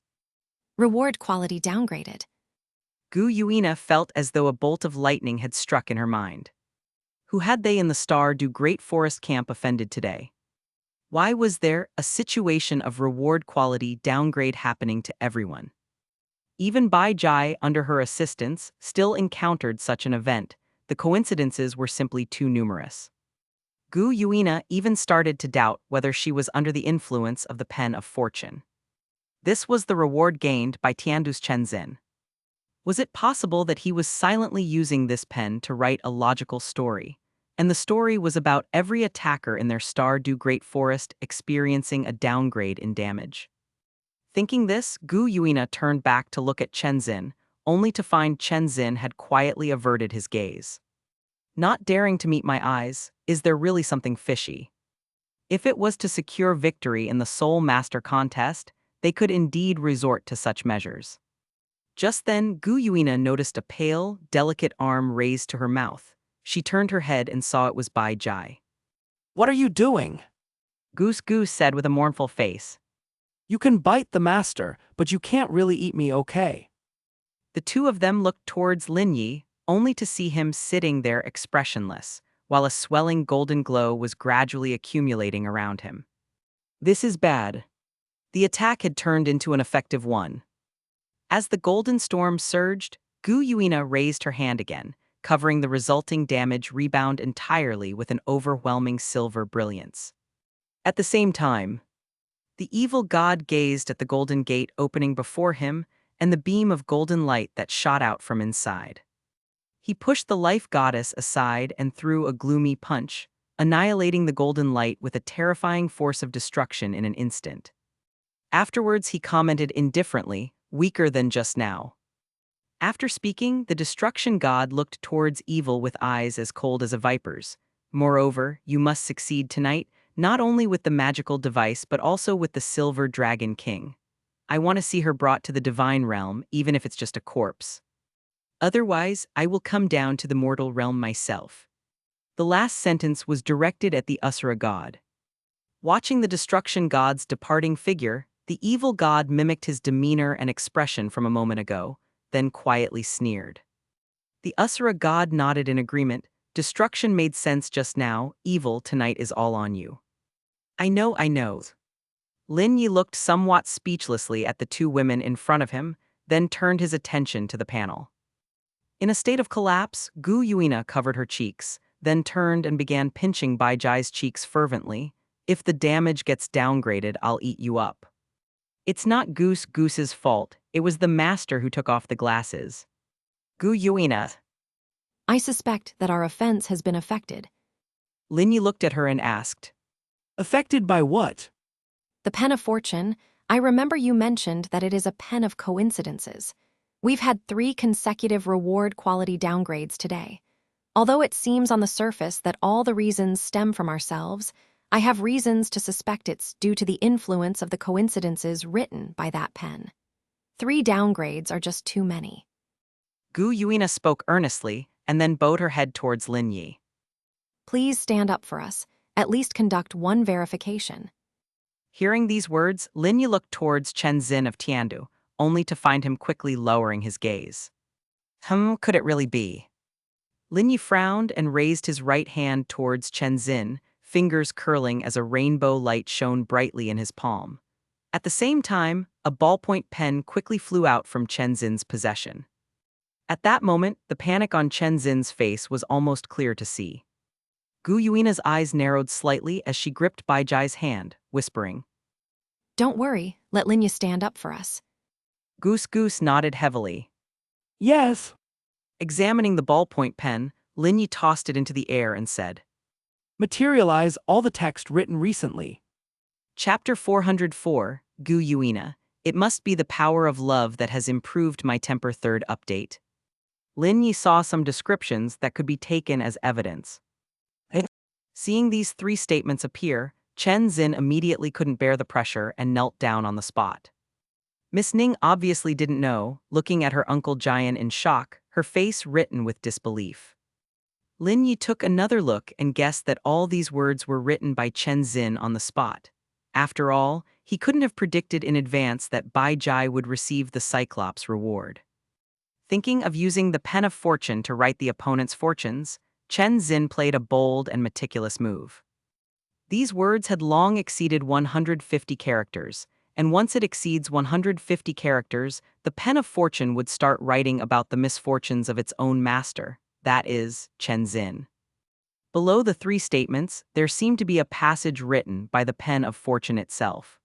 Reward quality downgraded. Gu Yuina felt as though a bolt of lightning had struck in her mind. Who had they in the Stardew Great Forest camp offended today? Why was there a situation of reward quality downgrade happening to everyone? Even Bai Jai, under her assistance, still encountered such an event. The coincidences were simply too numerous. Gu Yuina even started to doubt whether she was under the influence of the Pen of Fortune. This was the reward gained by Tiandu's Chenzin. Was it possible that he was silently using this pen to write a logical story? And the story was about every attacker in their Stardew Great Forest experiencing a downgrade in damage. Thinking this, Gu Yuina turned back to look at Chenzin, only to find Chenzin had quietly averted his gaze. Not daring to meet my eyes, is there really something fishy? If it was to secure victory in the Soul Master contest, they could indeed resort to such measures. Just then, Gu Yuina noticed a pale, delicate arm raised to her mouth. She turned her head and saw it was Bai Jai. What are you doing? Goose said with a mournful face. You can bite the master, but you can't really eat me, okay? The two of them looked towards Lin Yi, only to see him sitting there expressionless, while a swelling golden glow was gradually accumulating around him. This is bad. The attack had turned into an effective one. As the golden storm surged, Gu Yuina raised her hand again, covering the resulting damage rebound entirely with an overwhelming silver brilliance. At the same time, the evil god gazed at the golden gate opening before him and the beam of golden light that shot out from inside. He pushed the life goddess aside and threw a gloomy punch, annihilating the golden light with a terrifying force of destruction in an instant. Afterwards, he commented indifferently, weaker than just now. After speaking, the destruction god looked towards evil with eyes as cold as a viper's. Moreover, you must succeed tonight, not only with the magical device but also with the Silver Dragon King. I want to see her brought to the divine realm, even if it's just a corpse. Otherwise, I will come down to the mortal realm myself. The last sentence was directed at the Asura god. Watching the destruction god's departing figure, the evil god mimicked his demeanor and expression from a moment ago, then quietly sneered. The Asura god nodded in agreement. Destruction made sense just now. Evil, tonight is all on you. I know. Lin Yi looked somewhat speechlessly at the two women in front of him, then turned his attention to the panel. In a state of collapse, Gu Yuina covered her cheeks, then turned and began pinching Bai Jai's cheeks fervently. If the damage gets downgraded, I'll eat you up. It's not Goose's fault. It was the master who took off the glasses. Gu Yuina. I suspect that our offense has been affected. Lin Yi looked at her and asked. Affected by what? The Pen of Fortune, I remember you mentioned that it is a pen of coincidences. We've had 3 consecutive reward quality downgrades today. Although it seems on the surface that all the reasons stem from ourselves, I have reasons to suspect it's due to the influence of the coincidences written by that pen. 3 downgrades are just too many. Gu Yuina spoke earnestly and then bowed her head towards Lin Yi. Please stand up for us. At least conduct one verification. Hearing these words, Lin Yi looked towards Chen Xin of Tiandu, only to find him quickly lowering his gaze. Could it really be? Lin Yi frowned and raised his right hand towards Chen Xin, fingers curling as a rainbow light shone brightly in his palm. At the same time, a ballpoint pen quickly flew out from Chen Xin's possession. At that moment, the panic on Chen Xin's face was almost clear to see. Gu Yuina's eyes narrowed slightly as she gripped Bai Jai's hand, whispering. Don't worry, let Lin Yi stand up for us. Goose nodded heavily. Yes. Examining the ballpoint pen, Lin Yi tossed it into the air and said, Materialize all the text written recently. Chapter 404, Gu Yuina. It must be the power of love that has improved my temper. Third update. Lin Yi saw some descriptions that could be taken as evidence. Seeing these three statements appear, Chen Xin immediately couldn't bear the pressure and knelt down on the spot. Miss Ning obviously didn't know, looking at her Uncle Jian in shock, her face written with disbelief. Lin Yi took another look and guessed that all these words were written by Chen Xin on the spot. After all, he couldn't have predicted in advance that Bai Jai would receive the Cyclops reward. Thinking of using the pen of fortune to write the opponent's fortunes, Chen Xin played a bold and meticulous move. These words had long exceeded 150 characters, and once it exceeds 150 characters, the pen of fortune would start writing about the misfortunes of its own master, that is, Chen Xin. Below the three statements, there seemed to be a passage written by the pen of fortune itself.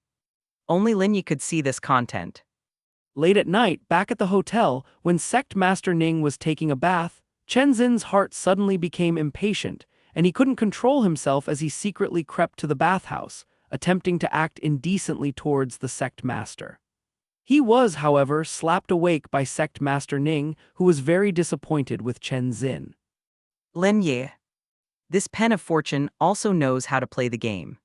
Only Lin Yi could see this content. Late at night, back at the hotel, when Sect Master Ning was taking a bath, Chen Xin's heart suddenly became impatient, and he couldn't control himself as he secretly crept to the bathhouse, attempting to act indecently towards the Sect Master. He was, however, slapped awake by Sect Master Ning, who was very disappointed with Chen Xin. Lin Yi. This pen of fortune also knows how to play the game.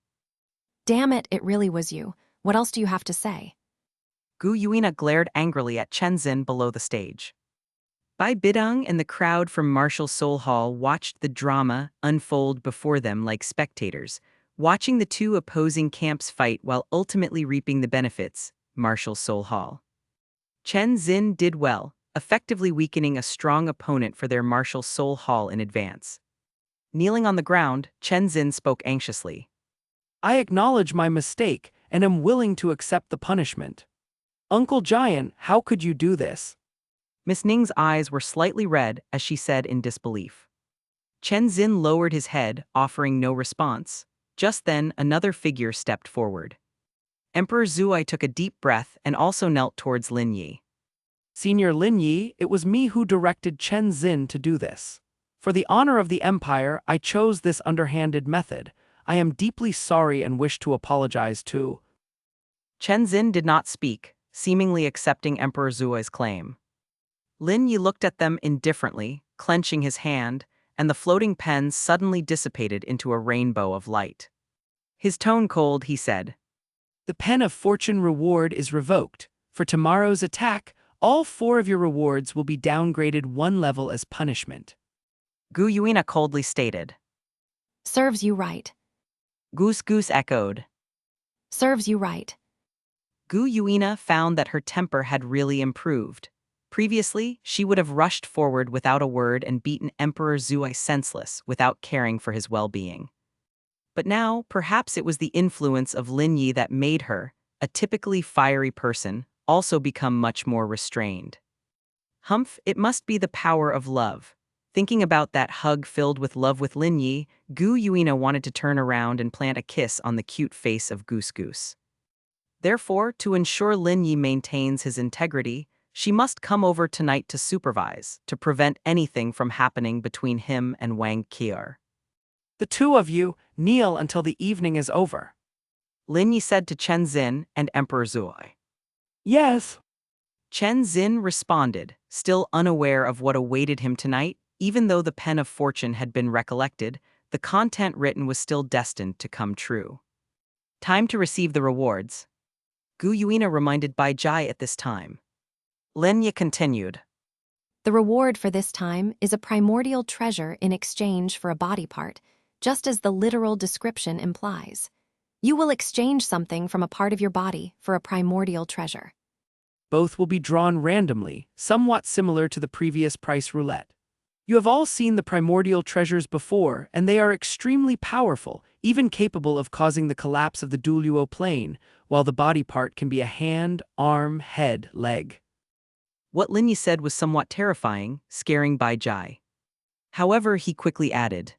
Damn it, it really was you. What else do you have to say? Gu Yuina glared angrily at Chen Xin below the stage. Bai Bidong and the crowd from Martial Soul Hall watched the drama unfold before them like spectators, watching the two opposing camps fight while ultimately reaping the benefits. Martial Soul Hall. Chen Xin did well, effectively weakening a strong opponent for their Martial Soul Hall in advance. Kneeling on the ground, Chen Xin spoke anxiously. I acknowledge my mistake and am willing to accept the punishment. Uncle Jian, how could you do this? Miss Ning's eyes were slightly red as she said in disbelief. Chen Xin lowered his head, offering no response. Just then, another figure stepped forward. Emperor Zuai took a deep breath and also knelt towards Lin Yi. Senior Lin Yi, it was me who directed Chen Xin to do this. For the honor of the Empire, I chose this underhanded method. I am deeply sorry and wish to apologize too. Chen Xin did not speak, seemingly accepting Emperor Zuoi's claim. Lin Yi looked at them indifferently, clenching his hand, and the floating pen suddenly dissipated into a rainbow of light. His tone cold, he said, The pen of fortune reward is revoked. For tomorrow's attack, all 4 of your rewards will be downgraded 1 level as punishment. Gu Yuina coldly stated. Serves you right. Goose echoed. Serves you right. Gu Yuina found that her temper had really improved. Previously, she would have rushed forward without a word and beaten Emperor Zuai senseless without caring for his well-being. But now, perhaps it was the influence of Lin Yi that made her, a typically fiery person, also become much more restrained. Humph, it must be the power of love. Thinking about that hug filled with love with Lin Yi, Gu Yuina wanted to turn around and plant a kiss on the cute face of Goose. Therefore, to ensure Lin Yi maintains his integrity, she must come over tonight to supervise, to prevent anything from happening between him and Wang Qier. The 2 of you, kneel until the evening is over. Lin Yi said to Chen Xin and Emperor Zuai. Yes. Chen Xin responded, still unaware of what awaited him tonight. Even though the pen of fortune had been recollected, the content written was still destined to come true. Time to receive the rewards. Gu Yuina reminded Bai Jai at this time. Lin Yi continued. The reward for this time is a primordial treasure in exchange for a body part. just as the literal description implies. You will exchange something from a part of your body for a primordial treasure. Both will be drawn randomly, somewhat similar to the previous price roulette. You have all seen the primordial treasures before, and they are extremely powerful, even capable of causing the collapse of the Douluo plane, while the body part can be a hand, arm, head, leg. What Lin Yi said was somewhat terrifying, scaring Bai Jai. However, he quickly added,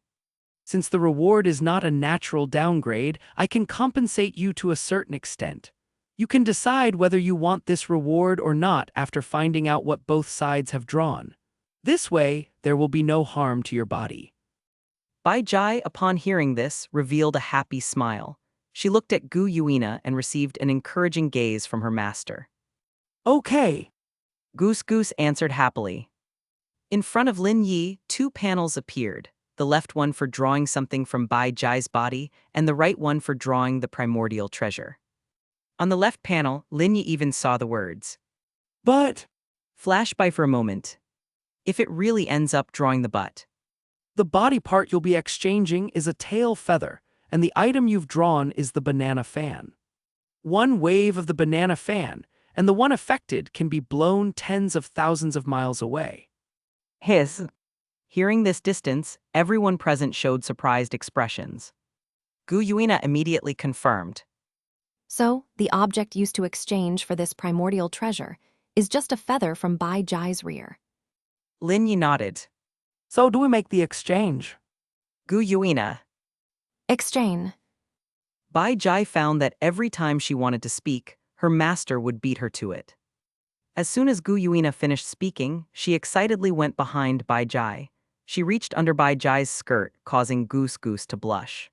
Since the reward is not a natural downgrade, I can compensate you to a certain extent. You can decide whether you want this reward or not after finding out what both sides have drawn. This way, there will be no harm to your body. Bai Jai, upon hearing this, revealed a happy smile. She looked at Gu Yuina and received an encouraging gaze from her master. Okay. Goose Goose answered happily. In front of Lin Yi, two panels appeared, the left one for drawing something from Bai Jai's body and the right one for drawing the primordial treasure. On the left panel, Lin Yi even saw the words, But flash by for a moment. If it really ends up drawing the butt. the body part you'll be exchanging is a tail feather, and the item you've drawn is the banana fan. One wave of the banana fan, and the one affected can be blown tens of thousands of miles away. Hiss. Hearing this distance, everyone present showed surprised expressions. Gu Yuina immediately confirmed. So, the object used to exchange for this primordial treasure is just a feather from Bai Jai's rear. Lin Yi nodded. So do we make the exchange? Gu Yuina. Exchange. Bai Jai found that every time she wanted to speak, her master would beat her to it. As soon as Gu Yuina finished speaking, she excitedly went behind Bai Jai. She reached under Bai Jai's skirt, causing Goose Goose to blush.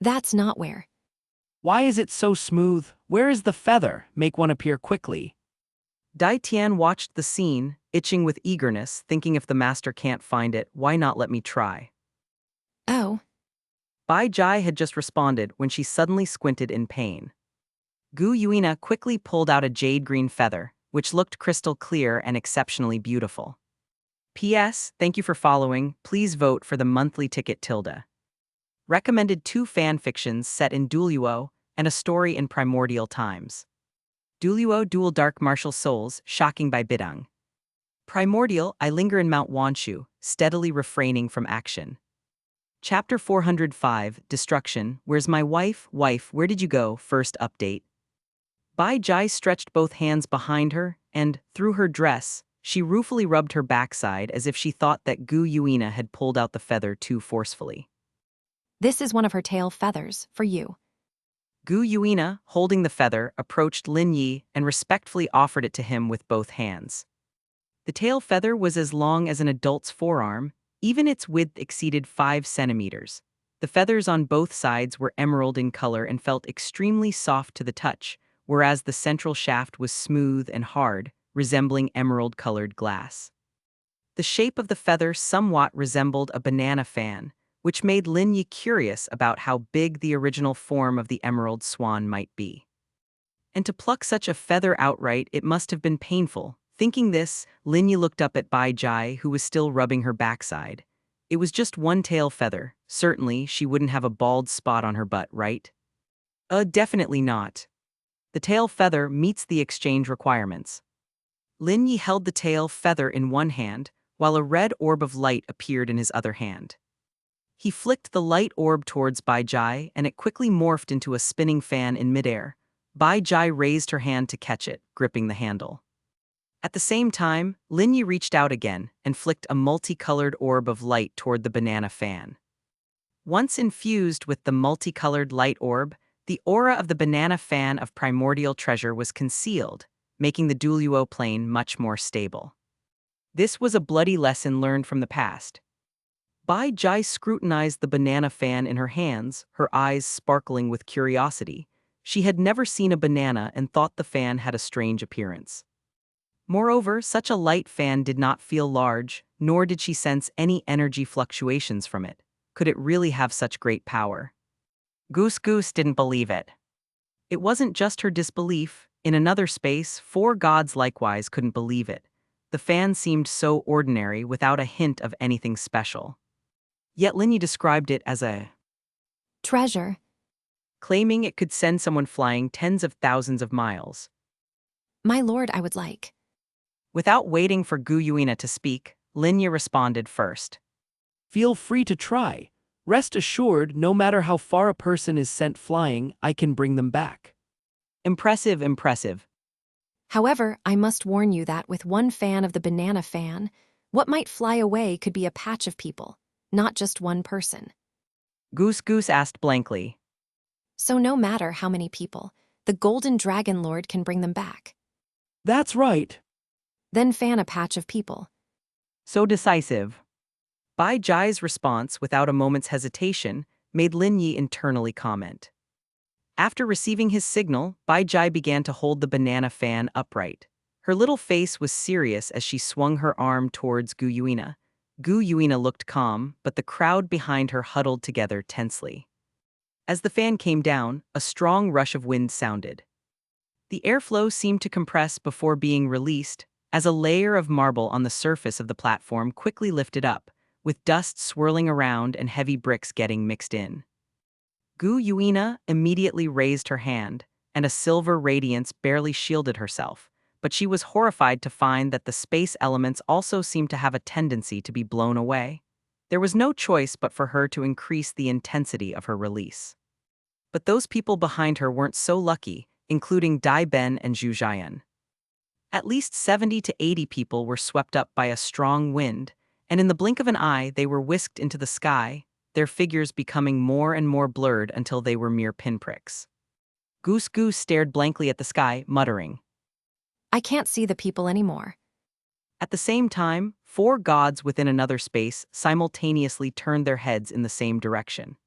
That's not where. Why is it so smooth? Where is the feather? Make one appear quickly. Dai Tian watched the scene, itching with eagerness, thinking if the master can't find it, why not let me try? Oh, Bai Jai had just responded when she suddenly squinted in pain. Gu Yuina quickly pulled out a jade green feather, which looked crystal clear and exceptionally beautiful. P.S. Thank you for following. Please vote for the monthly ticket tilde. Recommended 2 fan fictions set in Douluo and a story in primordial times. Douluo Dual Dark Martial Souls, Shocking by Bidong. Primordial, I linger in Mount Wanshu, steadily refraining from action. Chapter 405, Destruction, Where's My Wife? Wife, Where Did You Go? First update. Bai Jai stretched both hands behind her, and, through her dress, she ruefully rubbed her backside as if she thought that Gu Yuina had pulled out the feather too forcefully. this is one of her tail feathers, for you. Gu Yuina, holding the feather, approached Lin Yi and respectfully offered it to him with both hands. The tail feather was as long as an adult's forearm, even its width exceeded 5 centimeters. The feathers on both sides were emerald in color and felt extremely soft to the touch, whereas the central shaft was smooth and hard, resembling emerald-colored glass. The shape of the feather somewhat resembled a banana fan, which made Lin Yi curious about how big the original form of the emerald swan might be. And to pluck such a feather outright, it must have been painful. Thinking this, Lin Yi looked up at Bai Jai, who was still rubbing her backside. It was just one tail feather. Certainly, she wouldn't have a bald spot on her butt, right? Definitely not. The tail feather meets the exchange requirements. Lin Yi held the tail feather in one hand, while a red orb of light appeared in his other hand. He flicked the light orb towards Bai Jai, and it quickly morphed into a spinning fan in midair. Bai Jai raised her hand to catch it, gripping the handle. At the same time, Lin Yi reached out again and flicked a multicolored orb of light toward the banana fan. Once infused with the multicolored light orb, the aura of the banana fan of primordial treasure was concealed, making the Douluo plane much more stable. This was a bloody lesson learned from the past. Bai Jai scrutinized the banana fan in her hands, her eyes sparkling with curiosity. She had never seen a banana and thought the fan had a strange appearance. Moreover, such a light fan did not feel large, nor did she sense any energy fluctuations from it. Could it really have such great power? Goose Goose didn't believe it. It wasn't just her disbelief. In another space, 4 gods likewise couldn't believe it. The fan seemed so ordinary without a hint of anything special. Yet Lin Yi described it as a Treasure. claiming it could send someone flying tens of thousands of miles. My lord, I would like. Without waiting for Gu Yuina to speak, Lin Yi responded first. Feel free to try. Rest assured, no matter how far a person is sent flying, I can bring them back. Impressive, impressive. However, I must warn you that with one fan of the banana fan, what might fly away could be a patch of people, not just one person. Goose asked blankly. So no matter how many people, the Golden Dragon Lord can bring them back. That's right. Then fan a patch of people. So decisive. Bai Jai's response, without a moment's hesitation, made Lin Yi internally comment. After receiving his signal, Bai Jai began to hold the banana fan upright. Her little face was serious as she swung her arm towards Gu Yuina. Gu Yuina looked calm, but the crowd behind her huddled together tensely. As the fan came down, a strong rush of wind sounded. The airflow seemed to compress before being released, as a layer of marble on the surface of the platform quickly lifted up, with dust swirling around and heavy bricks getting mixed in. Gu Yuina immediately raised her hand, and a silver radiance barely shielded herself, but she was horrified to find that the space elements also seemed to have a tendency to be blown away. There was no choice but for her to increase the intensity of her release. But those people behind her weren't so lucky, including Dai Ben and Zhu Jian. At least 70 to 80 people were swept up by a strong wind, and in the blink of an eye they were whisked into the sky, their figures becoming more and more blurred until they were mere pinpricks. Goose stared blankly at the sky, muttering. I can't see the people anymore. At the same time, 4 gods within another space simultaneously turned their heads in the same direction.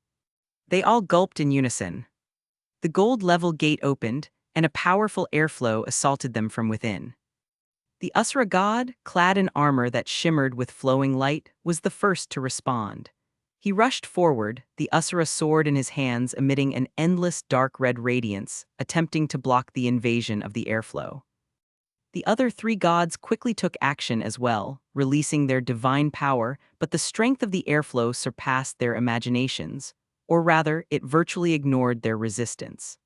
They all gulped in unison. The gold-level gate opened, and a powerful airflow assaulted them from within. The Asura god, clad in armor that shimmered with flowing light, was the first to respond. He rushed forward, the Asura sword in his hands emitting an endless dark red radiance, attempting to block the invasion of the airflow. The other 3 gods quickly took action as well, releasing their divine power, but the strength of the airflow surpassed their imaginations, or rather, it virtually ignored their resistance.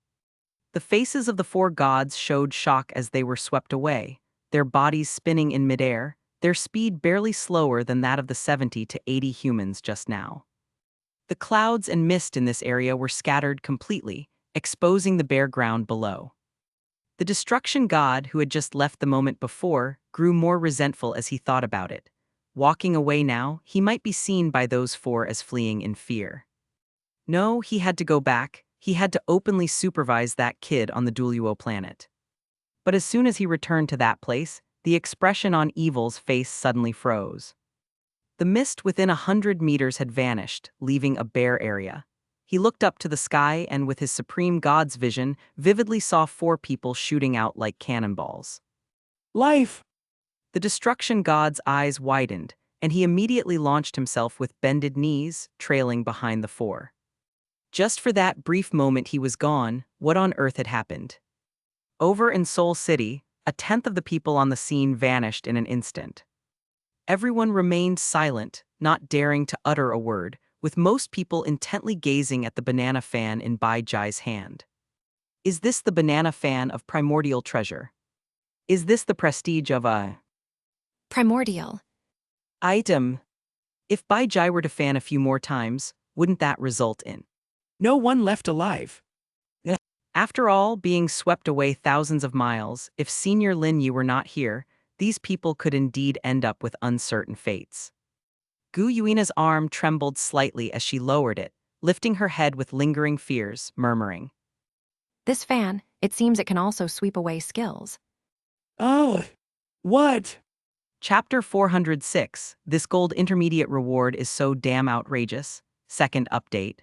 The faces of the 4 gods showed shock as they were swept away, their bodies spinning in midair, their speed barely slower than that of the 70 to 80 humans just now. The clouds and mist in this area were scattered completely, exposing the bare ground below. The destruction god, who had just left the moment before, grew more resentful as he thought about it. Walking away now, he might be seen by those 4 as fleeing in fear. No, he had to go back. He had to openly supervise that kid on the Douluo planet. But as soon as he returned to that place, the expression on Evil's face suddenly froze. The mist within 100 meters had vanished, leaving a bare area. He looked up to the sky and, with his supreme god's vision, vividly saw 4 people shooting out like cannonballs. Life! The destruction god's eyes widened, and he immediately launched himself with bended knees, trailing behind the 4. Just for that brief moment he was gone. What on earth had happened? Over in Seoul City, 1/10 of the people on the scene vanished in an instant. Everyone remained silent, not daring to utter a word, with most people intently gazing at the banana fan in Bai Jai's hand. Is this the banana fan of primordial treasure? Is this the prestige of a Primordial. item? If Bai Jai were to fan a few more times, wouldn't that result in No one left alive. After all, being swept away thousands of miles, if Senior Lin Yi were not here, these people could indeed end up with uncertain fates. Gu Yuina's arm trembled slightly as she lowered it, lifting her head with lingering fears, murmuring. This fan, it seems it can also sweep away skills. Oh, what? Chapter 406, This Gold Intermediate Reward is So Damn Outrageous. Second update.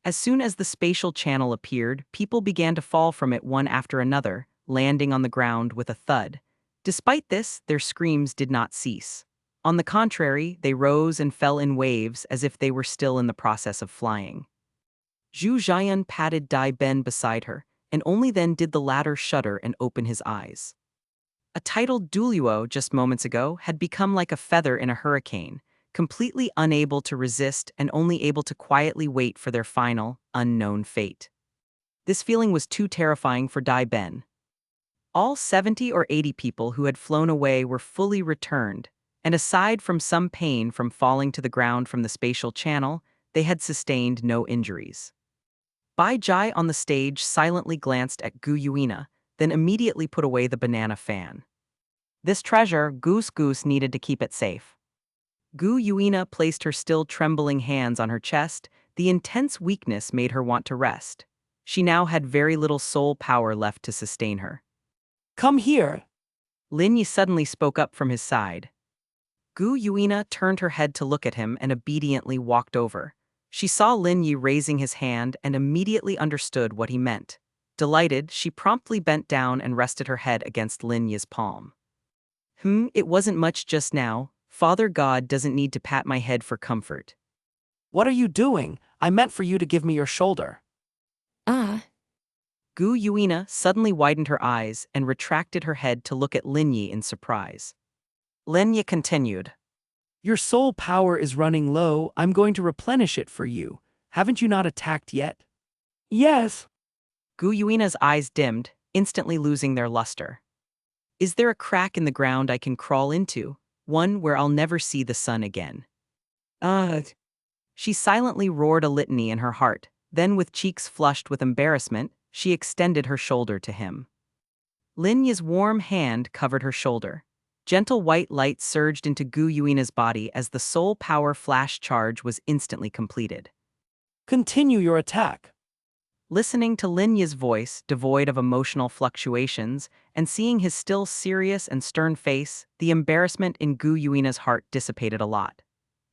As soon as the spatial channel appeared, people began to fall from it one after another, landing on the ground with a thud. Despite this, their screams did not cease. On the contrary, they rose and fell in waves as if they were still in the process of flying. Zhu Jian patted Dai Ben beside her, and only then did the latter shudder and open his eyes. A titled Douluo just moments ago had become like a feather in a hurricane, completely unable to resist and only able to quietly wait for their final, unknown fate. This feeling was too terrifying for Dai Ben. All 70 or 80 people who had flown away were fully returned, and aside from some pain from falling to the ground from the spatial channel, they had sustained no injuries. Bai Jai on the stage silently glanced at Gu Yuina, then immediately put away the banana fan. This treasure, Goose Goose needed to keep it safe. Gu Yuina placed her still trembling hands on her chest. The intense weakness made her want to rest. She now had very little soul power left to sustain her. Come here. Lin Yi suddenly spoke up from his side. Gu Yuina turned her head to look at him and obediently walked over. She saw Lin Yi raising his hand and immediately understood what he meant. Delighted, she promptly bent down and rested her head against Lin Yi's palm. It wasn't much just now. Father God doesn't need to pat my head for comfort. What are you doing? I meant for you to give me your shoulder. Gu Yuina suddenly widened her eyes and retracted her head to look at Lin Yi in surprise. Lin Yi continued. Your soul power is running low. I'm going to replenish it for you. Haven't you not attacked yet? Yes. Gu Yuina's eyes dimmed, instantly losing their luster. Is there a crack in the ground I can crawl into? One where I'll never see the sun again? She silently roared a litany in her heart, then with cheeks flushed with embarrassment, she extended her shoulder to him. Lin Yi's warm hand covered her shoulder. Gentle white light surged into Gu Yuina's body as the soul power flash charge was instantly completed. Continue your attack. Listening to Lin Yi's voice, devoid of emotional fluctuations, and seeing his still serious and stern face, the embarrassment in Gu Yuina's heart dissipated a lot.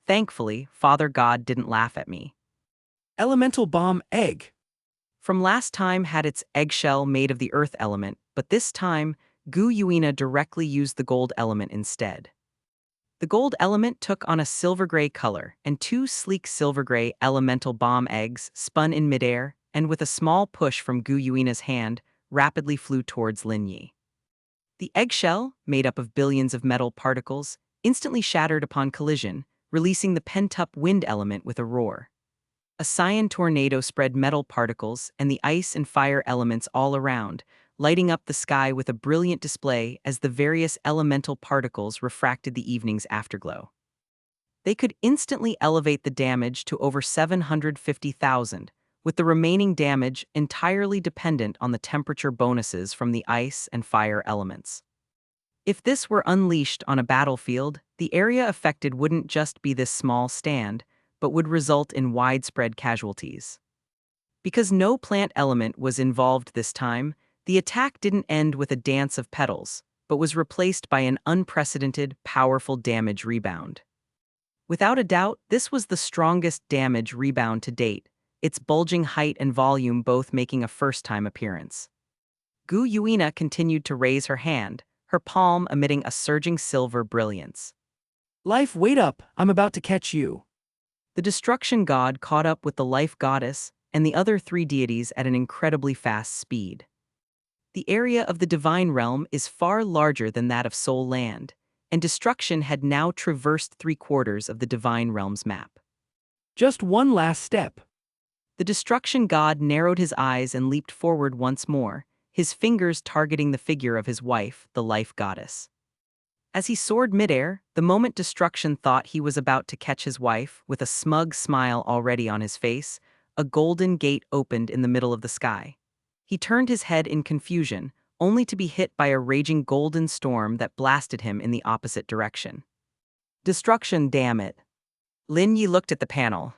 Thankfully, Father God didn't laugh at me. Elemental bomb egg. From last time had its eggshell made of the earth element, but this time, Gu Yuina directly used the gold element instead. The gold element took on a silver-gray color, and two sleek silver-gray elemental bomb eggs spun in midair, and with a small push from Gu Yuina's hand, rapidly flew towards Lin Yi. The eggshell, made up of billions of metal particles, instantly shattered upon collision, releasing the pent-up wind element with a roar. A cyan tornado spread metal particles and the ice and fire elements all around, lighting up the sky with a brilliant display as the various elemental particles refracted the evening's afterglow. They could instantly elevate the damage to over 750,000, with the remaining damage entirely dependent on the temperature bonuses from the ice and fire elements. If this were unleashed on a battlefield, the area affected wouldn't just be this small stand, but would result in widespread casualties. Because no plant element was involved this time, the attack didn't end with a dance of petals, but was replaced by an unprecedented, powerful damage rebound. Without a doubt, this was the strongest damage rebound to date, its bulging height and volume both making a first-time appearance. Gu Yuina continued to raise her hand, her palm emitting a surging silver brilliance. Life, wait up, I'm about to catch you. The destruction god caught up with the life goddess and the other three deities at an incredibly fast speed. The area of the divine realm is far larger than that of Soul Land, and destruction had now traversed 3/4 of the divine realm's map. Just one last step. The destruction god narrowed his eyes and leaped forward once more, his fingers targeting the figure of his wife, the life goddess. As he soared midair, the moment destruction thought he was about to catch his wife, with a smug smile already on his face, a golden gate opened in the middle of the sky. He turned his head in confusion, only to be hit by a raging golden storm that blasted him in the opposite direction. Destruction, damn it. Lin Yi looked at the panel.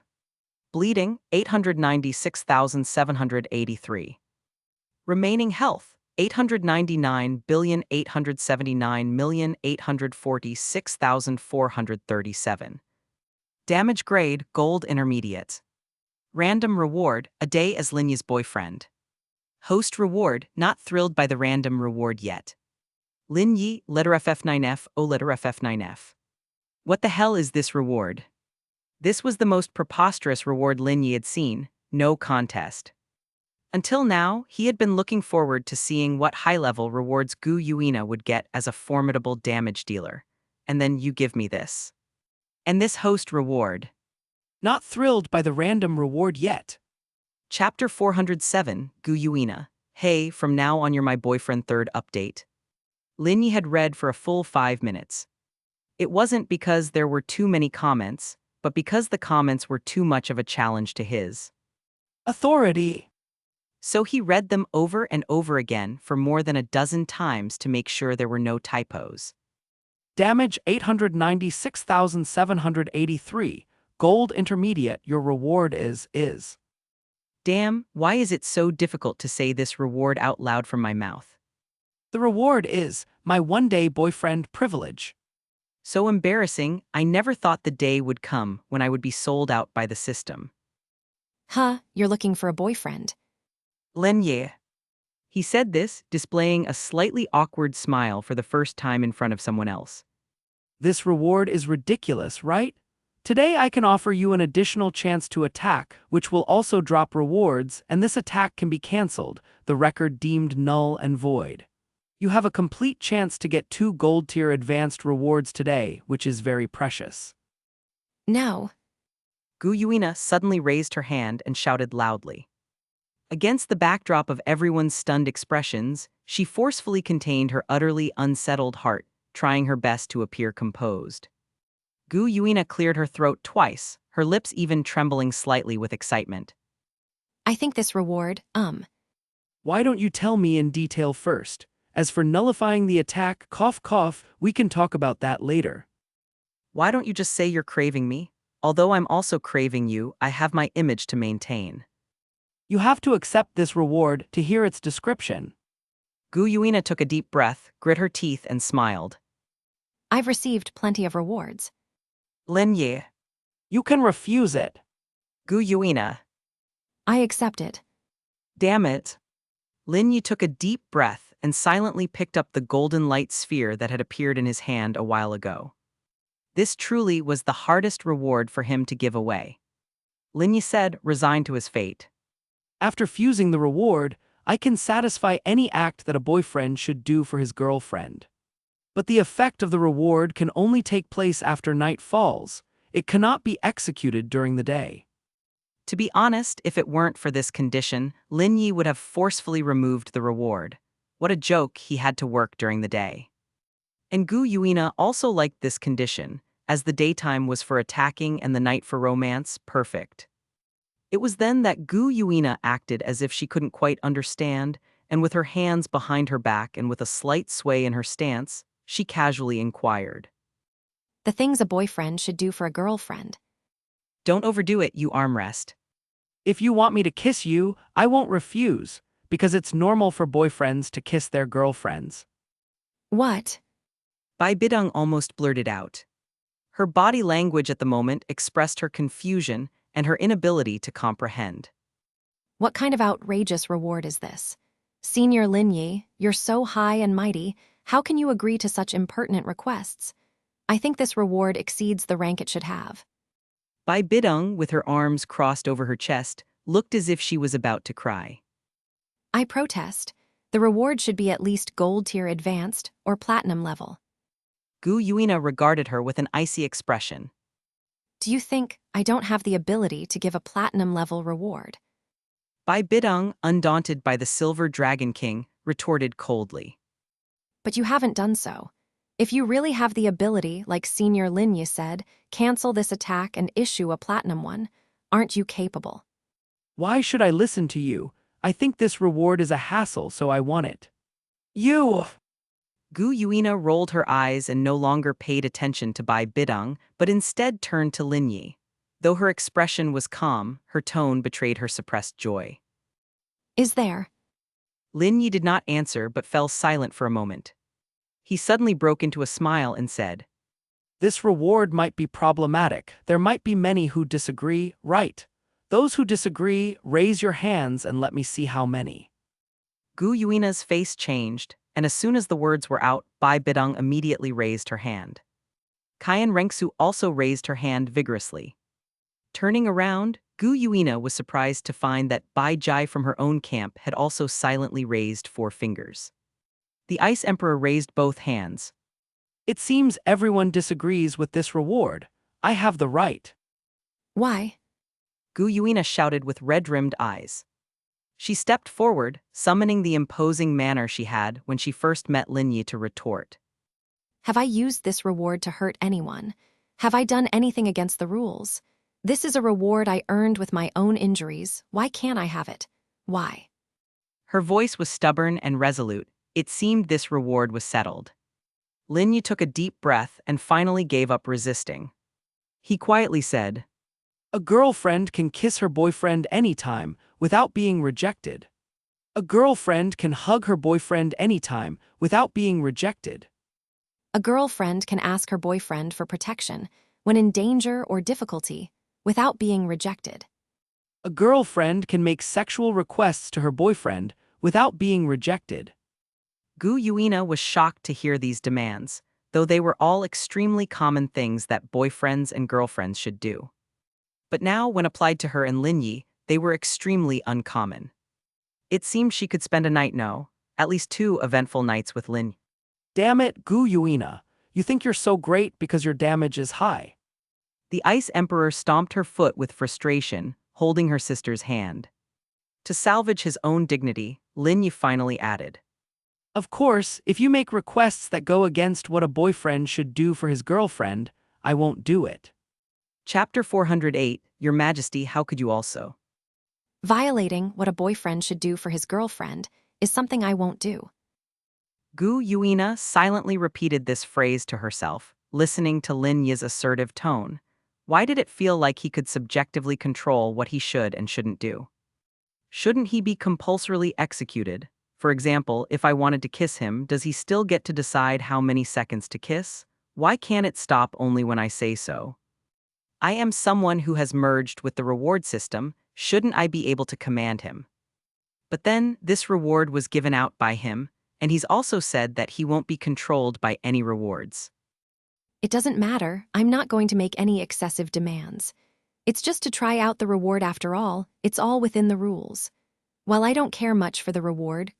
Bleeding, 896,783. Remaining health, 899,879,846,437. Damage grade, gold intermediate. Random reward, a day as Lin Yi's boyfriend. Host reward, not thrilled by the random reward yet. Lin Yi, letter FF9F, O letter FF9F. What the hell is this reward? This was the most preposterous reward Lin Yi had seen, no contest. Until now, he had been looking forward to seeing what high-level rewards Gu Yuina would get as a formidable damage dealer. And then you give me this. And this host reward. Not thrilled by the random reward yet. Chapter 407, Gu Yuina. Hey, from now on you're my boyfriend. Third update. Lin Yi had read for a full 5 minutes. It wasn't because there were too many comments, but because the comments were too much of a challenge to his. Authority. So he read them over and over again for more than a dozen times to make sure there were no typos. Damage 896,783. Gold intermediate. Your reward is. Damn, why is it so difficult to say this reward out loud from my mouth? The reward is my one-day boyfriend privilege. So embarrassing, I never thought the day would come when I would be sold out by the system. Huh, you're looking for a boyfriend. Lin Yi. He said this, displaying a slightly awkward smile for the first time in front of someone else. This reward is ridiculous, right? Today I can offer you an additional chance to attack, which will also drop rewards, and this attack can be cancelled, the record deemed null and void. You have a complete chance to get 2 gold-tier advanced rewards today, which is very precious. No. Gu Yuina suddenly raised her hand and shouted loudly. Against the backdrop of everyone's stunned expressions, she forcefully contained her utterly unsettled heart, trying her best to appear composed. Gu Yuina cleared her throat twice, her lips even trembling slightly with excitement. I think this reward, Why don't you tell me in detail first? As for nullifying the attack, cough cough, we can talk about that later. Why don't you just say you're craving me? Although I'm also craving you, I have my image to maintain. You have to accept this reward to hear its description. Gu Yuina took a deep breath, grit her teeth, and smiled. I've received plenty of rewards. Lin Yi. You can refuse it. Gu Yuina. I accept it. Damn it. Lin Yi took a deep breath and silently picked up the golden light sphere that had appeared in his hand a while ago. This truly was the hardest reward for him to give away. Lin Yi said, resigned to his fate. After fusing the reward, I can satisfy any act that a boyfriend should do for his girlfriend. But the effect of the reward can only take place after night falls. It cannot be executed during the day. To be honest, if it weren't for this condition, Lin Yi would have forcefully removed the reward. What a joke he had to work during the day. And Gu Yuina also liked this condition, as the daytime was for attacking and the night for romance. Perfect. It was then that Gu Yuina acted as if she couldn't quite understand, and with her hands behind her back and with a slight sway in her stance, she casually inquired. The things a boyfriend should do for a girlfriend. Don't overdo it, you armrest. If you want me to kiss you, I won't refuse, because it's normal for boyfriends to kiss their girlfriends. What? Bidong almost blurted out. Her body language at the moment expressed her confusion and her inability to comprehend. What kind of outrageous reward is this? Senior Lin Yi, you're so high and mighty, how can you agree to such impertinent requests? I think this reward exceeds the rank it should have. Bidong, with her arms crossed over her chest, looked as if she was about to cry. I protest. The reward should be at least gold-tier advanced or platinum level. Gu Yuina regarded her with an icy expression. Do you think I don't have the ability to give a platinum-level reward? Bidong, undaunted by the Silver Dragon King, retorted coldly. But you haven't done so. If you really have the ability, like Senior Lin Yi said, cancel this attack and issue a platinum one. Aren't you capable? Why should I listen to you? I think this reward is a hassle, so I want it. You! Gu Yuina rolled her eyes and no longer paid attention to Bidong, but instead turned to Lin Yi. Though her expression was calm, her tone betrayed her suppressed joy. Is there? Lin Yi did not answer but fell silent for a moment. He suddenly broke into a smile and said, This reward might be problematic. There might be many who disagree, right? Those who disagree, raise your hands and let me see how many. Gu Yuina's face changed, and as soon as the words were out, Bidong immediately raised her hand. Cayenne Rengsu also raised her hand vigorously. Turning around, Gu Yuina was surprised to find that Bai Jai from her own camp had also silently raised 4 fingers. The Ice Emperor raised both hands. It seems everyone disagrees with this reward. I have the right. Why? Gu Yuina shouted with red-rimmed eyes. She stepped forward, summoning the imposing manner she had when she first met Lin Yi to retort. Have I used this reward to hurt anyone? Have I done anything against the rules? This is a reward I earned with my own injuries. Why can't I have it? Why? Her voice was stubborn and resolute. It seemed this reward was settled. Lin Yi took a deep breath and finally gave up resisting. He quietly said, A girlfriend can kiss her boyfriend anytime without being rejected. A girlfriend can hug her boyfriend anytime without being rejected. A girlfriend can ask her boyfriend for protection when in danger or difficulty without being rejected. A girlfriend can make sexual requests to her boyfriend without being rejected. Gu Yuina was shocked to hear these demands, though they were all extremely common things that boyfriends and girlfriends should do. But now, when applied to her and Lin Yi, they were extremely uncommon. It seemed she could spend a night, no, at least 2 eventful nights with Lin. Damn it, Gu Yuina. You think you're so great because your damage is high. The Ice Emperor stomped her foot with frustration, holding her sister's hand. To salvage his own dignity, Lin Yi finally added, Of course, if you make requests that go against what a boyfriend should do for his girlfriend, I won't do it. Chapter 408, Your Majesty, how could you also? Violating what a boyfriend should do for his girlfriend is something I won't do. Gu Yuina silently repeated this phrase to herself, listening to Lin Yi's assertive tone. Why did it feel like he could subjectively control what he should and shouldn't do? Shouldn't he be compulsorily executed? For example, if I wanted to kiss him, does he still get to decide how many seconds to kiss? Why can't it stop only when I say so? I am someone who has merged with the reward system. Shouldn't I be able to command him? But then, this reward was given out by him, and he's also said that he won't be controlled by any rewards. It doesn't matter. I'm not going to make any excessive demands. It's just to try out the reward after all. It's all within the rules. While I don't care much for the reward,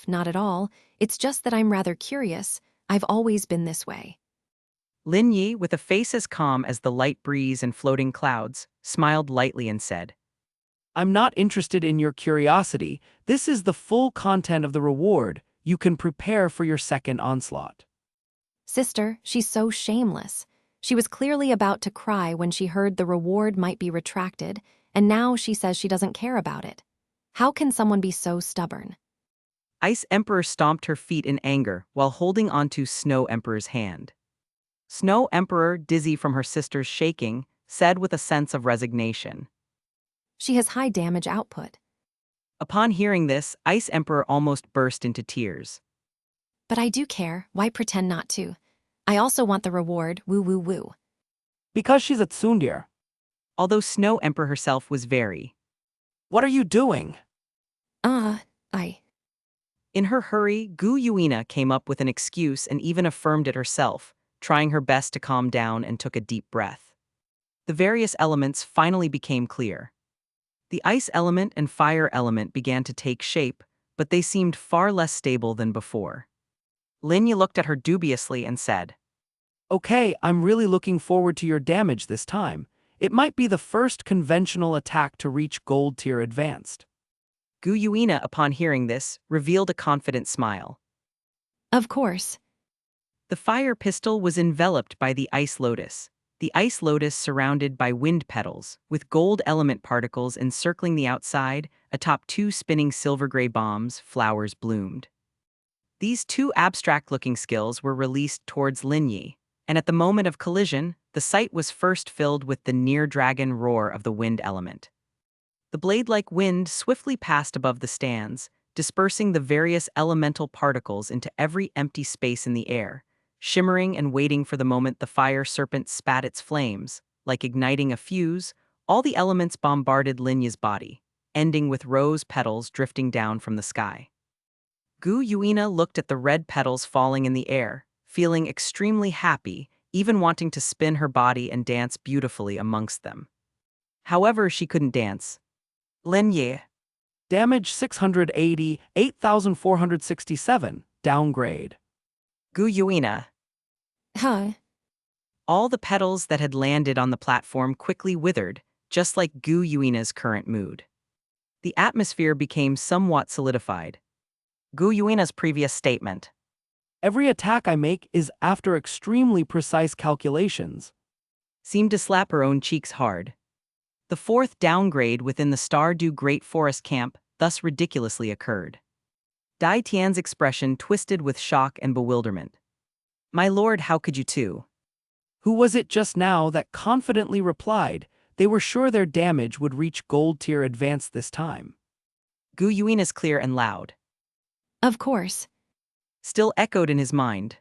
not at all, it's just that I'm rather curious. I've always been this way. Lin Yi, with a face as calm as the light breeze and floating clouds, smiled lightly and said, I'm not interested in your curiosity. This is the full content of the reward. You can prepare for your second onslaught. Sister, she's so shameless. She was clearly about to cry when she heard the reward might be retracted, and now she says she doesn't care about it. How can someone be so stubborn? Ice Emperor stomped her feet in anger while holding onto Snow Emperor's hand. Snow Emperor, dizzy from her sister's shaking, said with a sense of resignation. She has high damage output. Upon hearing this, Ice Emperor almost burst into tears. But I do care. Why pretend not to? I also want the reward, woo woo woo. Because she's a tsundere. Although Snow Emperor herself was very. What are you doing? In her hurry, Gu Yuina came up with an excuse and even affirmed it herself, trying her best to calm down and took a deep breath. The various elements finally became clear. The ice element and fire element began to take shape, but they seemed far less stable than before. Lin Yi looked at her dubiously and said, Okay, I'm really looking forward to your damage this time. It might be the first conventional attack to reach Gold Tier Advanced. Gu Yuina, upon hearing this, revealed a confident smile. Of course. The fire pistol was enveloped by the ice lotus. The ice lotus surrounded by wind petals, with gold element particles encircling the outside. Atop 2 spinning silver-gray bombs, flowers bloomed. These 2 abstract-looking skills were released towards Lin Yi, and at the moment of collision, the sight was first filled with the near-dragon roar of the wind element. The blade-like wind swiftly passed above the stands, dispersing the various elemental particles into every empty space in the air, shimmering and waiting for the moment the fire serpent spat its flames. Like igniting a fuse, all the elements bombarded Lin Yi's body, ending with rose petals drifting down from the sky. Gu Yuina looked at the red petals falling in the air, feeling extremely happy, even wanting to spin her body and dance beautifully amongst them. However, she couldn't dance. Lin Yi. Damage 680, 8,467, downgrade. Gu Yuina. All the petals that had landed on the platform quickly withered, just like Gu Yuina's current mood. The atmosphere became somewhat solidified. Gu Yuina's previous statement. Every attack I make is after extremely precise calculations. Seemed to slap her own cheeks hard. The fourth downgrade within the Stardew Great Forest camp thus ridiculously occurred. Dai Tian's expression twisted with shock and bewilderment. My lord, how could you too? Who was it just now that confidently replied they were sure their damage would reach gold tier advance this time? Gu Yuina's clear and loud. Of course. Still echoed in his mind.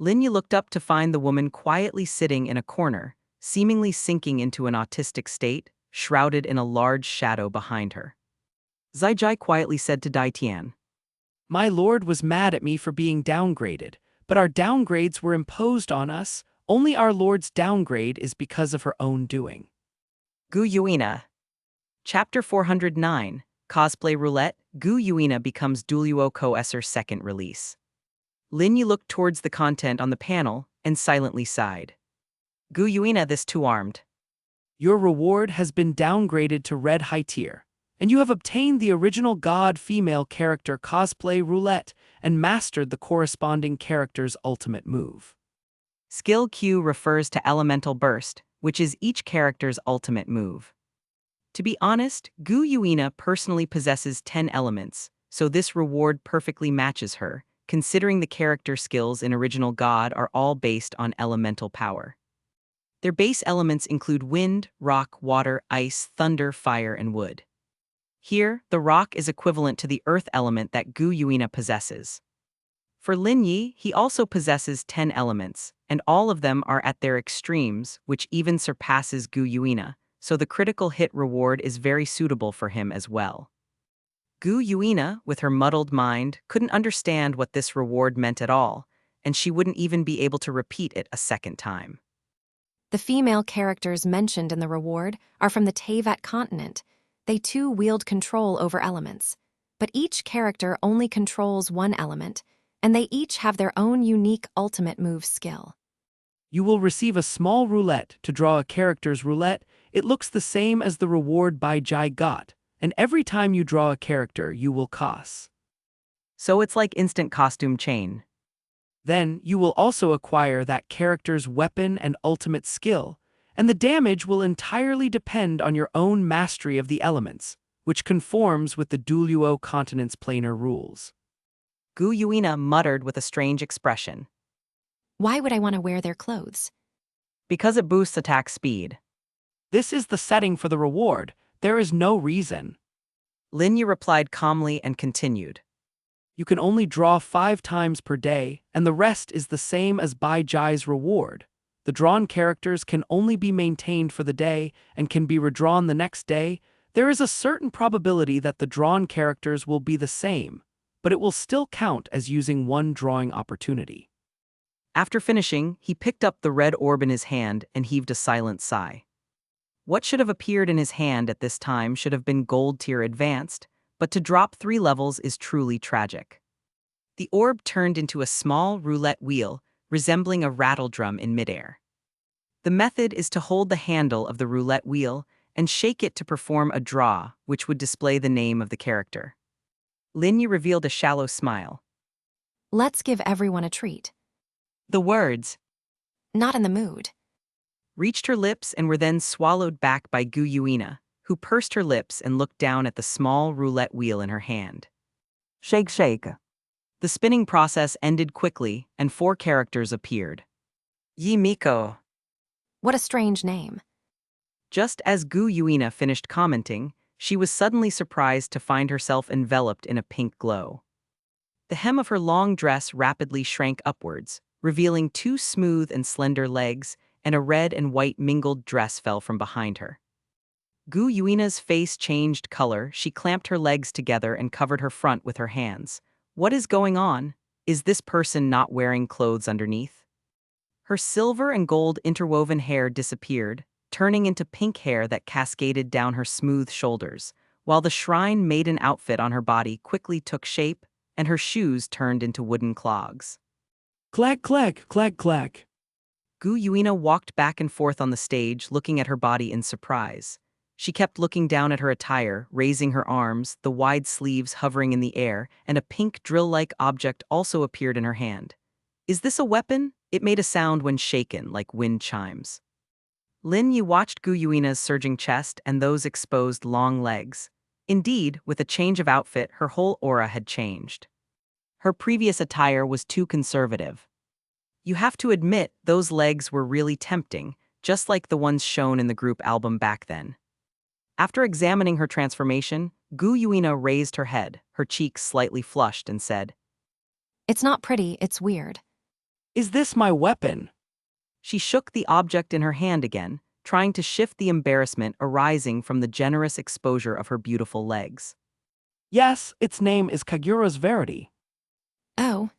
Lin Yi looked up to find the woman quietly sitting in a corner, seemingly sinking into an autistic state, shrouded in a large shadow behind her. Zai quietly said to Dai Tian. My lord was mad at me for being downgraded, but our downgrades were imposed on us. Only our lord's downgrade is because of her own doing. Gu Yuina. Chapter 409, Cosplay Roulette, Gu Yuina becomes Douluo Co-Esser's second release. Lin Yi looked towards the content on the panel and silently sighed. Gu Yuina, this two-armed. Your reward has been downgraded to red high tier, and you have obtained the original god female character cosplay roulette and mastered the corresponding character's ultimate move. Skill Q refers to Elemental Burst, which is each character's ultimate move. To be honest, Gu Yuina personally possesses 10 elements, so this reward perfectly matches her, considering the character skills in Original God are all based on elemental power. Their base elements include wind, rock, water, ice, thunder, fire, and wood. Here, the rock is equivalent to the earth element that Gu Yuina possesses. For Lin Yi, he also possesses 10 elements, and all of them are at their extremes, which even surpasses Gu Yuina, so the critical hit reward is very suitable for him as well. Gu Yuina, with her muddled mind, couldn't understand what this reward meant at all, and she wouldn't even be able to repeat it a second time. The female characters mentioned in the reward are from the Teyvat continent. They too wield control over elements, but each character only controls one element, and they each have their own unique ultimate move skill. You will receive a small roulette to draw a character's roulette. It looks the same as the reward by Jai got, and every time you draw a character, you will cost. So it's like instant costume chain. Then you will also acquire that character's weapon and ultimate skill, and the damage will entirely depend on your own mastery of the elements, which conforms with the Douluo continent's planar rules. Gu Yuina muttered with a strange expression. Why would I want to wear their clothes? Because it boosts attack speed. This is the setting for the reward. There is no reason. Lin Yi replied calmly and continued. You can only draw 5 times per day, and the rest is the same as Bai Jai's reward. The drawn characters can only be maintained for the day and can be redrawn the next day. There is a certain probability that the drawn characters will be the same, but it will still count as using one drawing opportunity. After finishing, he picked up the red orb in his hand and heaved a silent sigh. What should have appeared in his hand at this time should have been gold tier advanced, but to drop 3 levels is truly tragic. The orb turned into a small roulette wheel, resembling a rattle drum in midair. The method is to hold the handle of the roulette wheel and shake it to perform a draw, which would display the name of the character. Lin Yi revealed a shallow smile. Let's give everyone a treat. The words, Not in the mood. reached her lips and were then swallowed back by Gu Yuina, who pursed her lips and looked down at the small roulette wheel in her hand. Shake, shake. The spinning process ended quickly, and 4 characters appeared. Yi Miko. What a strange name. Just as Gu Yuina finished commenting, she was suddenly surprised to find herself enveloped in a pink glow. The hem of her long dress rapidly shrank upwards, revealing 2 smooth and slender legs, and a red and white mingled dress fell from behind her. Gu Yuina's face changed color. She clamped her legs together and covered her front with her hands. What is going on? Is this person not wearing clothes underneath? Her silver and gold interwoven hair disappeared, turning into pink hair that cascaded down her smooth shoulders, while the shrine maiden outfit on her body quickly took shape, and her shoes turned into wooden clogs. Clack, clack, clack, clack. Gu Yuina walked back and forth on the stage, looking at her body in surprise. She kept looking down at her attire, raising her arms, the wide sleeves hovering in the air, and a pink drill-like object also appeared in her hand. Is this a weapon? It made a sound when shaken, like wind chimes. Lin Yi watched Gu Yuina's surging chest and those exposed long legs. Indeed, with a change of outfit, her whole aura had changed. Her previous attire was too conservative. You have to admit, those legs were really tempting, just like the ones shown in the group album back then. After examining her transformation, Gu Yuina raised her head, her cheeks slightly flushed, and said, It's not pretty, it's weird. Is this my weapon? She shook the object in her hand again, trying to shift the embarrassment arising from the generous exposure of her beautiful legs. Yes, its name is Kagura's Verity. Oh,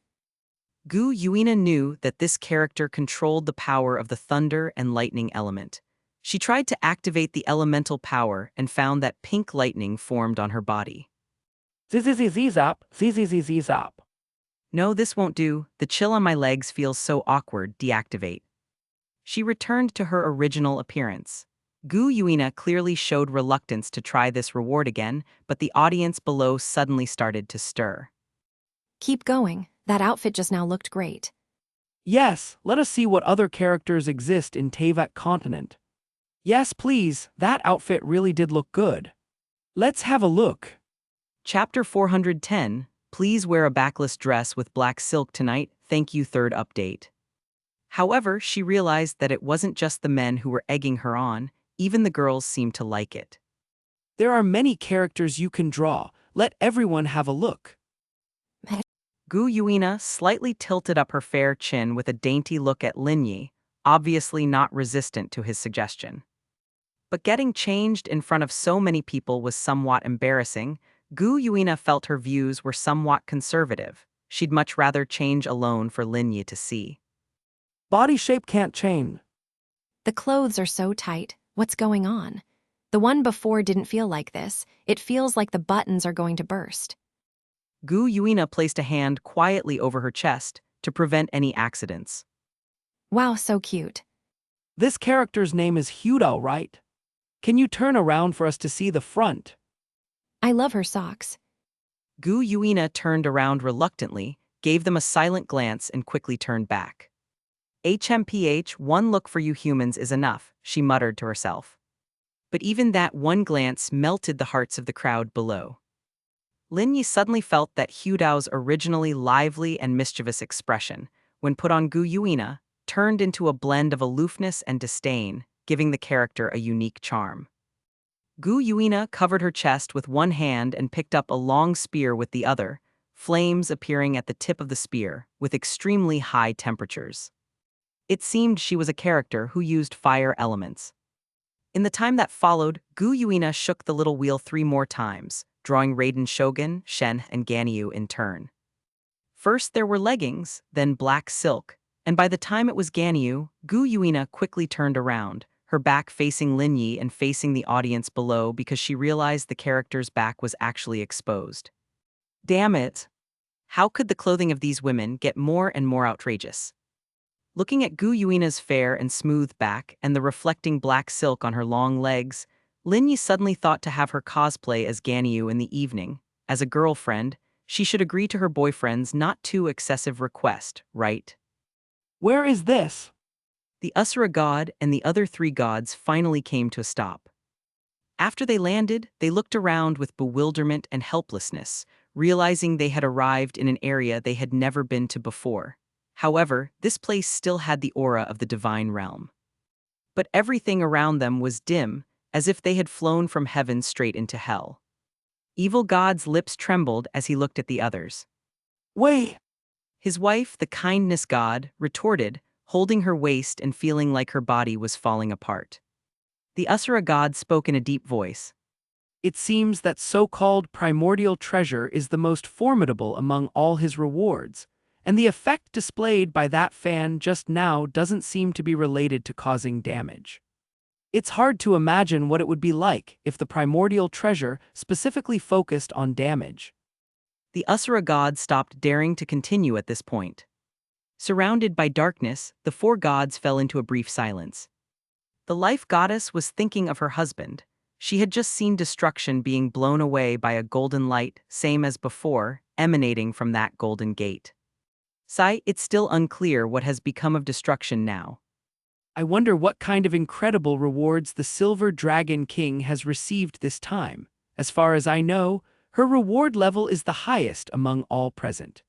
Gu Yuina knew that this character controlled the power of the thunder and lightning element. She tried to activate the elemental power and found that pink lightning formed on her body. Zap, zap. No, this won't do. The chill on my legs feels so awkward. Deactivate. She returned to her original appearance. Gu Yuina clearly showed reluctance to try this reward again, but the audience below suddenly started to stir. keep going. That outfit just now looked great. Yes, let us see what other characters exist in Teyvat continent. Yes, please, that outfit really did look good. Let's have a look. Chapter 410, Please wear a backless dress with black silk tonight, thank you. Third update. However, she realized that it wasn't just the men who were egging her on, even the girls seemed to like it. There are many characters you can draw, let everyone have a look. Gu Yuina slightly tilted up her fair chin with a dainty look at Lin Yi, obviously not resistant to his suggestion. But getting changed in front of so many people was somewhat embarrassing. Gu Yuina felt her views were somewhat conservative. She'd much rather change alone for Lin Yi to see. Body shape can't change. The clothes are so tight. What's going on? The one before didn't feel like this. It feels like the buttons are going to burst. Gu Yuina placed a hand quietly over her chest to prevent any accidents. Wow, so cute. This character's name is Hudao, right? Can you turn around for us to see the front? I love her socks. Gu Yuina turned around reluctantly, gave them a silent glance and quickly turned back. HMPH, one look for you humans is enough, she muttered to herself. But even that one glance melted the hearts of the crowd below. Lin Yi suddenly felt that Hudao's originally lively and mischievous expression, when put on Gu Yuina, turned into a blend of aloofness and disdain, giving the character a unique charm. Gu Yuina covered her chest with one hand and picked up a long spear with the other, flames appearing at the tip of the spear, with extremely high temperatures. It seemed she was a character who used fire elements. In the time that followed, Gu Yuina shook the little wheel 3 more times, drawing Raiden Shogun, Shen, and Ganyu in turn. First there were leggings, then black silk, and by the time it was Ganyu, Gu Yuina quickly turned around, her back facing Lin Yi and facing the audience below because she realized the character's back was actually exposed. Damn it! How could the clothing of these women get more and more outrageous? Looking at Gu Yuina's fair and smooth back and the reflecting black silk on her long legs, Lin Yi suddenly thought to have her cosplay as Ganyu in the evening. As a girlfriend, she should agree to her boyfriend's not too excessive request, right? Where is this? The Asura god and the other 3 gods finally came to a stop. After they landed, they looked around with bewilderment and helplessness, realizing they had arrived in an area they had never been to before. However, this place still had the aura of the divine realm. But everything around them was dim, as if they had flown from heaven straight into hell. Evil God's lips trembled as he looked at the others. Wait! His wife, the kindness god, retorted, holding her waist and feeling like her body was falling apart. The Asura god spoke in a deep voice. It seems that so-called primordial treasure is the most formidable among all his rewards, and the effect displayed by that fan just now doesn't seem to be related to causing damage. It's hard to imagine what it would be like if the primordial treasure specifically focused on damage. The Asura god stopped daring to continue at this point. Surrounded by darkness, the four gods fell into a brief silence. The life goddess was thinking of her husband. She had just seen destruction being blown away by a golden light, same as before, emanating from that golden gate. Sai, it's still unclear what has become of destruction now. I wonder what kind of incredible rewards the Silver Dragon King has received this time. As far as I know, her reward level is the highest among all present.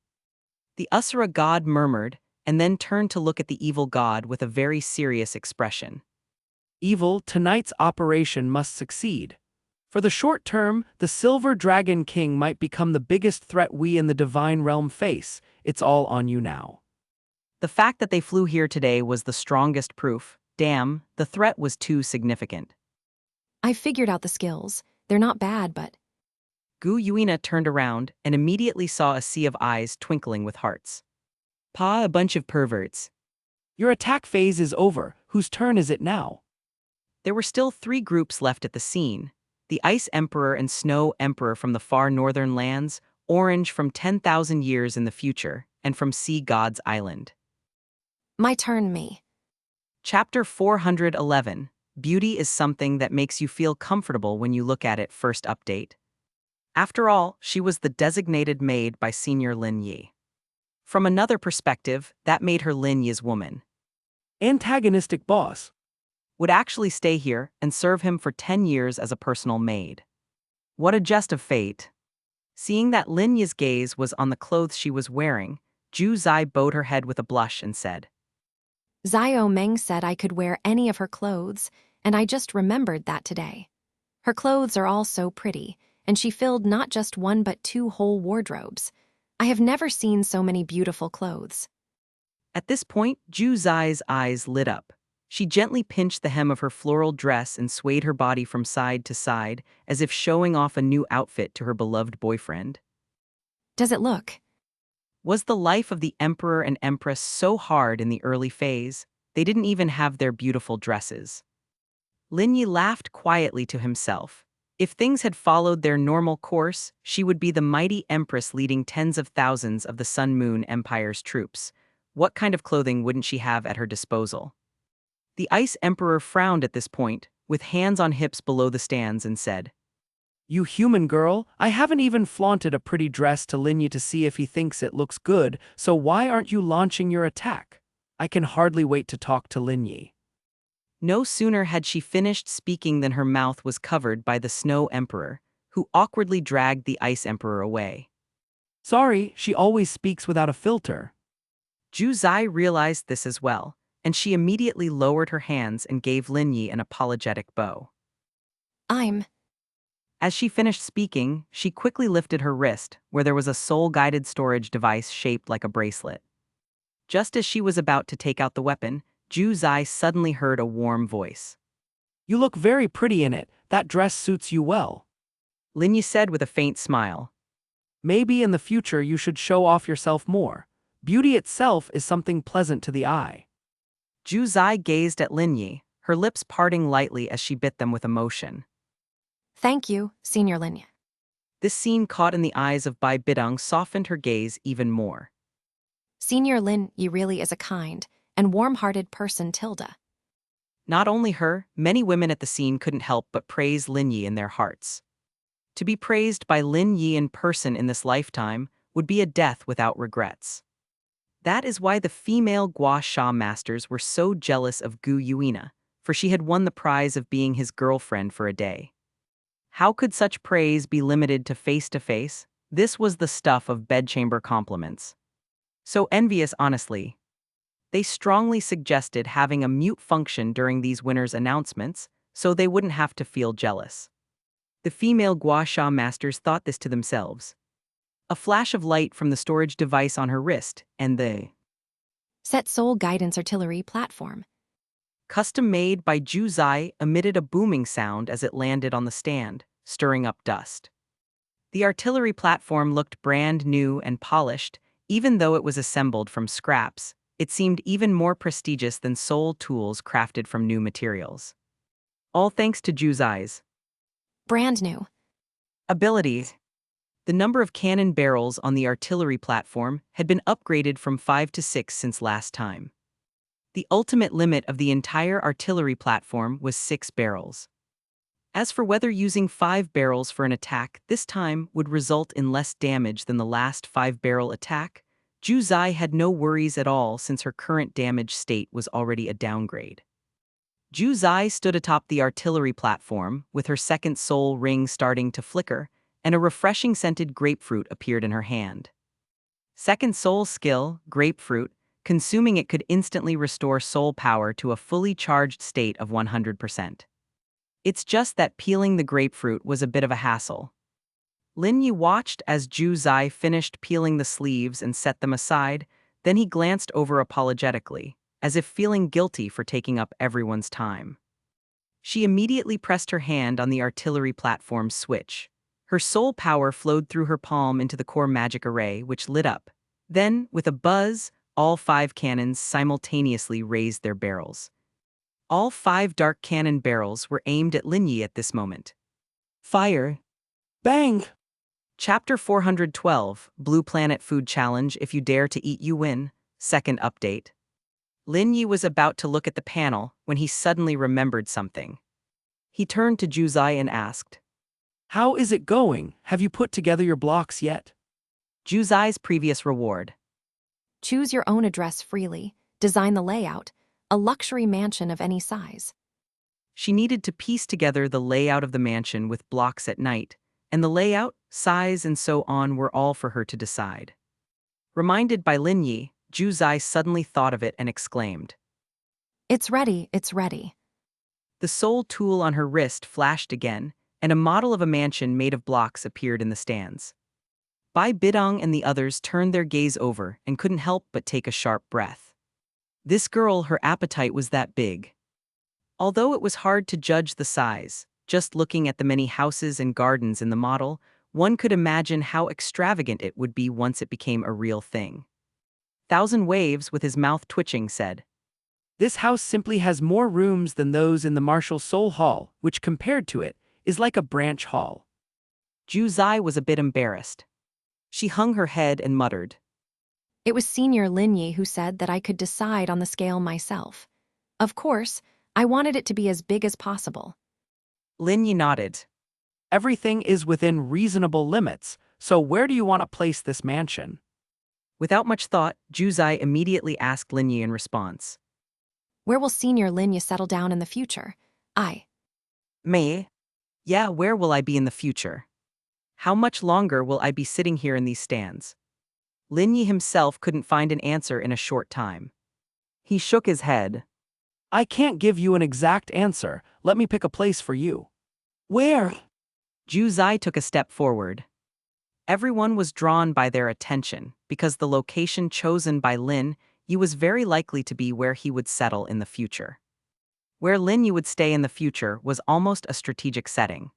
The Asura god murmured, and then turned to look at the evil god with a very serious expression. Evil, tonight's operation must succeed. For the short term, the Silver Dragon King might become the biggest threat we in the divine realm face. It's all on you now. The fact that they flew here today was the strongest proof. Damn, the threat was too significant. I figured out the skills. They're not bad, but Gu Yuina turned around and immediately saw a sea of eyes twinkling with hearts. Pa, a bunch of perverts. Your attack phase is over. Whose turn is it now? There were still 3 groups left at the scene. The Ice Emperor and Snow Emperor from the far northern lands, Orange from 10,000 years in the future, and from Sea God's Island. my turn, me. Chapter 411. Beauty is something that makes you feel comfortable when you look at it. First update. After all, she was the designated maid by Senior Lin Yi. From another perspective, that made her Lin Yi's woman. Antagonistic boss. Would actually stay here and serve him for 10 years as a personal maid. What a jest of fate. Seeing that Lin Yi's gaze was on the clothes she was wearing, Ju Zai bowed her head with a blush and said, Zio Meng said I could wear any of her clothes, and I just remembered that today. Her clothes are all so pretty, and she filled not just 1 but 2 whole wardrobes. I have never seen so many beautiful clothes. At this point, Ju Zai's eyes lit up. She gently pinched the hem of her floral dress and swayed her body from side to side, as if showing off a new outfit to her beloved boyfriend. Does it look? Was the life of the emperor and empress so hard in the early phase? They didn't even have their beautiful dresses. Lin Yi laughed quietly to himself. If things had followed their normal course, she would be the mighty empress leading tens of thousands of the Sun Moon Empire's troops. What kind of clothing wouldn't she have at her disposal? The Ice Emperor frowned at this point, with hands on hips below the stands, and said, You human girl, I haven't even flaunted a pretty dress to Lin Yi to see if he thinks it looks good, so why aren't you launching your attack? I can hardly wait to talk to Lin Yi. No sooner had she finished speaking than her mouth was covered by the Snow Emperor, who awkwardly dragged the Ice Emperor away. Sorry, she always speaks without a filter. Ju Zai realized this as well, and she immediately lowered her hands and gave Lin Yi an apologetic bow. As she finished speaking, she quickly lifted her wrist, where there was a soul-guided storage device shaped like a bracelet. Just as she was about to take out the weapon, Ju Zai suddenly heard a warm voice. You look very pretty in it. That dress suits you well. Lin Yi said with a faint smile. Maybe in the future you should show off yourself more. Beauty itself is something pleasant to the eye. Ju Zai gazed at Lin Yi, her lips parting lightly as she bit them with emotion. Thank you, Senior Lin Yi. This scene caught in the eyes of Bai Bidong softened her gaze even more. Senior Lin Yi really is a kind and warm-hearted person, Tilda. Not only her, many women at the scene couldn't help but praise Lin Yi in their hearts. To be praised by Lin Yi in person in this lifetime would be a death without regrets. That is why the female gua sha masters were so jealous of Gu Yuina, for she had won the prize of being his girlfriend for a day. How could such praise be limited to face-to-face? This was the stuff of bedchamber compliments. So envious, honestly. They strongly suggested having a mute function during these winners' announcements, so they wouldn't have to feel jealous. The female gua sha masters thought this to themselves. A flash of light from the storage device on her wrist, and the Set Soul Guidance Artillery Platform. custom made by Ju Zai emitted a booming sound as it landed on the stand, stirring up dust. The artillery platform looked brand new and polished, even though it was assembled from scraps. It seemed even more prestigious than soul tools crafted from new materials. All thanks to Ju Zai's Brand new. abilities. The number of cannon barrels on the artillery platform had been upgraded from 5 to 6 since last time. The ultimate limit of the entire artillery platform was 6 barrels. As for whether using 5 barrels for an attack this time would result in less damage than the last 5-barrel attack, Zhu Zai had no worries at all since her current damage state was already a downgrade. Zhu Zai stood atop the artillery platform, with her second soul ring starting to flicker, and a refreshing scented grapefruit appeared in her hand. Second soul skill, grapefruit, consuming it could instantly restore soul power to a fully charged state of 100%. It's just that peeling the grapefruit was a bit of a hassle. Lin Yi watched as Zhu Zai finished peeling the sleeves and set them aside, then he glanced over apologetically, as if feeling guilty for taking up everyone's time. She immediately pressed her hand on the artillery platform's switch. Her soul power flowed through her palm into the core magic array, which lit up. Then, with a buzz, all 5 cannons simultaneously raised their barrels. All 5 dark cannon barrels were aimed at Lin Yi at this moment. Fire! Bang! Chapter 412, Blue Planet Food Challenge. If you dare to eat, you win. Second update. Lin Yi was about to look at the panel when he suddenly remembered something. He turned to Zhu Zai and asked, How is it going? Have you put together your blocks yet? Zhu Zai's previous reward. Choose your own address freely, design the layout, a luxury mansion of any size. She needed to piece together the layout of the mansion with blocks at night, and the layout, size, and so on were all for her to decide. Reminded by Lin Yi, Zhu Zai suddenly thought of it and exclaimed, It's ready, it's ready. The soul tool on her wrist flashed again, and a model of a mansion made of blocks appeared in the stands. Bidong and the others turned their gaze over and couldn't help but take a sharp breath. This girl, her appetite was that big. Although it was hard to judge the size, just looking at the many houses and gardens in the model, one could imagine how extravagant it would be once it became a real thing. Thousand Waves, with his mouth twitching, said, This house simply has more rooms than those in the Martial Soul Hall, which compared to it, is like a branch hall. Zhu Zai was a bit embarrassed. She hung her head and muttered, It was Senior Lin Yi who said that I could decide on the scale myself. Of course, I wanted it to be as big as possible. Lin Yi nodded. Everything is within reasonable limits, so where do you want to place this mansion? Without much thought, Zhu Zai immediately asked Lin Yi in response. Where will Senior Lin Yi settle down in the future? Me? Yeah, where will I be in the future? How much longer will I be sitting here in these stands? Lin Yi himself couldn't find an answer in a short time. He shook his head. I can't give you an exact answer. Let me pick a place for you. Where? Zhu Zai took a step forward. Everyone was drawn by their attention because the location chosen by Lin Yi was very likely to be where he would settle in the future. Where Lin Yi would stay in the future was almost a strategic setting.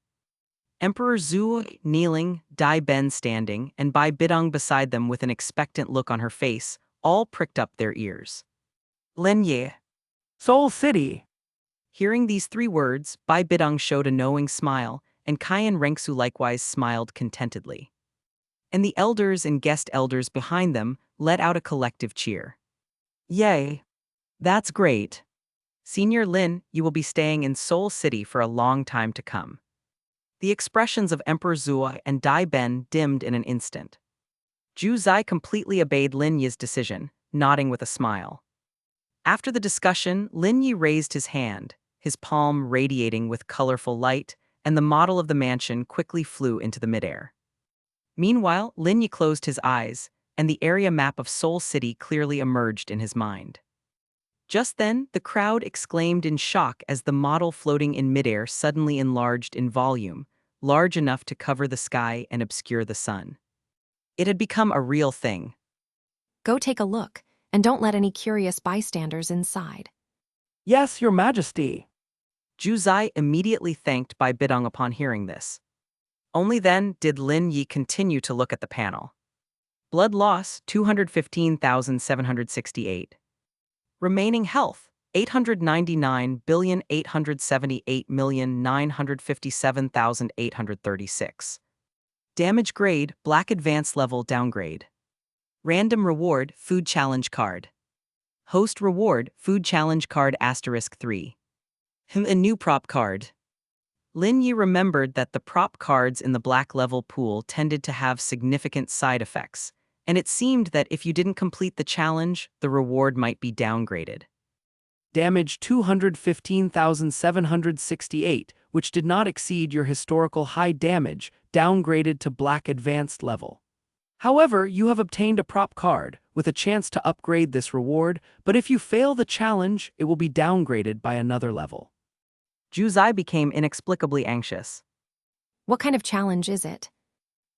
Emperor Zhu kneeling, Dai Ben standing, and Bidong beside them with an expectant look on her face, all pricked up their ears. Lin Yi. Soul City. Hearing these 3 words, Bidong showed a knowing smile, and Cayenne Rengsu likewise smiled contentedly. And the elders and guest elders behind them let out a collective cheer. Yay! That's great. Senior Lin, you will be staying in Soul City for a long time to come. The expressions of Emperor Zhu and Dai Ben dimmed in an instant. Zhu Zai completely obeyed Lin Yi's decision, nodding with a smile. After the discussion, Lin Yi raised his hand, his palm radiating with colorful light, and the model of the mansion quickly flew into the midair. Meanwhile, Lin Yi closed his eyes, and the area map of Soul City clearly emerged in his mind. Just then, the crowd exclaimed in shock as the model floating in midair suddenly enlarged in volume, large enough to cover the sky and obscure the sun. It had become a real thing. Go take a look, and don't let any curious bystanders inside. Yes, Your Majesty. Zhu Zai immediately thanked Bidong upon hearing this. Only then did Lin Yi continue to look at the panel. Blood loss, 215,768. Remaining health, 899,878,957,836. Damage grade, black advanced level downgrade. Random reward, food challenge card. Host reward, food challenge card asterisk 3. A new prop card. Lin Yi remembered that the prop cards in the black level pool tended to have significant side effects, and it seemed that if you didn't complete the challenge, the reward might be downgraded. Damage 215,768, which did not exceed your historical high damage, downgraded to black advanced level. However, you have obtained a prop card, with a chance to upgrade this reward, but if you fail the challenge, it will be downgraded by another level. Juzai became inexplicably anxious. What kind of challenge is it?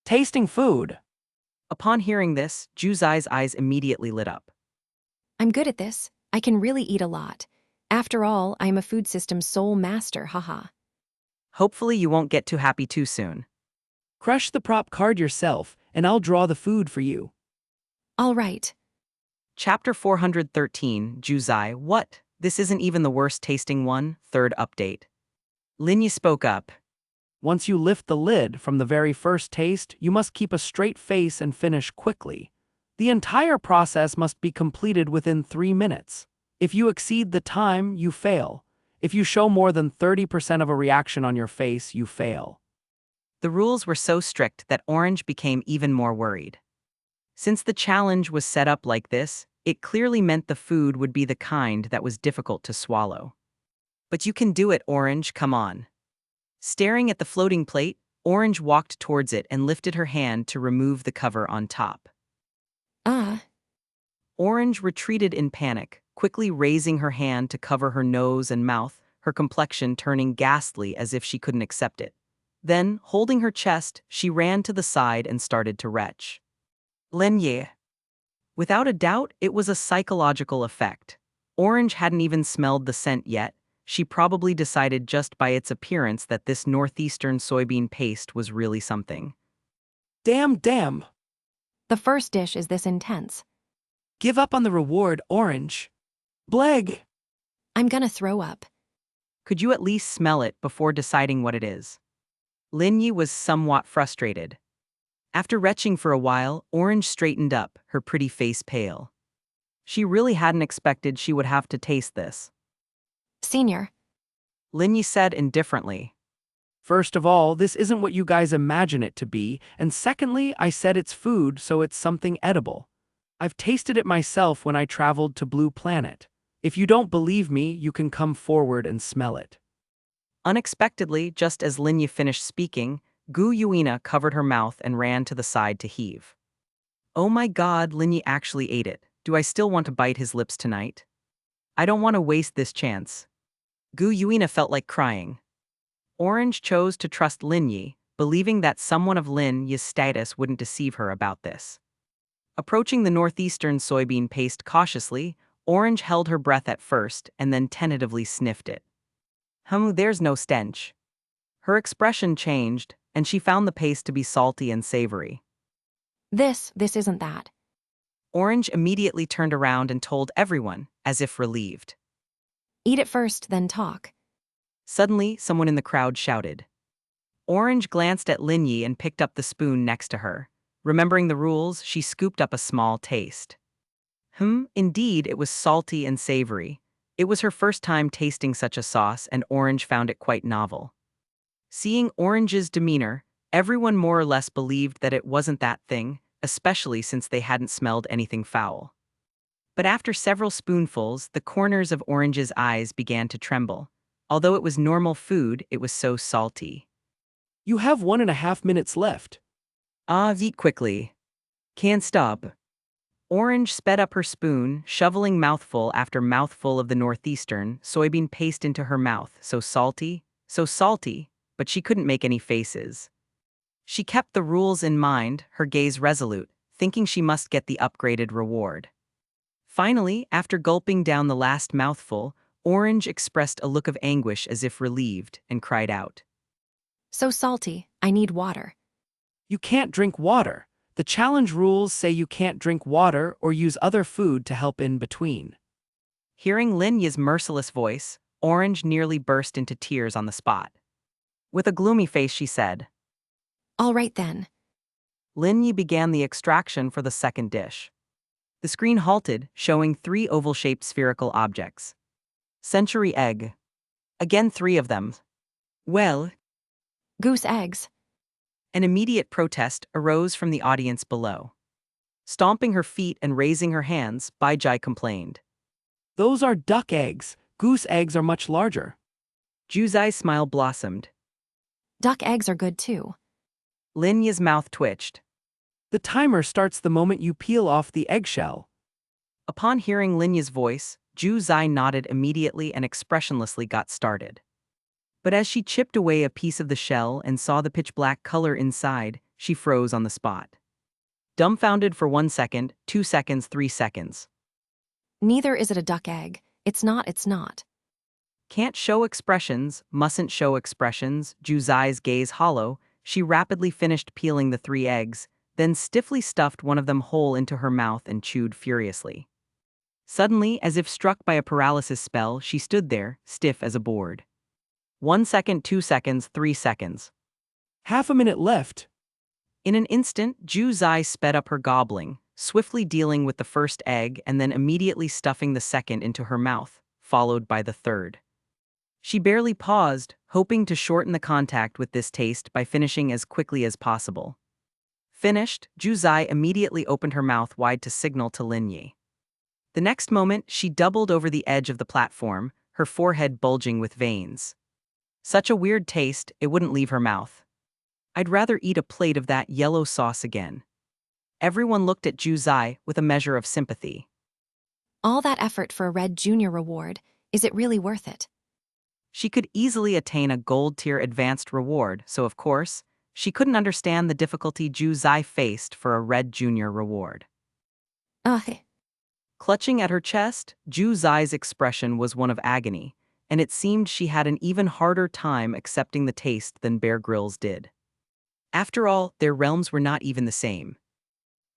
Tasting food. Upon hearing this, Juzai's eyes immediately lit up. I'm good at this. I can really eat a lot. After all, I am a food system soul master, haha. Hopefully you won't get too happy too soon. Crush the prop card yourself, and I'll draw the food for you. All right. Chapter 413, Juzai, what? This isn't even the worst tasting one, third update. Lin Yi spoke up. Once you lift the lid from the very first taste, you must keep a straight face and finish quickly. The entire process must be completed within 3 minutes. If you exceed the time, you fail. If you show more than 30% of a reaction on your face, you fail. The rules were so strict that Orange became even more worried. Since the challenge was set up like this, it clearly meant the food would be the kind that was difficult to swallow. But you can do it, Orange, come on. Staring at the floating plate, Orange walked towards it and lifted her hand to remove the cover on top. Orange retreated in panic, quickly raising her hand to cover her nose and mouth, her complexion turning ghastly as if she couldn't accept it. Then, holding her chest, she ran to the side and started to retch. Lin Yi. Without a doubt, it was a psychological effect. Orange hadn't even smelled the scent yet. She probably decided just by its appearance that this northeastern soybean paste was really something. Damn. The first dish is this intense. Give up on the reward, Orange. Bleg. I'm gonna throw up. Could you at least smell it before deciding what it is? Lin Yi was somewhat frustrated. After retching for a while, Orange straightened up, her pretty face pale. She really hadn't expected she would have to taste this. Senior. Lin Yi said indifferently. First of all, this isn't what you guys imagine it to be, and secondly, I said it's food, so it's something edible. I've tasted it myself when I traveled to Blue Planet. If you don't believe me, you can come forward and smell it. Unexpectedly, just as Lin Yi finished speaking, Gu Yuina covered her mouth and ran to the side to heave. Oh my god, Lin Yi actually ate it. Do I still want to bite his lips tonight? I don't want to waste this chance. Gu Yuina felt like crying. Orange chose to trust Lin Yi, believing that someone of Lin Yi's status wouldn't deceive her about this. Approaching the northeastern soybean paste cautiously, Orange held her breath at first and then tentatively sniffed it. There's no stench. Her expression changed, and she found the paste to be salty and savory. This isn't that. Orange immediately turned around and told everyone, as if relieved. Eat it first, then talk. Suddenly, someone in the crowd shouted. Orange glanced at Lin Yi and picked up the spoon next to her. Remembering the rules, she scooped up a small taste. Indeed, it was salty and savory. It was her first time tasting such a sauce, and Orange found it quite novel. Seeing Orange's demeanor, everyone more or less believed that it wasn't that thing, especially since they hadn't smelled anything foul. But after several spoonfuls, the corners of Orange's eyes began to tremble. Although it was normal food, it was so salty. You have 1.5 minutes left. Eat quickly. Can't stop. Orange sped up her spoon, shoveling mouthful after mouthful of the northeastern soybean paste into her mouth, so salty, but she couldn't make any faces. She kept the rules in mind, her gaze resolute, thinking she must get the upgraded reward. Finally, after gulping down the last mouthful, Orange expressed a look of anguish as if relieved, and cried out. So salty, I need water. You can't drink water. The challenge rules say you can't drink water or use other food to help in between. Hearing Lin Yi's merciless voice, Orange nearly burst into tears on the spot. With a gloomy face, she said, All right then. Lin Yi began the extraction for the second dish. The screen halted, showing 3 oval-shaped spherical objects. Century egg. Again 3 of them. Well, Goose eggs. an immediate protest arose from the audience below. Stomping her feet and raising her hands, Baijai complained. Those are duck eggs. Goose eggs are much larger. Juzai's smile blossomed. Duck eggs are good too. Lin Yi's mouth twitched. The timer starts the moment you peel off the eggshell. Upon hearing Lin Yi's voice, Juzai nodded immediately and expressionlessly got started. But as she chipped away a piece of the shell and saw the pitch-black color inside, she froze on the spot. Dumbfounded for 1 second, 2 seconds, 3 seconds. Neither is it a duck egg. It's not. Can't show expressions, mustn't show expressions, Juzai's gaze hollow, she rapidly finished peeling the 3 eggs, then stiffly stuffed one of them whole into her mouth and chewed furiously. Suddenly, as if struck by a paralysis spell, she stood there, stiff as a board. 1 second, 2 seconds, 3 seconds. Half a minute left. In an instant, Juzai sped up her gobbling, swiftly dealing with the first egg and then immediately stuffing the second into her mouth, followed by the third. She barely paused, hoping to shorten the contact with this taste by finishing as quickly as possible. Finished, Juzai immediately opened her mouth wide to signal to Lin Yi. The next moment, she doubled over the edge of the platform, her forehead bulging with veins. Such a weird taste, it wouldn't leave her mouth. I'd rather eat a plate of that yellow sauce again. Everyone looked at Juzai with a measure of sympathy. All that effort for a red junior reward, is it really worth it? She could easily attain a gold-tier advanced reward, so of course, she couldn't understand the difficulty Juzai faced for a red junior reward. Ugh. Clutching at her chest, Juzai's expression was one of agony, and it seemed she had an even harder time accepting the taste than Bear Grylls did. After all, their realms were not even the same.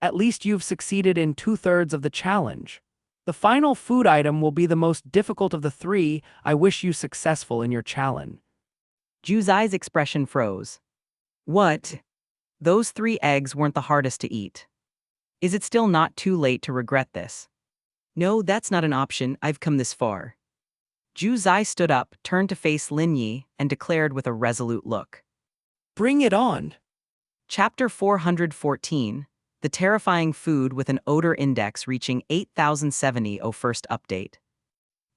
At least you've succeeded in 2/3 of the challenge. The final food item will be the most difficult of the 3. I wish you successful in your challenge. Juzai's expression froze. What? Those 3 eggs weren't the hardest to eat. Is it still not too late to regret this? No, that's not an option, I've come this far. Juzai stood up, turned to face Lin Yi, and declared with a resolute look. Bring it on. Chapter 414, The Terrifying Food with an Odor Index Reaching 8070. First update.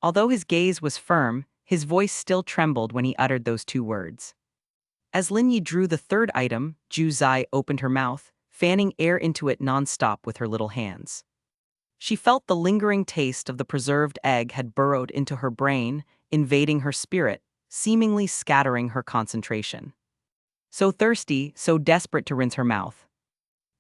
Although his gaze was firm, his voice still trembled when he uttered those 2 words. As Lin Yi drew the 3rd item, Juzai opened her mouth, fanning air into it non-stop with her little hands. She felt the lingering taste of the preserved egg had burrowed into her brain, invading her spirit, seemingly scattering her concentration. So thirsty, so desperate to rinse her mouth.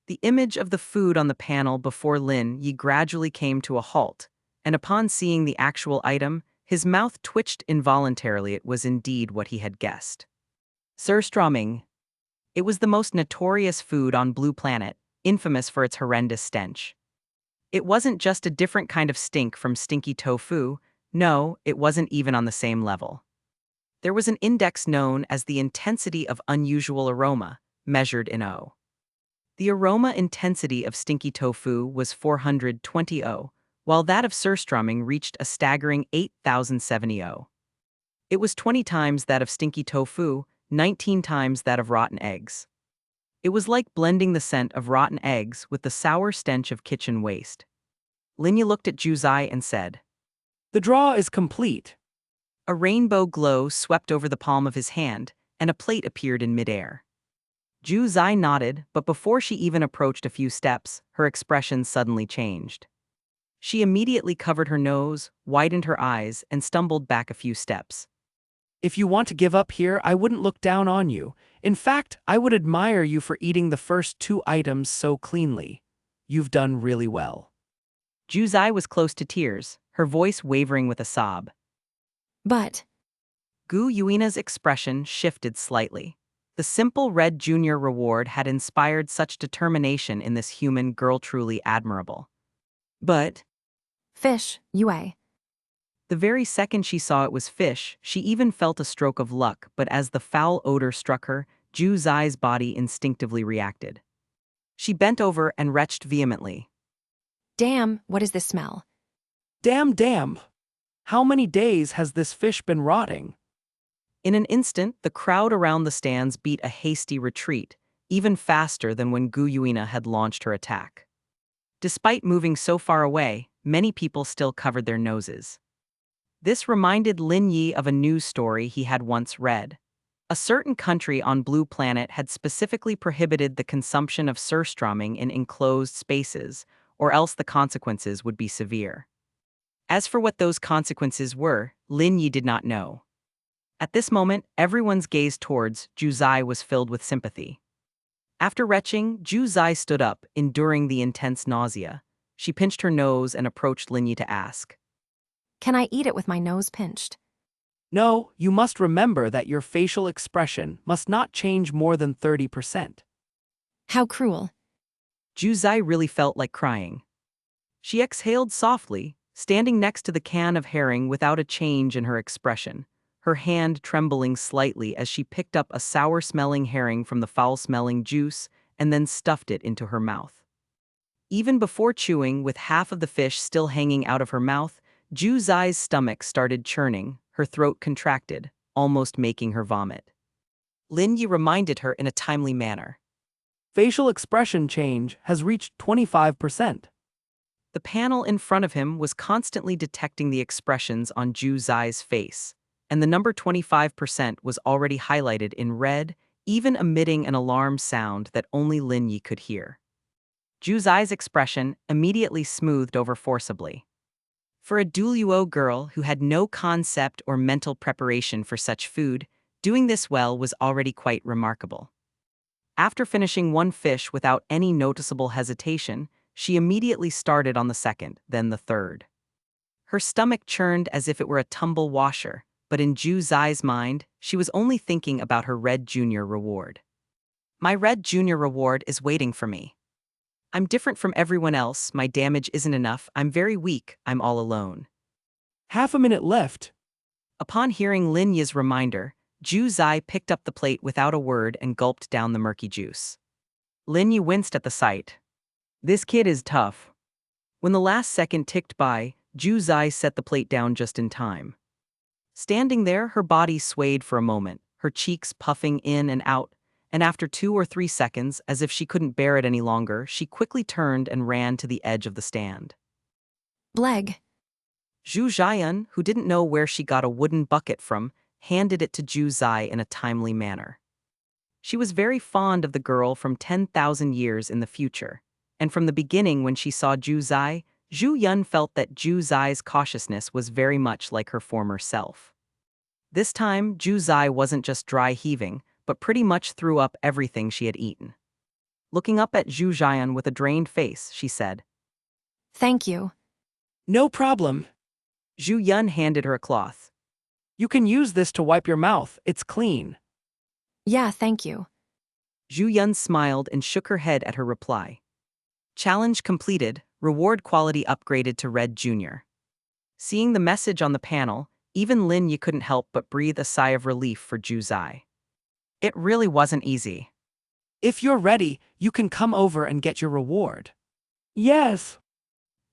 The image of the food on the panel before Lin Yi gradually came to a halt, and upon seeing the actual item, his mouth twitched involuntarily. It was indeed what he had guessed. Surströmming. It was the most notorious food on Blue Planet, infamous for its horrendous stench. It wasn't just a different kind of stink from stinky tofu, no, it wasn't even on the same level. There was an index known as the intensity of unusual aroma, measured in O. The aroma intensity of stinky tofu was 420 O, while that of surströmming reached a staggering 8070 O. It was 20 times that of stinky tofu, 19 times that of rotten eggs. It was like blending the scent of rotten eggs with the sour stench of kitchen waste. Lin Yi looked at Juzai and said, The draw is complete. A rainbow glow swept over the palm of his hand, and a plate appeared in midair. Juzai nodded, but before she even approached a few steps, her expression suddenly changed. She immediately covered her nose, widened her eyes, and stumbled back a few steps. If you want to give up here, I wouldn't look down on you. In fact, I would admire you for eating the first 2 items so cleanly. You've done really well. Juzai was close to tears, her voice wavering with a sob. But Gu Yuina's expression shifted slightly. The simple red junior reward had inspired such determination in this human girl, truly admirable. But fish, Yue. the very second she saw it was fish, she even felt a stroke of luck, but as the foul odor struck her, Juzai's body instinctively reacted. She bent over and retched vehemently. Damn, what is this smell? Damn, damn. How many days has this fish been rotting? In an instant, the crowd around the stands beat a hasty retreat, even faster than when Gu Yuina had launched her attack. Despite moving so far away, many people still covered their noses. This reminded Lin Yi of a news story he had once read. A certain country on Blue Planet had specifically prohibited the consumption of surströmming in enclosed spaces, or else the consequences would be severe. As for what those consequences were, Lin Yi did not know. At this moment, everyone's gaze towards Zhu Zai was filled with sympathy. After retching, Zhu Zai stood up, enduring the intense nausea. She pinched her nose and approached Lin Yi to ask. Can I eat it with my nose pinched? No, you must remember that your facial expression must not change more than 30%. How cruel. Zhu Zai really felt like crying. She exhaled softly, standing next to the can of herring without a change in her expression, her hand trembling slightly as she picked up a sour-smelling herring from the foul-smelling juice and then stuffed it into her mouth. Even before chewing, with half of the fish still hanging out of her mouth, Zhu Zai's stomach started churning, her throat contracted, almost making her vomit. Lin Yi reminded her in a timely manner. Facial expression change has reached 25%. The panel in front of him was constantly detecting the expressions on Zhu Zai's face, and the number 25% was already highlighted in red, even emitting an alarm sound that only Lin Yi could hear. Zhu Zai's expression immediately smoothed over forcibly. For a Douluo girl who had no concept or mental preparation for such food, doing this well was already quite remarkable. After finishing one fish without any noticeable hesitation, she immediately started on the second, then the third. Her stomach churned as if it were a tumble washer, but in Zhu Zai's mind, she was only thinking about her Red Junior reward. My Red Junior reward is waiting for me. I'm different from everyone else, my damage isn't enough, I'm very weak, I'm all alone. Half a minute left. Upon hearing Lin Yi's reminder, Zhu Zai picked up the plate without a word and gulped down the murky juice. Lin Yi winced at the sight. This kid is tough. When the last second ticked by, Zhu Zai set the plate down just in time. Standing there, her body swayed for a moment, her cheeks puffing in and out, and after 2 or 3 seconds, as if she couldn't bear it any longer, she quickly turned and ran to the edge of the stand. Bleg. Zhu Jian, who didn't know where she got a wooden bucket from, handed it to Zhu Zai in a timely manner. She was very fond of the girl from 10,000 years in the future, and from the beginning when she saw Zhu Zai, Zhu Yun felt that Zhu Zai's cautiousness was very much like her former self. This time, Zhu Zai wasn't just dry heaving, but pretty much threw up everything she had eaten. Looking up at Zhu Jian with a drained face, she said, Thank you. No problem. Zhu Yun handed her a cloth. You can use this to wipe your mouth, it's clean. Yeah, thank you. Zhu Yun smiled and shook her head at her reply. Challenge completed, reward quality upgraded to Red Junior. Seeing the message on the panel, even Lin Yi couldn't help but breathe a sigh of relief for Zhu Zai. It really wasn't easy. If you're ready, you can come over and get your reward. Yes.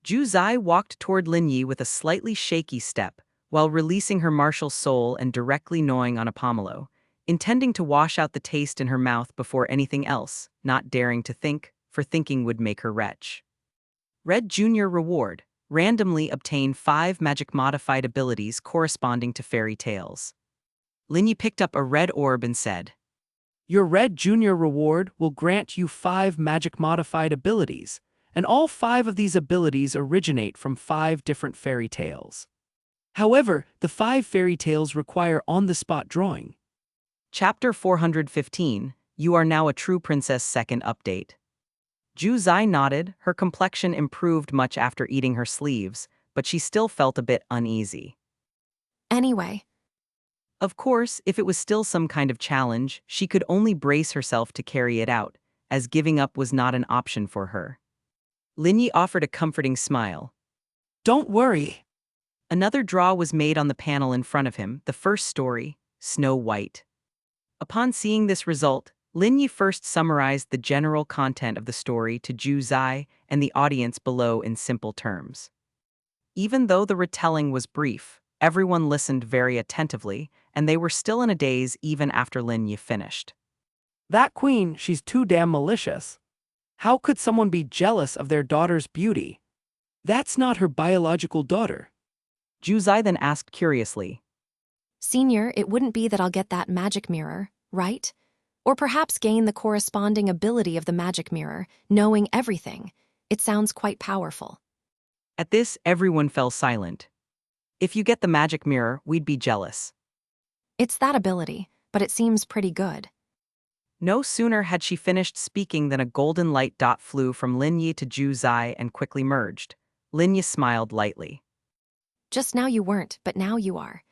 Zhu Zai walked toward Lin Yi with a slightly shaky step, while releasing her martial soul and directly gnawing on a pomelo, intending to wash out the taste in her mouth before anything else, not daring to think, for thinking would make her retch. Red Junior reward, randomly obtain 5 magic-modified abilities corresponding to fairy tales. Lin Yi picked up a red orb and said, Your Red Junior reward will grant you 5 magic-modified abilities, and all 5 of these abilities originate from 5 different fairy tales. However, the 5 fairy tales require on-the-spot drawing. Chapter 415, You Are Now a True Princess Second Update. Zhu Zai nodded, her complexion improved much after eating her sleeves, but she still felt a bit uneasy. Anyway. Of course, if it was still some kind of challenge, she could only brace herself to carry it out, as giving up was not an option for her. Lin Yi offered a comforting smile. Don't worry. Another draw was made on the panel in front of him, the first story, Snow White. Upon seeing this result, Lin Yi first summarized the general content of the story to Zhu Zai and the audience below in simple terms. Even though the retelling was brief, everyone listened very attentively, and they were still in a daze even after Lin Yi finished. That queen, she's too damn malicious. How could someone be jealous of their daughter's beauty? That's not her biological daughter. Zhu Zai then asked curiously, Senior, it wouldn't be that I'll get that magic mirror, right? Or perhaps gain the corresponding ability of the magic mirror, knowing everything. It sounds quite powerful. At this, everyone fell silent. If you get the magic mirror, we'd be jealous. It's that ability, but it seems pretty good. No sooner had she finished speaking than a golden light dot flew from Lin Yi to Zhu Zai and quickly merged. Lin Yi smiled lightly. Just now you weren't, but now you are.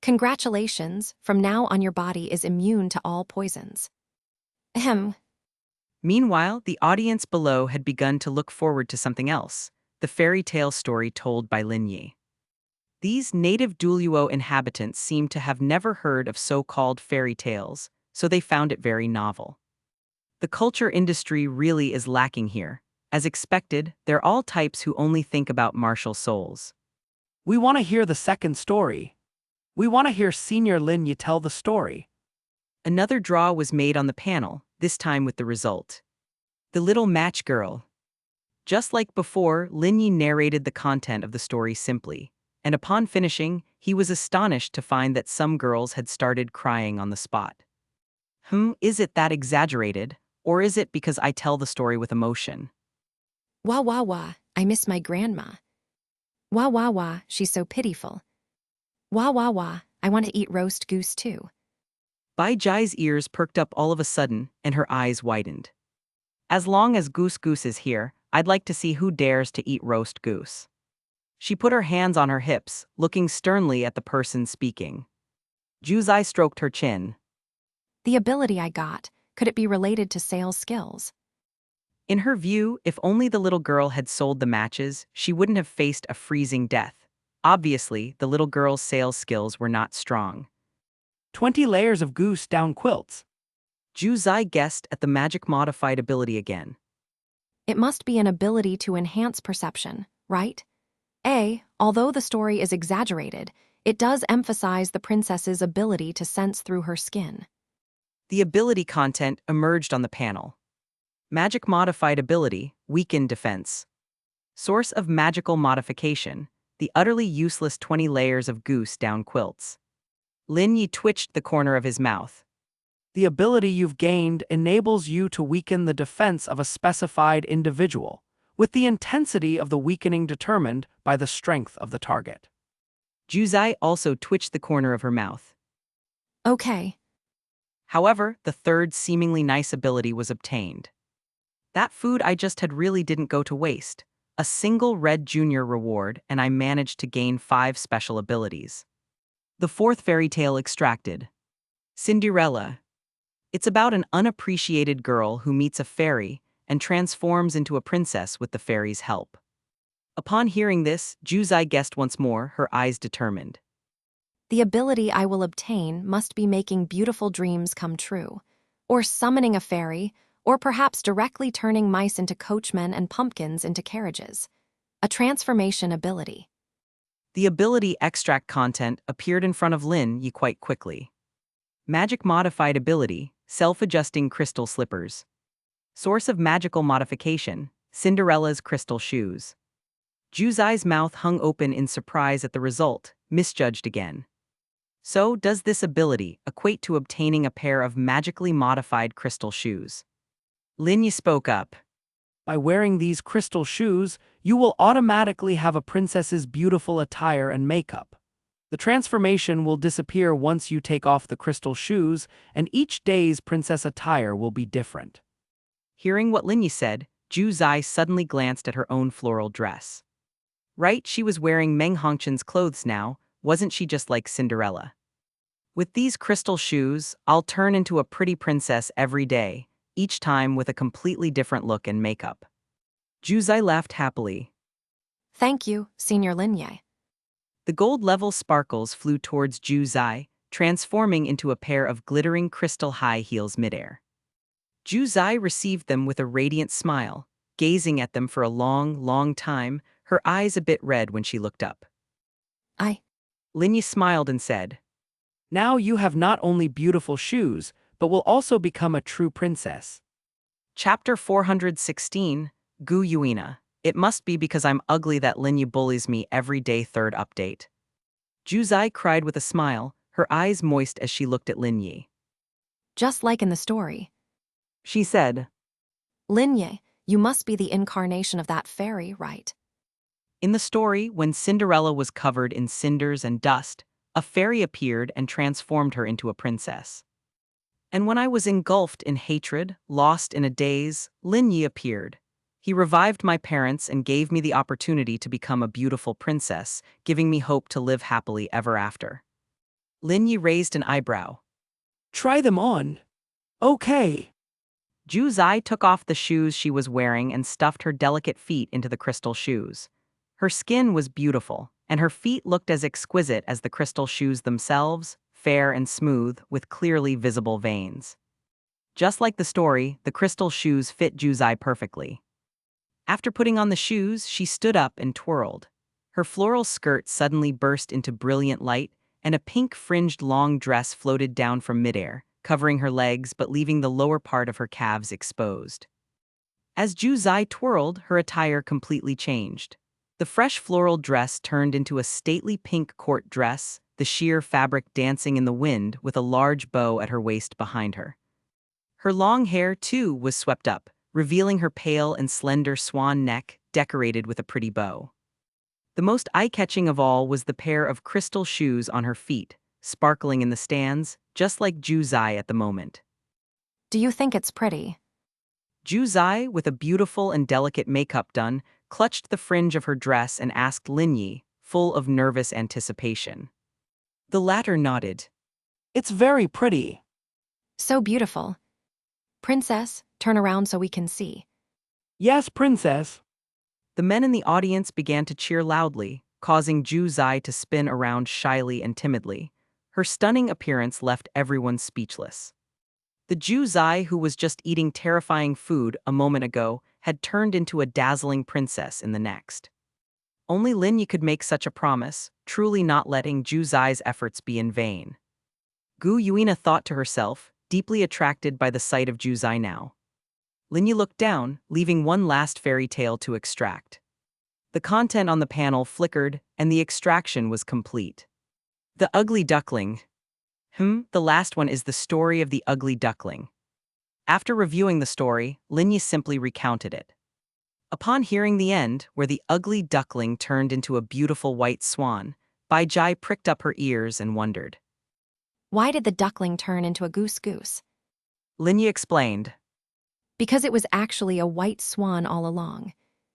Congratulations, from now on your body is immune to all poisons. Ahem. Meanwhile, the audience below had begun to look forward to something else, the fairy tale story told by Lin Yi. These native Douluo inhabitants seemed to have never heard of so-called fairy tales, so they found it very novel. The culture industry really is lacking here. As expected, they're all types who only think about martial souls. We want to hear the second story. We want to hear Senior Lin Yi tell the story. Another draw was made on the panel, this time with the result. The little match girl. Just like before, Lin Yi narrated the content of the story simply, and upon finishing, he was astonished to find that some girls had started crying on the spot. Is it that exaggerated, or is it because I tell the story with emotion? Wah wah wah, I miss my grandma. Wah wah wah, she's so pitiful. Wah wah wah, I want to eat roast goose too. Bai Jai's ears perked up all of a sudden, and her eyes widened. As long as Goose Goose is here, I'd like to see who dares to eat roast goose. She put her hands on her hips, looking sternly at the person speaking. Zhu Zai stroked her chin. The ability I got, could it be related to sales skills? In her view, if only the little girl had sold the matches, she wouldn't have faced a freezing death. Obviously, the little girl's sales skills were not strong. 20 layers of goose down quilts. Zhu Zai guessed at the magic-modified ability again. It must be an ability to enhance perception, right? Although the story is exaggerated, it does emphasize the princess's ability to sense through her skin. The ability content emerged on the panel. Magic-modified ability, weakened defense. Source of magical modification, the utterly useless 20 layers of goose down quilts. Lin Yi twitched the corner of his mouth. The ability you've gained enables you to weaken the defense of a specified individual, with the intensity of the weakening determined by the strength of the target. Zhu Zai also twitched the corner of her mouth. Okay. However, the third seemingly nice ability was obtained. That food I just had really didn't go to waste. A single red junior reward, and I managed to gain 5 special abilities. The fourth fairy tale extracted. Cinderella. It's about an unappreciated girl who meets a fairy and transforms into a princess with the fairy's help. Upon hearing this, Zhu Zai guessed once more, her eyes determined. The ability I will obtain must be making beautiful dreams come true, or summoning a fairy, or perhaps directly turning mice into coachmen and pumpkins into carriages. A transformation ability. The ability extract content appeared in front of Lin Yi quite quickly. Magic modified ability, self-adjusting crystal slippers. Source of magical modification, Cinderella's crystal shoes. Zhu Zai's mouth hung open in surprise at the result, misjudged again. So, does this ability equate to obtaining a pair of magically modified crystal shoes? Lin Yi spoke up. By wearing these crystal shoes, you will automatically have a princess's beautiful attire and makeup. The transformation will disappear once you take off the crystal shoes, and each day's princess attire will be different. Hearing what Lin Yi said, Zhu Zai suddenly glanced at her own floral dress. Right, she was wearing Meng Hongchen's clothes now, wasn't she just like Cinderella? With these crystal shoes, I'll turn into a pretty princess every day, each time with a completely different look and makeup. Zhu Zai laughed happily. Thank you, Senior Lin Yi. The gold-level sparkles flew towards Zhu Zai, transforming into a pair of glittering crystal high heels midair. Zhu Zai received them with a radiant smile, gazing at them for a long, long time, her eyes a bit red when she looked up. I. Lin Yi smiled and said, Now you have not only beautiful shoes, but will also become a true princess. Chapter 416, Gu Yuina. It must be because I'm ugly that Lin Yi bullies me every day. Third update. Zhu Zai cried with a smile, her eyes moist as she looked at Lin Yi. Just like in the story. She said, Lin Yi, you must be the incarnation of that fairy, right? in the story, when Cinderella was covered in cinders and dust, a fairy appeared and transformed her into a princess. And when I was engulfed in hatred, lost in a daze, Lin Yi appeared. He revived my parents and gave me the opportunity to become a beautiful princess, giving me hope to live happily ever after. Lin Yi raised an eyebrow. Try them on. Okay. Zhu Zai took off the shoes she was wearing and stuffed her delicate feet into the crystal shoes. Her skin was beautiful, and her feet looked as exquisite as the crystal shoes themselves, fair and smooth, with clearly visible veins. Just like the story, the crystal shoes fit Zhu Zai perfectly. After putting on the shoes, she stood up and twirled. Her floral skirt suddenly burst into brilliant light, and a pink-fringed long dress floated down from midair, covering her legs but leaving the lower part of her calves exposed. As Zhu Zai twirled, her attire completely changed. The fresh floral dress turned into a stately pink court dress, the sheer fabric dancing in the wind with a large bow at her waist behind her. Her long hair, too, was swept up, revealing her pale and slender swan neck decorated with a pretty bow. The most eye-catching of all was the pair of crystal shoes on her feet, sparkling in the stands, just like Zhu Zai at the moment. Do you think it's pretty? Zhu Zai, with a beautiful and delicate makeup done, clutched the fringe of her dress and asked Lin Yi, full of nervous anticipation. The latter nodded. It's very pretty. So beautiful. Princess, turn around so we can see. Yes, princess. The men in the audience began to cheer loudly, causing Zhu Zai to spin around shyly and timidly. Her stunning appearance left everyone speechless. The Zhu Zai who was just eating terrifying food a moment ago had turned into a dazzling princess in the next. Only Lin Yi could make such a promise, truly not letting Zhu Zai's efforts be in vain. Gu Yuina thought to herself, deeply attracted by the sight of Zhu Zai now. Lin Yi looked down, leaving one last fairy tale to extract. The content on the panel flickered, and the extraction was complete. The Ugly Duckling. The last one is the story of the Ugly Duckling. After reviewing the story, Lin Yi simply recounted it. Upon hearing the end, where the ugly duckling turned into a beautiful white swan, Bai Jai pricked up her ears and wondered. Why did the duckling turn into a goose? Lin Yi explained. Because it was actually a white swan all along.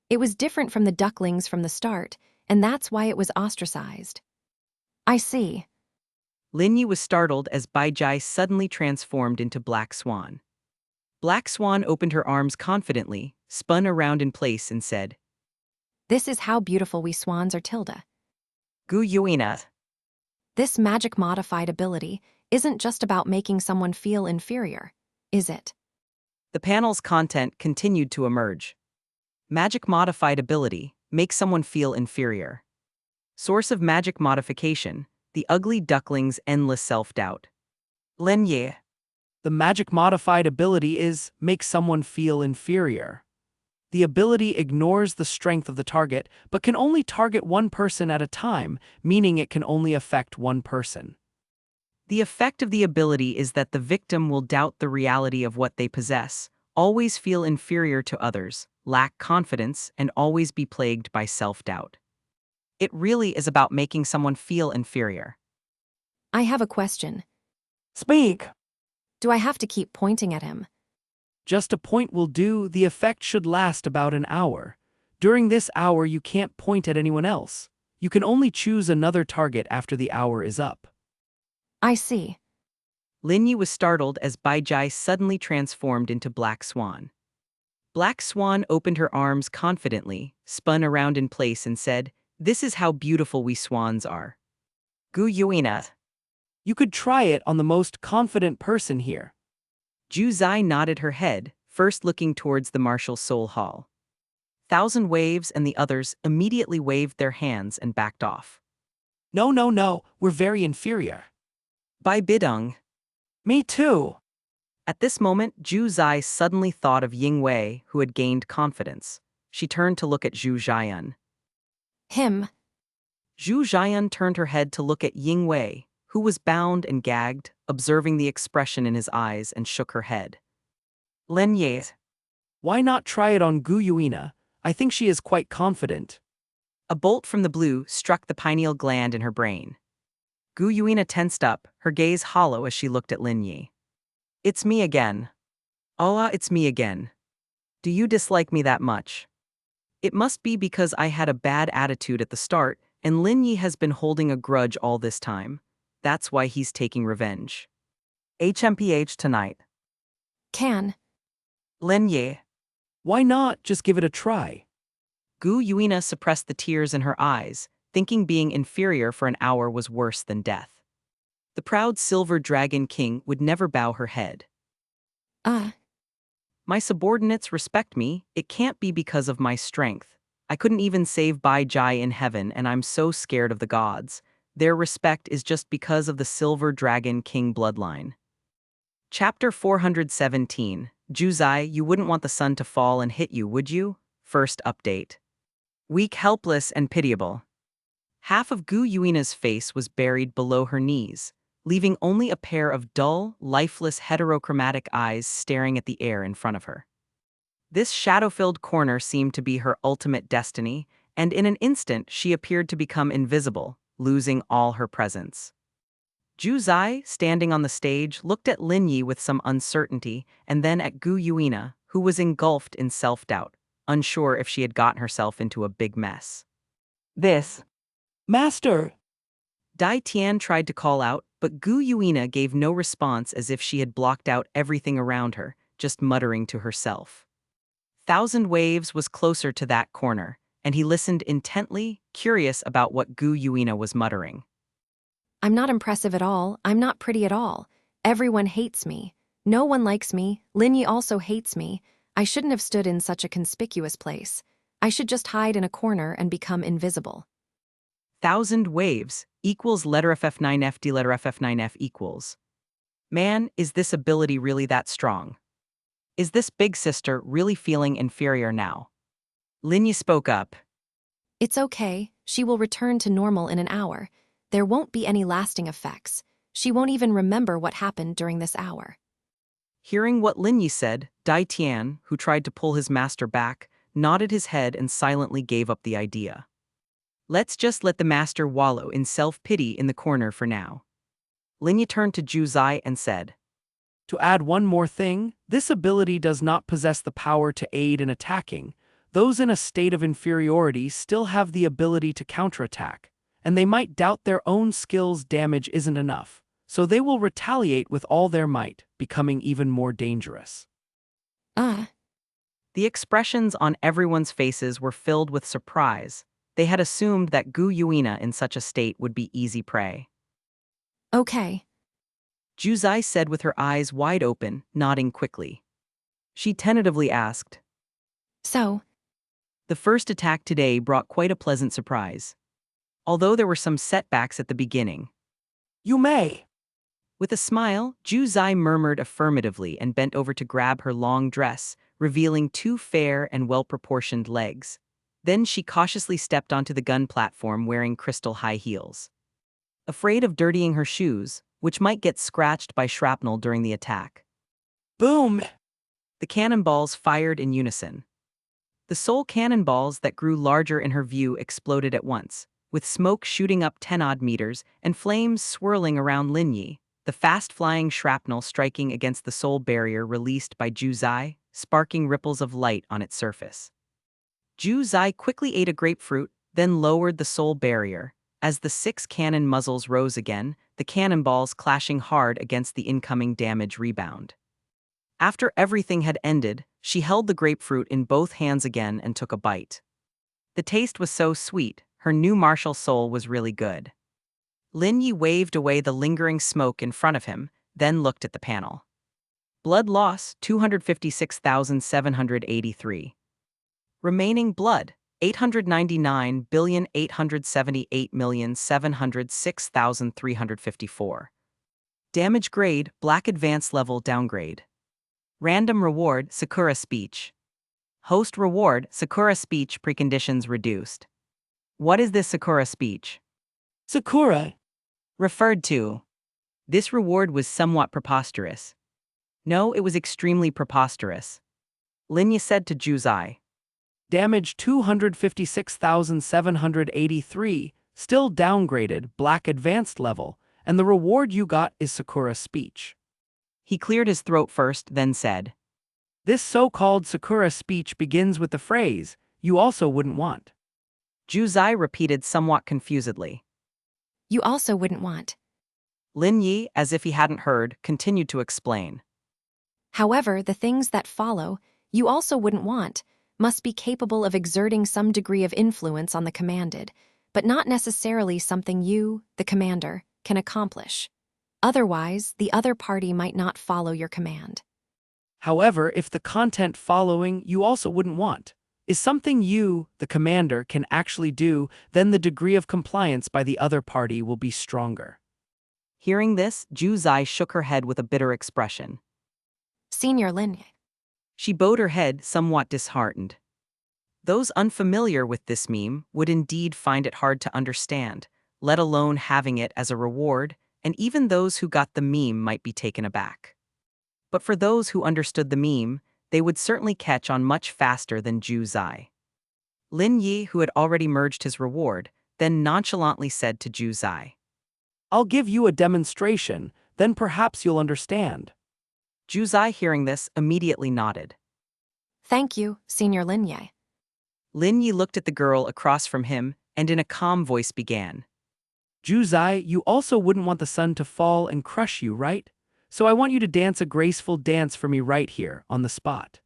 It was different from the ducklings from the start, and that's why it was ostracized. I see. Lin Yi was startled as Bai Jai suddenly transformed into Black Swan. Black Swan opened her arms confidently, spun around in place and said, This is how beautiful we swans are, Tilda. Gu Yuina. This magic modified ability isn't just about making someone feel inferior, is it? The panel's content continued to emerge. Magic modified ability, make someone feel inferior. Source of magic modification, the ugly duckling's endless self-doubt. Lin Yi. The magic modified ability is make someone feel inferior. The ability ignores the strength of the target, but can only target one person at a time, meaning it can only affect one person. The effect of the ability is that the victim will doubt the reality of what they possess, always feel inferior to others, lack confidence, and always be plagued by self-doubt. It really is about making someone feel inferior. I have a question. Speak. Do I have to keep pointing at him? Just a point will do. The effect should last about an hour. During this hour, you can't point at anyone else. You can only choose another target after the hour is up. I see. Lin Yi was startled as Bai Jai suddenly transformed into Black Swan. Black Swan opened her arms confidently, spun around in place and said, This is how beautiful we swans are. Gu Yuina. You could try it on the most confident person here. Zhu Zai nodded her head, first looking towards the Martial Soul Hall. Thousand Waves and the others immediately waved their hands and backed off. No, no, no, we're very inferior. By Bidong. Me too. At this moment, Zhu Zai suddenly thought of Ying Wei, who had gained confidence. She turned to look at Zhu Jian. Him. Zhu Jian turned her head to look at Ying Wei, who was bound and gagged, observing the expression in his eyes, and shook her head. Lin Yi. Why not try it on Gu Yuina? I think she is quite confident. A bolt from the blue struck the pineal gland in her brain. Gu Yuina tensed up, her gaze hollow as she looked at Lin Yi. It's me again. Oh, it's me again. Do you dislike me that much? It must be because I had a bad attitude at the start, and Lin Yi has been holding a grudge all this time. That's why he's taking revenge. HMPH tonight. Can. Lin Yi. Why not just give it a try? Gu Yuina suppressed the tears in her eyes, thinking being inferior for an hour was worse than death. The proud Silver Dragon King would never bow her head. My subordinates respect me, it can't be because of my strength. I couldn't even save Bai Jai in heaven, and I'm so scared of the gods. Their respect is just because of the Silver Dragon King bloodline. Chapter 417. Zhu Zai, you wouldn't want the sun to fall and hit you, would you? First update. Weak, helpless, and pitiable. Half of Gu Yuina's face was buried below her knees, leaving only a pair of dull, lifeless, heterochromatic eyes staring at the air in front of her. This shadow-filled corner seemed to be her ultimate destiny, and in an instant she appeared to become invisible, losing all her presence. Zhu Zai, standing on the stage, looked at Lin Yi with some uncertainty, and then at Gu Yuina, who was engulfed in self-doubt, unsure if she had gotten herself into a big mess. This. Master! Dai Tian tried to call out, but Gu Yuina gave no response, as if she had blocked out everything around her, just muttering to herself. Thousand Waves was closer to that corner, and he listened intently, curious about what Gu Yuina was muttering. I'm not impressive at all. I'm not pretty at all. Everyone hates me. No one likes me. Lin Yi also hates me. I shouldn't have stood in such a conspicuous place. I should just hide in a corner and become invisible. Thousand Waves equals letter FF9FD letter FF9F equals. Man, is this ability really that strong? Is this big sister really feeling inferior now? Lin Yi spoke up. It's okay. She will return to normal in an hour. There won't be any lasting effects. She won't even remember what happened during this hour. Hearing what Lin Yi said, Dai Tian, who tried to pull his master back, nodded his head and silently gave up the idea. Let's just let the master wallow in self-pity in the corner for now. Lin Yi turned to Zhu Zai and said, To add one more thing, this ability does not possess the power to aid in attacking. Those in a state of inferiority still have the ability to counterattack, and they might doubt their own skills' damage isn't enough, so they will retaliate with all their might, becoming even more dangerous. The expressions on everyone's faces were filled with surprise. They had assumed that Gu Yuina in such a state would be easy prey. Okay. Zhu Zai said with her eyes wide open, nodding quickly. She tentatively asked, So? The first attack today brought quite a pleasant surprise. Although there were some setbacks at the beginning. You may. With a smile, Zhu Zai murmured affirmatively and bent over to grab her long dress, revealing two fair and well-proportioned legs. Then she cautiously stepped onto the gun platform wearing crystal high heels. Afraid of dirtying her shoes, which might get scratched by shrapnel during the attack. Boom! The cannonballs fired in unison. The soul cannonballs that grew larger in her view exploded at once, with smoke shooting up 10-odd meters and flames swirling around Lin Yi, the fast-flying shrapnel striking against the soul barrier released by Zhu Zai, sparking ripples of light on its surface. Zhu Zai quickly ate a grapefruit, then lowered the soul barrier. As the 6 cannon muzzles rose again, the cannonballs clashing hard against the incoming damage rebound. After everything had ended, she held the grapefruit in both hands again and took a bite. The taste was so sweet, her new martial soul was really good. Lin Yi waved away the lingering smoke in front of him, then looked at the panel. Blood loss 256,783. Remaining blood 899,878,706,354. Damage grade Black Advanced Level downgrade. Random reward Sakura speech. Host reward Sakura speech preconditions reduced. What is this Sakura speech? Sakura. Referred to. This reward was somewhat preposterous. No, it was extremely preposterous. Lin Yi said to Juzai. Damage 256,783, still downgraded, Black Advanced Level, and the reward you got is Sakura speech. He cleared his throat first, then said. This so-called Sakura speech begins with the phrase, "You also wouldn't want." Juzai repeated somewhat confusedly. You also wouldn't want. Lin Yi, as if he hadn't heard, continued to explain. However, the things that follow, you also wouldn't want, must be capable of exerting some degree of influence on the commanded, but not necessarily something you, the commander, can accomplish. Otherwise, the other party might not follow your command. However, if the content following "you also wouldn't want" is something you, the commander, can actually do, then the degree of compliance by the other party will be stronger. Hearing this, Juzai shook her head with a bitter expression. Senior Lin Yi. She bowed her head, somewhat disheartened. Those unfamiliar with this meme would indeed find it hard to understand, let alone having it as a reward, and even those who got the meme might be taken aback. But for those who understood the meme, they would certainly catch on much faster than Juzai. Lin Yi, who had already merged his reward, then nonchalantly said to Juzai. I'll give you a demonstration, then perhaps you'll understand. Juzai, hearing this, immediately nodded. Thank you, Senior Lin Yi. Lin Yi looked at the girl across from him and in a calm voice began. Juzai, you also wouldn't want the sun to fall and crush you, right? So I want you to dance a graceful dance for me right here, on the spot.